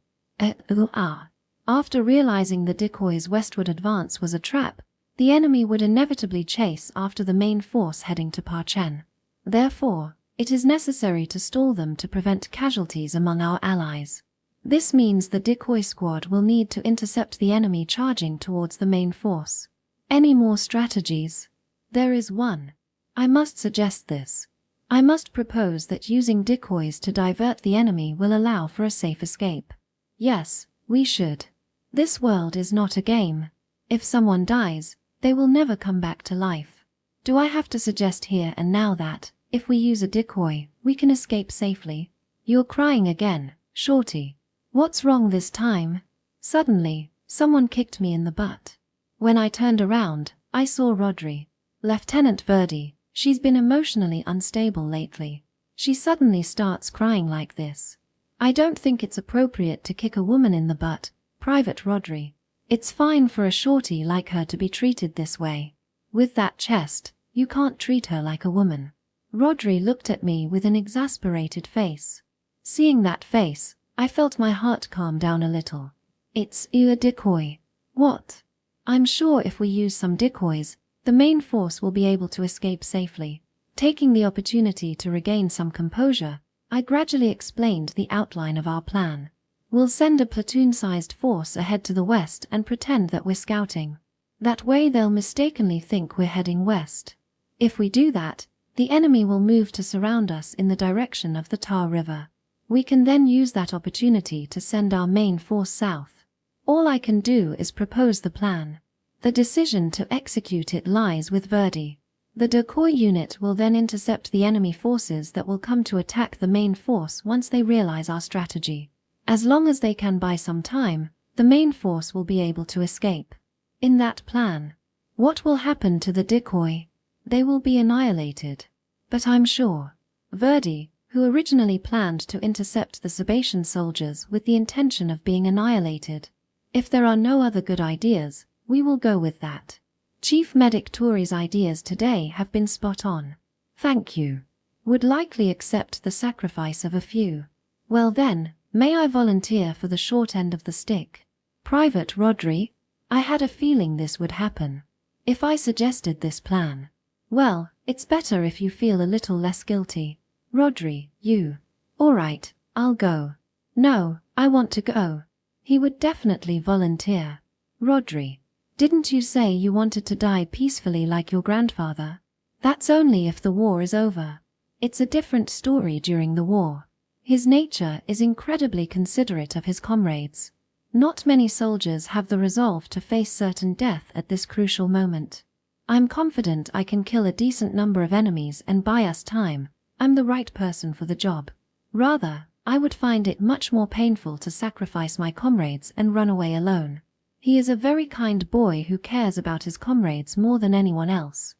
After realizing the decoy's westward advance was a trap, the enemy would inevitably chase after the main force heading to Parchen. Therefore, it is necessary to stall them to prevent casualties among our allies. This means the decoy squad will need to intercept the enemy charging towards the main force. Any more strategies? There is one. I must suggest this. I must propose that using decoys to divert the enemy will allow for a safe escape. Yes, we should. This world is not a game. If someone dies, they will never come back to life. Do I have to suggest here and now that, if we use a decoy, we can escape safely? You're crying again, Shorty. What's wrong this time? Suddenly, someone kicked me in the butt. When I turned around, I saw Rodri. Lieutenant Verdi. She's been emotionally unstable lately. She suddenly starts crying like this. I don't think it's appropriate to kick a woman in the butt, Private Rodri. It's fine for a shorty like her to be treated this way. With that chest, you can't treat her like a woman. Rodri looked at me with an exasperated face. Seeing that face, I felt my heart calm down a little. It's a decoy. What? I'm sure if we use some decoys, the main force will be able to escape safely. Taking the opportunity to regain some composure, I gradually explained the outline of our plan. We'll send a platoon-sized force ahead to the west and pretend that we're scouting. That way they'll mistakenly think we're heading west. If we do that, the enemy will move to surround us in the direction of the Tar River. We can then use that opportunity to send our main force south. All I can do is propose the plan. The decision to execute it lies with Verdi. The decoy unit will then intercept the enemy forces that will come to attack the main force once they realize our strategy. As long as they can buy some time, the main force will be able to escape. In that plan, what will happen to the decoy? They will be annihilated. But I'm sure Verdi, who originally planned to intercept the Sebastian soldiers with the intention of being annihilated. If there are no other good ideas, we will go with that. Chief Medic Touri's ideas today have been spot on. Thank you. Would likely accept the sacrifice of a few. Well then, may I volunteer for the short end of the stick? Private Rodri? I had a feeling this would happen. If I suggested this plan. Well, it's better if you feel a little less guilty. Rodri, you. Alright, I'll go. No, I want to go. He would definitely volunteer. Rodri. Didn't you say you wanted to die peacefully like your grandfather? That's only if the war is over. It's a different story during the war. His nature is incredibly considerate of his comrades. Not many soldiers have the resolve to face certain death at this crucial moment. I'm confident I can kill a decent number of enemies and buy us time. I'm the right person for the job. Rather, I would find it much more painful to sacrifice my comrades and run away alone. He is a very kind boy who cares about his comrades more than anyone else.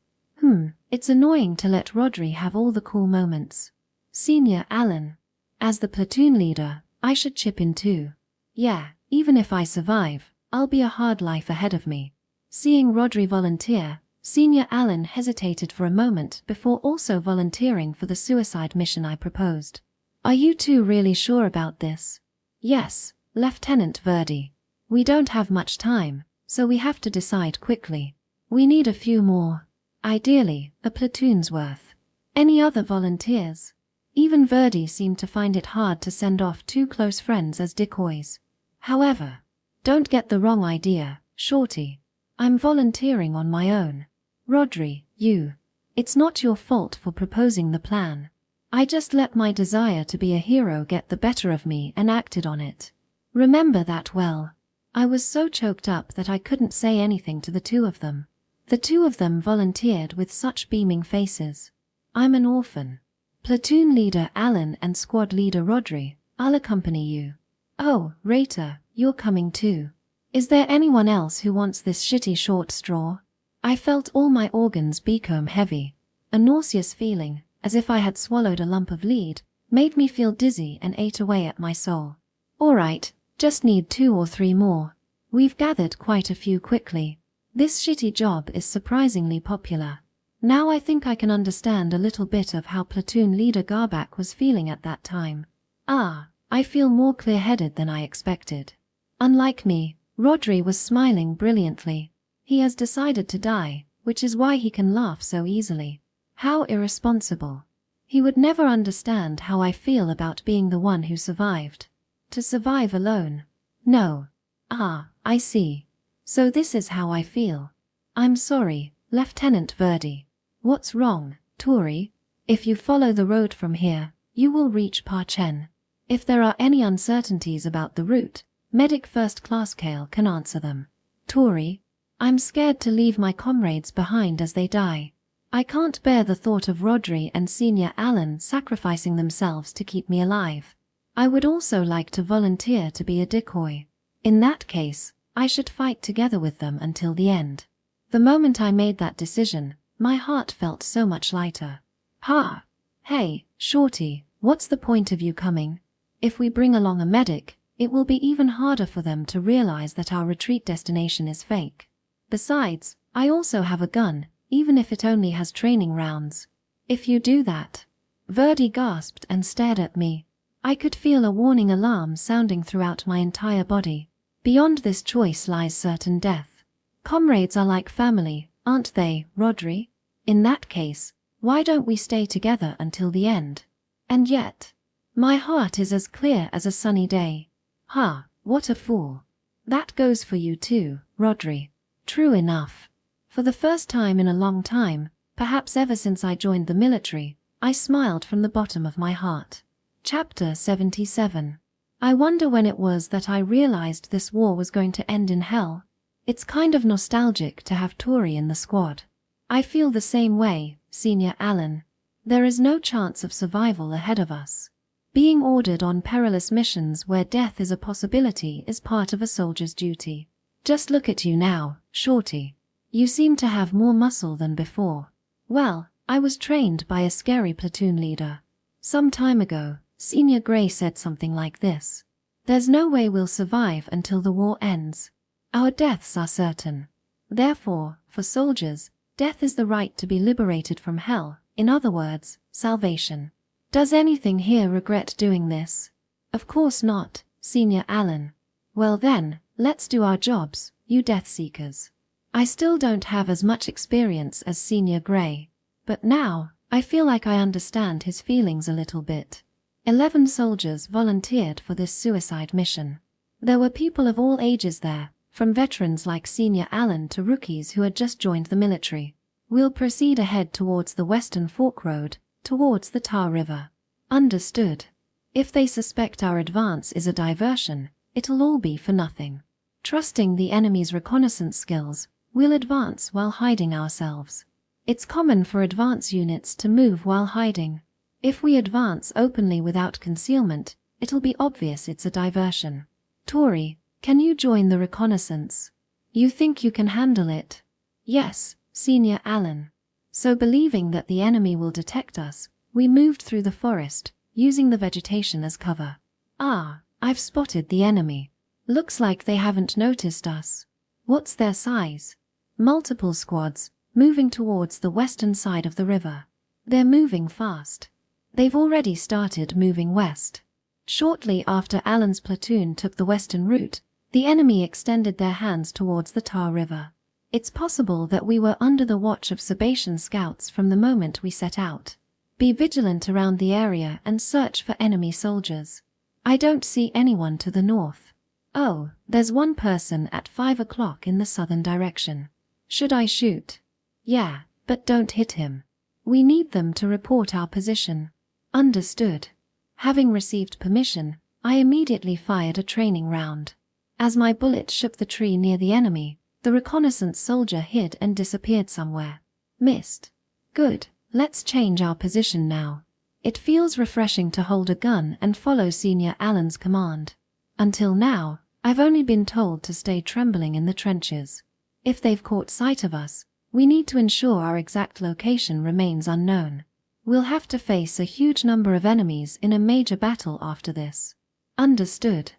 It's annoying to let Rodri have all the cool moments. Senior Alan. As the platoon leader, I should chip in too. Yeah, even if I survive, I'll be a hard life ahead of me. Seeing Rodri volunteer, Senior Alan hesitated for a moment before also volunteering for the suicide mission I proposed. Are you two really sure about this? Yes, Lieutenant Verdi. We don't have much time, so we have to decide quickly. We need a few more. Ideally, a platoon's worth. Any other volunteers? Even Verdi seemed to find it hard to send off two close friends as decoys. However, don't get the wrong idea, Shorty. I'm volunteering on my own. Rodri, you. It's not your fault for proposing the plan. I just let my desire to be a hero get the better of me and acted on it. Remember that well. I was so choked up that I couldn't say anything to the two of them. The two of them volunteered with such beaming faces. I'm an orphan. Platoon leader Alan and squad leader Rodri, I'll accompany you. Oh, Rata, you're coming too. Is there anyone else who wants this shitty short straw? I felt all my organs become heavy. A nauseous feeling, as if I had swallowed a lump of lead, made me feel dizzy and ate away at my soul. Alright, just need 2 or 3 more. We've gathered quite a few quickly. This shitty job is surprisingly popular. Now I think I can understand a little bit of how platoon leader Garbak was feeling at that time. I feel more clear-headed than I expected. Unlike me, Rodri was smiling brilliantly. He has decided to die, which is why he can laugh so easily. How irresponsible. He would never understand how I feel about being the one who survived. To survive alone. No. I see. So this is how I feel. I'm sorry, Lieutenant Verdi. What's wrong, Touri? If you follow the road from here, you will reach Parchen. If there are any uncertainties about the route, Medic First Class Kale can answer them. Touri, I'm scared to leave my comrades behind as they die. I can't bear the thought of Rodri and Senior Alan sacrificing themselves to keep me alive. I would also like to volunteer to be a decoy. In that case, I should fight together with them until the end. The moment I made that decision, my heart felt so much lighter. Ha! Hey, Shorty, what's the point of you coming? If we bring along a medic, it will be even harder for them to realize that our retreat destination is fake. Besides, I also have a gun, even if it only has training rounds. If you do that. Verdi gasped and stared at me. I could feel a warning alarm sounding throughout my entire body. Beyond this choice lies certain death. Comrades are like family, aren't they, Rodri? In that case, why don't we stay together until the end? And yet, my heart is as clear as a sunny day. Ha, what a fool. That goes for you too, Rodri. True enough. For the first time in a long time, perhaps ever since I joined the military, I smiled from the bottom of my heart. Chapter 77. I wonder when it was that I realized this war was going to end in hell. It's kind of nostalgic to have Touri in the squad. I feel the same way, Senior Alan. There is no chance of survival ahead of us. Being ordered on perilous missions where death is a possibility is part of a soldier's duty. Just look at you now, Shorty. You seem to have more muscle than before. Well, I was trained by a scary platoon leader. Some time ago, Senior Grey said something like this. There's no way we'll survive until the war ends. Our deaths are certain. Therefore, for soldiers, death is the right to be liberated from hell, in other words, salvation. Does anything here regret doing this? Of course not, Senior Alan. Well then, let's do our jobs, you death seekers. I still don't have as much experience as Senior Grey, but now, I feel like I understand his feelings a little bit. 11 soldiers volunteered for this suicide mission. There were people of all ages there, from veterans like Senior Alan to rookies who had just joined the military. We'll proceed ahead towards the Western Fork Road, towards the Tar River. Understood. If they suspect our advance is a diversion, it'll all be for nothing. Trusting the enemy's reconnaissance skills, we'll advance while hiding ourselves. It's common for advance units to move while hiding. If we advance openly without concealment, it'll be obvious it's a diversion. Touri, can you join the reconnaissance? You think you can handle it? Yes, Senior Alan. So believing that the enemy will detect us, we moved through the forest, using the vegetation as cover. Ah, I've spotted the enemy. Looks like they haven't noticed us. What's their size? Multiple squads, moving towards the western side of the river. They're moving fast. They've already started moving west. Shortly after Alan's platoon took the western route, the enemy extended their hands towards the Tar River. It's possible that we were under the watch of Sebastian scouts from the moment we set out. Be vigilant around the area and search for enemy soldiers. I don't see anyone to the north. Oh, there's one person at 5 o'clock in the southern direction. Should I shoot? Yeah, but don't hit him. We need them to report our position. Understood. Having received permission, I immediately fired a training round. As my bullet shook the tree near the enemy, the reconnaissance soldier hid and disappeared somewhere. Missed. Good, let's change our position now. It feels refreshing to hold a gun and follow Senior Alan's command. Until now, I've only been told to stay trembling in the trenches. If they've caught sight of us, we need to ensure our exact location remains unknown. We'll have to face a huge number of enemies in a major battle after this. Understood.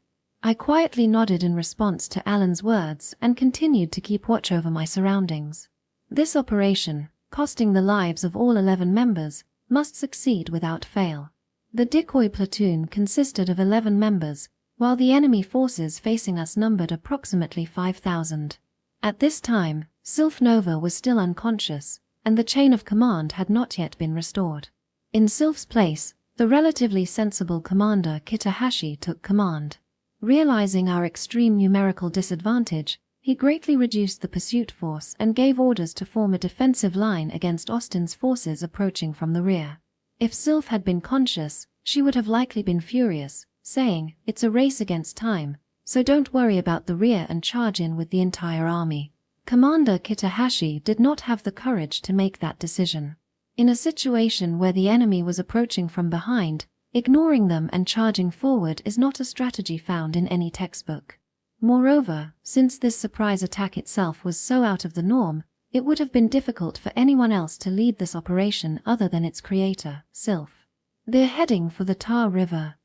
I quietly nodded in response to Alan's words and continued to keep watch over my surroundings. This operation, costing the lives of all 11 members, must succeed without fail. The decoy platoon consisted of 11 members, while the enemy forces facing us numbered approximately 5,000. At this time, Sylph Nova was still unconscious, and the chain of command had not yet been restored. In Sylph's place, the relatively sensible commander Kitahashi took command. Realizing our extreme numerical disadvantage, he greatly reduced the pursuit force and gave orders to form a defensive line against Austin's forces approaching from the rear. If Sylph had been conscious, she would have likely been furious, saying, "It's a race against time, so don't worry about the rear and charge in with the entire army. Commander Kitahashi did not have the courage to make that decision. In a situation where the enemy was approaching from behind, ignoring them and charging forward is not a strategy found in any textbook. Moreover, since this surprise attack itself was so out of the norm, it would have been difficult for anyone else to lead this operation other than its creator, Sylph. They're heading for the Tar River.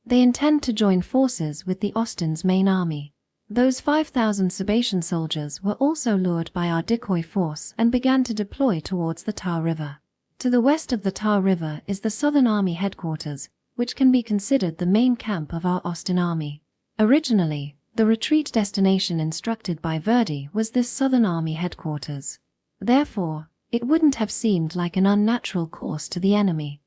They intend to join forces with the Austin's main army. Those 5,000 Sabatian soldiers were also lured by our decoy force and began to deploy towards the Tar River. To the west of the Tar River is the Southern Army headquarters, which can be considered the main camp of our Austin Army. Originally, the retreat destination instructed by Verdi was this Southern Army headquarters. Therefore, it wouldn't have seemed like an unnatural course to the enemy.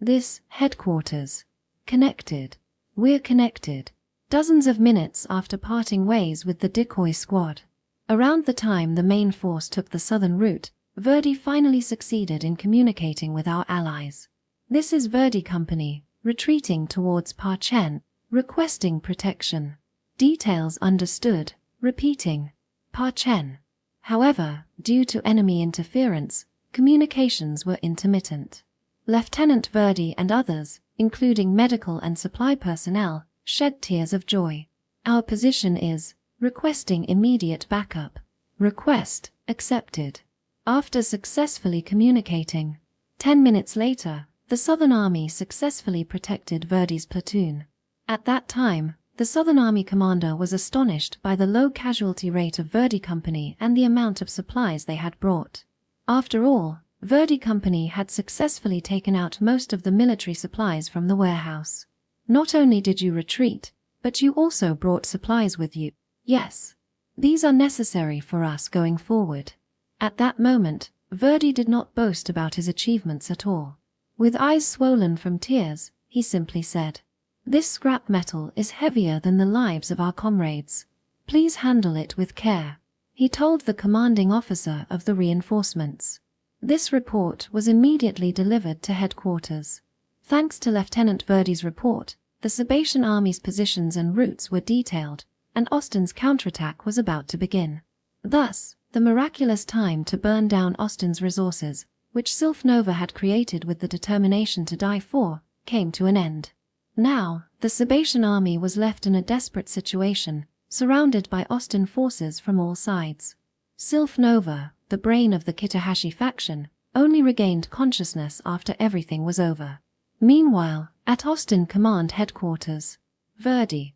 This headquarters. Connected. We're connected. Dozens of minutes after parting ways with the decoy squad. Around the time the main force took the southern route, Verdi finally succeeded in communicating with our allies. This is Verdi Company, retreating towards Parchen, requesting protection. Details understood, repeating. Parchen. However, due to enemy interference, communications were intermittent. Lieutenant Verdi and others, including medical and supply personnel, shed tears of joy. Our position is, requesting immediate backup. Request, accepted. After successfully communicating, 10 minutes later, the Southern Army successfully protected Verdi's platoon. At that time, the Southern Army commander was astonished by the low casualty rate of Verdi Company and the amount of supplies they had brought. After all, Verdi Company had successfully taken out most of the military supplies from the warehouse. Not only did you retreat, but you also brought supplies with you. Yes. These are necessary for us going forward. At that moment, Verdi did not boast about his achievements at all. With eyes swollen from tears, he simply said, "This scrap metal is heavier than the lives of our comrades. Please handle it with care," he told the commanding officer of the reinforcements. This report was immediately delivered to headquarters. Thanks to Lieutenant Verdi's report, the Sabatian army's positions and routes were detailed, and Austin's counterattack was about to begin. Thus, the miraculous time to burn down Austin's resources, which Sylphnova had created with the determination to die for, came to an end. Now, the Sabatian army was left in a desperate situation, surrounded by Austin forces from all sides. Sylphnova, the brain of the Kitahashi faction, only regained consciousness after everything was over. Meanwhile, at Austin Command Headquarters, Verdi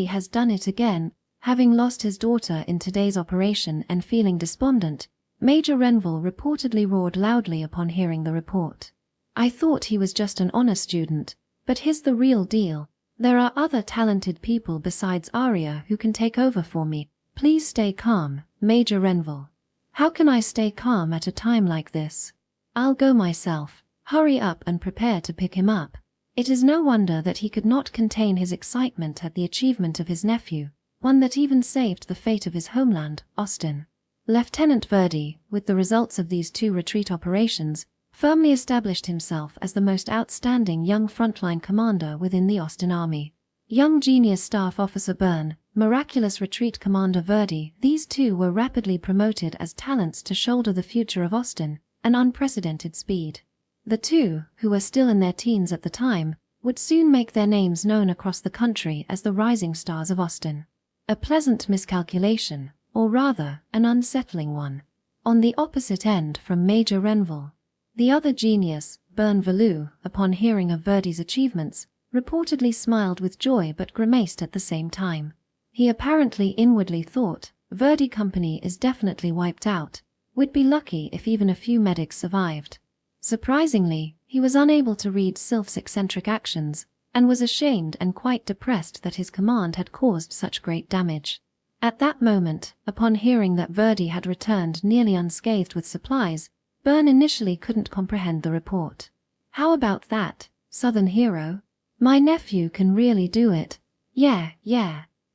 has done it again. Having lost his daughter in today's operation and feeling despondent, Major Renville reportedly roared loudly upon hearing the report. "I thought he was just an honor student, but he's the real deal. There are other talented people besides Arya who can take over for me. Please stay calm, Major Renville." "How can I stay calm at a time like this? I'll go myself. Hurry up and prepare to pick him up." It is no wonder that he could not contain his excitement at the achievement of his nephew, one that even saved the fate of his homeland, Austin. Lieutenant Verdi, with the results of these two retreat operations, firmly established himself as the most outstanding young frontline commander within the Austin Army. Young genius Staff Officer Byrne, miraculous retreat commander Verdi, these two were rapidly promoted as talents to shoulder the future of Austin, an unprecedented speed. The two, who were still in their teens at the time, would soon make their names known across the country as the rising stars of Austin. A pleasant miscalculation, or rather, an unsettling one. On the opposite end from Major Renville, the other genius, Byrne Valou, upon hearing of Verdi's achievements, reportedly smiled with joy but grimaced at the same time. He apparently inwardly thought, Verdi Company is definitely wiped out, would be lucky if even a few medics survived. Surprisingly, he was unable to read Sylph's eccentric actions, and was ashamed and quite depressed that his command had caused such great damage. At that moment, upon hearing that Verdi had returned nearly unscathed with supplies, Byrne initially couldn't comprehend the report. "How about that, Southern hero? My nephew can really do it. Yeah.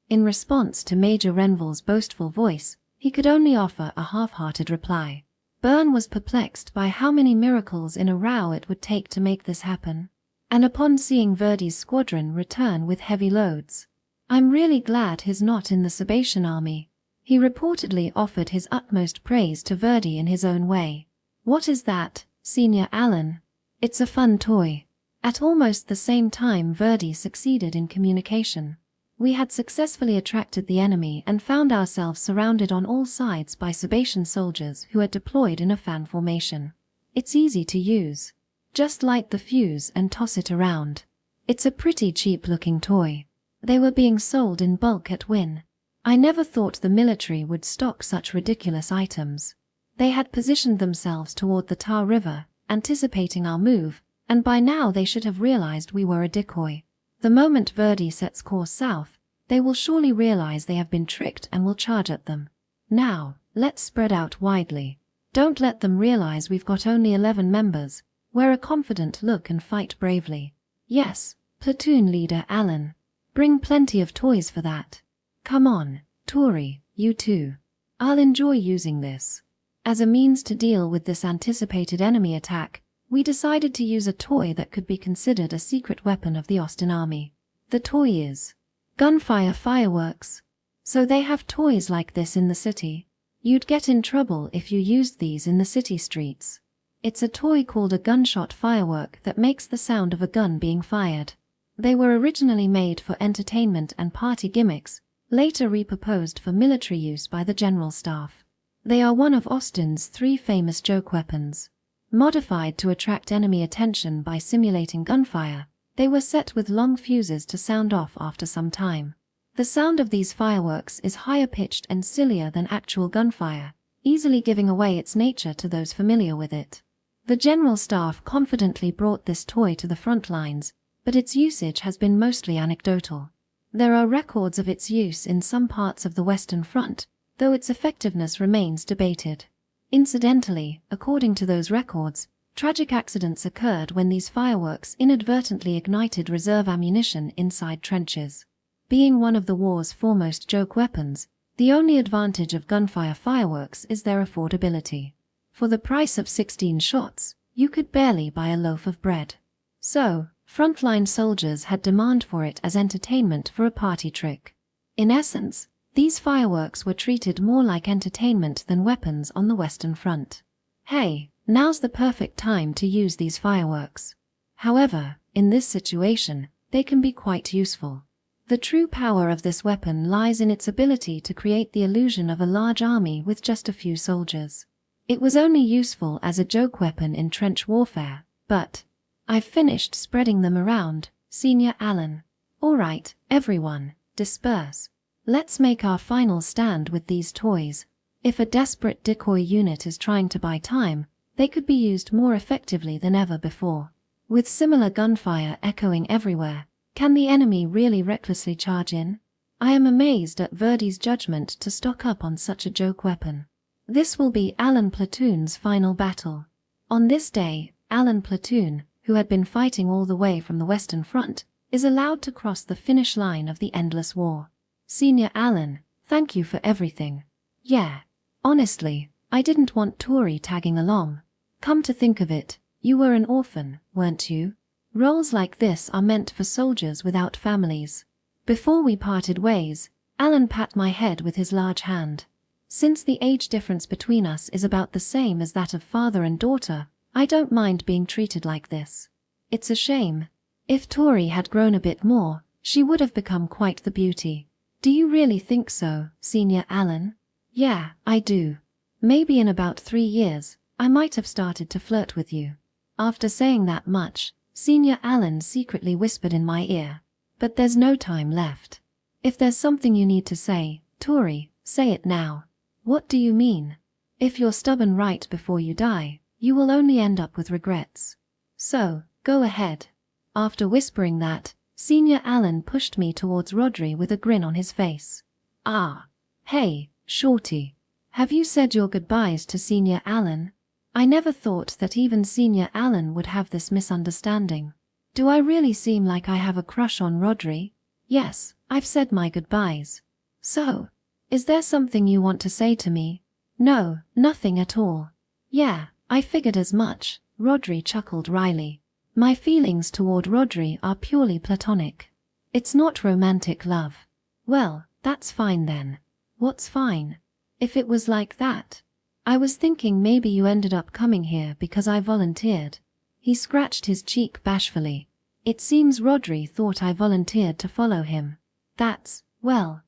In response to Major Renville's boastful voice, he could only offer a half-hearted reply. Byrne was perplexed by how many miracles in a row it would take to make this happen. And upon seeing Verdi's squadron return with heavy loads, I'm really glad he's not in the Sebastian army. He reportedly offered his utmost praise to Verdi in his own way. What is that, Senior Alan? It's a fun toy. At almost the same time Verdi succeeded in communication. We had successfully attracted the enemy and found ourselves surrounded on all sides by Sebastian soldiers who had deployed in a fan formation. It's easy to use. Just light the fuse and toss it around. It's a pretty cheap-looking toy. They were being sold in bulk at Win. I never thought the military would stock such ridiculous items. They had positioned themselves toward the Tar River, anticipating our move, and by now they should have realized we were a decoy. The moment Verdi sets course south, they will surely realize they have been tricked and will charge at them. Now, let's spread out widely. Don't let them realize we've got only 11 members. Wear a confident look and fight bravely. Yes, platoon leader Alan. Bring plenty of toys for that. Come on, Touri, you too. I'll enjoy using this. As a means to deal with this anticipated enemy attack, we decided to use a toy that could be considered a secret weapon of the Austin Army. The toy is gunfire fireworks. So they have toys like this in the city. You'd get in trouble if you used these in the city streets. It's a toy called a gunshot firework that makes the sound of a gun being fired. They were originally made for entertainment and party gimmicks, later repurposed for military use by the General Staff. They are one of Austin's 3 famous joke weapons. Modified to attract enemy attention by simulating gunfire, they were set with long fuses to sound off after some time. The sound of these fireworks is higher pitched and sillier than actual gunfire, easily giving away its nature to those familiar with it. The General Staff confidently brought this toy to the front lines, but its usage has been mostly anecdotal. There are records of its use in some parts of the Western Front, though its effectiveness remains debated. Incidentally, according to those records, tragic accidents occurred when these fireworks inadvertently ignited reserve ammunition inside trenches. Being one of the war's foremost joke weapons, the only advantage of gunfire fireworks is their affordability. For the price of 16 shots, you could barely buy a loaf of bread. So, frontline soldiers had demand for it as entertainment for a party trick. In essence, these fireworks were treated more like entertainment than weapons on the Western Front. Hey, now's the perfect time to use these fireworks. However, in this situation, they can be quite useful. The true power of this weapon lies in its ability to create the illusion of a large army with just a few soldiers. It was only useful as a joke weapon in trench warfare, but I've finished spreading them around, Senior Alan. Alright, everyone, disperse. Let's make our final stand with these toys. If a desperate decoy unit is trying to buy time, they could be used more effectively than ever before. With similar gunfire echoing everywhere, can the enemy really recklessly charge in? I am amazed at Verdi's judgment to stock up on such a joke weapon. This will be Alan Platoon's final battle. On this day, Alan Platoon, who had been fighting all the way from the Western Front, is allowed to cross the finish line of the endless war. Senior Alan, thank you for everything. Yeah. Honestly, I didn't want Touri tagging along. Come to think of it, you were an orphan, weren't you? Roles like this are meant for soldiers without families. Before we parted ways, Alan pat my head with his large hand. Since the age difference between us is about the same as that of father and daughter, I don't mind being treated like this. It's a shame. If Touri had grown a bit more, she would have become quite the beauty. Do you really think so, Senior Alan? Yeah, I do. Maybe in about 3 years, I might have started to flirt with you. After saying that much, Senior Alan secretly whispered in my ear. But there's no time left. If there's something you need to say, Touri, say it now. What do you mean? If you're stubborn right before you die, you will only end up with regrets. So, go ahead. After whispering that, Senior Alan pushed me towards Rodri with a grin on his face. Ah. Hey, Shorty. Have you said your goodbyes to Senior Alan? I never thought that even Senior Alan would have this misunderstanding. Do I really seem like I have a crush on Rodri? Yes, I've said my goodbyes. So, is there something you want to say to me? No, nothing at all. Yeah, I figured as much, Rodri chuckled wryly. My feelings toward Rodri are purely platonic. It's not romantic love. Well, that's fine then. What's fine? If it was like that. I was thinking maybe you ended up coming here because I volunteered. He scratched his cheek bashfully. It seems Rodri thought I volunteered to follow him. That's, well,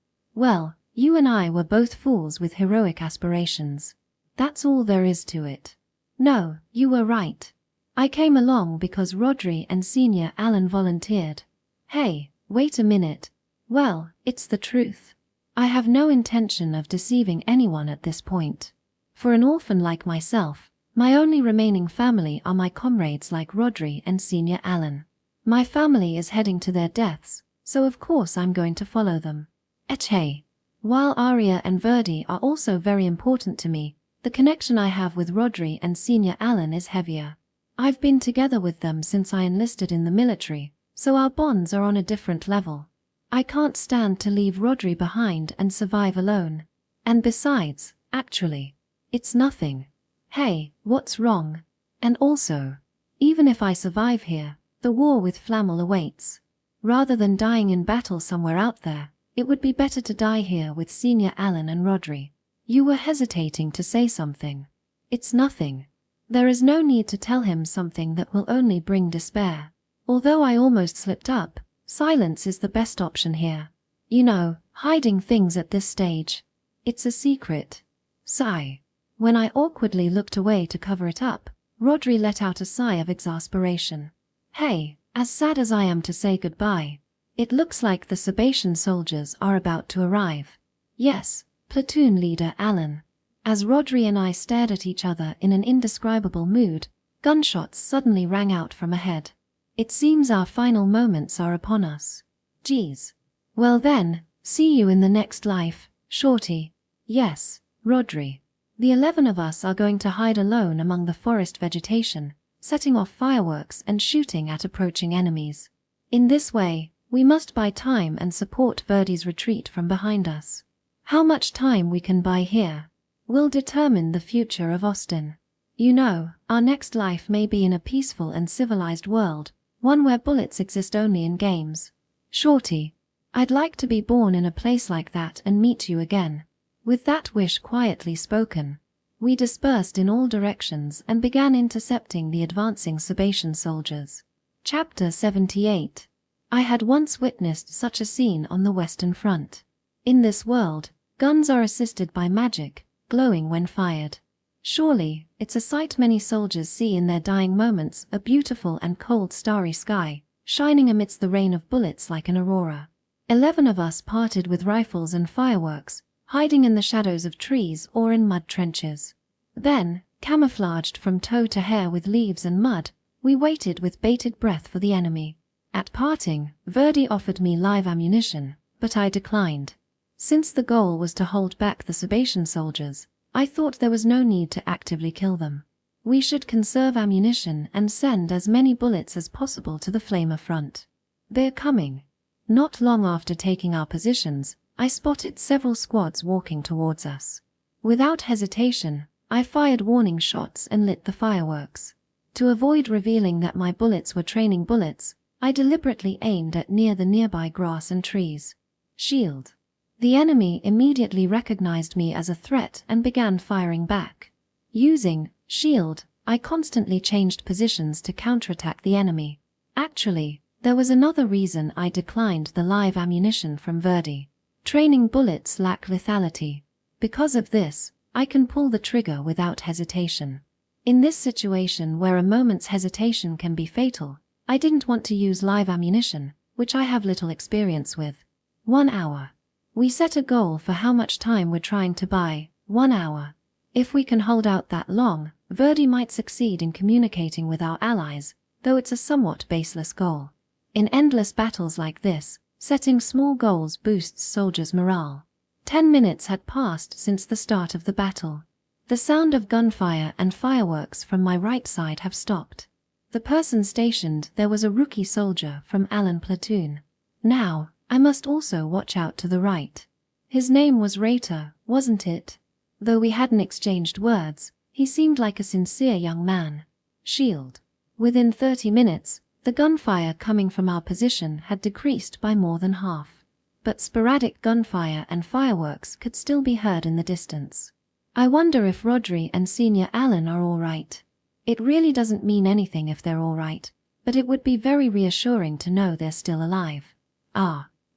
you and I were both fools with heroic aspirations. That's all there is to it. No, you were right. I came along because Rodri and Senior Alan volunteered. Hey, wait a minute. Well, it's the truth. I have no intention of deceiving anyone at this point. For an orphan like myself, my only remaining family are my comrades like Rodri and Senior Alan. My family is heading to their deaths, so of course I'm going to follow them. Hey. While Arya and Verdi are also very important to me, the connection I have with Rodri and Senior Alan is heavier. I've been together with them since I enlisted in the military, so our bonds are on a different level. I can't stand to leave Rodri behind and survive alone. And besides, actually, it's nothing. Hey, what's wrong? And also, even if I survive here, the war with Flamel awaits. Rather than dying in battle somewhere out there, it would be better to die here with Senior Alan and Rodri. You were hesitating to say something. It's nothing. There is no need to tell him something that will only bring despair. Although I almost slipped up, silence is the best option here. You know, hiding things at this stage. It's a secret. Sigh. When I awkwardly looked away to cover it up, Rodri let out a sigh of exasperation. Hey, as sad as I am to say goodbye, it looks like the Sebastian soldiers are about to arrive. Yes, platoon leader Alan. As Rodri and I stared at each other in an indescribable mood, gunshots suddenly rang out from ahead. It seems our final moments are upon us. Geez. Well then, see you in the next life, Shorty. Yes, Rodri. The 11 of us are going to hide alone among the forest vegetation, setting off fireworks and shooting at approaching enemies. In this way, we must buy time and support Verdi's retreat from behind us. How much time we can buy here will determine the future of Austin. You know, our next life may be in a peaceful and civilized world, one where bullets exist only in games. Shorty, I'd like to be born in a place like that and meet you again. With that wish quietly spoken, we dispersed in all directions and began intercepting the advancing Sebastian soldiers. Chapter 78. I had once witnessed such a scene on the Western Front. In this world, guns are assisted by magic, glowing when fired. Surely, it's a sight many soldiers see in their dying moments, a beautiful and cold starry sky, shining amidst the rain of bullets like an aurora. 11 of us parted with rifles and fireworks, hiding in the shadows of trees or in mud trenches. Then, camouflaged from toe to hair with leaves and mud, we waited with bated breath for the enemy. At parting, Verdi offered me live ammunition, but I declined. Since the goal was to hold back the Sebastian soldiers, I thought there was no need to actively kill them. We should conserve ammunition and send as many bullets as possible to the Flamer front. They're coming. Not long after taking our positions, I spotted several squads walking towards us. Without hesitation, I fired warning shots and lit the fireworks. To avoid revealing that my bullets were training bullets, I deliberately aimed at near the nearby grass and trees. Shield. The enemy immediately recognized me as a threat and began firing back. Using shield, I constantly changed positions to counterattack the enemy. Actually, there was another reason I declined the live ammunition from Verdi. Training bullets lack lethality. Because of this, I can pull the trigger without hesitation. In this situation where a moment's hesitation can be fatal, I didn't want to use live ammunition, which I have little experience with. 1 hour. We set a goal for how much time we're trying to buy, 1 hour. If we can hold out that long, Verdi might succeed in communicating with our allies, though it's a somewhat baseless goal. In endless battles like this, setting small goals boosts soldiers' morale. 10 minutes had passed since the start of the battle. The sound of gunfire and fireworks from my right side have stopped. The person stationed there was a rookie soldier from Allen platoon. Now, I must also watch out to the right. His name was Rater, wasn't it? Though we hadn't exchanged words, he seemed like a sincere young man. Shield. Within 30 minutes, the gunfire coming from our position had decreased by more than half. but sporadic gunfire and fireworks could still be heard in the distance. I wonder if Rodri and Senior Alan are all right. It really doesn't mean anything if they're all right, but it would be very reassuring to know they're still alive.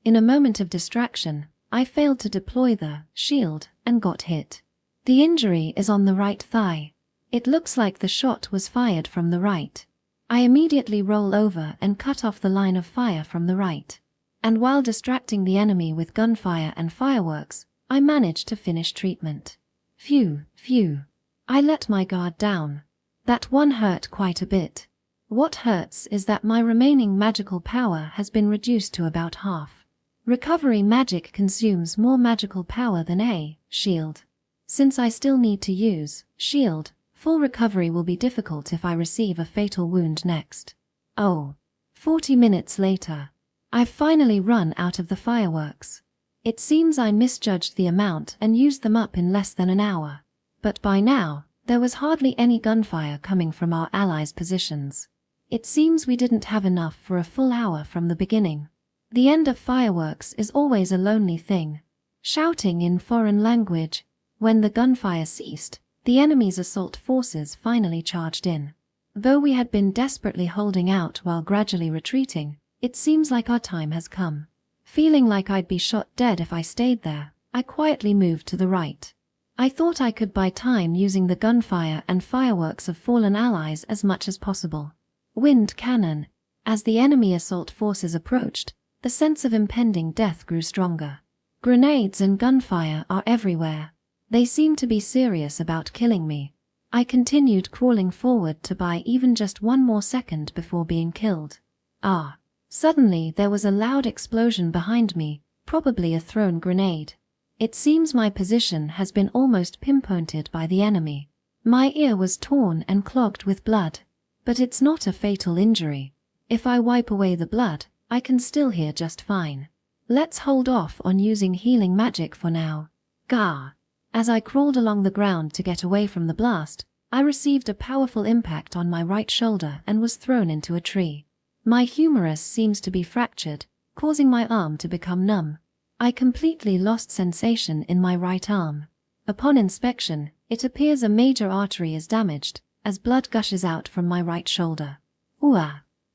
In a moment of distraction, I failed to deploy the shield and got hit. The injury is on the right thigh. It looks like the shot was fired from the right. I immediately roll over and cut off the line of fire from the right. And while distracting the enemy with gunfire and fireworks, I managed to finish treatment. Phew. I let my guard down. That one hurt quite a bit. What hurts is that my remaining magical power has been reduced to about half. Recovery magic consumes more magical power than a shield. Since I still need to use shield, full recovery will be difficult if I receive a fatal wound next. 40 minutes later. I've finally run out of the fireworks. It seems I misjudged the amount and used them up in less than an hour. But by now, there was hardly any gunfire coming from our allies' positions. It seems we didn't have enough for a full hour from the beginning. The end of fireworks is always a lonely thing. Shouting in foreign language. When the gunfire ceased, the enemy's assault forces finally charged in. Though we had been desperately holding out while gradually retreating, it seems like our time has come. Feeling like I'd be shot dead if I stayed there, I quietly moved to the right. I thought I could buy time using the gunfire and fireworks of fallen allies as much as possible. Wind cannon. As the enemy assault forces approached, the sense of impending death grew stronger. Grenades and gunfire are everywhere. They seem to be serious about killing me. I continued crawling forward to buy even just one more second before being killed. Suddenly there was a loud explosion behind me, probably a thrown grenade. It seems my position has been almost pinpointed by the enemy. My ear was torn and clogged with blood. But it's not a fatal injury. If I wipe away the blood, I can still hear just fine. Let's hold off on using healing magic for now. As I crawled along the ground to get away from the blast, I received a powerful impact on my right shoulder and was thrown into a tree. My humerus seems to be fractured, causing my arm to become numb. I completely lost sensation in my right arm. Upon inspection, it appears a major artery is damaged, as blood gushes out from my right shoulder.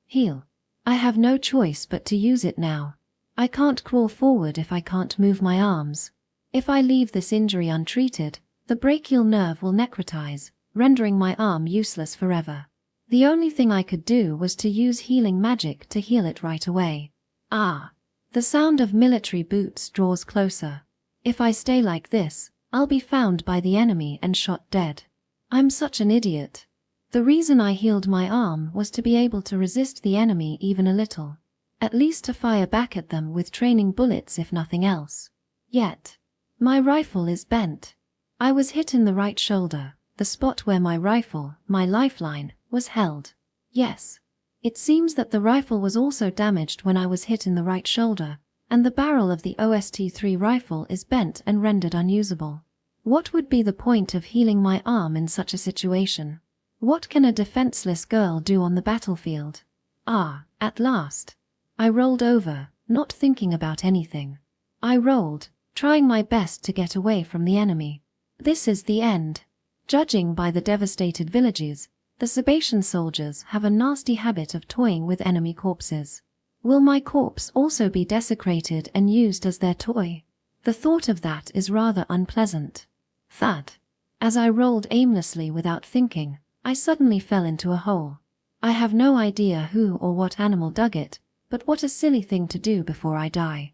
Heal. I have no choice but to use it now. I can't crawl forward if I can't move my arms. If I leave this injury untreated, the brachial nerve will necrotize, rendering my arm useless forever. The only thing I could do was to use healing magic to heal it right away. The sound of military boots draws closer. If I stay like this, I'll be found by the enemy and shot dead. I'm such an idiot. The reason I healed my arm was to be able to resist the enemy even a little. At least to fire back at them with training bullets if nothing else. Yet, my rifle is bent. I was hit in the right shoulder, the spot where my rifle, my lifeline, was held. Yes. It seems that the rifle was also damaged when I was hit in the right shoulder, and the barrel of the OST-3 rifle is bent and rendered unusable. What would be the point of healing my arm in such a situation? What can a defenseless girl do on the battlefield? At last. I rolled over, not thinking about anything. I rolled, trying my best to get away from the enemy. This is the end. Judging by the devastated villages, the Sabatian soldiers have a nasty habit of toying with enemy corpses. Will my corpse also be desecrated and used as their toy? The thought of that is rather unpleasant. Thud. As I rolled aimlessly without thinking, I suddenly fell into a hole. I have no idea who or what animal dug it, but what a silly thing to do before I die.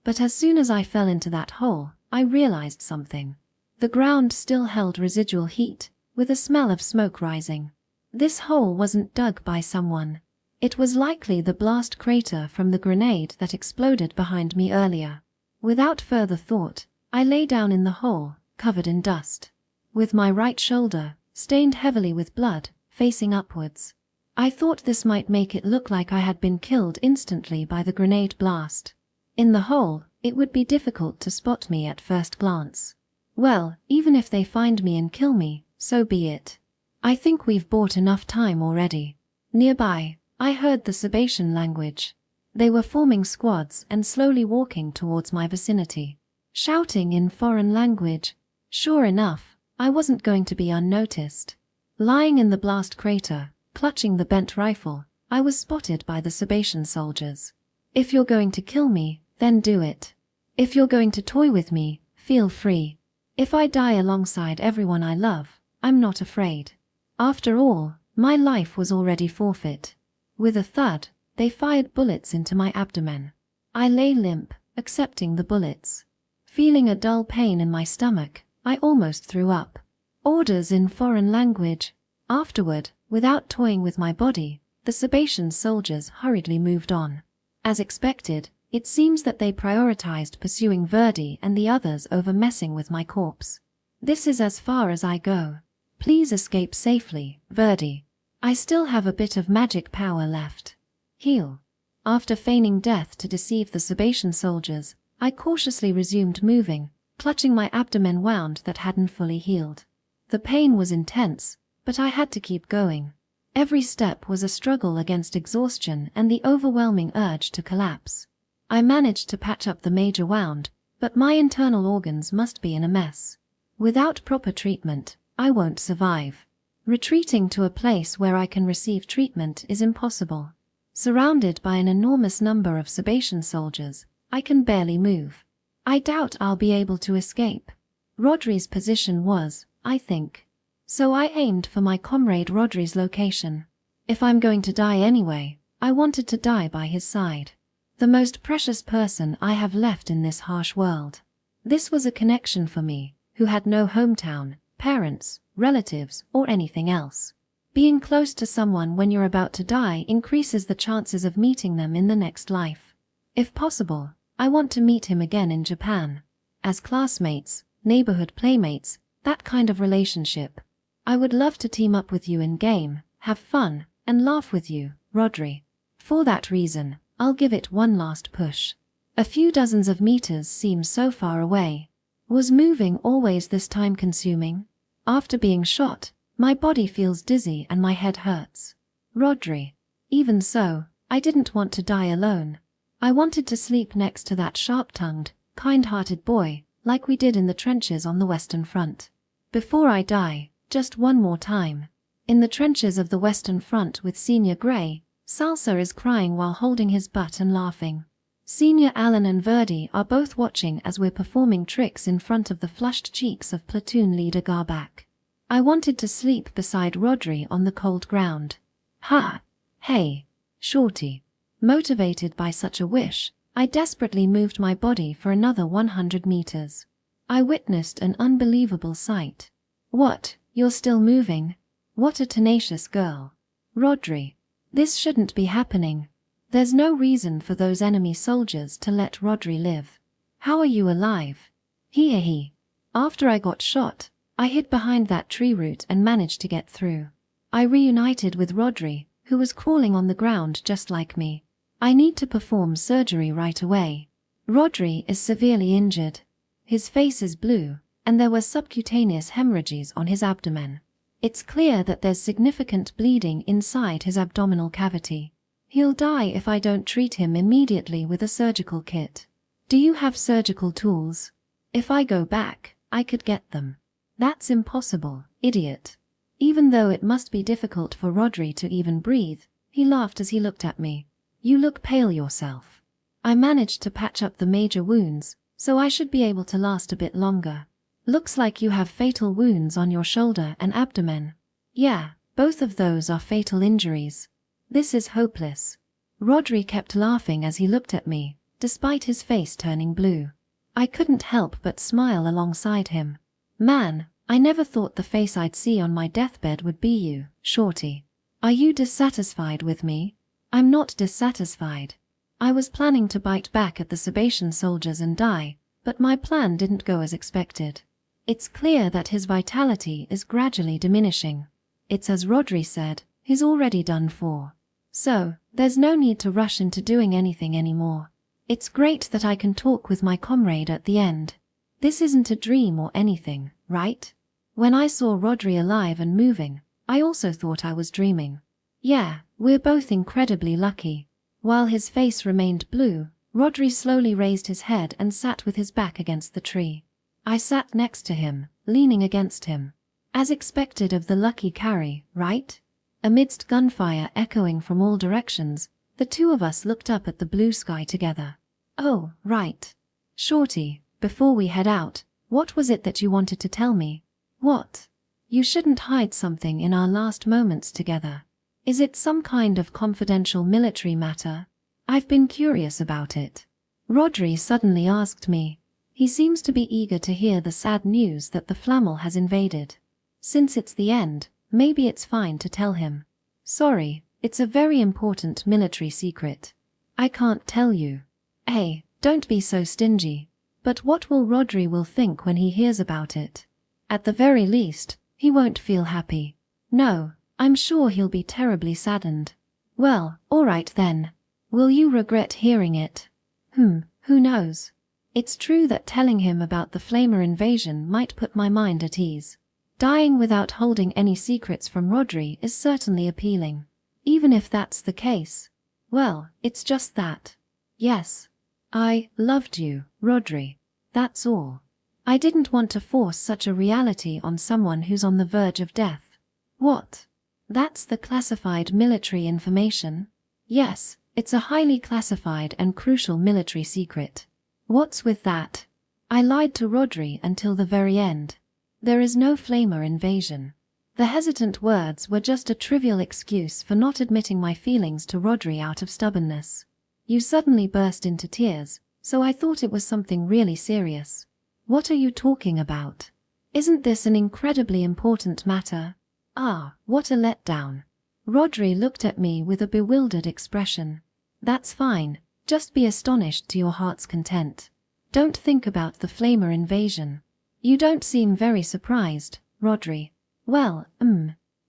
But as soon as I fell into that hole, I realized something. The ground still held residual heat, with a smell of smoke rising. This hole wasn't dug by someone. It was likely the blast crater from the grenade that exploded behind me earlier. Without further thought, I lay down in the hole, covered in dust. With my right shoulder, stained heavily with blood, facing upwards. I thought this might make it look like I had been killed instantly by the grenade blast. In the hole, it would be difficult to spot me at first glance. Well, even if they find me and kill me, so be it. I think we've bought enough time already. Nearby, I heard the Sabatian language. They were forming squads and slowly walking towards my vicinity, shouting in foreign language. Sure enough, I wasn't going to be unnoticed. Lying in the blast crater, clutching the bent rifle, I was spotted by the Sabatian soldiers. If you're going to kill me, then do it. If you're going to toy with me, feel free. If I die alongside everyone I love, I'm not afraid. After all, my life was already forfeit. With a thud, they fired bullets into my abdomen. I lay limp, accepting the bullets. Feeling a dull pain in my stomach, I almost threw up. Orders in foreign language. Afterward, without toying with my body, the Sabatian soldiers hurriedly moved on. As expected, it seems that they prioritized pursuing Verdi and the others over messing with my corpse. This is as far as I go. Please escape safely, Verdi. I still have a bit of magic power left. Heal. After feigning death to deceive the Sabatian soldiers, I cautiously resumed moving, clutching my abdomen wound that hadn't fully healed. The pain was intense, but I had to keep going. Every step was a struggle against exhaustion and the overwhelming urge to collapse. I managed to patch up the major wound, but my internal organs must be in a mess. Without proper treatment, I won't survive. Retreating to a place where I can receive treatment is impossible. Surrounded by an enormous number of Sabatian soldiers, I can barely move. I doubt I'll be able to escape. Rodri's position was, I think. So I aimed for my comrade Rodri's location. If I'm going to die anyway, I wanted to die by his side. The most precious person I have left in this harsh world. This was a connection for me, who had no hometown, parents, relatives, or anything else. Being close to someone when you're about to die increases the chances of meeting them in the next life. If possible, I want to meet him again in Japan. As classmates, neighborhood playmates, that kind of relationship. I would love to team up with you in-game, have fun, and laugh with you, Rodri. For that reason, I'll give it one last push. A few dozens of meters seem so far away. Was moving always this time-consuming? After being shot, my body feels dizzy and my head hurts. Rodri. Even so, I didn't want to die alone. I wanted to sleep next to that sharp-tongued, kind-hearted boy, like we did in the trenches on the Western Front. Before I die, just one more time. In the trenches of the Western Front with Senior Grey, Salsa is crying while holding his butt and laughing. Senior Alan and Verdi are both watching as we're performing tricks in front of the flushed cheeks of platoon leader Garbak. I wanted to sleep beside Rodri on the cold ground. Ha! Hey, shorty. Motivated by such a wish, I desperately moved my body for another 100 meters. I witnessed an unbelievable sight. What, you're still moving? What a tenacious girl. Rodri. This shouldn't be happening. There's no reason for those enemy soldiers to let Rodri live. How are you alive? He. After I got shot, I hid behind that tree root and managed to get through. I reunited with Rodri, who was crawling on the ground just like me. I need to perform surgery right away. Rodri is severely injured. His face is blue, and there were subcutaneous hemorrhages on his abdomen. It's clear that there's significant bleeding inside his abdominal cavity. He'll die if I don't treat him immediately with a surgical kit. Do you have surgical tools? If I go back, I could get them. That's impossible, idiot. Even though it must be difficult for Rodri to even breathe, he laughed as he looked at me. You look pale yourself. I managed to patch up the major wounds, so I should be able to last a bit longer. Looks like you have fatal wounds on your shoulder and abdomen. Yeah, both of those are fatal injuries. This is hopeless. Rodri kept laughing as he looked at me, despite his face turning blue. I couldn't help but smile alongside him. Man, I never thought the face I'd see on my deathbed would be you, shorty. Are you dissatisfied with me? I'm not dissatisfied. I was planning to bite back at the Sabatian soldiers and die, but my plan didn't go as expected. It's clear that his vitality is gradually diminishing. It's as Rodri said, he's already done for. So, there's no need to rush into doing anything anymore. It's great that I can talk with my comrade at the end. This isn't a dream or anything, right? When I saw Rodri alive and moving, I also thought I was dreaming. Yeah, we're both incredibly lucky. While his face remained blue, Rodri slowly raised his head and sat with his back against the tree. I sat next to him, leaning against him. As expected of the lucky carry, right? Amidst gunfire echoing from all directions, the two of us looked up at the blue sky together. Oh, right. Shorty, before we head out, what was it that you wanted to tell me? What? You shouldn't hide something in our last moments together. Is it some kind of confidential military matter? I've been curious about it. Rodri suddenly asked me. He seems to be eager to hear the sad news that the Flammel has invaded. Since it's the end, maybe it's fine to tell him. Sorry, it's a very important military secret. I can't tell you. Hey, don't be so stingy. But what will Rodri will think when he hears about it? At the very least, he won't feel happy. No, I'm sure he'll be terribly saddened. Well, alright then. Will you regret hearing it? Who knows? It's true that telling him about the Flamer invasion might put my mind at ease. Dying without holding any secrets from Rodri is certainly appealing. Even if that's the case. Well, it's just that. Yes. I loved you, Rodri. That's all. I didn't want to force such a reality on someone who's on the verge of death. What? That's the classified military information? Yes, it's a highly classified and crucial military secret. What's with that? I lied to Rodri until the very end. There is no Flamer invasion. The hesitant words were just a trivial excuse for not admitting my feelings to Rodri out of stubbornness. You suddenly burst into tears, so I thought it was something really serious. What are you talking about? Isn't this an incredibly important matter? Ah, what a letdown. Rodri looked at me with a bewildered expression. That's fine, just be astonished to your heart's content. Don't think about the Flamer invasion. You don't seem very surprised, Rodri. Well,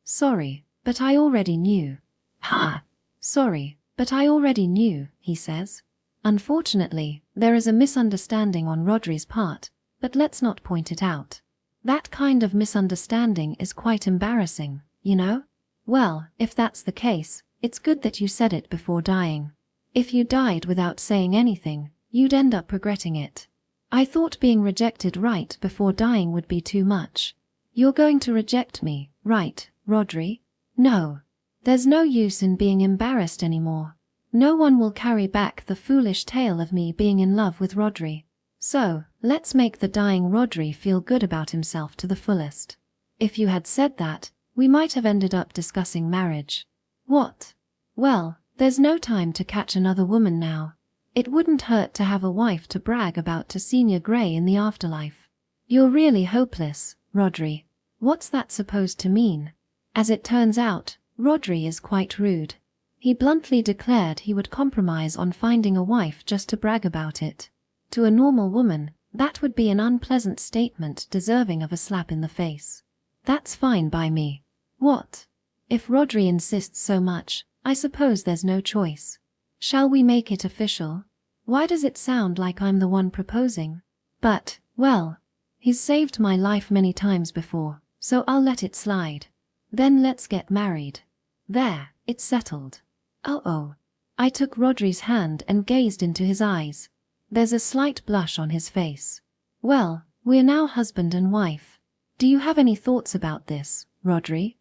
sorry, but I already knew. Ha! Sorry, but I already knew, he says. Unfortunately, there is a misunderstanding on Rodri's part, but let's not point it out. That kind of misunderstanding is quite embarrassing, you know? Well, if that's the case, it's good that you said it before dying. If you died without saying anything, you'd end up regretting it. I thought being rejected right before dying would be too much. You're going to reject me, right, Rodri? No. There's no use in being embarrassed anymore. No one will carry back the foolish tale of me being in love with Rodri. So, let's make the dying Rodri feel good about himself to the fullest. If you had said that, we might have ended up discussing marriage. What? Well, there's no time to catch another woman now. It wouldn't hurt to have a wife to brag about to Senior Grey in the afterlife. You're really hopeless, Rodri. What's that supposed to mean? As it turns out, Rodri is quite rude. He bluntly declared he would compromise on finding a wife just to brag about it. To a normal woman, that would be an unpleasant statement deserving of a slap in the face. That's fine by me. What? If Rodri insists so much, I suppose there's no choice. Shall we make it official? Why does it sound like I'm the one proposing? But, well, he's saved my life many times before, so I'll let it slide. Then let's get married. There, it's settled. Oh. I took Rodri's hand and gazed into his eyes. There's a slight blush on his face. Well, we're now husband and wife. Do you have any thoughts about this, Rodri?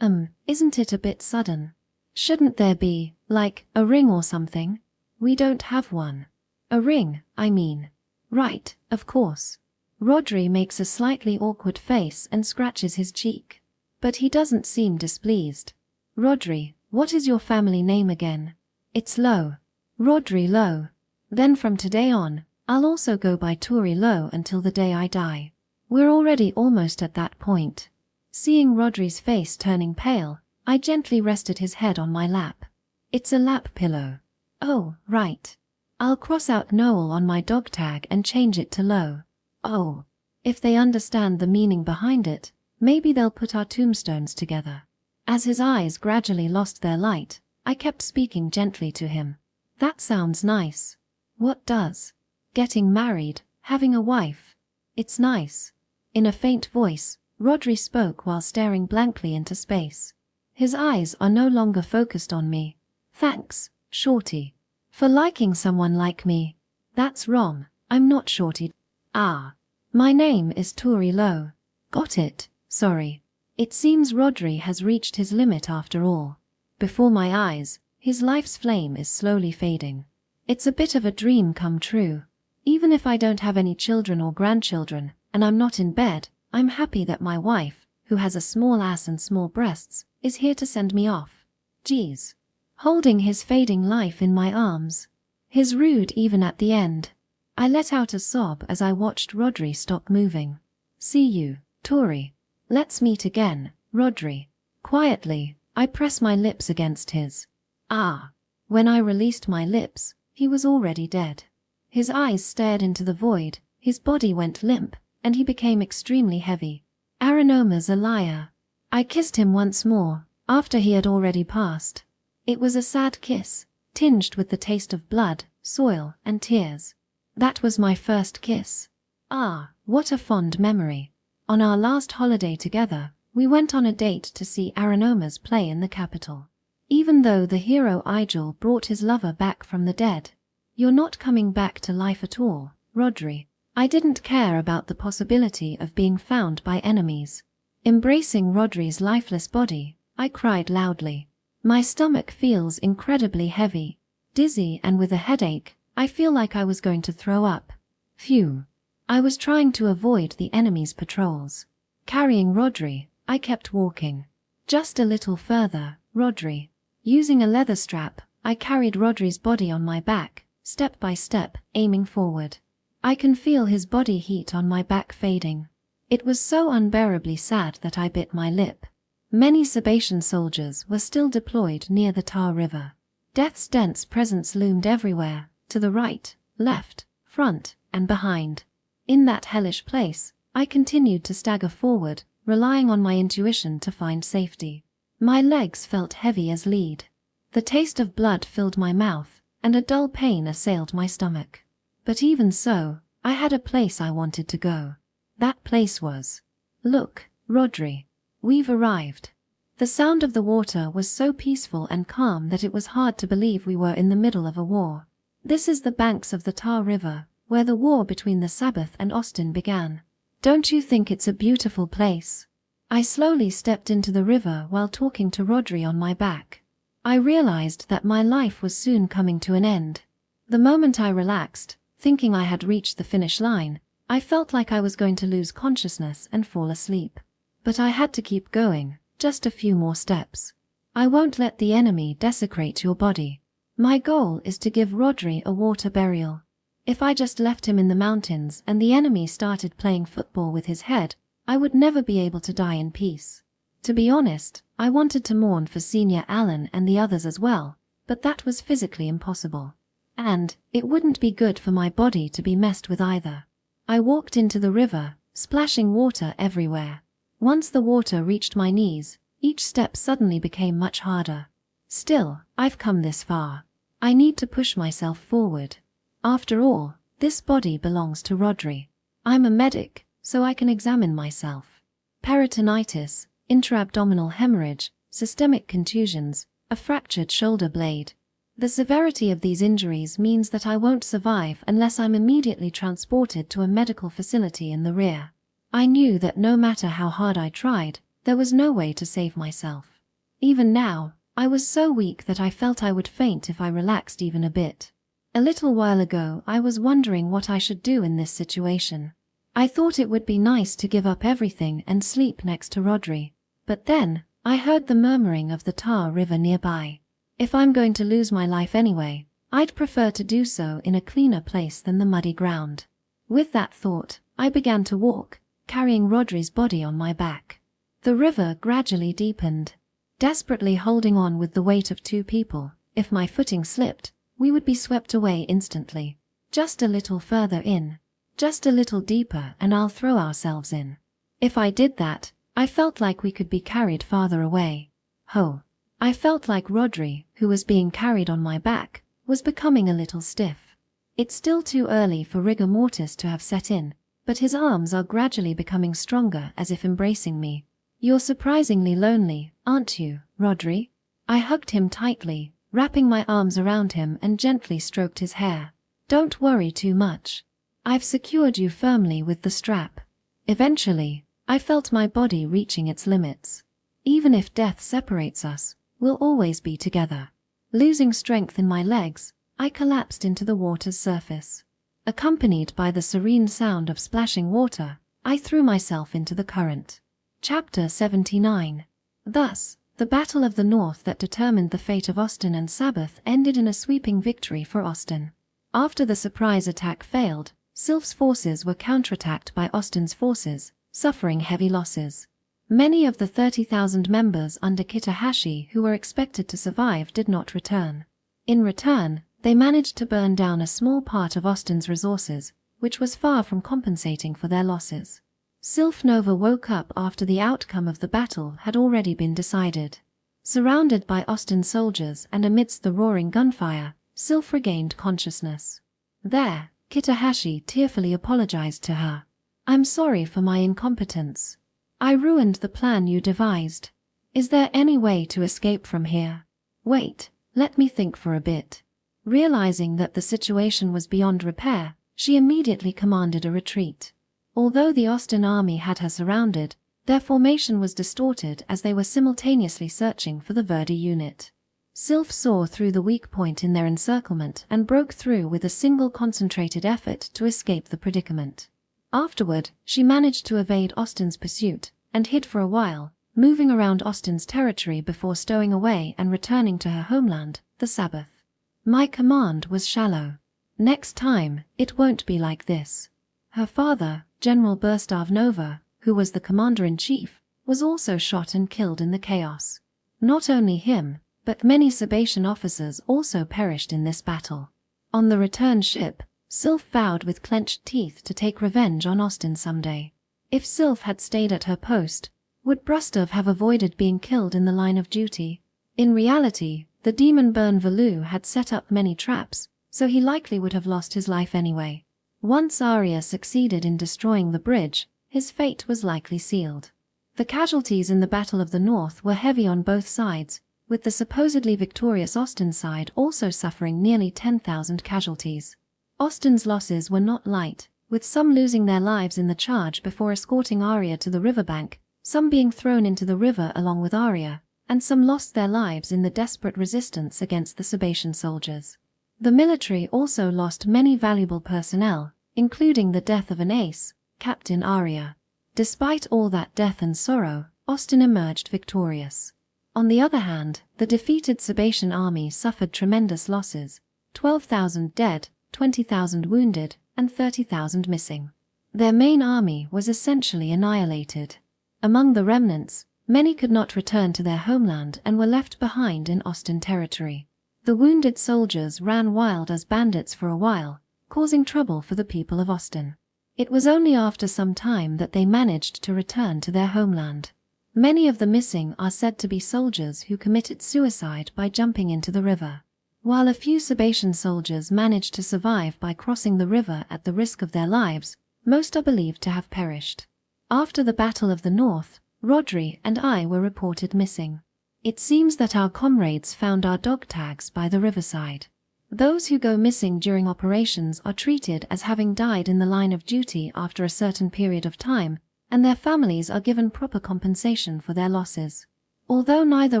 Isn't it a bit sudden? Shouldn't there be, like, a ring or something? We don't have one. A ring, I mean. Right, of course. Rodri makes a slightly awkward face and scratches his cheek. But he doesn't seem displeased. Rodri, what is your family name again? It's Lowe. Rodri Lowe. Then from today on, I'll also go by Touri Noel until the day I die. We're already almost at that point. Seeing Rodri's face turning pale, I gently rested his head on my lap. It's a lap pillow. Oh, right. I'll cross out Noel on my dog tag and change it to Lowe. Oh. If they understand the meaning behind it, maybe they'll put our tombstones together. As his eyes gradually lost their light, I kept speaking gently to him. That sounds nice. What does? Getting married, having a wife. It's nice. In a faint voice, Rodri spoke while staring blankly into space. His eyes are no longer focused on me. Thanks, Shorty. For liking someone like me. That's wrong, I'm not shorty. Ah. My name is Touri Noel. Got it, sorry. It seems Rodri has reached his limit after all. Before my eyes, his life's flame is slowly fading. It's a bit of a dream come true. Even if I don't have any children or grandchildren, and I'm not in bed, I'm happy that my wife, who has a small ass and small breasts, is here to send me off. Geez. Holding his fading life in my arms. His rude even at the end. I let out a sob as I watched Rodri stop moving. See you, Touri. Let's meet again, Rodri. Quietly, I press my lips against his. Ah. When I released my lips, he was already dead. His eyes stared into the void, his body went limp, and he became extremely heavy. Aranoma's a liar. I kissed him once more, after he had already passed. It was a sad kiss, tinged with the taste of blood, soil, and tears. That was my first kiss. Ah, what a fond memory. On our last holiday together, we went on a date to see Aranoma's play in the capital. Even though the hero Igel brought his lover back from the dead. You're not coming back to life at all, Rodri. I didn't care about the possibility of being found by enemies. Embracing Rodri's lifeless body, I cried loudly. My stomach feels incredibly heavy, dizzy, and with a headache. I feel like I was going to throw up. Phew. I was trying to avoid the enemy's patrols. Carrying Rodri, I kept walking. Just a little further, Rodri. Using a leather strap, I carried Rodri's body on my back, step by step, aiming forward. I can feel his body heat on my back fading. It was so unbearably sad that I bit my lip. Many Sabatian soldiers were still deployed near the Tar River. Death's dense presence loomed everywhere, to the right, left, front, and behind. In that hellish place, I continued to stagger forward, relying on my intuition to find safety. My legs felt heavy as lead. The taste of blood filled my mouth, and a dull pain assailed my stomach. But even so, I had a place I wanted to go. That place was... Look, Rodri. We've arrived. The sound of the water was so peaceful and calm that it was hard to believe we were in the middle of a war. This is the banks of the Tar River, where the war between the Sabbath and Austin began. Don't you think it's a beautiful place? I slowly stepped into the river while talking to Rodri on my back. I realized that my life was soon coming to an end. The moment I relaxed, thinking I had reached the finish line, I felt like I was going to lose consciousness and fall asleep. But I had to keep going, just a few more steps. I won't let the enemy desecrate your body. My goal is to give Rodri a water burial. If I just left him in the mountains and the enemy started playing football with his head, I would never be able to die in peace. To be honest, I wanted to mourn for Senior Alan and the others as well, but that was physically impossible. And it wouldn't be good for my body to be messed with either. I walked into the river, splashing water everywhere. Once the water reached my knees, each step suddenly became much harder. Still, I've come this far. I need to push myself forward. After all, this body belongs to Rodri. I'm a medic, so I can examine myself. Peritonitis, intra-abdominal hemorrhage, systemic contusions, a fractured shoulder blade. The severity of these injuries means that I won't survive unless I'm immediately transported to a medical facility in the rear. I knew that no matter how hard I tried, there was no way to save myself. Even now, I was so weak that I felt I would faint if I relaxed even a bit. A little while ago, I was wondering what I should do in this situation. I thought it would be nice to give up everything and sleep next to Rodri. But then, I heard the murmuring of the Tar River nearby. If I'm going to lose my life anyway, I'd prefer to do so in a cleaner place than the muddy ground. With that thought, I began to walk, carrying Rodri's body on my back. The river gradually deepened. Desperately holding on with the weight of two people, if my footing slipped, we would be swept away instantly. Just a little further in. Just a little deeper and I'll throw ourselves in. If I did that, I felt like we could be carried farther away. Ho. I felt like Rodri, who was being carried on my back, was becoming a little stiff. It's still too early for rigor mortis to have set in, but his arms are gradually becoming stronger as if embracing me. You're surprisingly lonely, aren't you, Rodri? I hugged him tightly, wrapping my arms around him and gently stroked his hair. "Don't worry too much. I've secured you firmly with the strap." Eventually, I felt my body reaching its limits. Even if death separates us, we'll always be together. Losing strength in my legs, I collapsed into the water's surface. Accompanied by the serene sound of splashing water, I threw myself into the current. Chapter 79. Thus, the Battle of the North that determined the fate of Austin and Sabbath ended in a sweeping victory for Austin. After the surprise attack failed, Sylph's forces were counterattacked by Austin's forces, suffering heavy losses. Many of the 30,000 members under Kitahashi who were expected to survive did not return. In return, they managed to burn down a small part of Austin's resources, which was far from compensating for their losses. Sylph Nova woke up after the outcome of the battle had already been decided. Surrounded by Austin's soldiers and amidst the roaring gunfire, Sylph regained consciousness. There, Kitahashi tearfully apologized to her. "I'm sorry for my incompetence. I ruined the plan you devised. Is there any way to escape from here? Wait, let me think for a bit." Realizing that the situation was beyond repair, she immediately commanded a retreat. Although the Austin army had her surrounded, their formation was distorted as they were simultaneously searching for the Verdi unit. Sylph saw through the weak point in their encirclement and broke through with a single concentrated effort to escape the predicament. Afterward, she managed to evade Austin's pursuit and hid for a while, moving around Austin's territory before stowing away and returning to her homeland, the Sabbath. "My command was shallow. Next time, it won't be like this." Her father, General Burstav Nova, who was the commander-in-chief, was also shot and killed in the chaos. Not only him, but many Sabatian officers also perished in this battle. On the return ship, Sylph vowed with clenched teeth to take revenge on Austin someday. If Sylph had stayed at her post, would Brustov have avoided being killed in the line of duty? In reality, the demon Bern Valu had set up many traps, so he likely would have lost his life anyway. Once Arya succeeded in destroying the bridge, his fate was likely sealed. The casualties in the Battle of the North were heavy on both sides, with the supposedly victorious Austin side also suffering nearly 10,000 casualties. Austin's losses were not light, with some losing their lives in the charge before escorting Arya to the riverbank, some being thrown into the river along with Arya, and some lost their lives in the desperate resistance against the Sabatian soldiers. The military also lost many valuable personnel, including the death of an ace, Captain Arya. Despite all that death and sorrow, Austin emerged victorious. On the other hand, the defeated Sabatian army suffered tremendous losses: 12,000 dead, 20,000 wounded, and 30,000 missing. Their main army was essentially annihilated. Among the remnants, many could not return to their homeland and were left behind in Austin territory. The wounded soldiers ran wild as bandits for a while, causing trouble for the people of Austin. It was only after some time that they managed to return to their homeland. Many of the missing are said to be soldiers who committed suicide by jumping into the river. While a few Sabatian soldiers managed to survive by crossing the river at the risk of their lives, most are believed to have perished. After the Battle of the North, Rodri and I were reported missing. It seems that our comrades found our dog tags by the riverside. Those who go missing during operations are treated as having died in the line of duty after a certain period of time, and their families are given proper compensation for their losses. Although neither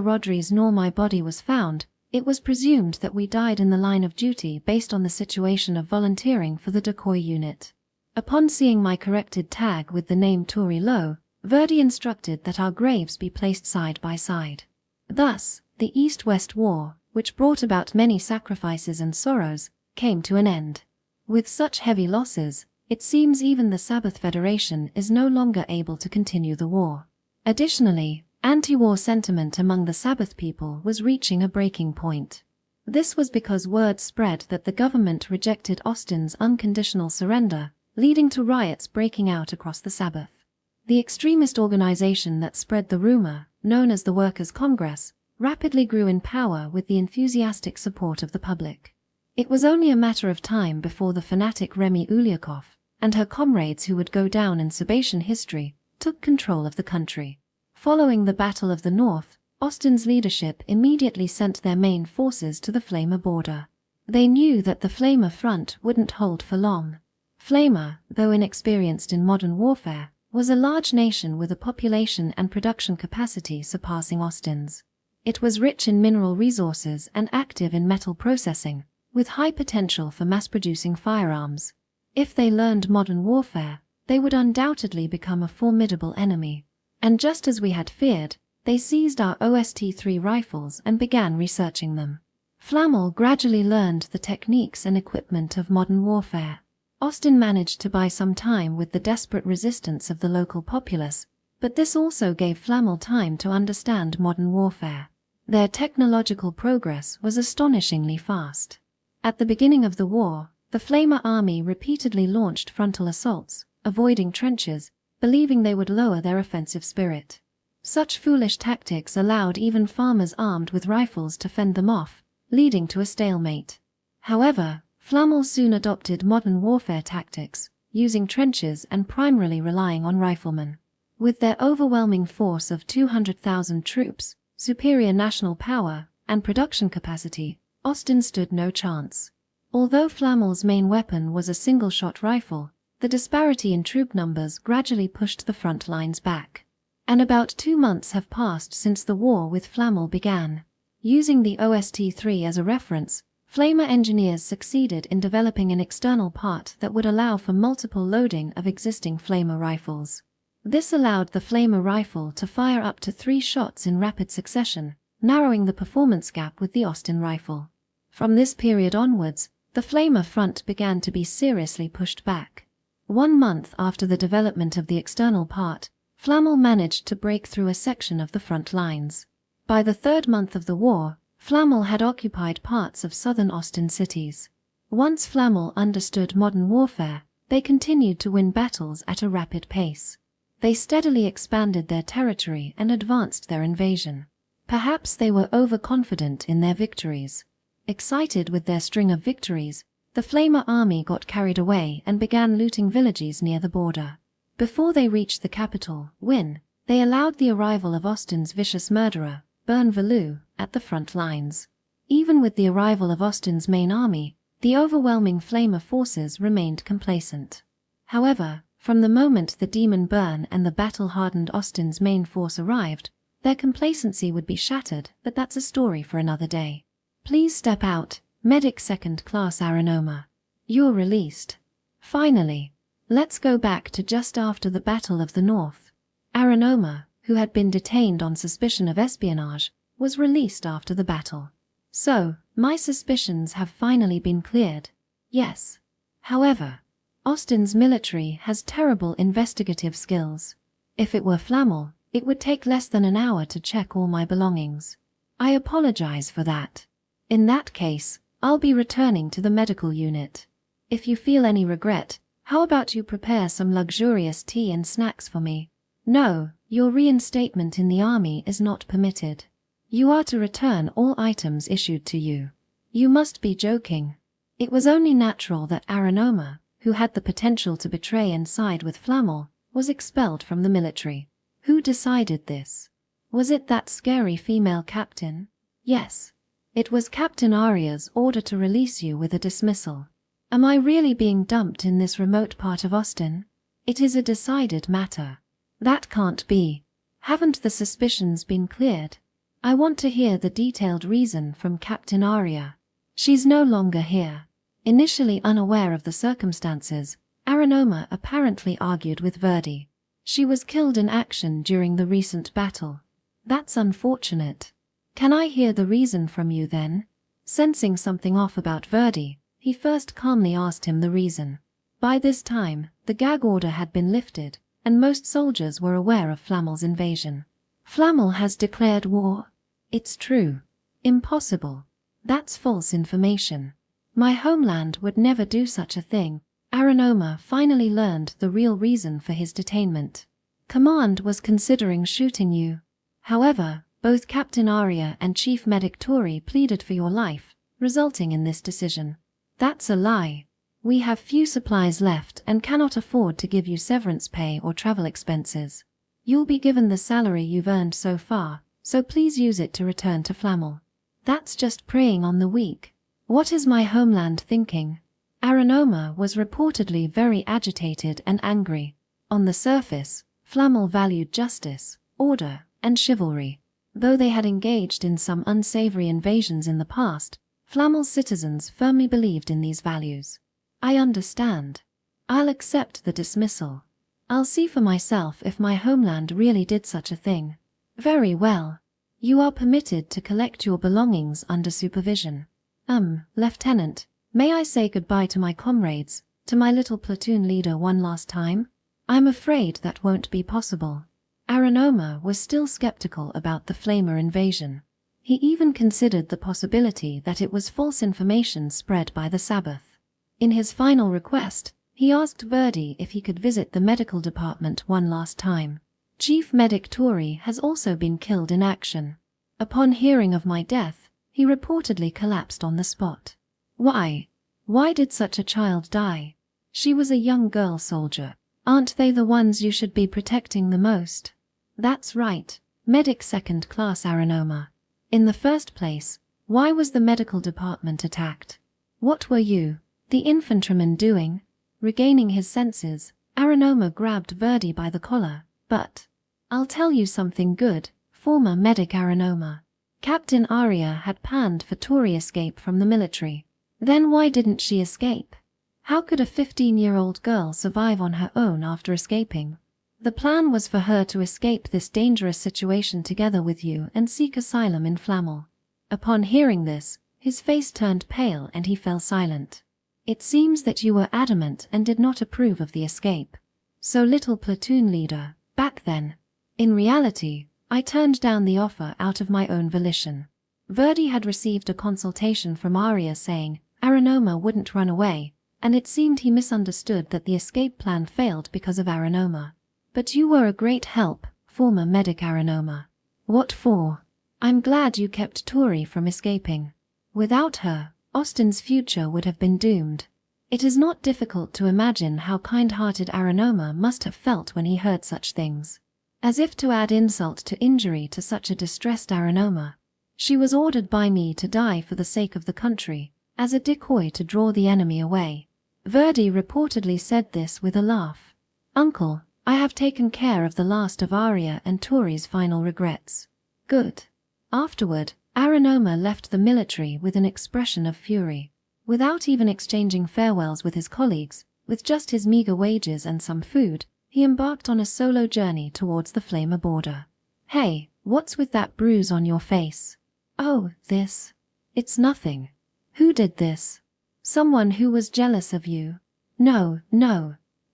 Rodri's nor my body was found, it was presumed that we died in the line of duty based on the situation of volunteering for the decoy unit. Upon seeing my corrected tag with the name Touri Noel, Verdi instructed that our graves be placed side by side. Thus, the East-West War, which brought about many sacrifices and sorrows, came to an end. With such heavy losses, it seems even the Sabbath Federation is no longer able to continue the war. Additionally, anti-war sentiment among the Sabbath people was reaching a breaking point. This was because word spread that the government rejected Austin's unconditional surrender, leading to riots breaking out across the Sabbath. The extremist organization that spread the rumor, known as the Workers' Congress, rapidly grew in power with the enthusiastic support of the public. It was only a matter of time before the fanatic Remy Uliakov and her comrades who would go down in Sabatian history took control of the country. Following the Battle of the North, Austin's leadership immediately sent their main forces to the Flamer border. They knew that the Flamer front wouldn't hold for long. Flamer, though inexperienced in modern warfare, was a large nation with a population and production capacity surpassing Austin's. It was rich in mineral resources and active in metal processing, with high potential for mass-producing firearms. If they learned modern warfare, they would undoubtedly become a formidable enemy. And just as we had feared, they seized our OST-3 rifles and began researching them. Flamel gradually learned the techniques and equipment of modern warfare. Austin managed to buy some time with the desperate resistance of the local populace, but this also gave Flamel time to understand modern warfare. Their technological progress was astonishingly fast. At the beginning of the war, the Flamer army repeatedly launched frontal assaults, avoiding trenches, believing they would lower their offensive spirit. Such foolish tactics allowed even farmers armed with rifles to fend them off, leading to a stalemate. However, Flamel soon adopted modern warfare tactics, using trenches and primarily relying on riflemen. With their overwhelming force of 200,000 troops, superior national power, and production capacity, Austin stood no chance. Although Flamel's main weapon was a single-shot rifle, the disparity in troop numbers gradually pushed the front lines back. And about 2 months have passed since the war with Flamel began. Using the OST-3 as a reference, Flamer engineers succeeded in developing an external part that would allow for multiple loading of existing Flamer rifles. This allowed the Flamer rifle to fire up to 3 shots in rapid succession, narrowing the performance gap with the Austin rifle. From this period onwards, the Flamer front began to be seriously pushed back. 1 month after the development of the external part, Flamel managed to break through a section of the front lines. By the 3rd month of the war, Flamel had occupied parts of southern Austin cities. Once Flamel understood modern warfare, they continued to win battles at a rapid pace. They steadily expanded their territory and advanced their invasion. Perhaps they were overconfident in their victories. Excited with their string of victories, the Flamer army got carried away and began looting villages near the border. Before they reached the capital, Wynne, they allowed the arrival of Austin's vicious murderer, Bernvalou, at the front lines. Even with the arrival of Austin's main army, the overwhelming Flamer forces remained complacent. However, from the moment the demon Bern and the battle-hardened Austin's main force arrived, their complacency would be shattered, but that's a story for another day. Please step out, Medic 2nd Class Aranoma. You're released. Finally, let's go back to just after the Battle of the North. Aranoma, who had been detained on suspicion of espionage, was released after the battle. So, my suspicions have finally been cleared. Yes. However, Austin's military has terrible investigative skills. If it were Flamel, it would take less than an hour to check all my belongings. I apologize for that. In that case, I'll be returning to the medical unit. If you feel any regret, how about you prepare some luxurious tea and snacks for me? No, your reinstatement in the army is not permitted. You are to return all items issued to you. You must be joking. It was only natural that Aranoma, who had the potential to betray and side with Flamel, was expelled from the military. Who decided this? Was it that scary female captain? Yes. It was Captain Aria's order to release you with a dismissal. Am I really being dumped in this remote part of Austin? It is a decided matter. That can't be. Haven't the suspicions been cleared? I want to hear the detailed reason from Captain Aria. She's no longer here. Initially unaware of the circumstances, Aranoma apparently argued with Verdi. She was killed in action during the recent battle. That's unfortunate. Can I hear the reason from you then? Sensing something off about Verdi, he first calmly asked him the reason. By this time, the gag order had been lifted, and most soldiers were aware of Flamel's invasion. Flamel has declared war. It's true. Impossible. That's false information. My homeland would never do such a thing. Aranoma finally learned the real reason for his detainment. Command was considering shooting you. However, both Captain Aria and Chief Medic Touri pleaded for your life, resulting in this decision. That's a lie. We have few supplies left and cannot afford to give you severance pay or travel expenses. You'll be given the salary you've earned so far, so please use it to return to Flamel. That's just preying on the weak. What is my homeland thinking? Aranoma was reportedly very agitated and angry. On the surface, Flamel valued justice, order, and chivalry. Though they had engaged in some unsavory invasions in the past, Flamel's citizens firmly believed in these values. I understand. I'll accept the dismissal. I'll see for myself if my homeland really did such a thing. Very well. You are permitted to collect your belongings under supervision. Lieutenant, may I say goodbye to my comrades, to my little platoon leader one last time? I'm afraid that won't be possible. Aranoma was still skeptical about the Flamer invasion. He even considered the possibility that it was false information spread by the Sabbath. In his final request, he asked Verdi if he could visit the medical department one last time. Chief Medic Touri has also been killed in action. Upon hearing of my death, he reportedly collapsed on the spot. Why? Why did such a child die? She was a young girl soldier. Aren't they the ones you should be protecting the most? That's right, Medic Second Class Aranoma. In the first place, why was the medical department attacked? What were you, the infantryman, doing? Regaining his senses, Aranoma grabbed Verdi by the collar. But I'll tell you something good, former Medic Aranoma. Captain Aria had planned for Touri escape from the military. Then why didn't she escape? How could a 15-year-old girl survive on her own after escaping? The plan was for her to escape this dangerous situation together with you and seek asylum in Flamel. Upon hearing this, his face turned pale and he fell silent. It seems that you were adamant and did not approve of the escape. So little platoon leader, back then. In reality, I turned down the offer out of my own volition. Verdi had received a consultation from Aria saying Aranoma wouldn't run away, and it seemed he misunderstood that the escape plan failed because of Aranoma. But you were a great help, former Medic Aranoma. What for? I'm glad you kept Touri from escaping. Without her, Austin's future would have been doomed. It is not difficult to imagine how kind-hearted Aranoma must have felt when he heard such things. As if to add insult to injury to such a distressed Aranoma, she was ordered by me to die for the sake of the country, as a decoy to draw the enemy away. Verdi reportedly said this with a laugh. Uncle, I have taken care of the last of Aria and Touri's final regrets. Good. Afterward, Aranoma left the military with an expression of fury. Without even exchanging farewells with his colleagues, with just his meager wages and some food, he embarked on a solo journey towards the Flamer border. Hey, what's with that bruise on your face? Oh, this. It's nothing. Who did this? Someone who was jealous of you. No.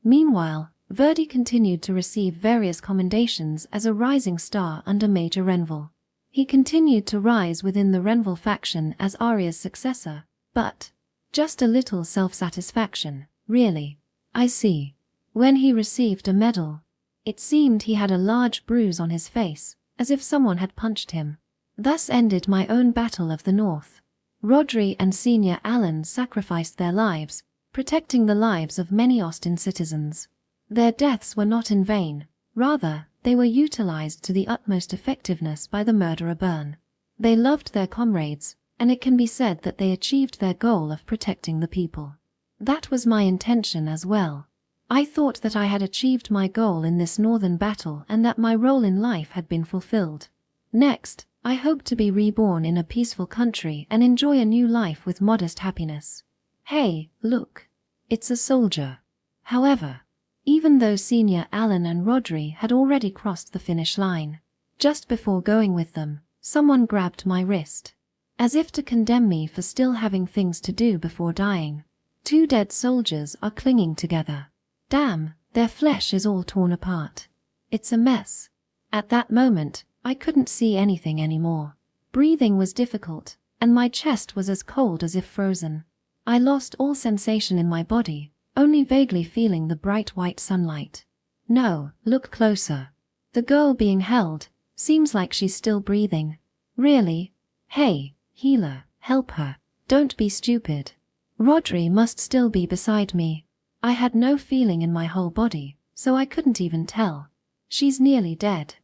Meanwhile, Verdi continued to receive various commendations as a rising star under Major Renville. He continued to rise within the Renville faction as Aria's successor, but just a little self-satisfaction, really. I see. When he received a medal, it seemed he had a large bruise on his face, as if someone had punched him. Thus ended my own Battle of the North. Rodri and Senior Allen sacrificed their lives, protecting the lives of many Austin citizens. Their deaths were not in vain, rather, they were utilized to the utmost effectiveness by the murderer Byrne. They loved their comrades, and it can be said that they achieved their goal of protecting the people. That was my intention as well. I thought that I had achieved my goal in this northern battle and that my role in life had been fulfilled. Next, I hope to be reborn in a peaceful country and enjoy a new life with modest happiness. Hey, look. It's a soldier. However, even though Senior Allen and Rodri had already crossed the finish line, just before going with them, someone grabbed my wrist. As if to condemn me for still having things to do before dying. Two dead soldiers are clinging together. Damn, their flesh is all torn apart. It's a mess. At that moment, I couldn't see anything anymore. Breathing was difficult, and my chest was as cold as if frozen. I lost all sensation in my body, only vaguely feeling the bright white sunlight. No, look closer. The girl being held, seems like she's still breathing. Really? Hey, healer, help her. Don't be stupid. Rodri must still be beside me. I had no feeling in my whole body, so I couldn't even tell. She's nearly dead.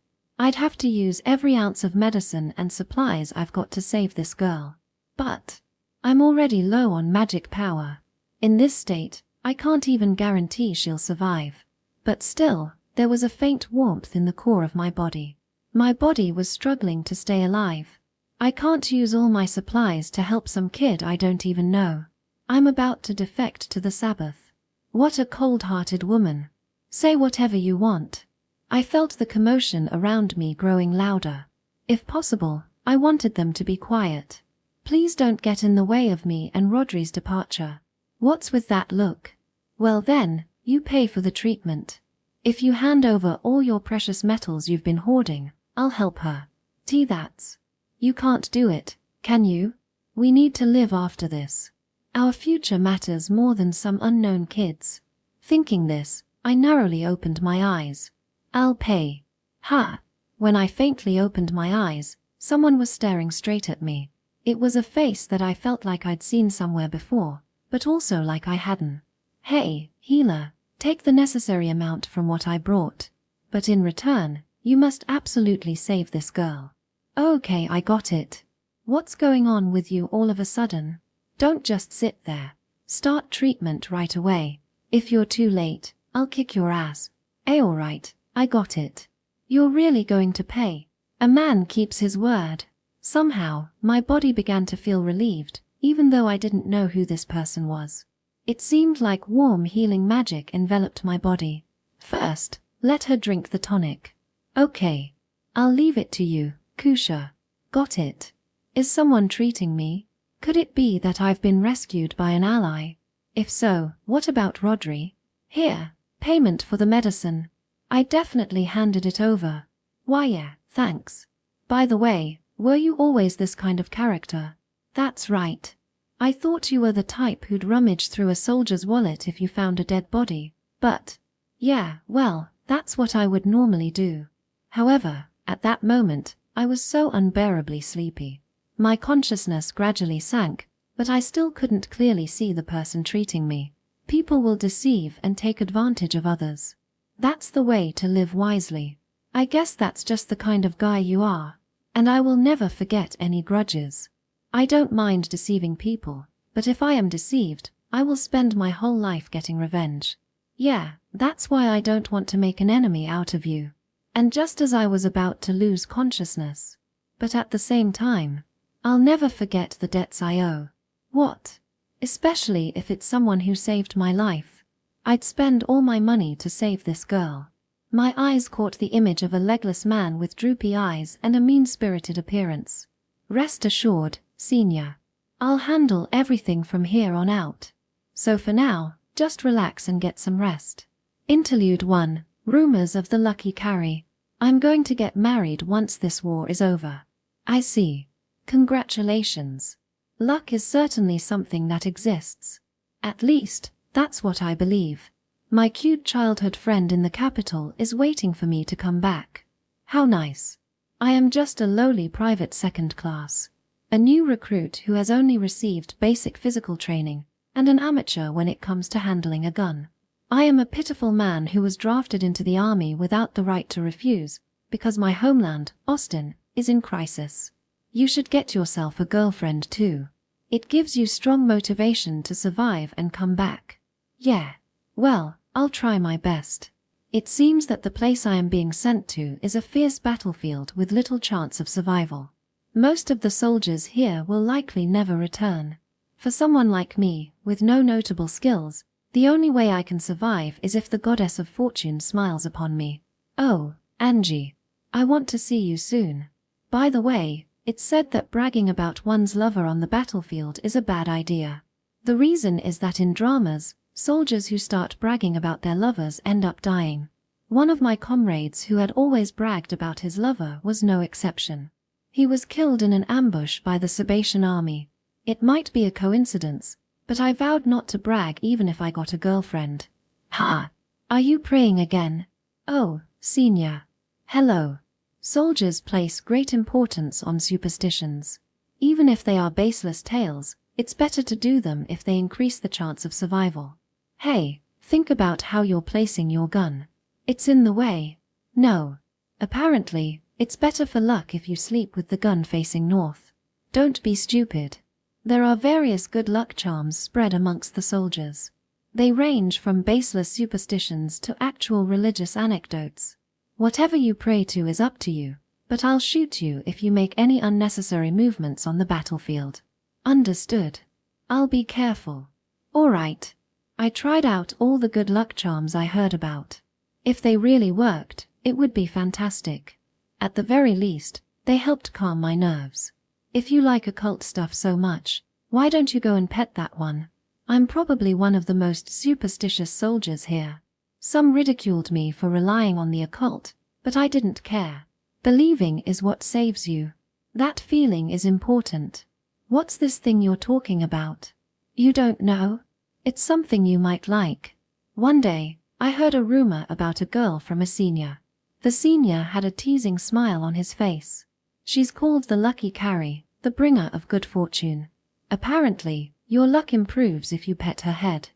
I'd have to use every ounce of medicine and supplies I've got to save this girl. But I'm already low on magic power. In this state, I can't even guarantee she'll survive. But still, there was a faint warmth in the core of my body. My body was struggling to stay alive. I can't use all my supplies to help some kid I don't even know. I'm about to defect to the Sabbath. What a cold-hearted woman. Say whatever you want. I felt the commotion around me growing louder. If possible, I wanted them to be quiet. Please don't get in the way of me and Rodri's departure. What's with that look? Well then, you pay for the treatment. If you hand over all your precious metals you've been hoarding, I'll help her. That's. You can't do it, can you? We need to live after this. Our future matters more than some unknown kids. Thinking this, I narrowly opened my eyes. I'll pay. Ha! When I faintly opened my eyes, someone was staring straight at me. It was a face that I felt like I'd seen somewhere before, but also like I hadn't. Hey, healer, take the necessary amount from what I brought. But in return, you must absolutely save this girl. Okay, I got it. What's going on with you all of a sudden? Don't just sit there. Start treatment right away. If you're too late, I'll kick your ass. Alright, I got it. You're really going to pay. A man keeps his word. Somehow, my body began to feel relieved, even though I didn't know who this person was. It seemed like warm healing magic enveloped my body. First, let her drink the tonic. Okay. I'll leave it to you, Kusha. Got it. Is someone treating me? Could it be that I've been rescued by an ally? If so, what about Rodri? Here, payment for the medicine. I definitely handed it over. Why yeah, thanks. By the way, were you always this kind of character? That's right. I thought you were the type who'd rummage through a soldier's wallet if you found a dead body, but yeah, well, that's what I would normally do. However, at that moment, I was so unbearably sleepy. My consciousness gradually sank, but I still couldn't clearly see the person treating me. People will deceive and take advantage of others. That's the way to live wisely. I guess that's just the kind of guy you are. And I will never forget any grudges. I don't mind deceiving people, but if I am deceived, I will spend my whole life getting revenge. Yeah, that's why I don't want to make an enemy out of you. And just as I was about to lose consciousness, but at the same time, I'll never forget the debts I owe. What? Especially if it's someone who saved my life. I'd spend all my money to save this girl. My eyes caught the image of a legless man with droopy eyes and a mean-spirited appearance. Rest assured, Senior. I'll handle everything from here on out. So for now, just relax and get some rest. Interlude 1. Rumors of the lucky carry. I'm going to get married once this war is over. I see. Congratulations. Luck is certainly something that exists. At least, that's what I believe. My cute childhood friend in the capital is waiting for me to come back. How nice. I am just a lowly private second class. A new recruit who has only received basic physical training, and an amateur when it comes to handling a gun. I am a pitiful man who was drafted into the army without the right to refuse, because my homeland, Austin, is in crisis. You should get yourself a girlfriend too. It gives you strong motivation to survive and come back. Yeah. Well, I'll try my best. It seems that the place I am being sent to is a fierce battlefield with little chance of survival. Most of the soldiers here will likely never return. For someone like me, with no notable skills, the only way I can survive is if the goddess of fortune smiles upon me. Oh, Angie. I want to see you soon. By the way, it's said that bragging about one's lover on the battlefield is a bad idea. The reason is that in dramas, soldiers who start bragging about their lovers end up dying. One of my comrades who had always bragged about his lover was no exception. He was killed in an ambush by the Sabatian army. It might be a coincidence, but I vowed not to brag even if I got a girlfriend. Ha! Are you praying again? Oh, Senior. Hello. Soldiers place great importance on superstitions. Even if they are baseless tales, it's better to do them if they increase the chance of survival. Hey, think about how you're placing your gun. It's in the way. No. Apparently, It's better for luck if you sleep with the gun facing north. Don't be stupid. There are various good luck charms spread amongst the soldiers. They range from baseless superstitions to actual religious anecdotes. Whatever you pray to is up to you, but I'll shoot you if you make any unnecessary movements on the battlefield. Understood? I'll be careful. Alright. I tried out all the good luck charms I heard about. If they really worked, it would be fantastic. At the very least, they helped calm my nerves. If you like occult stuff so much, why don't you go and pet that one? I'm probably one of the most superstitious soldiers here. Some ridiculed me for relying on the occult, but I didn't care. Believing is what saves you. That feeling is important. What's this thing you're talking about? You don't know? It's something you might like. One day, I heard a rumor about a girl from a senior. The senior had a teasing smile on his face. She's called the Lucky Carry, the bringer of good fortune. Apparently, your luck improves if you pet her head.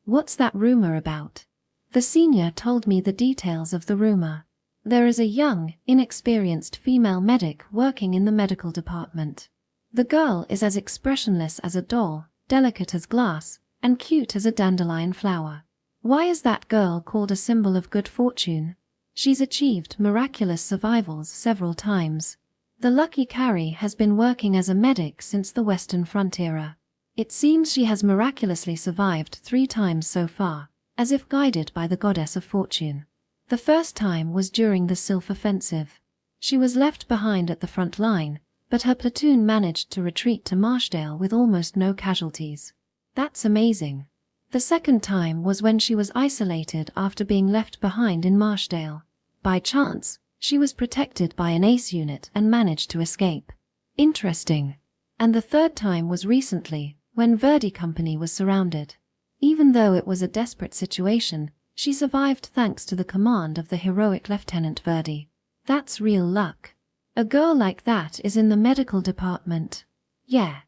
What's that rumor about? The senior told me the details of the rumor. There is a young, inexperienced female medic working in the medical department. The girl is as expressionless as a doll, delicate as glass, and cute as a dandelion flower. Why is that girl called a symbol of good fortune? She's achieved miraculous survivals several times. The Lucky Carry has been working as a medic since the Western Front era. It seems she has miraculously survived 3 times so far, as if guided by the goddess of fortune. The first time was during the Sylph offensive. She was left behind at the front line, but her platoon managed to retreat to Marshdale with almost no casualties. That's amazing. The second time was when she was isolated after being left behind in Marshdale. By chance, she was protected by an ace unit and managed to escape. Interesting. And the third time was recently, when Verdi Company was surrounded. Even though it was a desperate situation, she survived thanks to the command of the heroic Lieutenant Verdi. That's real luck. A girl like that is in the medical department. Yeah.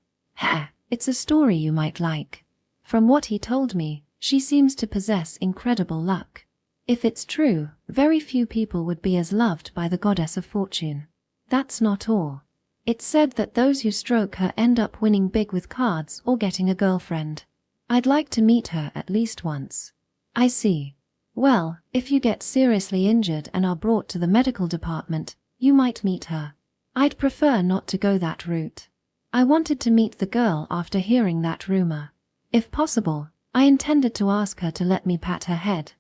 It's a story you might like. From what he told me, she seems to possess incredible luck. If it's true, very few people would be as loved by the goddess of fortune. That's not all. It's said that those who stroke her end up winning big with cards or getting a girlfriend. I'd like to meet her at least once. I see. Well, if you get seriously injured and are brought to the medical department, you might meet her. I'd prefer not to go that route. I wanted to meet the girl after hearing that rumor. If possible, I intended to ask her to let me pat her head.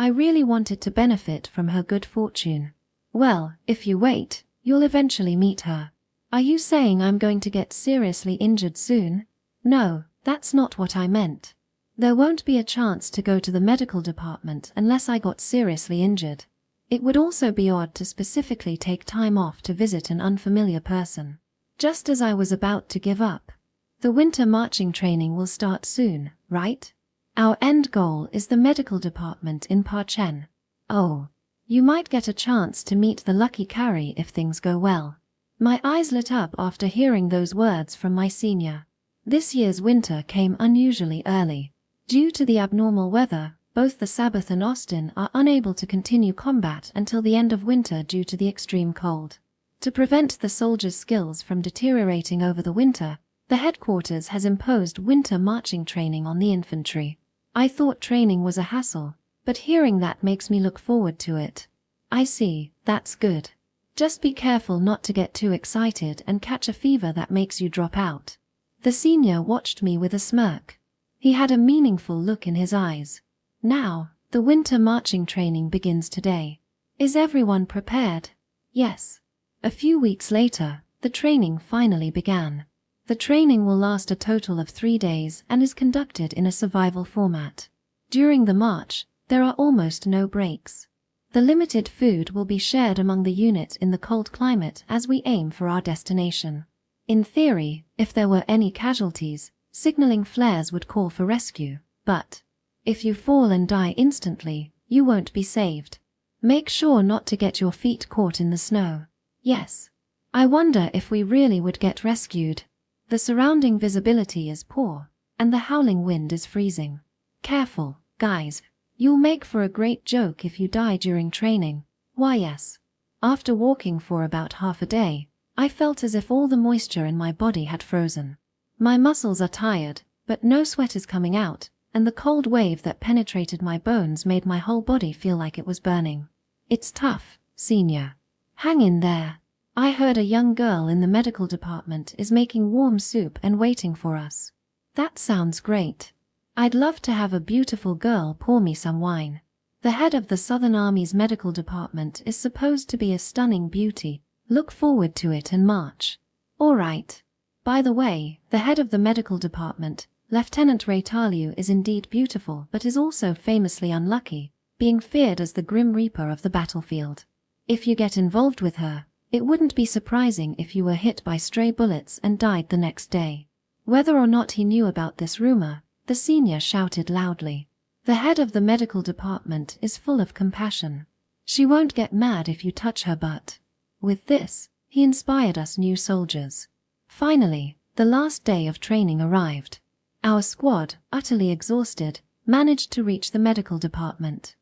I really wanted to benefit from her good fortune. Well, if you wait, you'll eventually meet her. Are you saying I'm going to get seriously injured soon? No, that's not what I meant. There won't be a chance to go to the medical department unless I got seriously injured. It would also be odd to specifically take time off to visit an unfamiliar person. Just as I was about to give up. The winter marching training will start soon, right? Our end goal is the medical department in Parchen. Oh, you might get a chance to meet the Lucky Carry if things go well. My eyes lit up after hearing those words from my senior. This year's winter came unusually early. Due to the abnormal weather, both the Sabbath and Austin are unable to continue combat until the end of winter due to the extreme cold. To prevent the soldiers' skills from deteriorating over the winter, the headquarters has imposed winter marching training on the infantry. I thought training was a hassle, but hearing that makes me look forward to it. I see, that's good. Just be careful not to get too excited and catch a fever that makes you drop out. The senior watched me with a smirk. He had a meaningful look in his eyes. Now, the winter marching training begins today. Is everyone prepared? Yes. A few weeks later, the training finally began. The training will last a total of 3 days and is conducted in a survival format. During the march, there are almost no breaks. The limited food will be shared among the unit in the cold climate as we aim for our destination. In theory, if there were any casualties, signaling flares would call for rescue, but if you fall and die instantly, you won't be saved. Make sure not to get your feet caught in the snow. Yes. I wonder if we really would get rescued. The surrounding visibility is poor, and the howling wind is freezing. Careful, guys. You'll make for a great joke if you die during training. Why yes. After walking for about half a day, I felt as if all the moisture in my body had frozen. My muscles are tired, but no sweat is coming out, and the cold wave that penetrated my bones made my whole body feel like it was burning. It's tough, senior. Hang in there. I heard a young girl in the medical department is making warm soup and waiting for us. That sounds great. I'd love to have a beautiful girl pour me some wine. The head of the Southern Army's medical department is supposed to be a stunning beauty. Look forward to it in March. All right. By the way, the head of the medical department, Lieutenant Raytalu, is indeed beautiful but is also famously unlucky, being feared as the Grim Reaper of the battlefield. If you get involved with her, it wouldn't be surprising if you were hit by stray bullets and died the next day. Whether or not he knew about this rumor, the senior shouted loudly. The head of the medical department is full of compassion. She won't get mad if you touch her butt. With this, he inspired us new soldiers. Finally, the last day of training arrived. Our squad, utterly exhausted, managed to reach the medical department.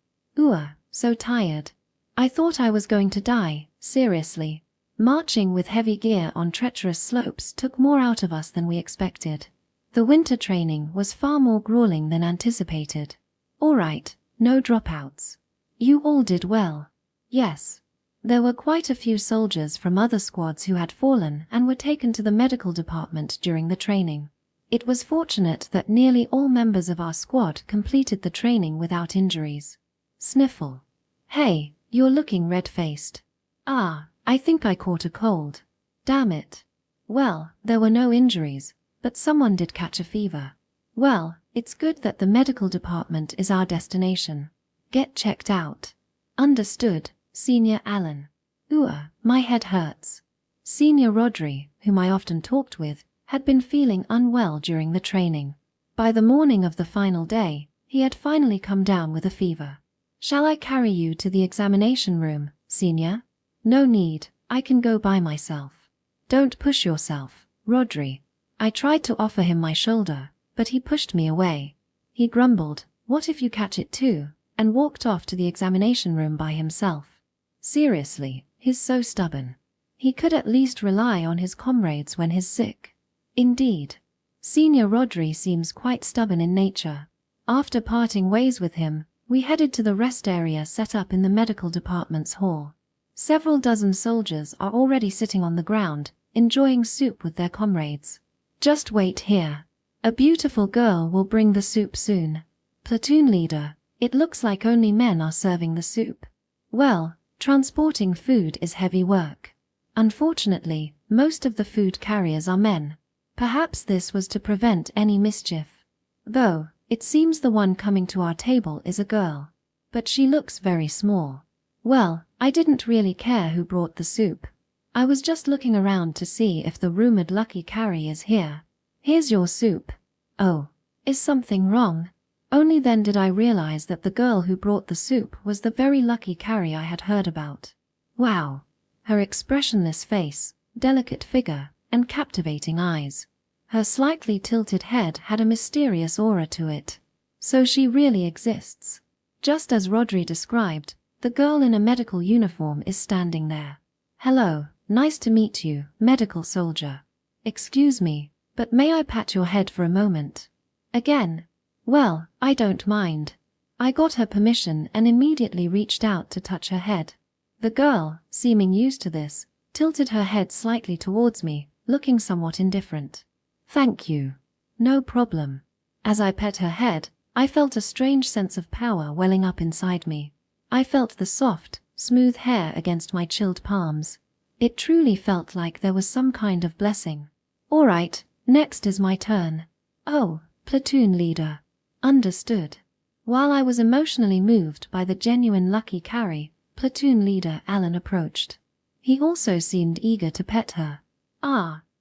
So tired. I thought I was going to die, seriously. Marching with heavy gear on treacherous slopes took more out of us than we expected. The winter training was far more grueling than anticipated. All right, no dropouts. You all did well. Yes. There were quite a few soldiers from other squads who had fallen and were taken to the medical department during the training. It was fortunate that nearly all members of our squad completed the training without injuries. Sniffle. Hey, you're looking red-faced. I think I caught a cold. Damn it. Well, there were no injuries, but someone did catch a fever. Well, it's good that the medical department is our destination. Get checked out. Understood, Senior Alan. My head hurts. Senior Rodri, whom I often talked with, had been feeling unwell during the training. By the morning of the final day, he had finally come down with a fever. Shall I carry you to the examination room, Senior? No need, I can go by myself. Don't push yourself, Rodri. I tried to offer him my shoulder, but he pushed me away. He grumbled, "What if you catch it too?" and walked off to the examination room by himself. Seriously, he's so stubborn. He could at least rely on his comrades when he's sick. Indeed. Senior Rodri seems quite stubborn in nature. After parting ways with him, we headed to the rest area set up in the medical department's hall. Several dozen soldiers are already sitting on the ground, enjoying soup with their comrades. Just wait here. A beautiful girl will bring the soup soon. Platoon leader, it looks like only men are serving the soup. Well, transporting food is heavy work. Unfortunately, most of the food carriers are men. Perhaps this was to prevent any mischief. Though, it seems the one coming to our table is a girl. But she looks very small. Well, I didn't really care who brought the soup. I was just looking around to see if the rumored lucky carry is here. Here's your soup. Oh, is something wrong? Only then did I realize that the girl who brought the soup was the very lucky carry I had heard about. Wow. Her expressionless face, delicate figure, and captivating eyes. Her slightly tilted head had a mysterious aura to it. So she really exists. Just as Rodri described, the girl in a medical uniform is standing there. Hello, nice to meet you, medical soldier. Excuse me, but may I pat your head for a moment? Again? Well, I don't mind. I got her permission and immediately reached out to touch her head. The girl, seeming used to this, tilted her head slightly towards me, looking somewhat indifferent. Thank you. No problem. As I pet her head, I felt a strange sense of power welling up inside me. I felt the soft, smooth hair against my chilled palms. It truly felt like there was some kind of blessing. All right, next is my turn. Oh, platoon leader. Understood. While I was emotionally moved by the genuine lucky carry, platoon leader Alan approached. He also seemed eager to pet her.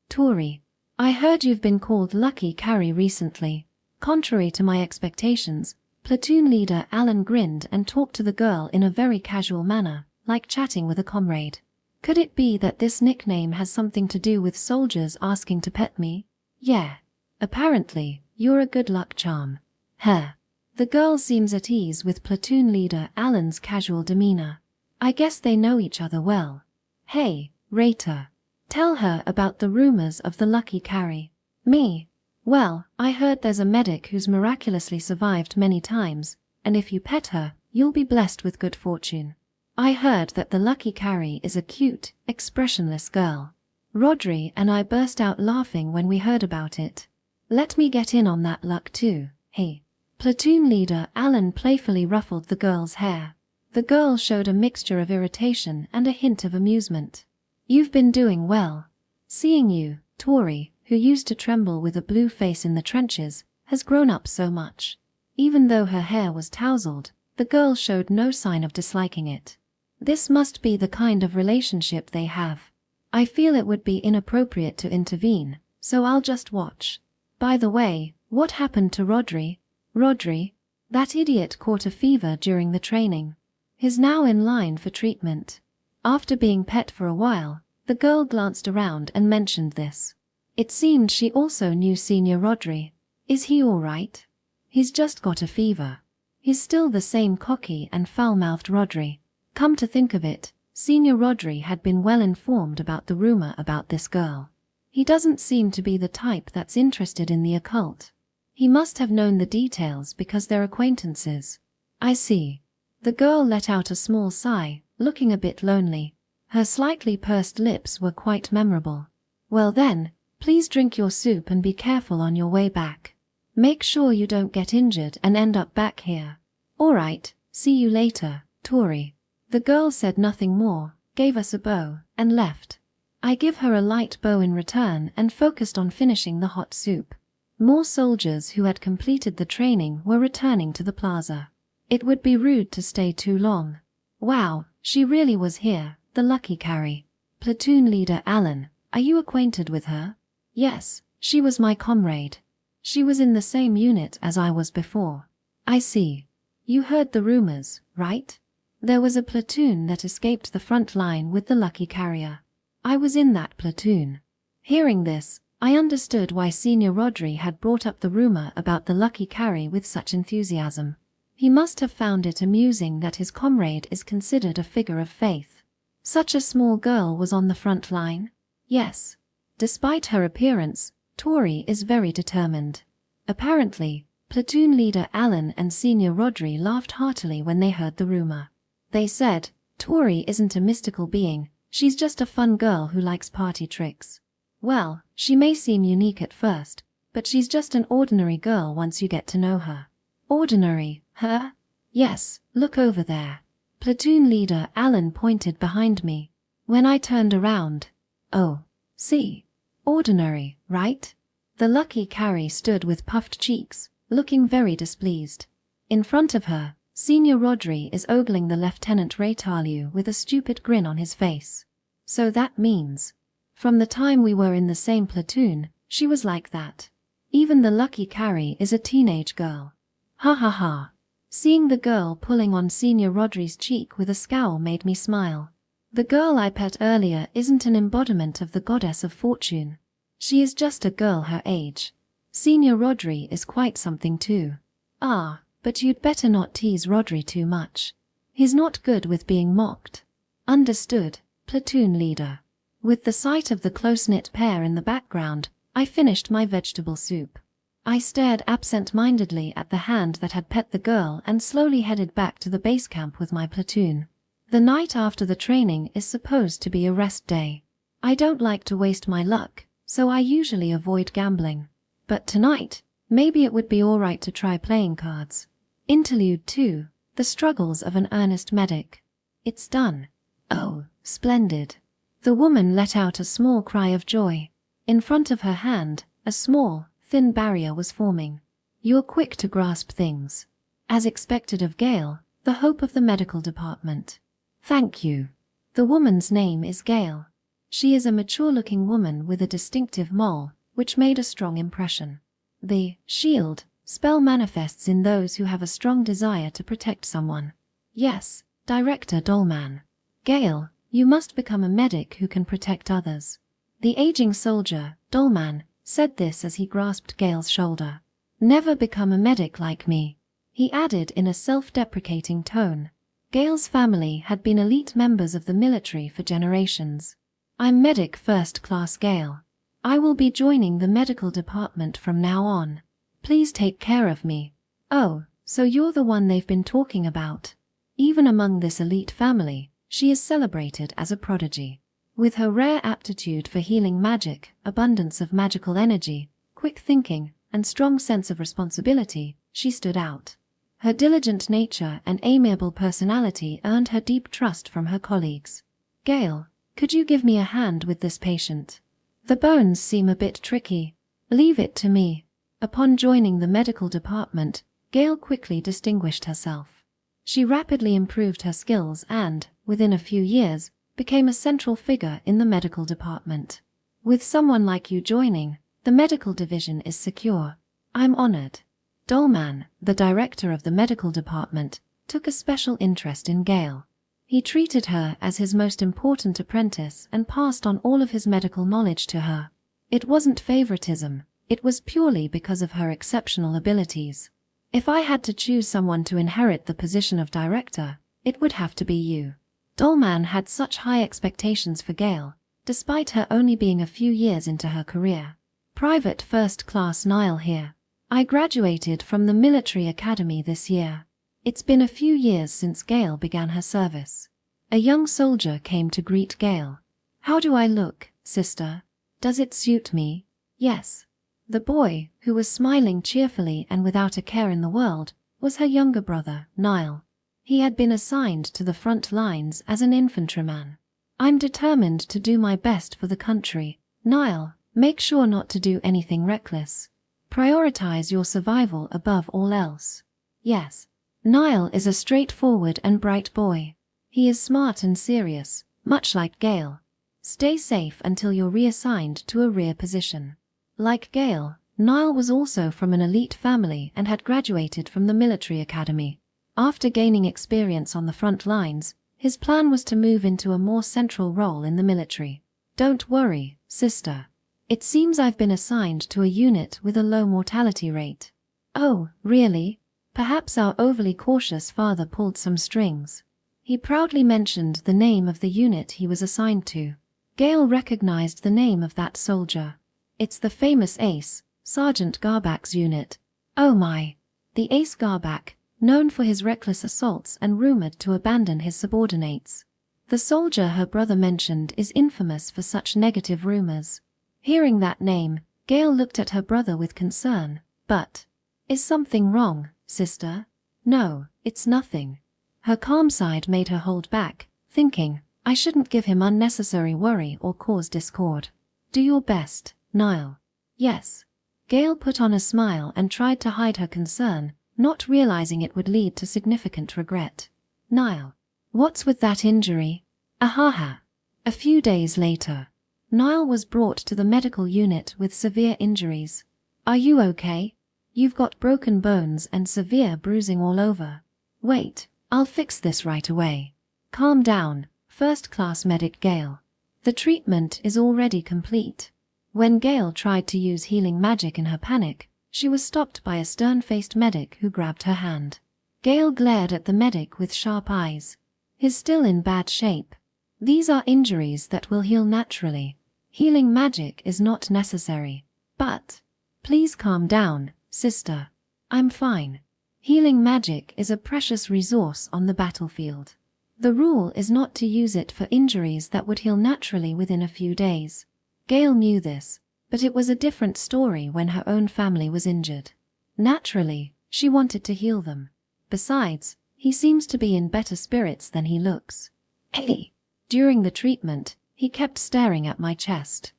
Touri. I heard you've been called lucky carry recently. Contrary to my expectations, platoon leader Alan grinned and talked to the girl in a very casual manner, like chatting with a comrade. Could it be that this nickname has something to do with soldiers asking to pet me? Yeah. Apparently, you're a good luck charm. The girl seems at ease with platoon leader Alan's casual demeanor. I guess they know each other well. Hey, Rata. Tell her about the rumors of the lucky carry. Me? Well, I heard there's a medic who's miraculously survived many times, and if you pet her, you'll be blessed with good fortune. I heard that the lucky carry is a cute, expressionless girl. Rodri and I burst out laughing when we heard about it. Let me get in on that luck too, hey. Platoon leader Alan playfully ruffled the girl's hair. The girl showed a mixture of irritation and a hint of amusement. You've been doing well. Seeing you, Touri, who used to tremble with a blue face in the trenches, has grown up so much. Even though her hair was tousled, the girl showed no sign of disliking it. This must be the kind of relationship they have. I feel it would be inappropriate to intervene, so I'll just watch. By the way, what happened to Rodri? Rodri? That idiot caught a fever during the training. He's now in line for treatment. After being pet for a while, the girl glanced around and mentioned this. It seemed she also knew Senior Rodri. Is he all right? He's just got a fever. He's still the same cocky and foul-mouthed Rodri. Come to think of it, Senior Rodri had been well informed about the rumor about this girl. He doesn't seem to be the type that's interested in the occult. He must have known the details because they're acquaintances. I see. The girl let out a small sigh, looking a bit lonely. Her slightly pursed lips were quite memorable. Well then, please drink your soup and be careful on your way back. Make sure you don't get injured and end up back here. Alright, see you later, Touri. The girl said nothing more, gave us a bow, and left. I give her a light bow in return and focused on finishing the hot soup. More soldiers who had completed the training were returning to the plaza. It would be rude to stay too long. Wow, she really was here, the lucky carry. Platoon leader Alan, are you acquainted with her? Yes, she was my comrade. She was in the same unit as I was before. I see. You heard the rumors, right? There was a platoon that escaped the front line with the lucky carrier. I was in that platoon. Hearing this, I understood why Senior Rodri had brought up the rumor about the lucky carry with such enthusiasm. He must have found it amusing that his comrade is considered a figure of faith. Such a small girl was on the front line? Yes. Despite her appearance, Touri is very determined. Apparently, platoon leader Alan and Senior Rodri laughed heartily when they heard the rumor. They said, Touri isn't a mystical being, she's just a fun girl who likes party tricks. Well, she may seem unique at first, but she's just an ordinary girl once you get to know her. Ordinary, huh? Yes, look over there. Platoon leader Alan pointed behind me. When I turned around, oh, see. Ordinary, right? The lucky carry stood with puffed cheeks, looking very displeased. In front of her, Senior Rodri is ogling the Lieutenant Raytalu with a stupid grin on his face. So that means, from the time we were in the same platoon, she was like that. Even the lucky carry is a teenage girl. Ha ha ha. Seeing the girl pulling on Senior Rodri's cheek with a scowl made me smile. The girl I pet earlier isn't an embodiment of the goddess of fortune. She is just a girl her age. Senior Rodri is quite something too. Ah, but you'd better not tease Rodri too much. He's not good with being mocked. Understood, platoon leader. With the sight of the close-knit pair in the background, I finished my vegetable soup. I stared absent-mindedly at the hand that had pet the girl and slowly headed back to the base camp with my platoon. The night after the training is supposed to be a rest day. I don't like to waste my luck, so I usually avoid gambling. But tonight, maybe it would be alright to try playing cards. Interlude 2, The Struggles of an Earnest Medic. It's done. Oh, splendid. The woman let out a small cry of joy. In front of her hand, a small, thin barrier was forming. You're quick to grasp things. As expected of Gail, the hope of the medical department. Thank you. The woman's name is Gail. She is a mature-looking woman with a distinctive mole, which made a strong impression. The shield spell manifests in those who have a strong desire to protect someone. Yes, Director Dolman. Gail, you must become a medic who can protect others. The aging soldier, Dolman, said this as he grasped Gail's shoulder. Never become a medic like me, he added in a self-deprecating tone. Gale's family had been elite members of the military for generations. I'm Medic First Class Gale. I will be joining the medical department from now on. Please take care of me. Oh, so you're the one they've been talking about. Even among this elite family, she is celebrated as a prodigy. With her rare aptitude for healing magic, abundance of magical energy, quick thinking, and strong sense of responsibility, she stood out. Her diligent nature and amiable personality earned her deep trust from her colleagues. Gale, could you give me a hand with this patient? The bones seem a bit tricky. Leave it to me. Upon joining the medical department, Gale quickly distinguished herself. She rapidly improved her skills and, within a few years, became a central figure in the medical department. With someone like you joining, the medical division is secure. I'm honored. Dolman, the director of the medical department, took a special interest in Gale. He treated her as his most important apprentice and passed on all of his medical knowledge to her. It wasn't favoritism, it was purely because of her exceptional abilities. If I had to choose someone to inherit the position of director, it would have to be you. Dolman had such high expectations for Gale, despite her only being a few years into her career. Private First Class Noel here. I graduated from the military academy this year. It's been a few years since Gale began her service. A young soldier came to greet Gale. How do I look, sister? Does it suit me? Yes. The boy, who was smiling cheerfully and without a care in the world, was her younger brother, Niall. He had been assigned to the front lines as an infantryman. I'm determined to do my best for the country. Niall, make sure not to do anything reckless. Prioritize your survival above all else. Yes. Niall is a straightforward and bright boy. He is smart and serious, much like Gale. Stay safe until you're reassigned to a rear position. Like Gale, Niall was also from an elite family and had graduated from the military academy. After gaining experience on the front lines, his plan was to move into a more central role in the military. Don't worry, sister. It seems I've been assigned to a unit with a low mortality rate. Oh, really? Perhaps our overly cautious father pulled some strings. He proudly mentioned the name of the unit he was assigned to. Gale recognized the name of that soldier. It's the famous Ace, Sergeant Garback's unit. Oh my! The Ace Garback, known for his reckless assaults and rumored to abandon his subordinates. The soldier her brother mentioned is infamous for such negative rumors. Hearing that name, Gale looked at her brother with concern. But, is something wrong, sister? No, it's nothing. Her calm side made her hold back, thinking, I shouldn't give him unnecessary worry or cause discord. Do your best, Niall. Yes. Gale put on a smile and tried to hide her concern, not realizing it would lead to significant regret. Niall. What's with that injury? Ahaha. A few days later, Niall was brought to the medical unit with severe injuries. Are you okay? You've got broken bones and severe bruising all over. Wait, I'll fix this right away. Calm down, first-class medic Gale. The treatment is already complete. When Gale tried to use healing magic in her panic, she was stopped by a stern-faced medic who grabbed her hand. Gale glared at the medic with sharp eyes. He's still in bad shape. These are injuries that will heal naturally. Healing magic is not necessary. But, please calm down, sister. I'm fine. Healing magic is a precious resource on the battlefield. The rule is not to use it for injuries that would heal naturally within a few days. Gale knew this, but it was a different story when her own family was injured. Naturally, she wanted to heal them. Besides, he seems to be in better spirits than he looks. Hey! During the treatment, he kept staring at my chest.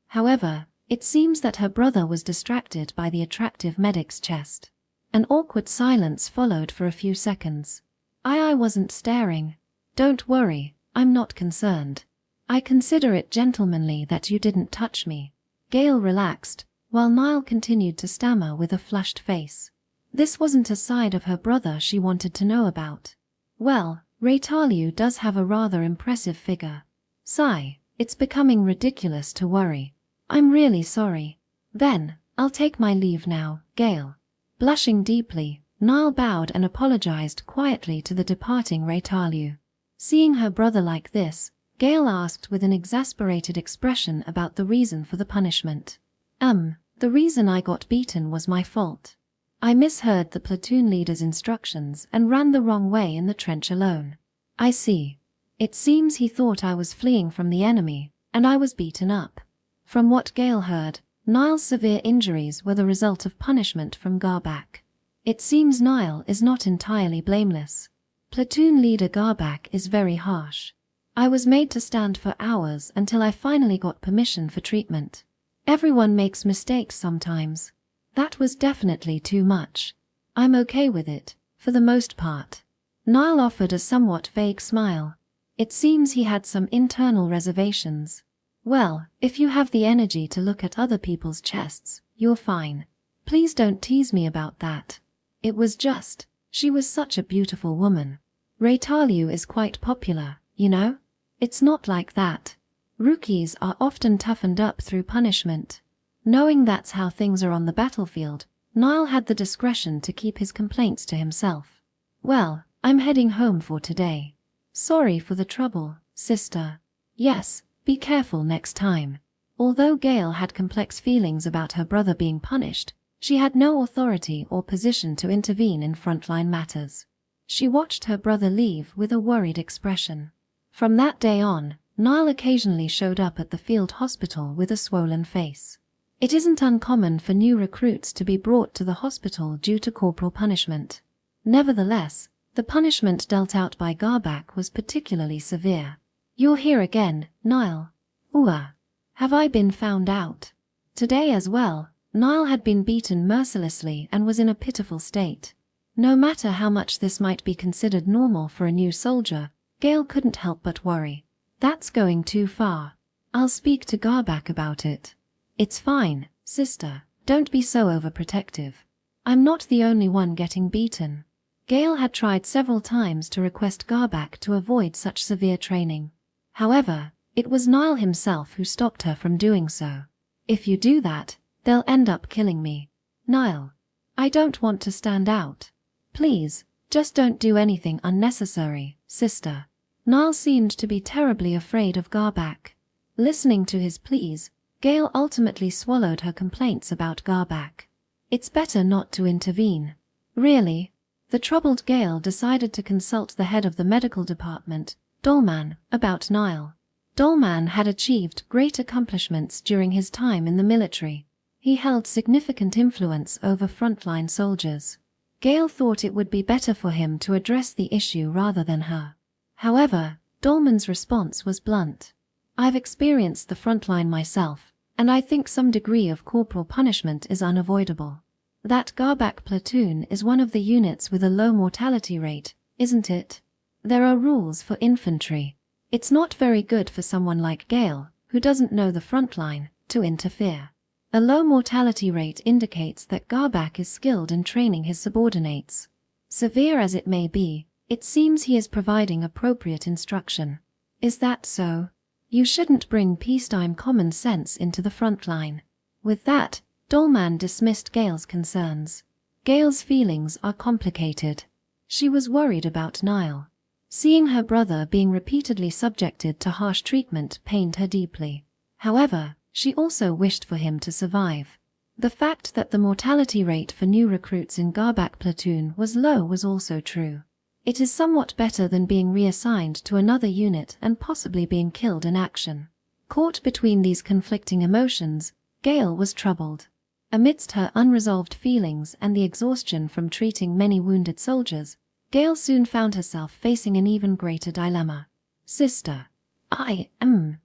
However, it seems that her brother was distracted by the attractive medic's chest. An awkward silence followed for a few seconds. I wasn't staring. Don't worry, I'm not concerned. I consider it gentlemanly that you didn't touch me. Gale relaxed, while Niall continued to stammer with a flushed face. This wasn't a side of her brother she wanted to know about. Well, Raytalu does have a rather impressive figure. Sigh, it's becoming ridiculous to worry. I'm really sorry. Then, I'll take my leave now, Gale. Blushing deeply, Niall bowed and apologized quietly to the departing Reincarnates. Seeing her brother like this, Gale asked with an exasperated expression about the reason for the punishment. The reason I got beaten was my fault. I misheard the platoon leader's instructions and ran the wrong way in the trench alone. I see. It seems he thought I was fleeing from the enemy, and I was beaten up. From what Gale heard, Niall's severe injuries were the result of punishment from Garbak. It seems Niall is not entirely blameless. Platoon leader Garbak is very harsh. I was made to stand for hours until I finally got permission for treatment. Everyone makes mistakes sometimes. That was definitely too much. I'm okay with it, for the most part. Niall offered a somewhat vague smile. It seems he had some internal reservations. Well, if you have the energy to look at other people's chests, you're fine. Please don't tease me about that. It was just, she was such a beautiful woman. Reincarnates is quite popular, you know? It's not like that. Rookies are often toughened up through punishment. Knowing that's how things are on the battlefield, Niall had the discretion to keep his complaints to himself. Well, I'm heading home for today. Sorry for the trouble, sister. Yes, be careful next time. Although Gale had complex feelings about her brother being punished, she had no authority or position to intervene in frontline matters. She watched her brother leave with a worried expression. From that day on, Niall occasionally showed up at the field hospital with a swollen face. It isn't uncommon for new recruits to be brought to the hospital due to corporal punishment. Nevertheless, the punishment dealt out by Garbak was particularly severe. You're here again, Niall. Have I been found out? Today as well, Niall had been beaten mercilessly and was in a pitiful state. No matter how much this might be considered normal for a new soldier, Gale couldn't help but worry. That's going too far. I'll speak to Garbak about it. It's fine, sister, don't be so overprotective. I'm not the only one getting beaten. Gale had tried several times to request Garbak to avoid such severe training. However, it was Niall himself who stopped her from doing so. If you do that, they'll end up killing me. Niall, I don't want to stand out. Please, just don't do anything unnecessary, sister. Niall seemed to be terribly afraid of Garbak. Listening to his pleas, Gale ultimately swallowed her complaints about Garbak. It's better not to intervene. Really? The troubled Gale decided to consult the head of the medical department, Dolman, about Niall. Dolman had achieved great accomplishments during his time in the military. He held significant influence over frontline soldiers. Gale thought it would be better for him to address the issue rather than her. However, Dolman's response was blunt. I've experienced the frontline myself, and I think some degree of corporal punishment is unavoidable. That Garbak platoon is one of the units with a low mortality rate, isn't it? There are rules for infantry. It's not very good for someone like Gale, who doesn't know the frontline, to interfere. A low mortality rate indicates that Garbak is skilled in training his subordinates. Severe as it may be, it seems he is providing appropriate instruction. Is that so? You shouldn't bring peacetime common sense into the front line. With that, Dolman dismissed Gale's concerns. Gale's feelings are complicated. She was worried about Niall. Seeing her brother being repeatedly subjected to harsh treatment pained her deeply. However, she also wished for him to survive. The fact that the mortality rate for new recruits in Garbak platoon was low was also true. It is somewhat better than being reassigned to another unit and possibly being killed in action. Caught between these conflicting emotions, Gale was troubled. Amidst her unresolved feelings and the exhaustion from treating many wounded soldiers, Gale soon found herself facing an even greater dilemma. Sister. I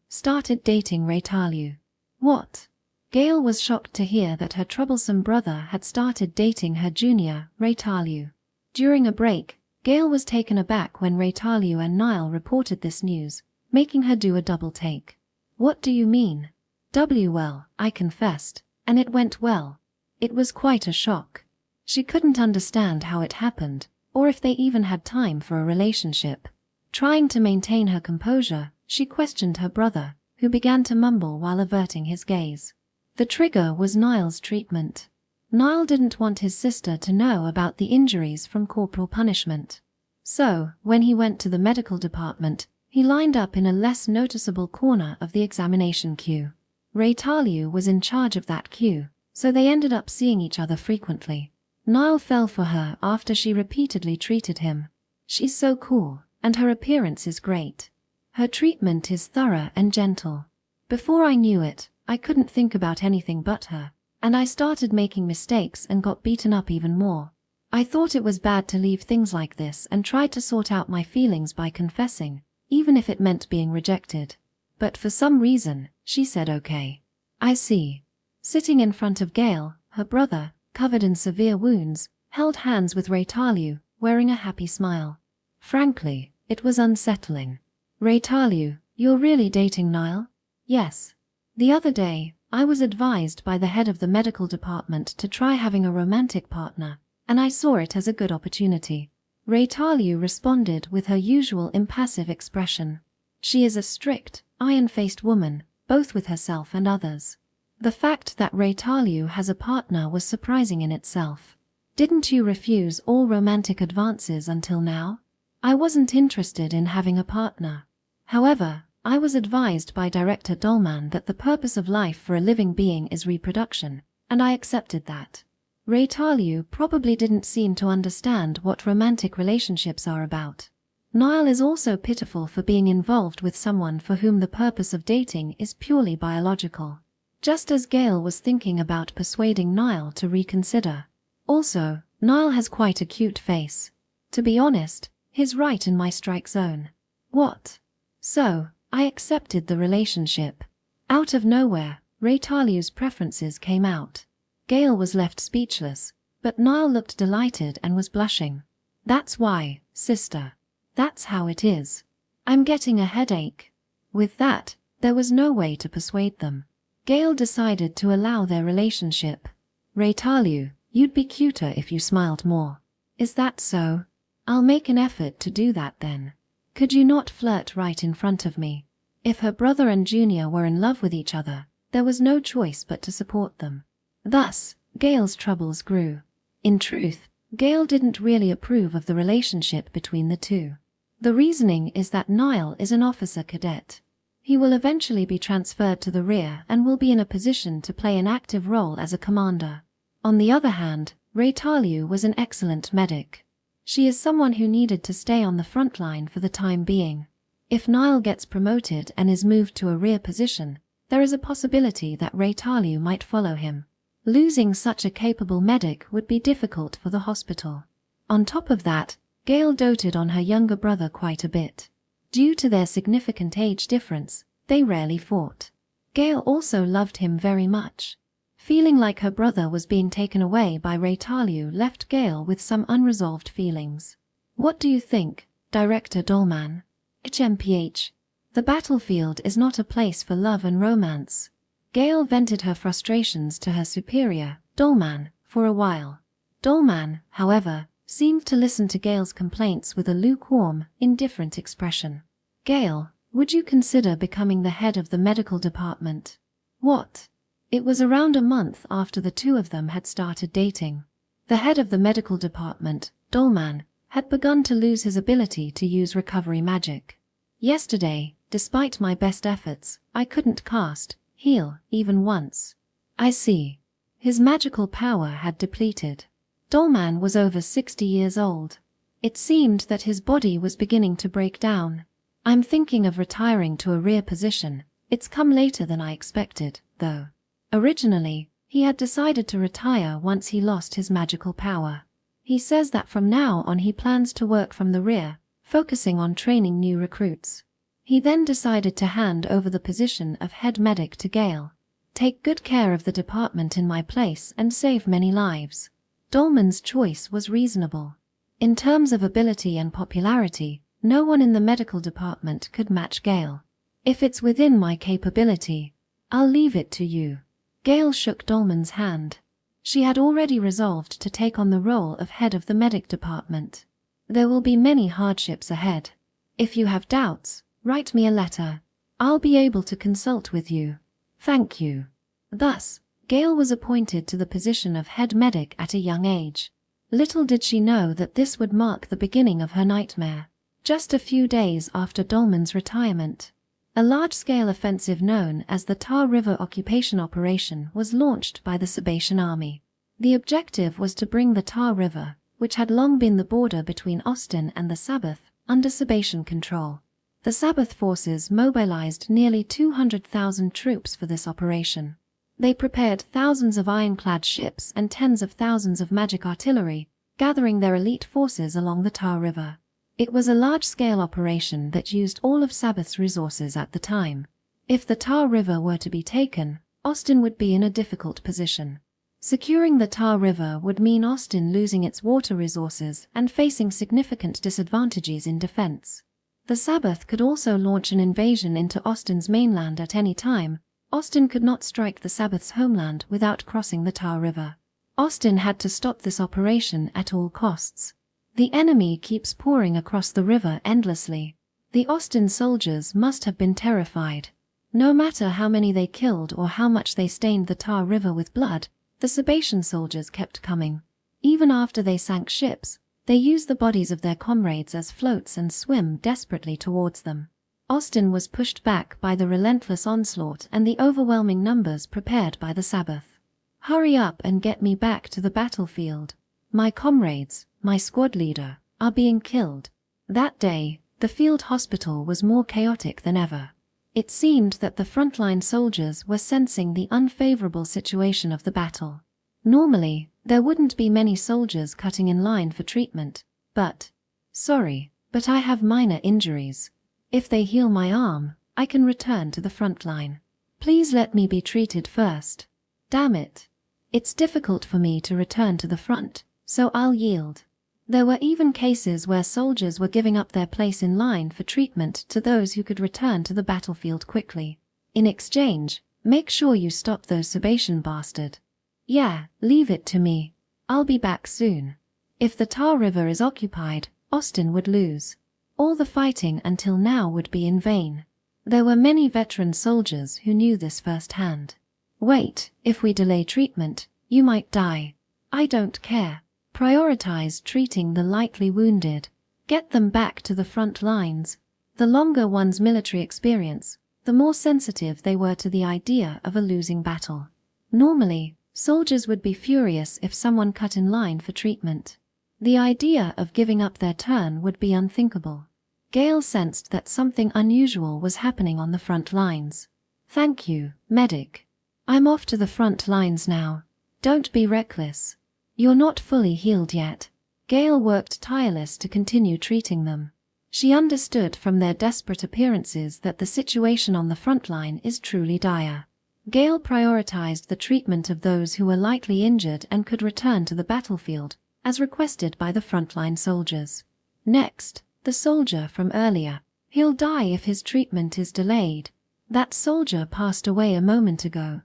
started dating Reincarnates. What? Gale was shocked to hear that her troublesome brother had started dating her junior, Reincarnates. During a break, Gale was taken aback when Reincarnates and Niall reported this news, making her do a double take. What do you mean? Well, I confessed, and it went well. It was quite a shock. She couldn't understand how it happened, or if they even had time for a relationship. Trying to maintain her composure, she questioned her brother, who began to mumble while averting his gaze. The trigger was Niall's treatment. Niall didn't want his sister to know about the injuries from corporal punishment. So, when he went to the medical department, he lined up in a less noticeable corner of the examination queue. Reincarnates was in charge of that queue, so they ended up seeing each other frequently. Niall fell for her after she repeatedly treated him. She's so cool, and her appearance is great. Her treatment is thorough and gentle. Before I knew it, I couldn't think about anything but her, and I started making mistakes and got beaten up even more. I thought it was bad to leave things like this and tried to sort out my feelings by confessing, even if it meant being rejected. But for some reason, she said okay. I see. Sitting in front of Gale, her brother, covered in severe wounds, held hands with Reincarnates, wearing a happy smile. Frankly, it was unsettling. Reincarnates, you're really dating Niall? Yes. The other day, I was advised by the head of the medical department to try having a romantic partner, and I saw it as a good opportunity. Reincarnates responded with her usual impassive expression. She is a strict, iron-faced woman, both with herself and others. The fact that Reincarnates has a partner was surprising in itself. Didn't you refuse all romantic advances until now? I wasn't interested in having a partner. However, I was advised by Director Dolman that the purpose of life for a living being is reproduction, and I accepted that. Reincarnates probably didn't seem to understand what romantic relationships are about. Niall is also pitiful for being involved with someone for whom the purpose of dating is purely biological. Just as Gale was thinking about persuading Niall to reconsider. Also, Niall has quite a cute face. To be honest, he's right in my strike zone. What? So, I accepted the relationship. Out of nowhere, Reincarnates' preferences came out. Gale was left speechless, but Niall looked delighted and was blushing. That's why, sister. That's how it is. I'm getting a headache. With that, there was no way to persuade them. Gale decided to allow their relationship. Reincarnates, you'd be cuter if you smiled more. Is that so? I'll make an effort to do that then. Could you not flirt right in front of me? If her brother and Junior were in love with each other, there was no choice but to support them. Thus, Gale's troubles grew. In truth, Gale didn't really approve of the relationship between the two. The reasoning is that Niall is an officer cadet. He will eventually be transferred to the rear and will be in a position to play an active role as a commander. On the other hand, Reincarnates was an excellent medic. She is someone who needed to stay on the front line for the time being. If Niall gets promoted and is moved to a rear position, there is a possibility that Reincarnates might follow him. Losing such a capable medic would be difficult for the hospital. On top of that, Gale doted on her younger brother quite a bit. Due to their significant age difference, they rarely fought. Gale also loved him very much. Feeling like her brother was being taken away by Reincarnates left Gale with some unresolved feelings. What do you think, Director Dolman? HMPH. The battlefield is not a place for love and romance. Gale vented her frustrations to her superior, Dolman, for a while. Dolman, however, seemed to listen to Gale's complaints with a lukewarm, indifferent expression. Gale, would you consider becoming the head of the medical department? What? It was around a month after the two of them had started dating. The head of the medical department, Dolman, had begun to lose his ability to use recovery magic. Yesterday, despite my best efforts, I couldn't cast, heal, even once. I see. His magical power had depleted. Dolman was over 60 years old. It seemed that his body was beginning to break down. I'm thinking of retiring to a rear position. It's come later than I expected, though. Originally, he had decided to retire once he lost his magical power. He says that from now on he plans to work from the rear, focusing on training new recruits. He then decided to hand over the position of head medic to Gale. Take good care of the department in my place and save many lives. Dolman's choice was reasonable. In terms of ability and popularity, no one in the medical department could match Gale. If it's within my capability, I'll leave it to you. Gale shook Dolman's hand. She had already resolved to take on the role of head of the medic department. There will be many hardships ahead. If you have doubts, write me a letter. I'll be able to consult with you. Thank you. Thus, Gale was appointed to the position of head medic at a young age. Little did she know that this would mark the beginning of her nightmare. Just a few days after Dolman's retirement, a large-scale offensive known as the Tar River Occupation Operation was launched by the Sabatian Army. The objective was to bring the Tar River, which had long been the border between Austin and the Sabbath, under Sabatian control. The Sabbath forces mobilized nearly 200,000 troops for this operation. They prepared thousands of ironclad ships and tens of thousands of magic artillery, gathering their elite forces along the Tar River. It was a large-scale operation that used all of Sabbath's resources at the time. If the Tar River were to be taken, Austin would be in a difficult position. Securing the Tar River would mean Austin losing its water resources and facing significant disadvantages in defense. The Sabbath could also launch an invasion into Austin's mainland at any time. Austin could not strike the Sabbath's homeland without crossing the Tar River. Austin had to stop this operation at all costs. The enemy keeps pouring across the river endlessly. The Austin soldiers must have been terrified. No matter how many they killed or how much they stained the Tar River with blood, the Sabatian soldiers kept coming. Even after they sank ships, they used the bodies of their comrades as floats and swim desperately towards them. Austin was pushed back by the relentless onslaught and the overwhelming numbers prepared by the Sabbath. "Hurry up and get me back to the battlefield. My comrades, my squad leader, are being killed." That day, the field hospital was more chaotic than ever. It seemed that the frontline soldiers were sensing the unfavorable situation of the battle. Normally, there wouldn't be many soldiers cutting in line for treatment, but, "Sorry, but I have minor injuries. If they heal my arm, I can return to the front line. Please let me be treated first. Damn it. It's difficult for me to return to the front, so I'll yield." There were even cases where soldiers were giving up their place in line for treatment to those who could return to the battlefield quickly. In exchange, "Make sure you stop those Sabatian bastard." "Yeah, leave it to me. I'll be back soon." If the Tar River is occupied, Austin would lose. All the fighting until now would be in vain. There were many veteran soldiers who knew this firsthand. "Wait, if we delay treatment, you might die." "I don't care. Prioritize treating the lightly wounded. Get them back to the front lines." The longer one's military experience, the more sensitive they were to the idea of a losing battle. Normally, soldiers would be furious if someone cut in line for treatment. The idea of giving up their turn would be unthinkable. Gale sensed that something unusual was happening on the front lines. "Thank you, medic. I'm off to the front lines now. Don't be reckless. You're not fully healed yet." Gale worked tireless to continue treating them. She understood from their desperate appearances that the situation on the front line is truly dire. Gale prioritized the treatment of those who were lightly injured and could return to the battlefield, as requested by the frontline soldiers. Next, the soldier from earlier. "He'll die if his treatment is delayed. That soldier passed away a moment ago."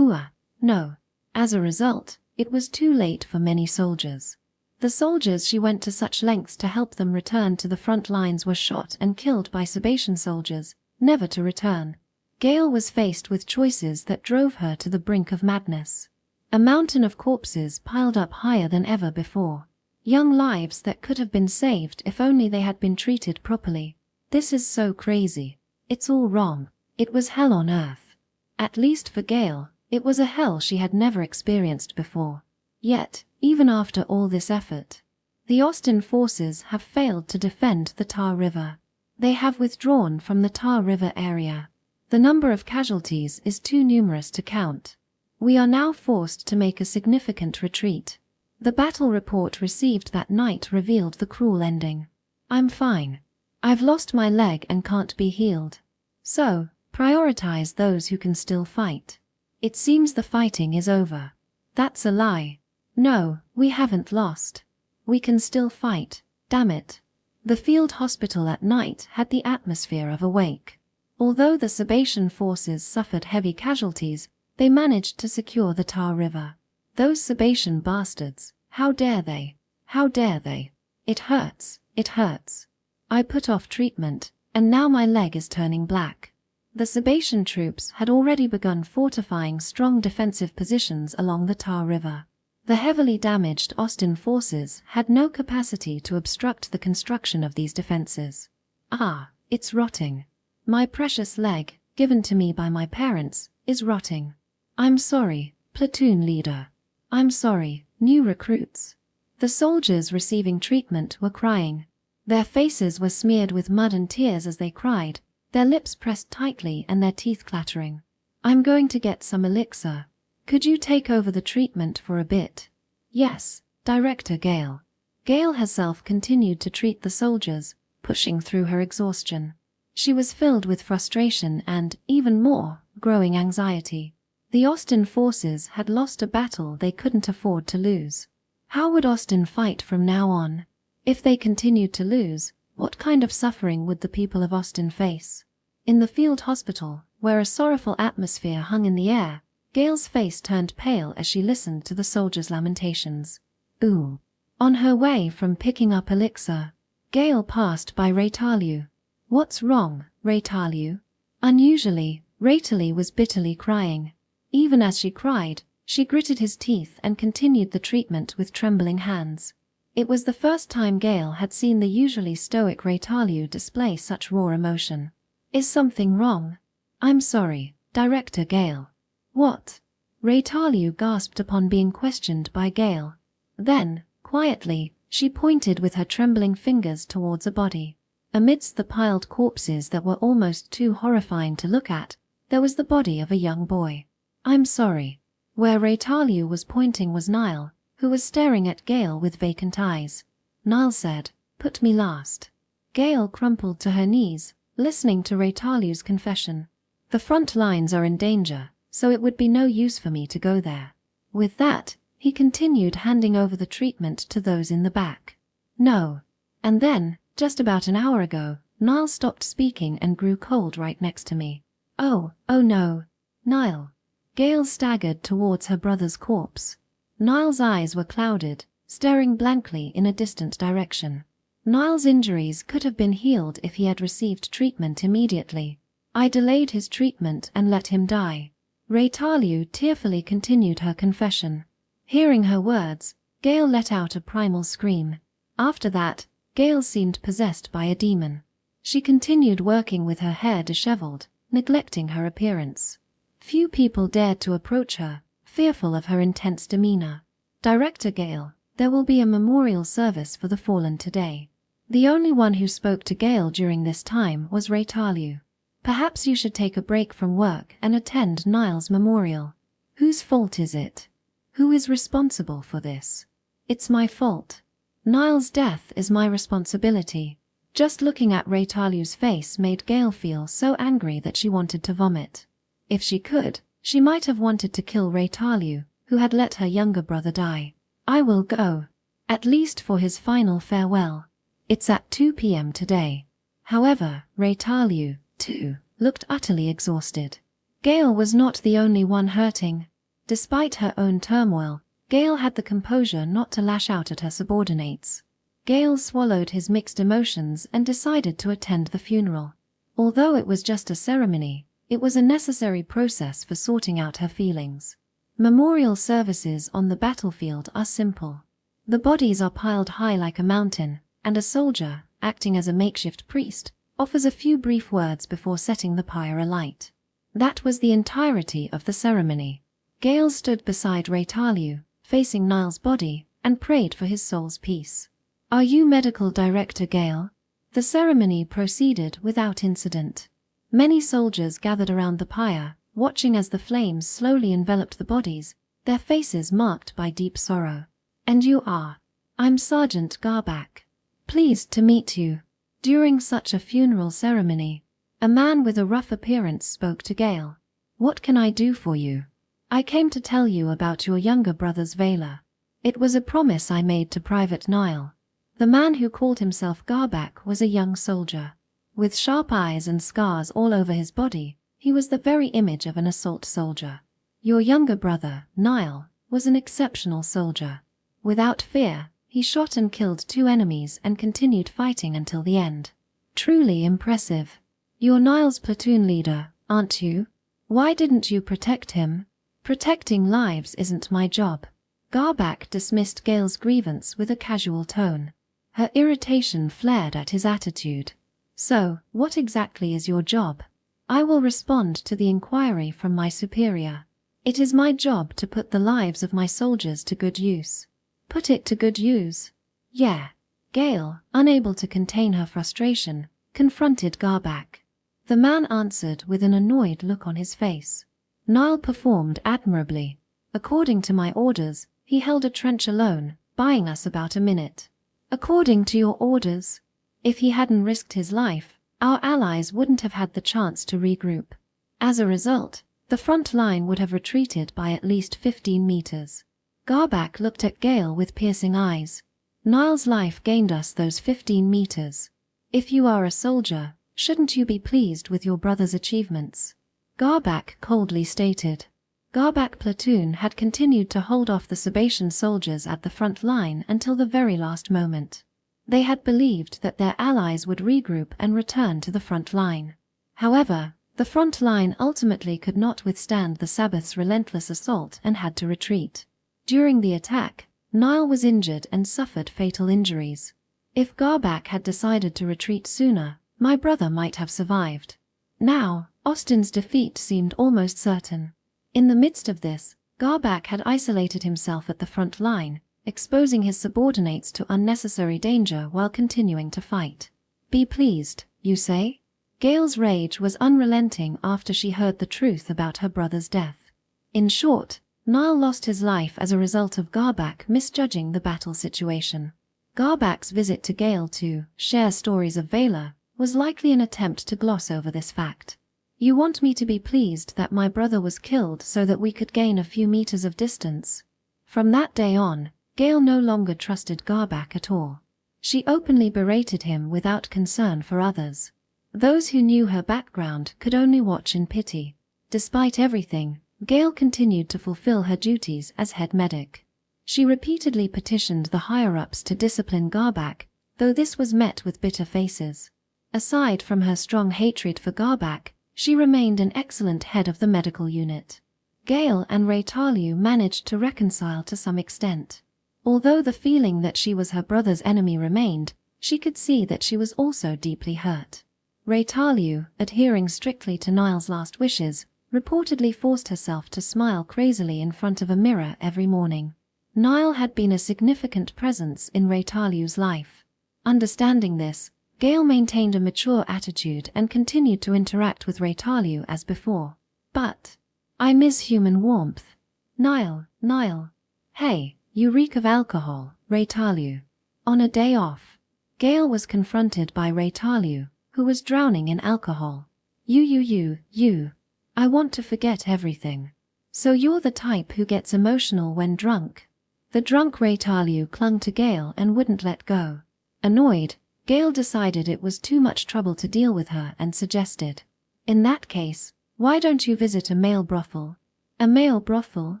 No. As a result, it was too late for many soldiers. The soldiers she went to such lengths to help them return to the front lines were shot and killed by Sabatian soldiers, never to return. Gale was faced with choices that drove her to the brink of madness. A mountain of corpses piled up higher than ever before. Young lives that could have been saved if only they had been treated properly. This is so crazy. It's all wrong. It was hell on earth. At least for Gale, it was a hell she had never experienced before. Yet, even after all this effort, the Austin forces have failed to defend the Tar River. They have withdrawn from the Tar River area. The number of casualties is too numerous to count. We are now forced to make a significant retreat. The battle report received that night revealed the cruel ending. "I'm fine. I've lost my leg and can't be healed. So, prioritize those who can still fight. It seems the fighting is over." "That's a lie. No, we haven't lost. We can still fight, damn it." The field hospital at night had the atmosphere of a wake. Although the Sabatian forces suffered heavy casualties, they managed to secure the Tar River. Those Sabatian bastards, how dare they? How dare they? It hurts, it hurts. I put off treatment, and now my leg is turning black. The Sabatian troops had already begun fortifying strong defensive positions along the Tar River. The heavily damaged Austin forces had no capacity to obstruct the construction of these defenses. "Ah, it's rotting. My precious leg, given to me by my parents, is rotting. I'm sorry, platoon leader. I'm sorry, new recruits." The soldiers receiving treatment were crying. Their faces were smeared with mud and tears as they cried, their lips pressed tightly and their teeth clattering. "I'm going to get some elixir. Could you take over the treatment for a bit?" "Yes, Director Gale." Gale herself continued to treat the soldiers, pushing through her exhaustion. She was filled with frustration and, even more, growing anxiety. The Austin forces had lost a battle they couldn't afford to lose. How would Austin fight from now on? If they continued to lose, what kind of suffering would the people of Austin face? In the field hospital, where a sorrowful atmosphere hung in the air, Gale's face turned pale as she listened to the soldiers' lamentations. Ooh. On her way from picking up elixir, Gale passed by Raytalu. "What's wrong, Raytalu?" Unusually, Raytalu was bitterly crying. Even as she cried, she gritted his teeth and continued the treatment with trembling hands. It was the first time Gale had seen the usually stoic Raytalu display such raw emotion. "Is something wrong?" "I'm sorry, Director Gale." "What?" Raytalu gasped upon being questioned by Gale. Then, quietly, she pointed with her trembling fingers towards a body. Amidst the piled corpses that were almost too horrifying to look at, there was the body of a young boy. "I'm sorry." Where Raytalu was pointing was Niall, who was staring at Gale with vacant eyes. Niall said, "Put me last." Gale crumpled to her knees, listening to Raytalu's confession. "The front lines are in danger, so it would be no use for me to go there." With that, he continued handing over the treatment to those in the back. "No." And then, just about an hour ago, Niall stopped speaking and grew cold right next to me. Oh no. Niall." Gale staggered towards her brother's corpse. Niall's eyes were clouded, staring blankly in a distant direction. Niall's injuries could have been healed if he had received treatment immediately. "I delayed his treatment and let him die." Raytalu tearfully continued her confession. Hearing her words, Gale let out a primal scream. After that, Gale seemed possessed by a demon. She continued working with her hair disheveled, neglecting her appearance. Few people dared to approach her, fearful of her intense demeanor. "Director Gale, there will be a memorial service for the fallen today." The only one who spoke to Gale during this time was Raytalu. "Perhaps you should take a break from work and attend Niall's memorial." "Whose fault is it? Who is responsible for this?" "It's my fault. Niall's death is my responsibility." Just looking at Raytalu's face made Gale feel so angry that she wanted to vomit. If she could, she might have wanted to kill Raytalu, who had let her younger brother die. "I will go. At least for his final farewell. It's at 2 p.m. today." However, Raytalu, too, looked utterly exhausted. Gale was not the only one hurting. Despite her own turmoil, Gale had the composure not to lash out at her subordinates. Gale swallowed his mixed emotions and decided to attend the funeral. Although it was just a ceremony, it was a necessary process for sorting out her feelings. Memorial services on the battlefield are simple. The bodies are piled high like a mountain, and a soldier, acting as a makeshift priest, offers a few brief words before setting the pyre alight. That was the entirety of the ceremony. Gale stood beside Raytalu, facing Niall's body, and prayed for his soul's peace. "Are you Medical Director Gale?" The ceremony proceeded without incident. Many soldiers gathered around the pyre, watching as the flames slowly enveloped the bodies, their faces marked by deep sorrow. "And you are?" "I'm Sergeant Garback. Pleased to meet you." During such a funeral ceremony, a man with a rough appearance spoke to Gale. "What can I do for you?" "I came to tell you about your younger brother's valor. It was a promise I made to Private Niall." The man who called himself Garback was a young soldier. With sharp eyes and scars all over his body, he was the very image of an assault soldier. "Your younger brother, Niall, was an exceptional soldier. Without fear, he shot and killed 2 enemies and continued fighting until the end. Truly impressive. You're Niall's platoon leader, aren't you? Why didn't you protect him? Protecting lives isn't my job. Garbak dismissed Gale's grievance with a casual tone. Her irritation flared at his attitude. So, what exactly is your job? I will respond to the inquiry from my superior. It is my job to put the lives of my soldiers to good use. Put it to good use? Yeah. Gale, unable to contain her frustration, confronted Garbak. The man answered with an annoyed look on his face. Noel performed admirably. According to my orders, he held a trench alone, buying us about a minute. According to your orders? If he hadn't risked his life, our allies wouldn't have had the chance to regroup. As a result, the front line would have retreated by at least 15 meters. Garbak looked at Gale with piercing eyes. Noel's life gained us those 15 meters. If you are a soldier, shouldn't you be pleased with your brother's achievements? Garbak coldly stated. Garbak platoon had continued to hold off the Sebastian soldiers at the front line until the very last moment. They had believed that their allies would regroup and return to the front line. However, the front line ultimately could not withstand the Sabbath's relentless assault and had to retreat. During the attack, Noel was injured and suffered fatal injuries. If Garbak had decided to retreat sooner, my brother might have survived. Now, Austin's defeat seemed almost certain. In the midst of this, Garbak had isolated himself at the front line, exposing his subordinates to unnecessary danger while continuing to fight. Be pleased, you say? Gale's rage was unrelenting after she heard the truth about her brother's death. In short, Noel lost his life as a result of Garbak misjudging the battle situation. Garbak's visit to Gale to share stories of Valor was likely an attempt to gloss over this fact. You want me to be pleased that my brother was killed so that we could gain a few meters of distance? From that day on, Gale no longer trusted Garbak at all. She openly berated him without concern for others. Those who knew her background could only watch in pity. Despite everything, Gale continued to fulfill her duties as head medic. She repeatedly petitioned the higher-ups to discipline Garbak, though this was met with bitter faces. Aside from her strong hatred for Garbak, she remained an excellent head of the medical unit. Gale and Reincarnates managed to reconcile to some extent. Although the feeling that she was her brother's enemy remained, she could see that she was also deeply hurt. Reincarnates, adhering strictly to Niall's last wishes, reportedly forced herself to smile crazily in front of a mirror every morning. Niall had been a significant presence in Reincarnates' life. Understanding this, Gale maintained a mature attitude and continued to interact with Reincarnates as before. But, I miss human warmth. Niall. Hey, you reek of alcohol, Reincarnates. On a day off, Gale was confronted by Reincarnates, who was drowning in alcohol. You. I want to forget everything. So you're the type who gets emotional when drunk. The drunk Reincarnates clung to Gale and wouldn't let go. Annoyed, Gale decided it was too much trouble to deal with her and suggested, in that case, why don't you visit a male brothel? A male brothel?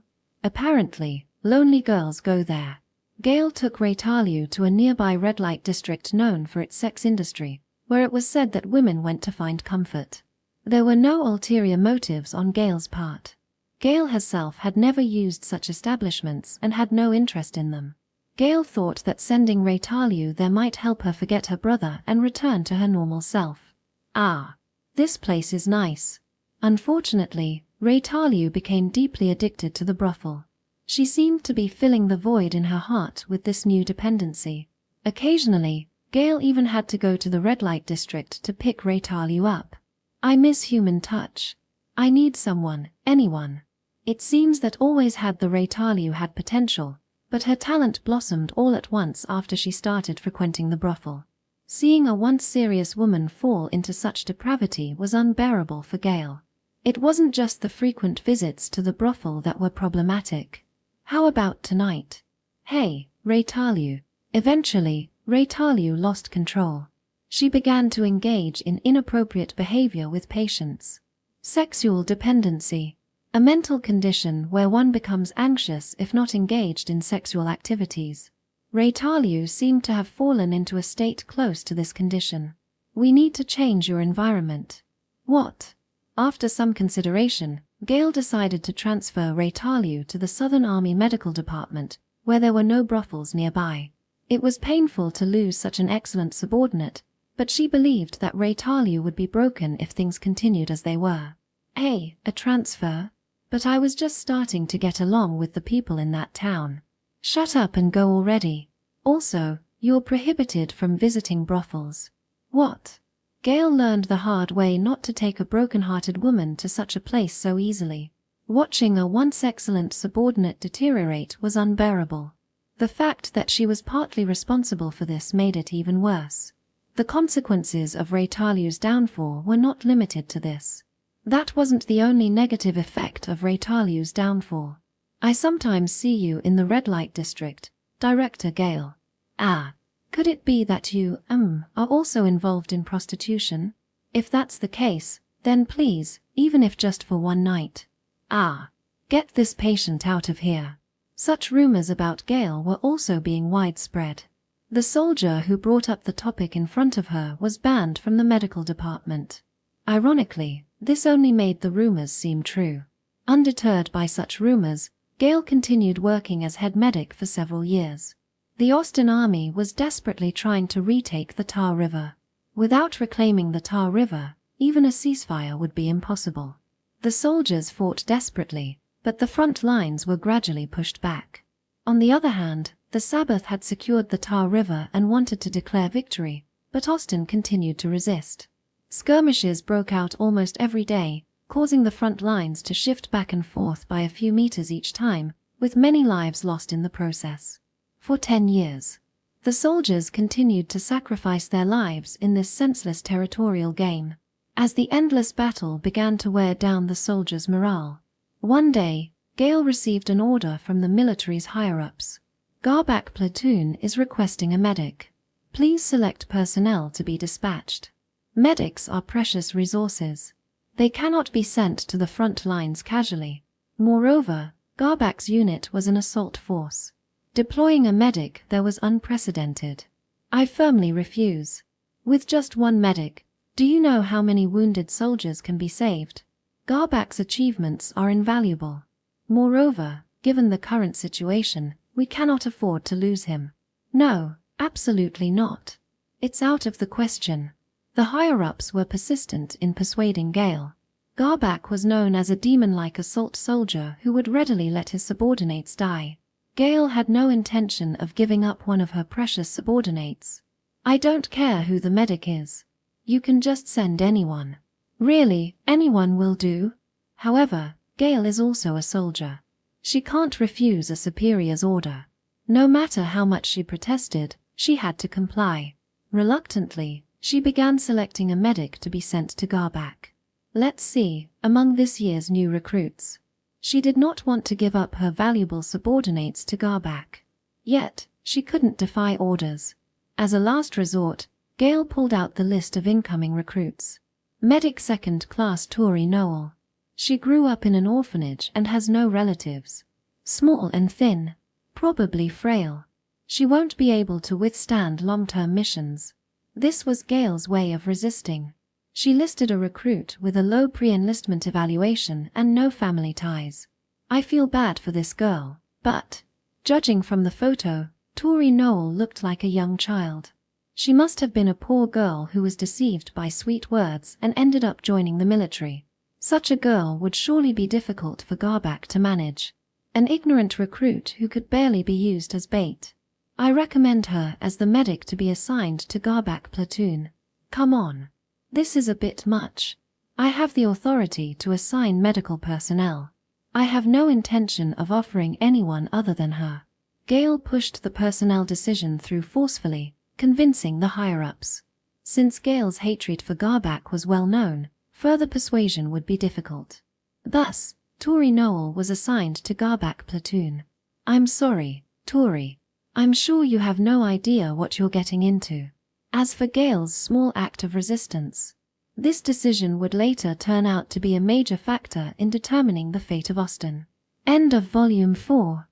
Apparently, lonely girls go there. Gale took Reincarnates to a nearby red light district known for its sex industry, where it was said that women went to find comfort. There were no ulterior motives on Gale's part. Gale herself had never used such establishments and had no interest in them. Gale thought that sending Reincarnates there might help her forget her brother and return to her normal self. Ah, this place is nice. Unfortunately, Reincarnates became deeply addicted to the brothel. She seemed to be filling the void in her heart with this new dependency. Occasionally, Gale even had to go to the red light district to pick Reincarnates up. I miss human touch. I need someone, anyone. It seems that always had the Reincarnates had potential, but her talent blossomed all at once after she started frequenting the brothel. Seeing a once serious woman fall into such depravity was unbearable for Gale. It wasn't just the frequent visits to the brothel that were problematic. How about tonight? Hey, Reincarnates. Eventually, Reincarnates lost control. She began to engage in inappropriate behavior with patients. Sexual dependency, a mental condition where one becomes anxious if not engaged in sexual activities. Reincarnates seemed to have fallen into a state close to this condition. We need to change your environment. What? After some consideration, Gale decided to transfer Reincarnates to the Southern Army Medical Department, where there were no brothels nearby. It was painful to lose such an excellent subordinate, but she believed that Reincarnates would be broken if things continued as they were. Hey, a transfer? But I was just starting to get along with the people in that town. Shut up and go already. Also, you're prohibited from visiting brothels. What? Gale learned the hard way not to take a broken-hearted woman to such a place so easily. Watching a once excellent subordinate deteriorate was unbearable. The fact that she was partly responsible for this made it even worse. The consequences of Reincarnates' downfall were not limited to this. That wasn't the only negative effect of Reincarnates' downfall. I sometimes see you in the red light district, Director Gale. Ah, could it be that you, are also involved in prostitution? If that's the case, then please, even if just for one night. Ah, get this patient out of here. Such rumors about Gale were also being widespread. The soldier who brought up the topic in front of her was banned from the medical department. Ironically, this only made the rumors seem true. Undeterred by such rumors, Gale continued working as head medic for several years. The Austin Army was desperately trying to retake the Tar River. Without reclaiming the Tar River, even a ceasefire would be impossible. The soldiers fought desperately, but the front lines were gradually pushed back. On the other hand, the Sabbath had secured the Tar River and wanted to declare victory, but Austin continued to resist. Skirmishes broke out almost every day, causing the front lines to shift back and forth by a few meters each time, with many lives lost in the process. For 10 years, the soldiers continued to sacrifice their lives in this senseless territorial game. As the endless battle began to wear down the soldiers' morale, one day, Gale received an order from the military's higher-ups. Garbak platoon is requesting a medic. Please select personnel to be dispatched. Medics are precious resources. They cannot be sent to the front lines casually. Moreover, Garbak's unit was an assault force. Deploying a medic there was unprecedented. I firmly refuse. With just one medic, do you know how many wounded soldiers can be saved? Garbak's achievements are invaluable. Moreover, given the current situation, we cannot afford to lose him. No, absolutely not. It's out of the question. The higher-ups were persistent in persuading Gale. Garbak was known as a demon-like assault soldier who would readily let his subordinates die. Gale had no intention of giving up one of her precious subordinates. I don't care who the medic is. You can just send anyone. Really, anyone will do. However, Gale is also a soldier. She can't refuse a superior's order. No matter how much she protested, she had to comply. Reluctantly, she began selecting a medic to be sent to Garbak. Let's see, among this year's new recruits. She did not want to give up her valuable subordinates to Garbak. Yet, she couldn't defy orders. As a last resort, Gale pulled out the list of incoming recruits. Medic 2nd Class Touri Noel. She grew up in an orphanage and has no relatives. Small and thin. Probably frail. She won't be able to withstand long-term missions. This was Gale's way of resisting. She listed a recruit with a low pre-enlistment evaluation and no family ties. I feel bad for this girl, but, judging from the photo, Touri Noel looked like a young child. She must have been a poor girl who was deceived by sweet words and ended up joining the military. Such a girl would surely be difficult for Garbak to manage. An ignorant recruit who could barely be used as bait. I recommend her as the medic to be assigned to Garbak platoon. Come on. This is a bit much. I have the authority to assign medical personnel. I have no intention of offering anyone other than her. Gale pushed the personnel decision through forcefully, convincing the higher-ups. Since Gale's hatred for Garbak was well known, further persuasion would be difficult. Thus, Touri Noel was assigned to Garbak platoon. I'm sorry, Touri. I'm sure you have no idea what you're getting into. As for Gale's small act of resistance, this decision would later turn out to be a major factor in determining the fate of Austin. End of Volume 4.